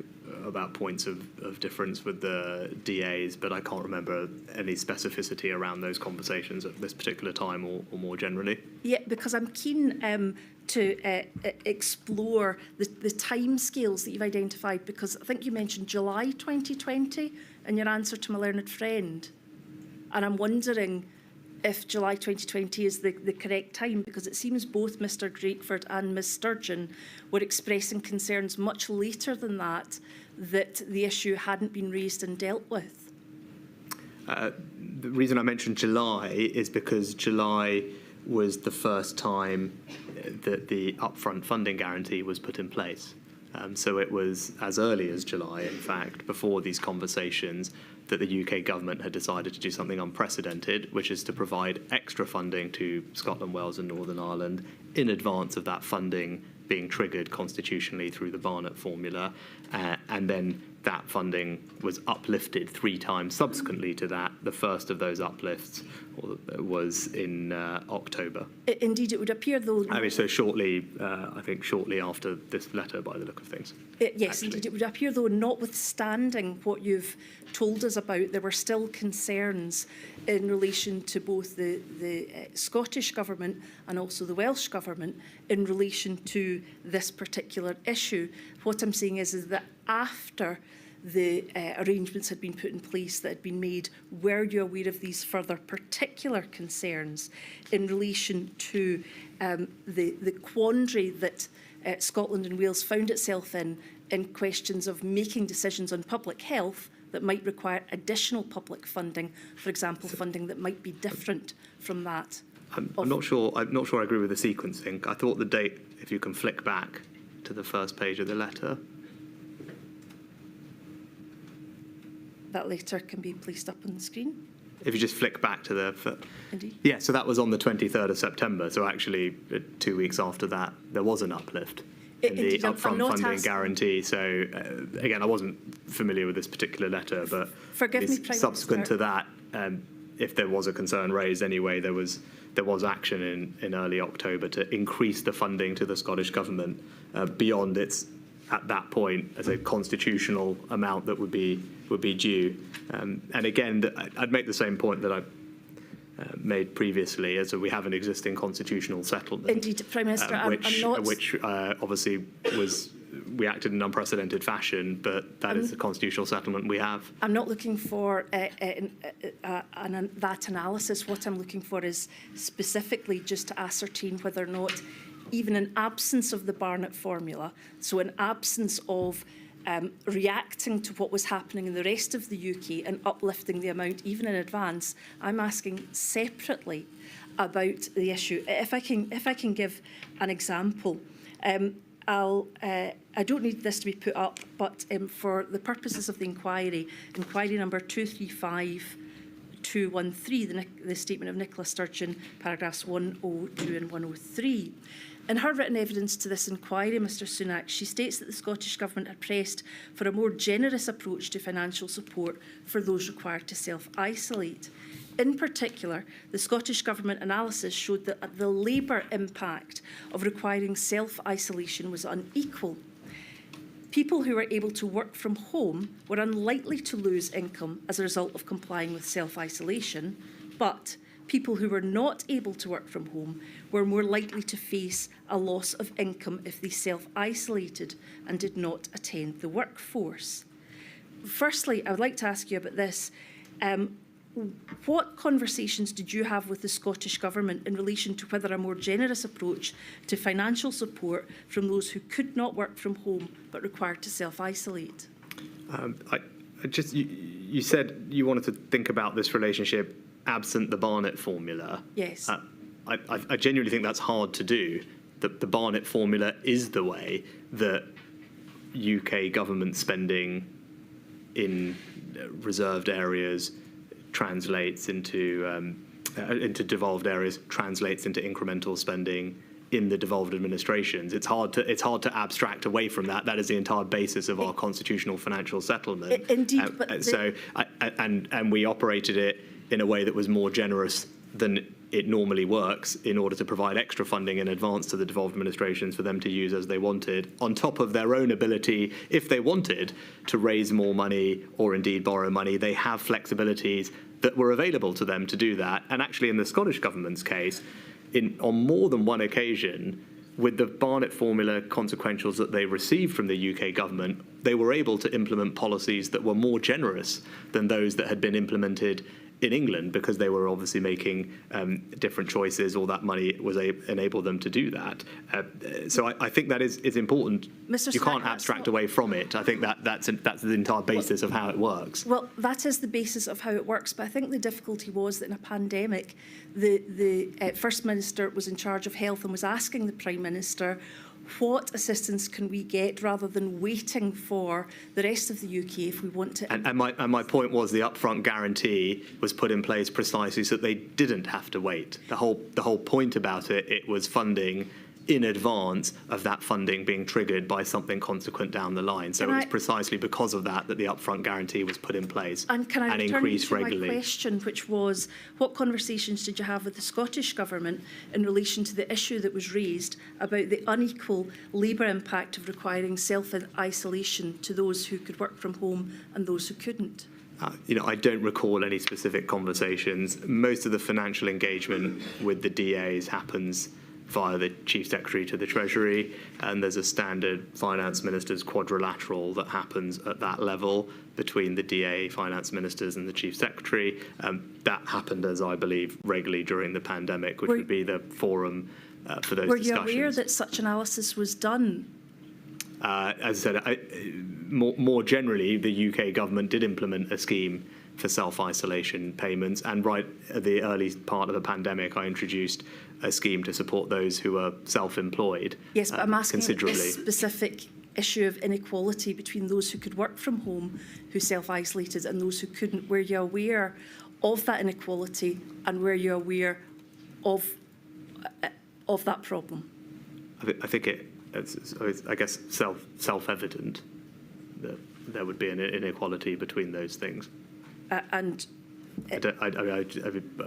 about points of difference with the DAs, but I can't remember any specificity around those conversations at this particular time or more generally. Yeah, because I'm keen to explore the timescales that you've identified, because I think you mentioned July 2020 in your answer to my learned friend. And I'm wondering if July 2020 is the correct time, because it seems both Mr Drakeford and Ms Sturgeon were expressing concerns much later than that the issue hadn't been raised and dealt with. The reason I mentioned July is because July was the first time that the upfront funding guarantee was put in place. So it was as early as July, in fact, before these conversations, that the UK government had decided to do something unprecedented, which is to provide extra funding to Scotland, Wales and Northern Ireland in advance of that funding being triggered constitutionally through the Barnett formula. And then that funding was uplifted 3 times subsequently to that. The first of those uplifts was in October. Indeed, it would appear, though... I mean, so shortly, I think shortly after this letter, by the look of things. Yes, indeed, it would appear, though, notwithstanding what you've told us about, there were still concerns in relation to both the Scottish Government and also the Welsh Government in relation to this particular issue. What I'm saying is that after the arrangements had been put in place that had been made, were you aware of these further particular concerns in relation to the quandary that Scotland and Wales found itself in questions of making decisions on public health that might require additional public funding, for example, funding that might be different from that? I'm not sure I agree with the sequencing. I thought the date, if you can flick back to the first page of the letter. That letter can be placed up on the screen. If you just flick back to the... Indeed. Yeah, so that was on the 23rd of September. So actually, 2 weeks after that, there was an uplift in the Indeed, I'm upfront not funding asking... guarantee. So again, I wasn't familiar with this particular letter, but Forgive me, Prime subsequent Minister. to that, if there was a concern raised anyway, there was action in early October to increase the funding to the Scottish Government beyond its, at that point, as a constitutional amount that would be due. And again, I'd make the same point that I made previously, as we have an existing constitutional settlement. Indeed, Prime Minister, I'm not... which obviously we acted in unprecedented fashion, but that is the constitutional settlement we have. I'm not looking for that analysis. What I'm looking for is specifically just to ascertain whether or not, even in absence of the Barnett formula, so in absence of reacting to what was happening in the rest of the UK and uplifting the amount even in advance, I'm asking separately about the issue. If I can give an example, I don't need this to be put up, but for the purposes of the inquiry number 235213, the statement of Nicola Sturgeon, paragraphs 102 and 103. In her written evidence to this inquiry, Mr Sunak, she states that the Scottish Government had pressed for a more generous approach to financial support for those required to self-isolate. In particular, the Scottish Government analysis showed that the labour impact of requiring self-isolation was unequal. People who were able to work from home were unlikely to lose income as a result of complying with self-isolation, but people who were not able to work from home were more likely to face a loss of income if they self-isolated and did not attend the workforce. Firstly, I would like to ask you about this. What conversations did you have with the Scottish Government in relation to whether a more generous approach to financial support from those who could not work from home but required to self-isolate? You said you wanted to think about this relationship absent the Barnett formula. Yes. I genuinely think that's hard to do. The Barnett formula is the way that UK government spending in reserved areas translates into devolved areas, translates into incremental spending in the devolved administrations. It's hard to abstract away from that. That is the entire basis of our constitutional financial settlement. Indeed, and we operated it in a way that was more generous than it normally works in order to provide extra funding in advance to the devolved administrations for them to use as they wanted, on top of their own ability, if they wanted, to raise more money or indeed borrow money. They have flexibilities that were available to them to do that. And actually, in the Scottish Government's case, on more than one occasion, with the Barnett formula consequentials that they received from the UK government, they were able to implement policies that were more generous than those that had been implemented in England, because they were obviously making different choices, or that money was enabled them to do that. So I think that is important. Mr. You can't Sunak, abstract away from it. I think that's the entire basis of how it works. Well, that is the basis of how it works, but I think the difficulty was that in a pandemic, the First Minister was in charge of health and was asking the Prime Minister what assistance can we get rather than waiting for the rest of the UK if we want to? And my point was the upfront guarantee was put in place precisely so that they didn't have to wait. The whole point about it was funding in advance of that funding being triggered by something consequent down the line. So it was precisely because of that that the upfront guarantee was put in place and can I return increased to regularly. My question, which was, what conversations did you have with the Scottish Government in relation to the issue that was raised about the unequal labour impact of requiring self-isolation to those who could work from home and those who couldn't? I don't recall any specific conversations. Most of the financial engagement with the DAs happens via the Chief Secretary to the Treasury, and there's a standard Finance Minister's quadrilateral that happens at that level between the DA Finance Ministers and the Chief Secretary. That happened, as I believe, regularly during the pandemic, which would be the forum for those discussions. Were you aware that such analysis was done? As I said, more generally, the UK government did implement a scheme for self-isolation payments, and right at the early part of the pandemic, I introduced a scheme to support those who are self-employed. Yes, but I'm asking considerably. this specific issue of inequality between those who could work from home, who self-isolated, and those who couldn't. Were you aware of that inequality, and were you aware of that problem? I think it's I guess self-evident that there would be an inequality between those things. And I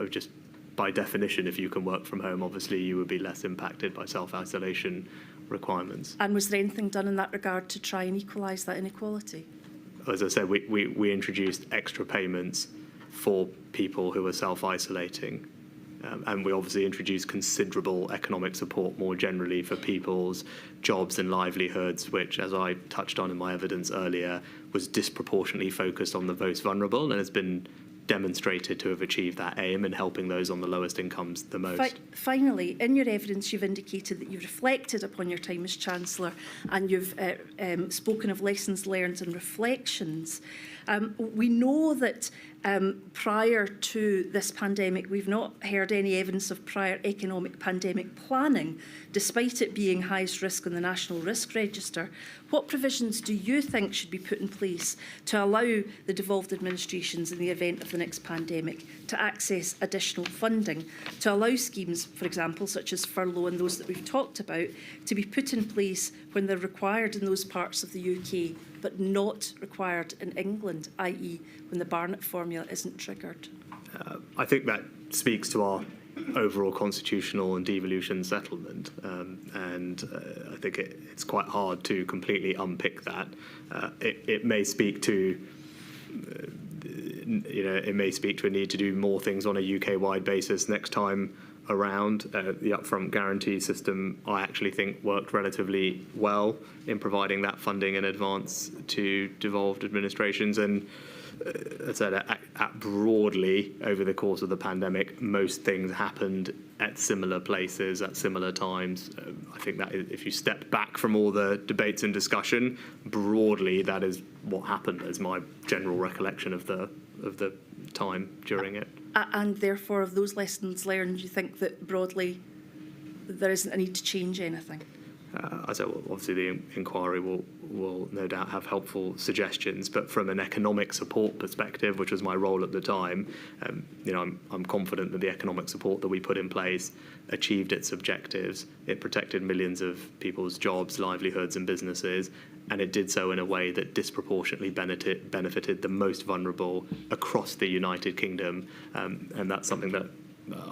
would just, by definition, if you can work from home, obviously you would be less impacted by self-isolation requirements. And was there anything done in that regard to try and equalise that inequality? As I said, we introduced extra payments for people who are self-isolating. And we obviously introduced considerable economic support more generally for people's jobs and livelihoods, which, as I touched on in my evidence earlier, was disproportionately focused on the most vulnerable and has been demonstrated to have achieved that aim in helping those on the lowest incomes the most. Finally, in your evidence, you've indicated that you've reflected upon your time as Chancellor, and you've spoken of lessons learned and reflections. We know that prior to this pandemic, we've not heard any evidence of prior economic pandemic planning, despite it being highest risk on the National Risk Register. What provisions do you think should be put in place to allow the devolved administrations in the event of the next pandemic to access additional funding, to allow schemes, for example, such as furlough and those that we've talked about, to be put in place when they're required in those parts of the UK, but not required in England, i.e. when the Barnett formula isn't triggered? I think that speaks to our overall constitutional and devolution settlement, and I think it's quite hard to completely unpick that. It may speak to it may speak to a need to do more things on a UK-wide basis next time around. The upfront guarantee system, I actually think, worked relatively well in providing that funding in advance to devolved administrations. And as I said, at broadly, over the course of the pandemic, most things happened at similar places, at similar times. I think that if you step back from all the debates and discussion, broadly, that is what happened, as my general recollection of the time during it. And therefore, of those lessons learned, you think that broadly there isn't a need to change anything? I said, well, obviously the inquiry will no doubt have helpful suggestions, but from an economic support perspective, which was my role at the time, I'm confident that the economic support that we put in place achieved its objectives. It protected millions of people's jobs, livelihoods and businesses, and it did so in a way that disproportionately benefited the most vulnerable across the United Kingdom, and that's something that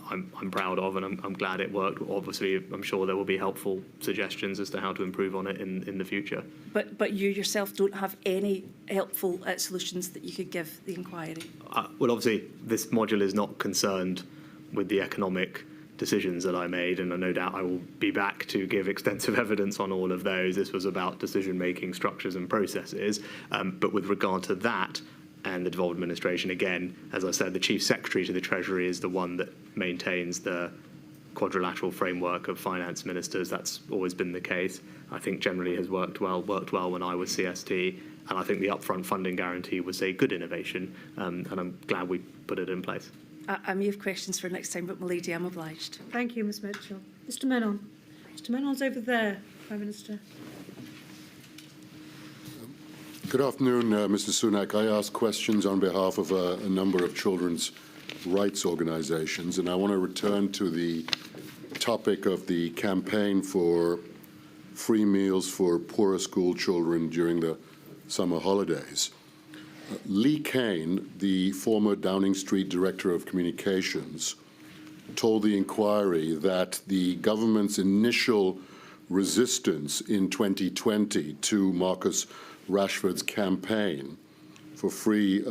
I'm proud of, and I'm glad it worked. Obviously, I'm sure there will be helpful suggestions as to how to improve on it in the future. But you yourself don't have any helpful solutions that you could give the inquiry? Well, obviously, this module is not concerned with the economic decisions that I made, and no doubt I will be back to give extensive evidence on all of those. This was about decision-making structures and processes, but with regard to that, and the devolved administration, again, as I said, the Chief Secretary to the Treasury is the one that maintains the quadrilateral framework of finance ministers. That's always been the case. I think generally has worked well when I was CST, and I think the upfront funding guarantee was a good innovation, and I'm glad we put it in place. I may have questions for next time, but my lady, I'm obliged. Thank you, Ms Mitchell. Mr Menon. Mr Menon's over there. Prime Minister. Good afternoon, Mr. Sunak. I ask questions on behalf of a number of children's rights organizations, and I want to return to the topic of the campaign for free meals for poorer school children during the summer holidays. Lee Kane, the former Downing Street Director of Communications, told the inquiry that the government's initial resistance in 2020 to Marcus Rashford's campaign for free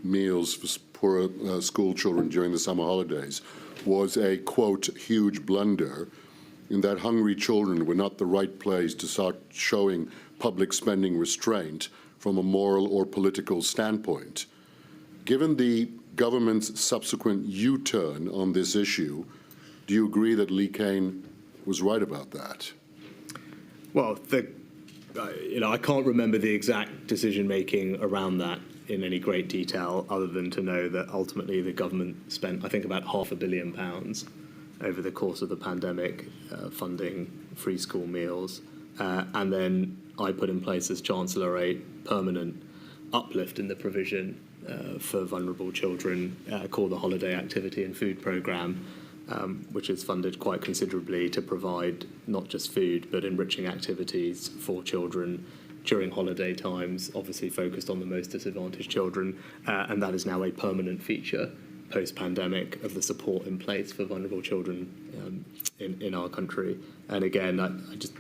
meals for poorer school children during the summer holidays was a, quote, huge blunder, in that hungry children were not the right place to start showing public spending restraint from a moral or political standpoint. Given the government's subsequent U-turn on this issue, do you agree that Lee Kane was right about that? Well, I can't remember the exact decision-making around that in any great detail, other than to know that ultimately the government spent, I think, about £500 million over the course of the pandemic funding free school meals. And then I put in place as Chancellor a permanent uplift in the provision for vulnerable children called the Holiday Activity and Food Programme, which is funded quite considerably to provide not just food but enriching activities for children during holiday times, obviously focused on the most disadvantaged children, and that is now a permanent feature post-pandemic of the support in place for vulnerable children in our country. And again, I just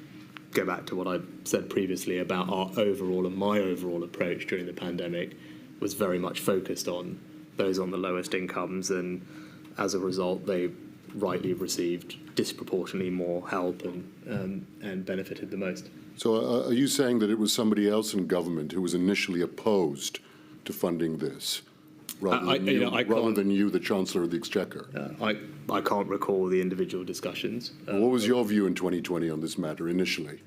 go back to what I said previously about our overall and my overall approach during the pandemic was very much focused on those on the lowest incomes, and as a result they rightly received disproportionately more help and benefited the most. So are you saying that it was somebody else in government who was initially opposed to funding this, rather than you, the Chancellor of the Exchequer? I can't recall the individual discussions. What was your view in 2020 on this matter initially?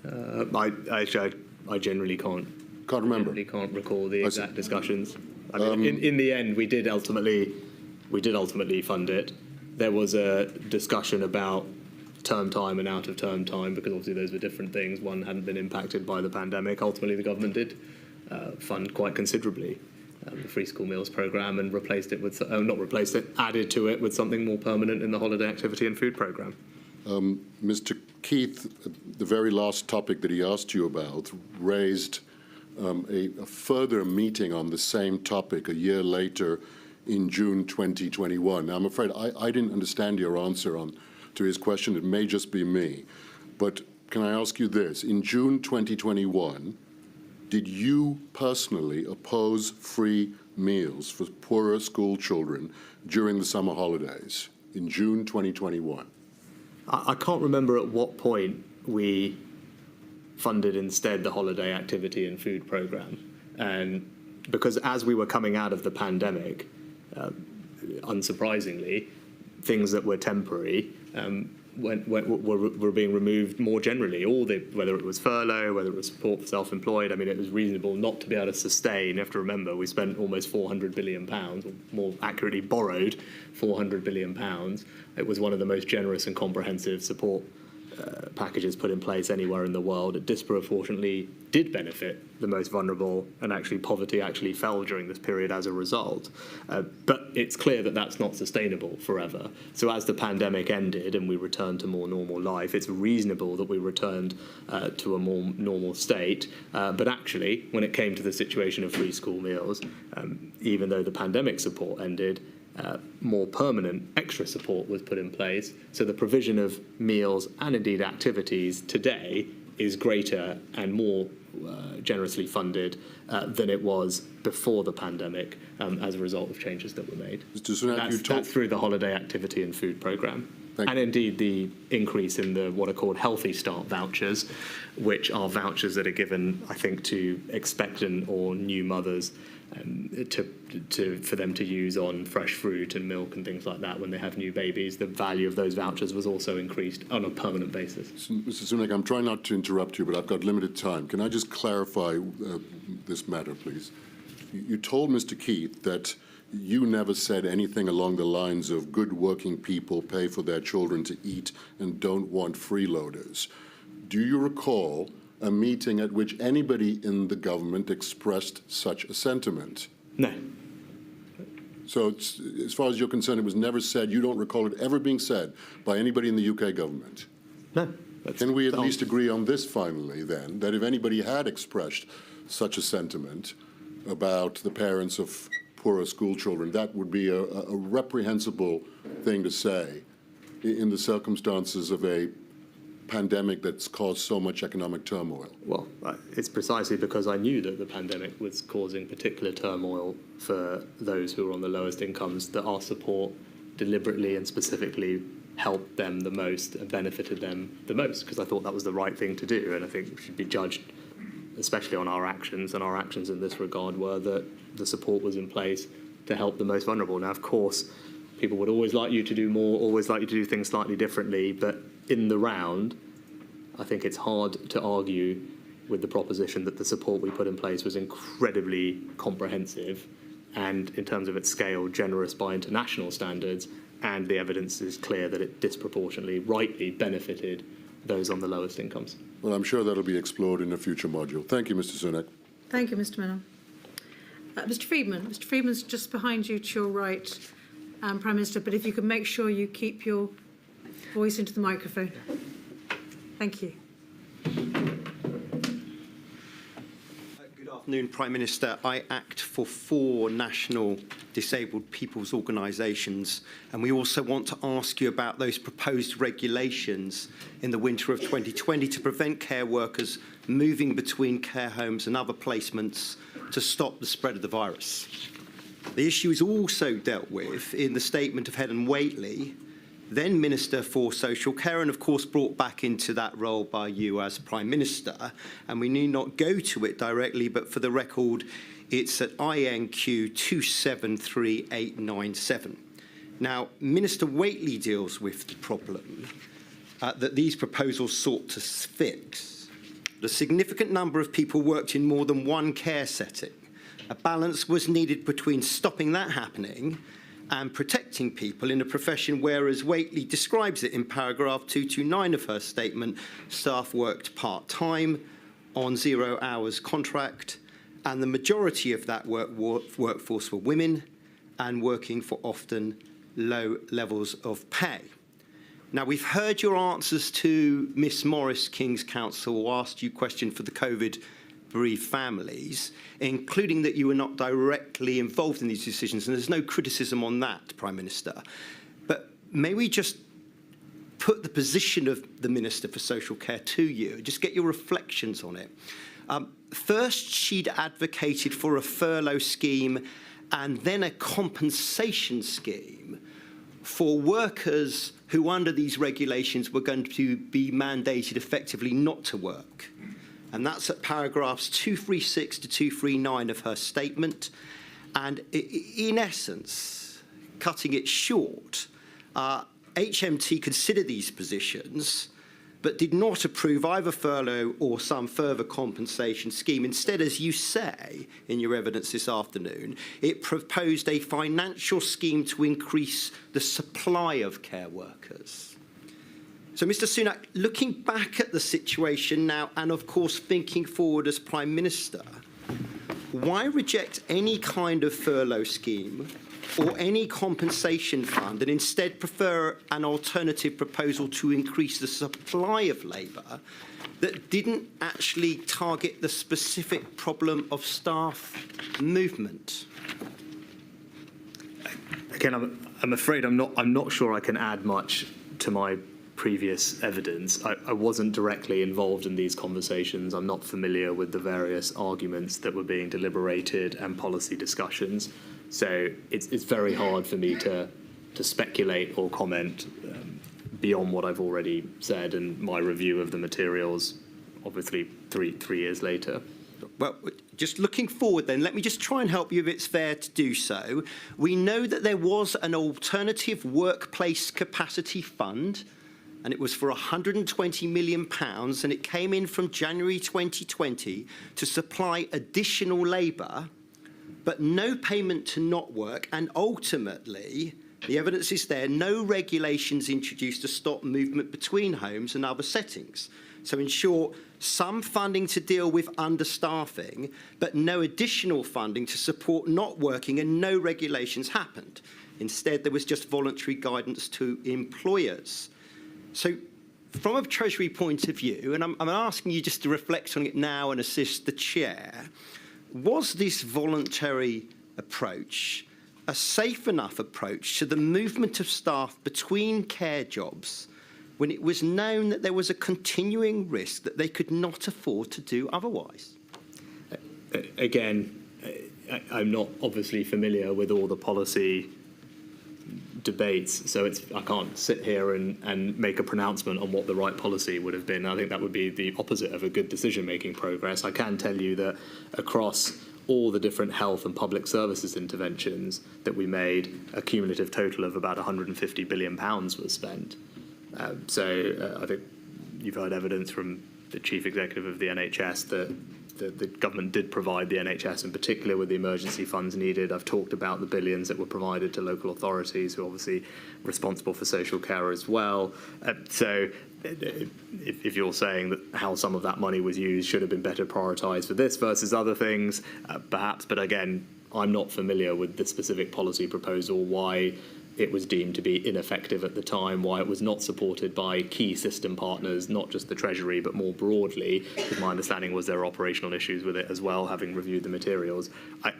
I generally can't remember. Generally can't recall the exact discussions. I mean, in the end, we did ultimately fund it. There was a discussion about term time and out of term time, because obviously those were different things. One hadn't been impacted by the pandemic. Ultimately, the government did fund quite considerably the free school meals programme and replaced it with, added to it with something more permanent in the Holiday Activity and Food Programme. Mr. Keith, the very last topic that he asked you about raised a further meeting on the same topic a year later in June 2021. Now, I'm afraid I didn't understand your answer to his question. It may just be me. But can I ask you this? In June 2021, did you personally oppose free meals for poorer school children during the summer holidays in June 2021? I can't remember at what point we funded instead the Holiday Activity and Food Programme. And because as we were coming out of the pandemic, unsurprisingly, things that were temporary were being removed more generally. Whether it was furlough, whether it was support for self-employed, I mean, it was reasonable not to be able to sustain. You have to remember, we spent almost £400 billion, or more accurately borrowed £400 billion. It was one of the most generous and comprehensive support packages put in place anywhere in the world. It disproportionately did benefit the most vulnerable, and actually poverty actually fell during this period as a result. But it's clear that that's not sustainable forever. So as the pandemic ended and we returned to more normal life, it's reasonable that we returned to a more normal state. But actually, when it came to the situation of free school meals, even though the pandemic support ended, more permanent extra support was put in place. So the provision of meals and indeed activities today is greater and more generously funded than it was before the pandemic as a result of changes that were made. Mr. Sunak, that's through the Holiday Activity and Food Programme. And indeed the increase in the what are called Healthy Start vouchers, which are vouchers that are given, I think, to expectant or new mothers for them to use on fresh fruit and milk and things like that when they have new babies. The value of those vouchers was also increased on a permanent basis. Mr. Sunak, I'm trying not to interrupt you, but I've got limited time. Can I just clarify this matter, please? You told Mr. Keith that you never said anything along the lines of good working people pay for their children to eat and don't want freeloaders. do you recall a meeting at which anybody in the government expressed such a sentiment? No. So as far as you're concerned, it was never said, you don't recall it ever being said by anybody in the UK government? No. Can we at least agree on this finally, then, that if anybody had expressed such a sentiment about the parents of poorer school children, that would be a reprehensible thing to say in the circumstances of a pandemic that's caused so much economic turmoil? Well, it's precisely because I knew that the pandemic was causing particular turmoil for those who are on the lowest incomes that our support deliberately and specifically helped them the most and benefited them the most, because I thought that was the right thing to do, and I think we should be judged especially on our actions, and our actions in this regard were that the support was in place to help the most vulnerable. Now, of course, people would always like you to do more, always like you to do things slightly differently, but in the round, I think it's hard to argue with the proposition that the support we put in place was incredibly comprehensive and, in terms of its scale, generous by international standards, and the evidence is clear that it disproportionately, rightly benefited those on the lowest incomes. Well, I'm sure that'll be explored in a future module. Thank you, Mr. Sunak. Thank you, Mr. Menon. Mr. Freedman. Mr. Freedman's just behind you to your right, Prime Minister, but if you could make sure you keep your voice into the microphone. Thank you. Good afternoon, Prime Minister. I act for 4 national disabled people's organisations, and we also want to ask you about those proposed regulations in the winter of 2020 to prevent care workers moving between care homes and other placements to stop the spread of the virus. The issue is also dealt with in the statement of Helen Whately, then Minister for Social Care, and of course brought back into that role by you as Prime Minister. And we need not go to it directly, but for the record, it's at INQ 273897. Now, Minister Whately deals with the problem that these proposals sought to fix. The significant number of people worked in more than one care setting. A balance was needed between stopping that happening and protecting people in a profession where, as Whately describes it in paragraph 229 of her statement, staff worked part-time on 0 hours contract, and the majority of that workforce were women and working for often low levels of pay. Now, we've heard your answers to Miss Morris, King's Counsel, who asked you questions for the COVID bereaved families, including that you were not directly involved in these decisions, and there's no criticism on that, Prime Minister. But may we just put the position of the Minister for Social Care to you, just get your reflections on it. First, she'd advocated for a furlough scheme and then a compensation scheme for workers who, under these regulations, were going to be mandated effectively not to work. And that's at paragraphs 236 to 239 of her statement. And in essence, cutting it short, HMT considered these positions, but did not approve either furlough or some further compensation scheme. Instead, as you say in your evidence this afternoon, it proposed a financial scheme to increase the supply of care workers. So, Mr. Sunak, looking back at the situation now and, of course, thinking forward as Prime Minister, why reject any kind of furlough scheme or any compensation fund and instead prefer an alternative proposal to increase the supply of labour that didn't actually target the specific problem of staff movement? Again, I'm afraid I'm not sure I can add much to my previous evidence. I wasn't directly involved in these conversations. I'm not familiar with the various arguments that were being deliberated and policy discussions. So it's very hard for me to speculate or comment beyond what I've already said and my review of the materials, obviously three years later. Well, just looking forward then, let me just try and help you if it's fair to do so. We know that there was an alternative workplace capacity fund, and it was for £120 million, and it came in from January 2020 to supply additional labour, but no payment to not work, and ultimately The evidence is there. No regulations introduced to stop movement between homes and other settings. So in short, some funding to deal with understaffing, but no additional funding to support not working, and no regulations happened. Instead, there was just voluntary guidance to employers. So from a Treasury point of view, and I'm asking you just to reflect on it now and assist the chair, was this voluntary approach a safe enough approach to the movement of staff between care jobs when it was known that there was a continuing risk that they could not afford to do otherwise? Again, I'm not obviously familiar with all the policy debates, so I can't sit here and make a pronouncement on what the right policy would have been. I think that would be the opposite of a good decision-making progress. I can tell you that across all the different health and public services interventions that we made, a cumulative total of about £150 billion was spent. So I think you've heard evidence from the chief executive of the NHS that the government did provide the NHS in particular with the emergency funds needed. I've talked about the billions that were provided to local authorities who are obviously responsible for social care as well. So if you're saying that how some of that money was used should have been better prioritised for this versus other things, perhaps. But again, I'm not familiar with the specific policy proposal, why it was deemed to be ineffective at the time, why it was not supported by key system partners, not just the Treasury, but more broadly, because my understanding was there are operational issues with it as well, having reviewed the materials. I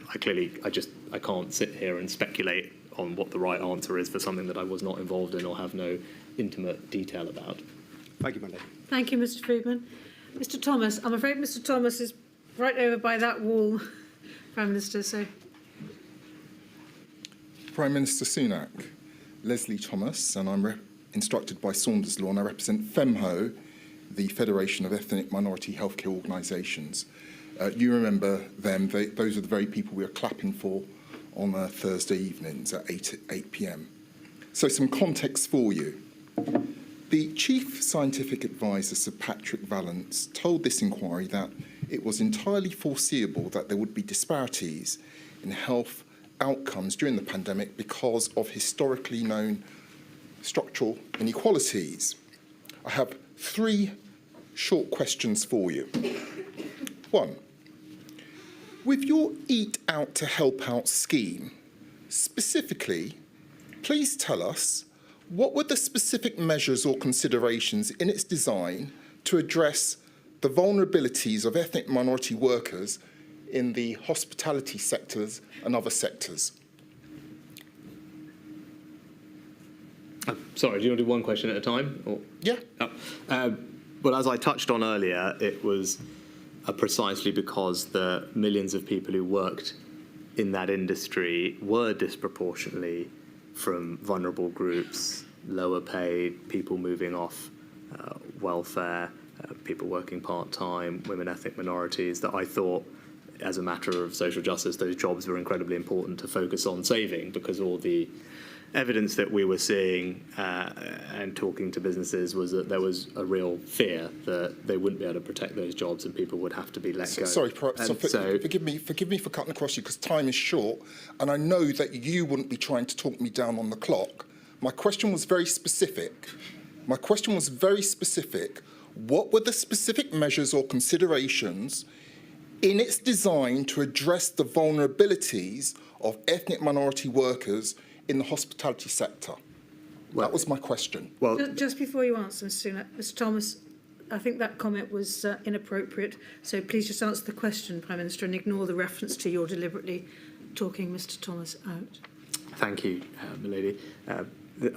can't sit here and speculate on what the right answer is for something that I was not involved in or have no intimate detail about. Thank you, my lady. Thank you, Mr. Friedman. Mr. Thomas, I'm afraid Mr. Thomas is right over by that wall, Prime Minister, so... Prime Minister Sunak, Leslie Thomas, and I'm instructed by Saunders Law, and I represent FEMHO, the Federation of Ethnic Minority Healthcare Organisations. You remember them, those are the very people we were clapping for on Thursday evenings at 8 p.m. So some context for you. The Chief Scientific Advisor, Sir Patrick Vallance, told this inquiry that it was entirely foreseeable that there would be disparities in health outcomes during the pandemic because of historically known structural inequalities. I have 3 short questions for you. 1, with your Eat Out to Help Out scheme, specifically, please tell us what were the specific measures or considerations in its design to address the vulnerabilities of ethnic minority workers in the hospitality sectors and other sectors? Sorry, do you want to do one question at a time? Or? Yeah. Well, as I touched on earlier, it was precisely because the millions of people who worked in that industry were disproportionately from vulnerable groups, lower paid, people moving off welfare, people working part-time, women, ethnic minorities, that I thought, as a matter of social justice, those jobs were incredibly important to focus on saving, because all the evidence that we were seeing and talking to businesses was that there was a real fear that they wouldn't be able to protect those jobs and people would have to be let go. Sorry, forgive me for cutting across you, because time is short, and I know that you wouldn't be trying to talk me down on the clock. My question was very specific. What were the specific measures or considerations in its design to address the vulnerabilities of ethnic minority workers in the hospitality sector? That was my question. Well, Just before you answer, Mr. Sunak, Mr. Thomas, I think that comment was inappropriate, so please just answer the question, Prime Minister, and ignore the reference to your deliberately talking Mr. Thomas out. Thank you, milady.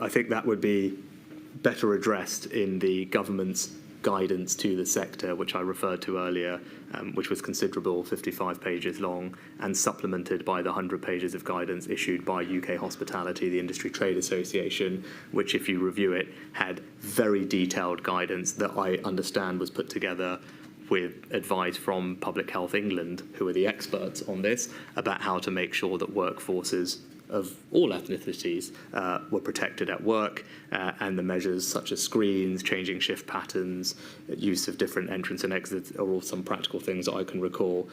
I think that would be better addressed in the government's guidance to the sector, which I referred to earlier, which was considerable, 55 pages long, and supplemented by the 100 pages of guidance issued by UK Hospitality, the Industry Trade Association, which, if you review it, had very detailed guidance that I understand was put together with advice from Public Health England, who are the experts on this, about how to make sure that workforces of all ethnicities were protected at work, and the measures such as screens, changing shift patterns, use of different entrance and exits are all some practical things that I can recall.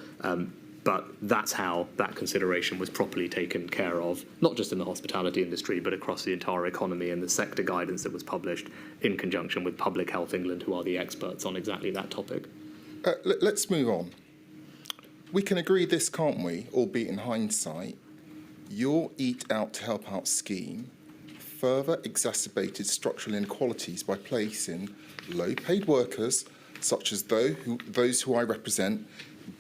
But that's how that consideration was properly taken care of, not just in the hospitality industry, but across the entire economy, and the sector guidance that was published in conjunction with Public Health England, who are the experts on exactly that topic. Let's move on. We can agree this, can't we, albeit in hindsight? Your Eat Out to Help Out scheme further exacerbated structural inequalities by placing low-paid workers, such as those who I represent,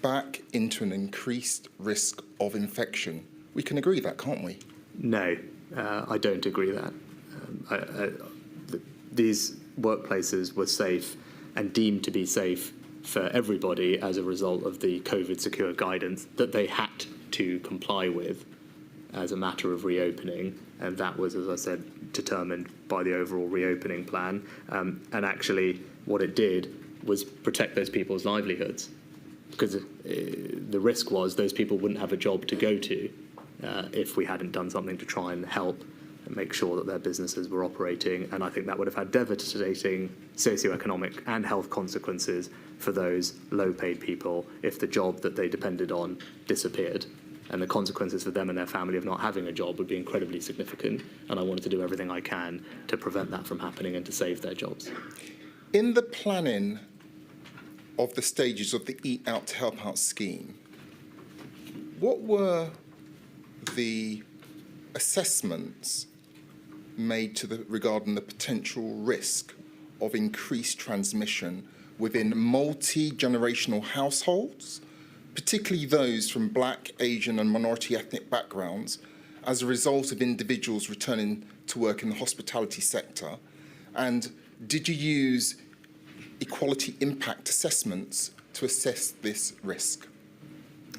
back into an increased risk of infection. We can agree that, can't we? No, I don't agree that. These workplaces were safe and deemed to be safe for everybody as a result of the COVID secure guidance that they had to comply with as a matter of reopening. And that was, as I said, determined by the overall reopening plan. And actually, what it did was protect those people's livelihoods, because the risk was those people wouldn't have a job to go to if we hadn't done something to try and help and make sure that their businesses were operating. And I think that would have had devastating socioeconomic and health consequences for those low-paid people if the job that they depended on disappeared. And the consequences for them and their family of not having a job would be incredibly significant. And I wanted to do everything I can to prevent that from happening and to save their jobs. In the planning of the stages of the Eat Out to Help Out scheme, what were the assessments made regarding the potential risk of increased transmission within multi-generational households, particularly those from Black, Asian and minority ethnic backgrounds, as a result of individuals returning to work in the hospitality sector? And did you use equality impact assessments to assess this risk?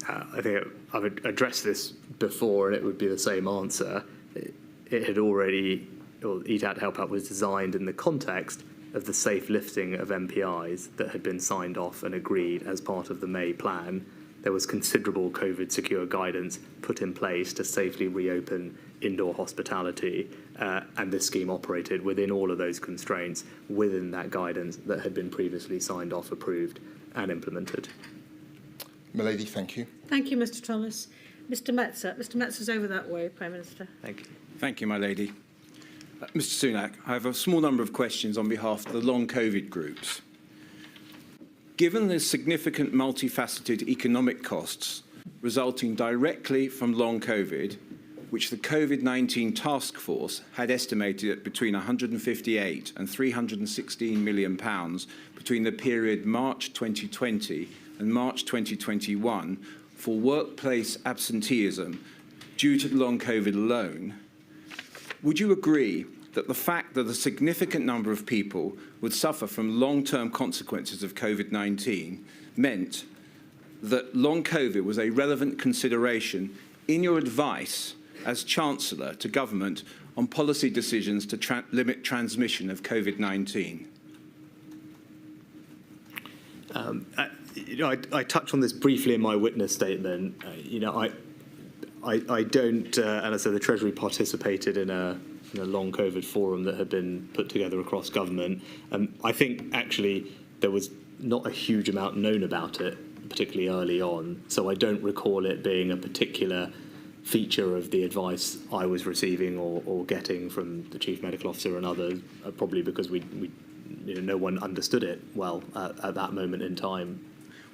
I think I've addressed this before, and it would be the same answer. It had already, or Eat Out to Help Out was designed in the context of the safe lifting of MPIs that had been signed off and agreed as part of the May plan. There was considerable COVID secure guidance put in place to safely reopen indoor hospitality, and this scheme operated within all of those constraints, within that guidance that had been previously signed off, approved and implemented. Milady, thank you. Thank you, Mr Thomas. Mr Metzer. Mr Metzer's over that way, Prime Minister. Thank you. Thank you, my lady. Mr Sunak, I have a small number of questions on behalf of the long COVID groups. Given the significant multifaceted economic costs resulting directly from long COVID, which the COVID-19 task force had estimated at between 158 and 316 million pounds between the period March 2020 and March 2021 for workplace absenteeism due to long COVID alone, would you agree that the fact that a significant number of people would suffer from long-term consequences of COVID-19 meant that long COVID was a relevant consideration in your advice as Chancellor to government on policy decisions to limit transmission of COVID-19? I touched on this briefly in my witness statement. I don't, and I said the Treasury participated in a long COVID forum that had been put together across government. I think actually there was not a huge amount known about it, particularly early on. So I don't recall it being a particular feature of the advice I was receiving or getting from the Chief Medical Officer and others, probably because no one understood it well at that moment in time.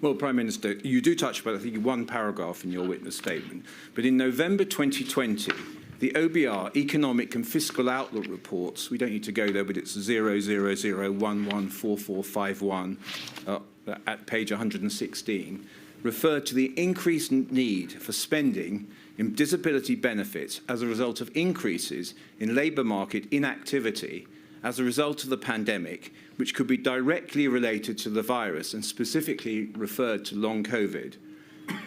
Well, Prime Minister, you do touch about, I think, one paragraph in your witness statement. But in November 2020, the OBR Economic and Fiscal Outlook reports, we don't need to go there, but it's 000114451 at page 116, referred to the increased need for spending in disability benefits as a result of increases in labour market inactivity as a result of the pandemic, which could be directly related to the virus and specifically referred to long COVID.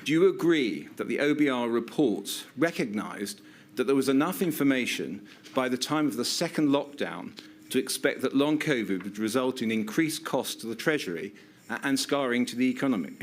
Do you agree that the OBR reports recognised that there was enough information by the time of the second lockdown to expect that long COVID would result in increased costs to the Treasury and scarring to the economy?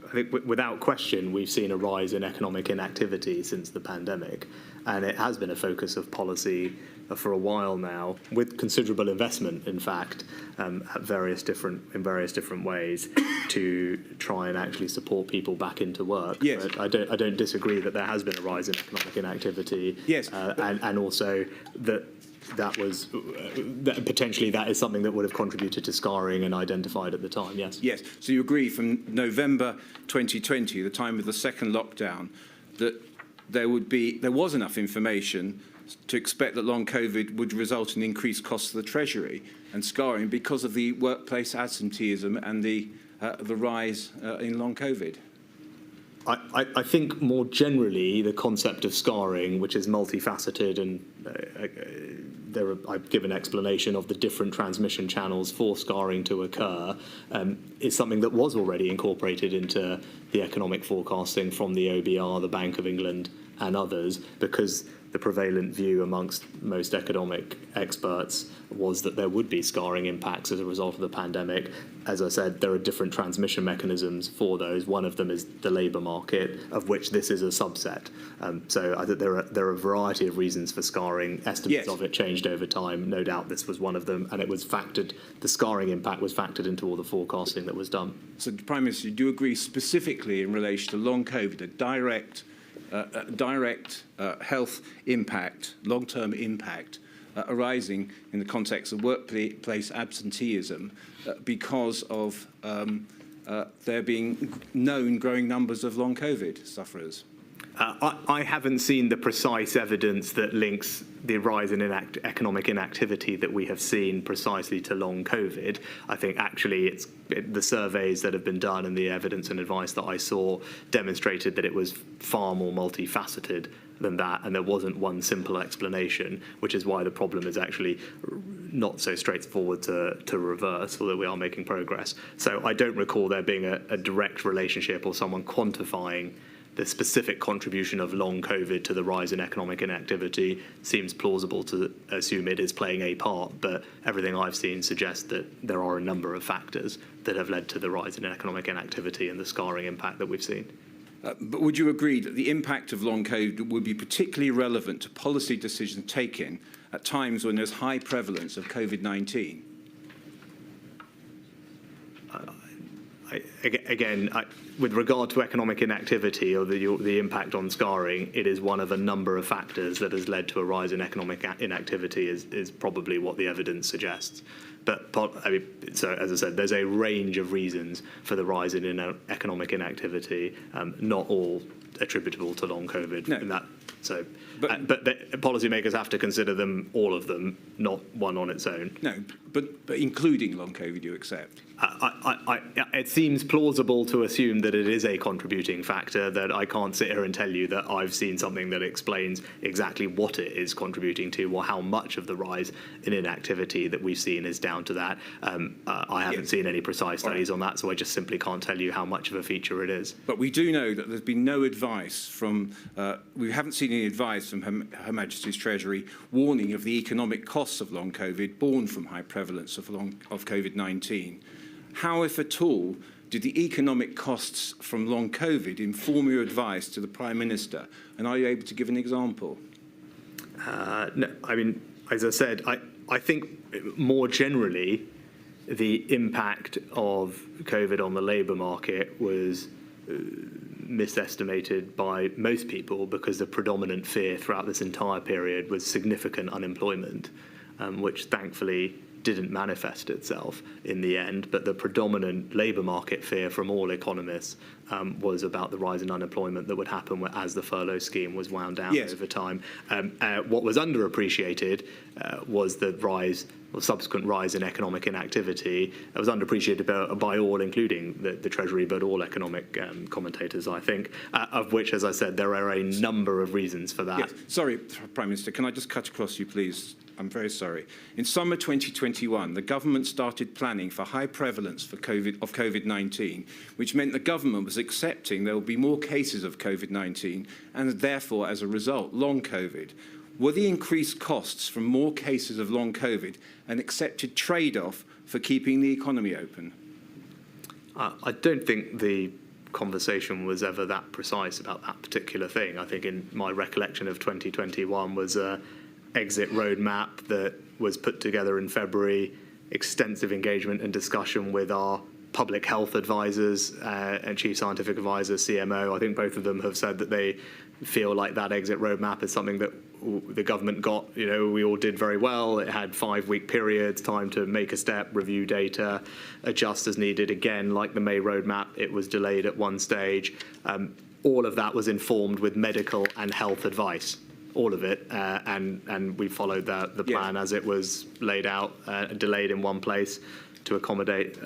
I think without question, we've seen a rise in economic inactivity since the pandemic, and it has been a focus of policy for a while now, with considerable investment, in fact, in various different ways to try and actually support people back into work. Yes. But I don't disagree that there has been a rise in economic inactivity. Yes. And also that was that potentially that is something that would have contributed to scarring and identified at the time. Yes. Yes. So you agree from November 2020, the time of the second lockdown, that there was enough information to expect that long COVID would result in increased costs to the Treasury and scarring because of the workplace absenteeism and the rise in long COVID. I think more generally the concept of scarring, which is multifaceted, and I've given explanation of the different transmission channels for scarring to occur, is something that was already incorporated into the economic forecasting from the OBR, the Bank of England and others, because the prevalent view amongst most economic experts was that there would be scarring impacts as a result of the pandemic. As I said, there are different transmission mechanisms for those. One of them is the labour market, of which this is a subset. So I think there are a variety of reasons for scarring. Estimates of it changed over time. No doubt this was one of them, and it was factored. The scarring impact was factored into all the forecasting that was done. So, Prime Minister, do you agree specifically in relation to long COVID, a direct health impact, long-term impact arising in the context of workplace absenteeism because of there being known growing numbers of long COVID sufferers? I haven't seen the precise evidence that links the rise in economic inactivity that we have seen precisely to long COVID. I think actually the surveys that have been done and the evidence and advice that I saw demonstrated that it was far more multifaceted than that, and there wasn't one simple explanation, which is why the problem is actually not so straightforward to reverse, although we are making progress. So I don't recall there being a direct relationship or someone quantifying the specific contribution of long COVID to the rise in economic inactivity. Seems plausible to assume it is playing a part, but everything I've seen suggests that there are a number of factors that have led to the rise in economic inactivity and the scarring impact that we've seen. But would you agree that the impact of long COVID would be particularly relevant to policy decisions taken at times when there's high prevalence of COVID-19? With regard to economic inactivity or the impact on scarring, it is one of a number of factors that has led to a rise in economic inactivity is probably what the evidence suggests. But so as I said, there's a range of reasons for the rise in economic inactivity, not all attributable to long COVID. No. But policymakers have to consider them, all of them, not one on its own. No, but including long COVID, you accept? It seems plausible to assume that it is a contributing factor, that I can't sit here and tell you that I've seen something that explains exactly what it is contributing to or how much of the rise in inactivity that we've seen is down to that. I haven't seen any precise studies on that, so I just simply can't tell you how much of a feature it is. But we do know that there's been no advice from, we haven't seen any advice from Her Majesty's Treasury warning of the economic costs of long COVID born from high prevalence of COVID-19. How, if at all, did the economic costs from long COVID inform your advice to the Prime Minister? And are you able to give an example? No, I mean, as I said, I think more generally, the impact of COVID on the labour market was misestimated by most people because the predominant fear throughout this entire period was significant unemployment, which thankfully didn't manifest itself in the end, but the predominant labour market fear from all economists was about the rise in unemployment that would happen as the furlough scheme was wound down over time. What was underappreciated was the rise or subsequent rise in economic inactivity. It was underappreciated by all, including the Treasury, but all economic commentators, I think, of which, as I said, there are a number of reasons for that. Yes. Sorry, Prime Minister, can I just cut across you, please? I'm very sorry. In summer 2021, the government started planning for high prevalence of COVID-19, which meant the government was accepting there will be more cases of COVID-19 and therefore, as a result, long COVID. Were the increased costs from more cases of long COVID an accepted trade-off for keeping the economy open? I don't think the conversation was ever that precise about that particular thing. I think in my recollection of 2021 was a exit roadmap that was put together in February, extensive engagement and discussion with our public health advisors and chief scientific advisor, CMO. I think both of them have said that they feel like that exit roadmap is something that the government got, we all did very well. It had 5-week periods, time to make a step, review data, adjust as needed. Again, like the May roadmap, it was delayed at one stage. All of that was informed with medical and health advice, all of it, and we followed the plan as it was laid out, delayed in one place to accommodate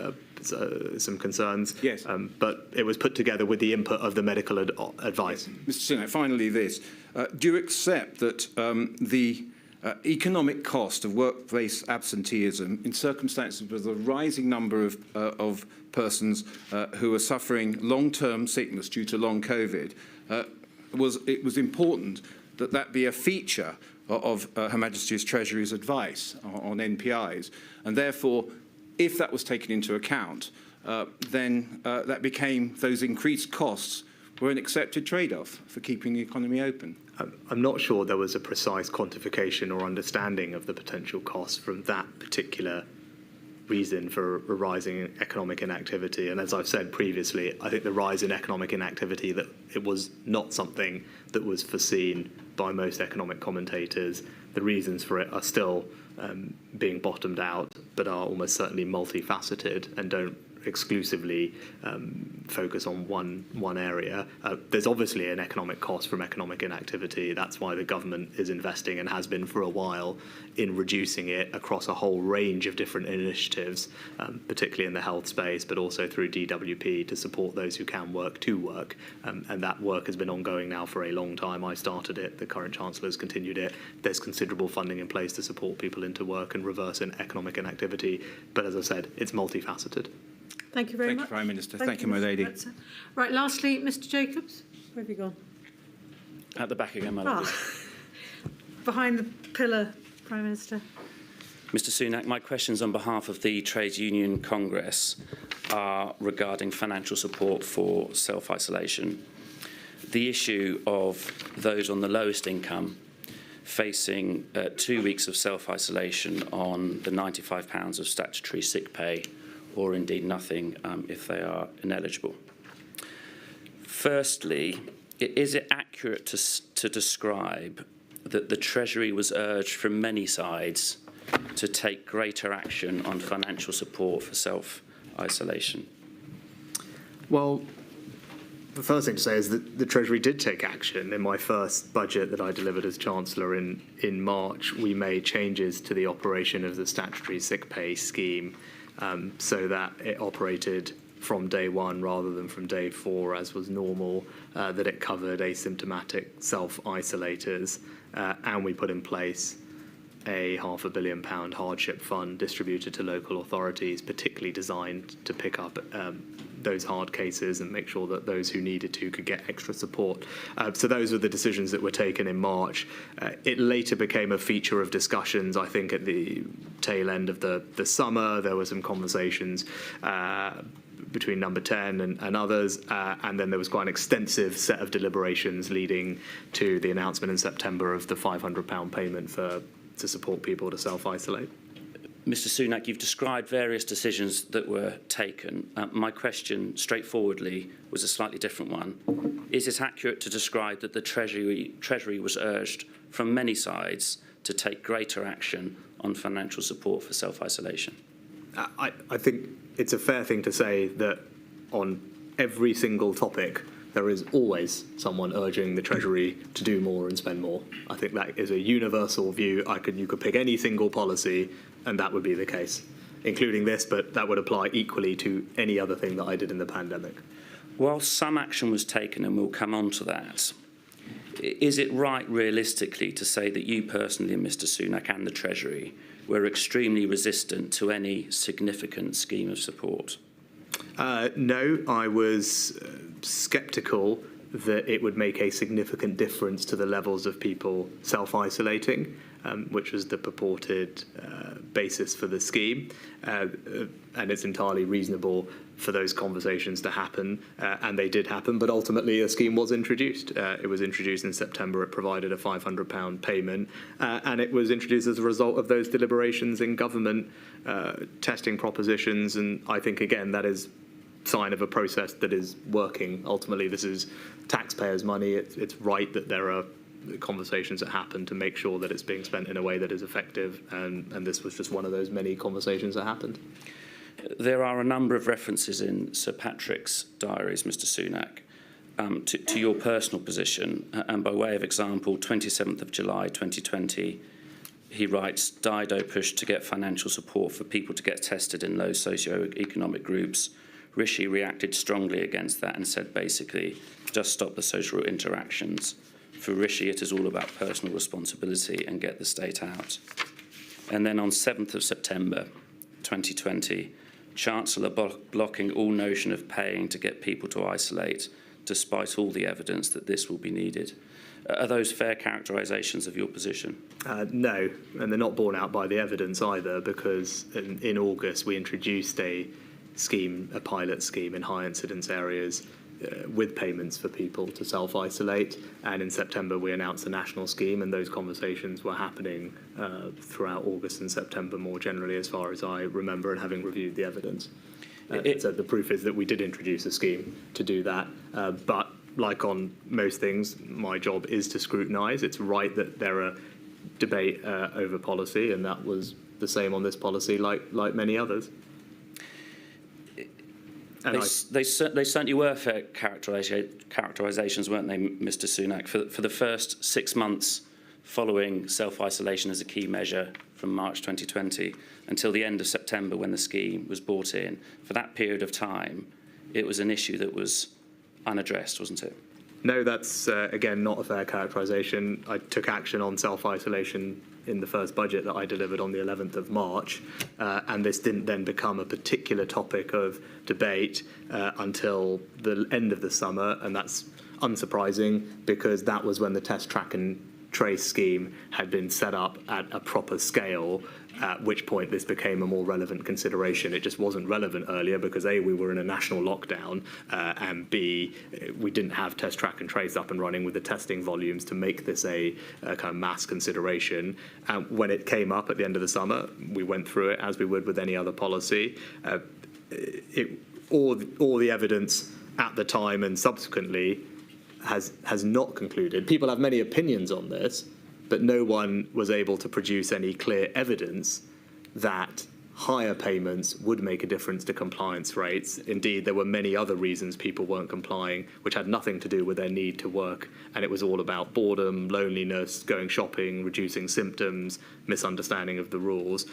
some concerns. Yes. But it was put together with the input of the medical advice. Mr. Sunak, finally this. Do you accept that the economic cost of workplace absenteeism in circumstances with a rising number of persons who are suffering long-term sickness due to long COVID, it was important that be a feature of Her Majesty's Treasury's advice on NPIs, and therefore, if that was taken into account, then that became those increased costs were an accepted trade-off for keeping the economy open? I'm not sure there was a precise quantification or understanding of the potential costs from that particular reason for a rise in economic inactivity. And as I've said previously, I think the rise in economic inactivity, that it was not something that was foreseen by most economic commentators. The reasons for it are still being bottomed out, but are almost certainly multifaceted and don't exclusively focus on one area. There's obviously an economic cost from economic inactivity. That's why the government is investing and has been for a while in reducing it across a whole range of different initiatives, particularly in the health space, but also through DWP to support those who can work to work. And that work has been ongoing now for a long time. I started it, the current Chancellor has continued it. There's considerable funding in place to support people into work and reverse economic inactivity. But as I said, it's multifaceted. Thank you very much. Thank you, Prime Minister. Thank you, my lady. Right, lastly, Mr Jacobs. Where have you gone? At the back again, my lady. Behind the pillar, Prime Minister. Mr Sunak, my questions on behalf of the Trades Union Congress are regarding financial support for self-isolation. The issue of those on the lowest income facing 2 weeks of self-isolation on the £95 of statutory sick pay, or indeed nothing if they are ineligible. Firstly, is it accurate to describe that the Treasury was urged from many sides to take greater action on financial support for self-isolation? Well, the first thing to say is that the Treasury did take action. In my first budget that I delivered as Chancellor in March, we made changes to the operation of the statutory sick pay scheme so that it operated from day one rather than from day 4 as was normal, that it covered asymptomatic self-isolators, and we put in place a £500 million hardship fund distributed to local authorities, particularly designed to pick up those hard cases and make sure that those who needed to could get extra support. So those were the decisions that were taken in March. It later became a feature of discussions, I think, at the tail end of the summer. There were some conversations between Number 10 and others, and then there was quite an extensive set of deliberations leading to the announcement in September of the £500 payment to support people to self-isolate. Mr Sunak, you've described various decisions that were taken. My question, straightforwardly, was a slightly different one. Is it accurate to describe that the Treasury was urged from many sides to take greater action on financial support for self-isolation? I think it's a fair thing to say that on every single topic, there is always someone urging the Treasury to do more and spend more. I think that is a universal view. You could pick any single policy, and that would be the case, including this, but that would apply equally to any other thing that I did in the pandemic. While some action was taken, and we'll come on to that, is it right realistically to say that you personally, Mr Sunak, and the Treasury were extremely resistant to any significant scheme of support? No, I was sceptical that it would make a significant difference to the levels of people self-isolating, which was the purported basis for the scheme. And it's entirely reasonable for those conversations to happen, and they did happen, but ultimately a scheme was introduced. It was introduced in September. It provided a £500 payment, and it was introduced as a result of those deliberations in government, testing propositions, and I think, again, that is sign of a process that is working. Ultimately, this is taxpayers' money. It's right that there are conversations that happen to make sure that it's being spent in a way that is effective, and this was just one of those many conversations that happened. There are a number of references in Sir Patrick's diaries, Mr Sunak, to your personal position, and by way of example, 27th of July 2020, he writes, Dido pushed to get financial support for people to get tested in low socio-economic groups. Rishi reacted strongly against that and said, basically, just stop the social interactions. For Rishi, it is all about personal responsibility and get the state out. And then on 7th of September 2020, Chancellor blocking all notion of paying to get people to isolate, despite all the evidence that this will be needed. Are those fair characterisations of your position? No, and they're not borne out by the evidence either, because in August we introduced a pilot scheme in high incidence areas with payments for people to self-isolate, and in September we announced a national scheme, and those conversations were happening throughout August and September more generally, as far as I remember, and having reviewed the evidence. So the proof is that we did introduce a scheme to do that, but like on most things, my job is to scrutinise. It's right that there are debate over policy, and that was the same on this policy like many others. They certainly were fair characterisations, weren't they, Mr Sunak? For the first 6 months following self-isolation as a key measure from March 2020 until the end of September when the scheme was brought in, for that period of time, it was an issue that was unaddressed, wasn't it? No, that's, again, not a fair characterisation. I took action on self-isolation in the first budget that I delivered on the 11th of March, and this didn't then become a particular topic of debate until the end of the summer, and that's unsurprising because that was when the test, track and trace scheme had been set up at a proper scale, at which point this became a more relevant consideration. It just wasn't relevant earlier because A, we were in a national lockdown, and B, we didn't have test, track and trace up and running with the testing volumes to make this a kind of mass consideration. When it came up at the end of the summer, we went through it as we would with any other policy. All the evidence at the time and subsequently has not concluded. People have many opinions on this, but no one was able to produce any clear evidence that higher payments would make a difference to compliance rates. Indeed, there were many other reasons people weren't complying, which had nothing to do with their need to work, and it was all about boredom, loneliness, going shopping, reducing symptoms, misunderstanding of the rules.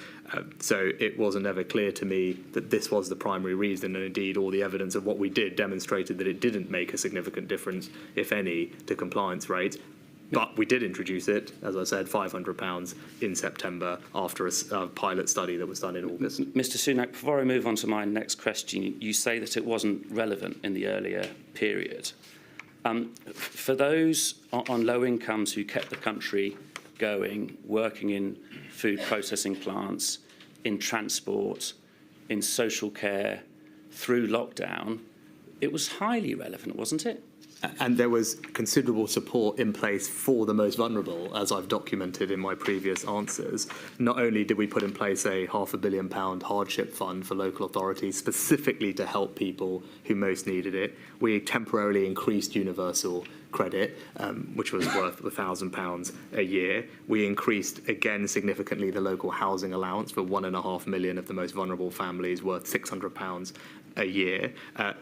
So it wasn't ever clear to me that this was the primary reason, and indeed all the evidence of what we did demonstrated that it didn't make a significant difference, if any, to compliance rates. But we did introduce it, as I said, £500 in September after a pilot study that was done in August. Mr Sunak, before I move on to my next question, you say that it wasn't relevant in the earlier period. For those on low incomes who kept the country going, working in food processing plants, in transport, in social care, through lockdown, it was highly relevant, wasn't it? And there was considerable support in place for the most vulnerable, as I've documented in my previous answers. Not only did we put in place a £500 million hardship fund for local authorities specifically to help people who most needed it, we temporarily increased universal credit, which was worth £1,000 a year. We increased again significantly the local housing allowance for 1.5 million of the most vulnerable families, worth £600 a year,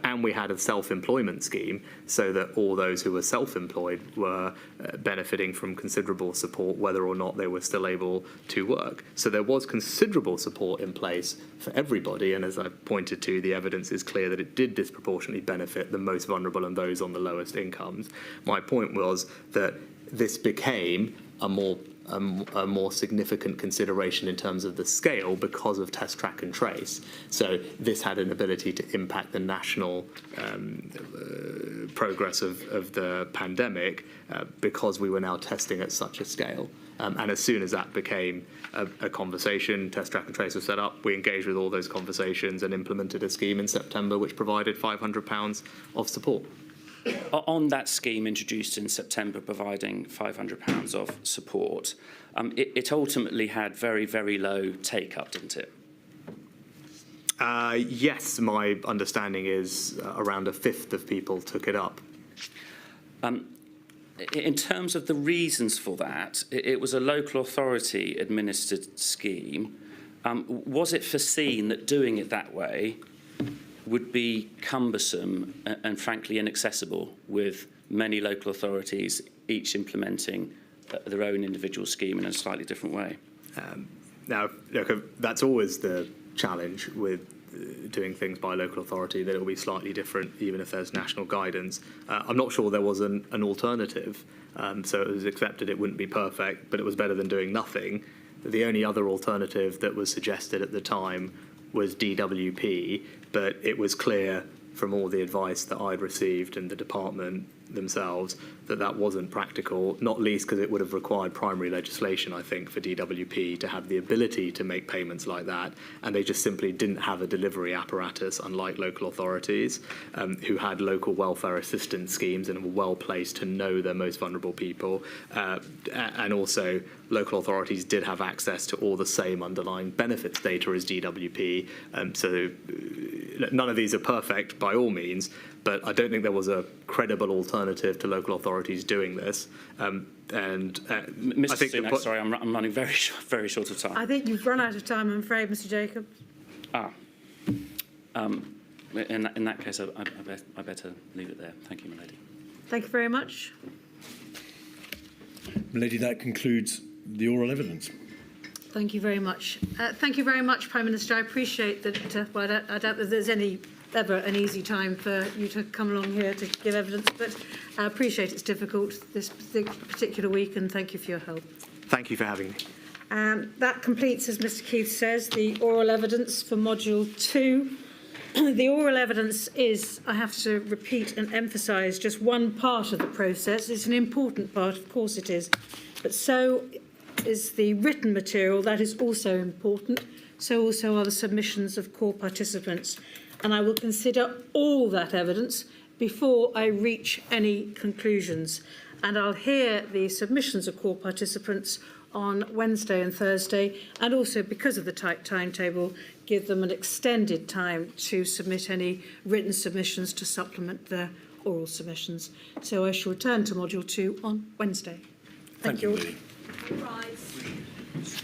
and we had a self-employment scheme so that all those who were self-employed were benefiting from considerable support whether or not they were still able to work. So there was considerable support in place for everybody, and as I've pointed to, the evidence is clear that it did disproportionately benefit the most vulnerable and those on the lowest incomes. My point was that this became a more a more significant consideration in terms of the scale because of test, track and trace. So this had an ability to impact the national progress of the pandemic because we were now testing at such a scale. And as soon as that became a conversation, test, track and trace was set up, we engaged with all those conversations and implemented a scheme in September which provided £500 of support. On that scheme introduced in September, providing £500 of support, it ultimately had very, very low take-up, didn't it? Yes, my understanding is around a fifth of people took it up. In terms of the reasons for that, it was a local authority administered scheme. Was it foreseen that doing it that way would be cumbersome and frankly inaccessible, with many local authorities each implementing their own individual scheme in a slightly different way? Now, look, that's always the challenge with doing things by local authority, that it will be slightly different even if there's national guidance. I'm not sure there was an alternative, so it was accepted it wouldn't be perfect, but it was better than doing nothing. The only other alternative that was suggested at the time was DWP, but it was clear from all the advice that I'd received and the department themselves that that wasn't practical, not least because it would have required primary legislation, I think, for DWP to have the ability to make payments like that, and they just simply didn't have a delivery apparatus, unlike local authorities, who had local welfare assistance schemes and were well placed to know their most vulnerable people, and also local authorities did have access to all the same underlying benefits data as DWP, so none of these are perfect by all means, but I don't think there was a credible alternative to local authorities doing this. Mr. I think Sunak, sorry, I'm running very short of time. I think you've run out of time, I'm afraid, Mr. Jacob. In that case, I better leave it there. Thank you, my lady. Thank you very much. My lady, that concludes the oral evidence. Thank you very much. Thank you very much, Prime Minister. I appreciate that. Well, I doubt that there's ever an easy time for you to come along here to give evidence, but I appreciate it's difficult this particular week, and thank you for your help. Thank you for having me. That completes, as Mr. Keith says, the oral evidence for Module 2. The oral evidence is, I have to repeat and emphasise, just one part of the process. It's an important part, of course it is, but so is the written material. That is also important. So also are the submissions of core participants. And I will consider all that evidence before I reach any conclusions. And I'll hear the submissions of core participants on Wednesday and Thursday, and also, because of the tight timetable, give them an extended time to submit any written submissions to supplement their oral submissions. So I shall return to Module 2 on Wednesday. Thank you all. Lily. Rise.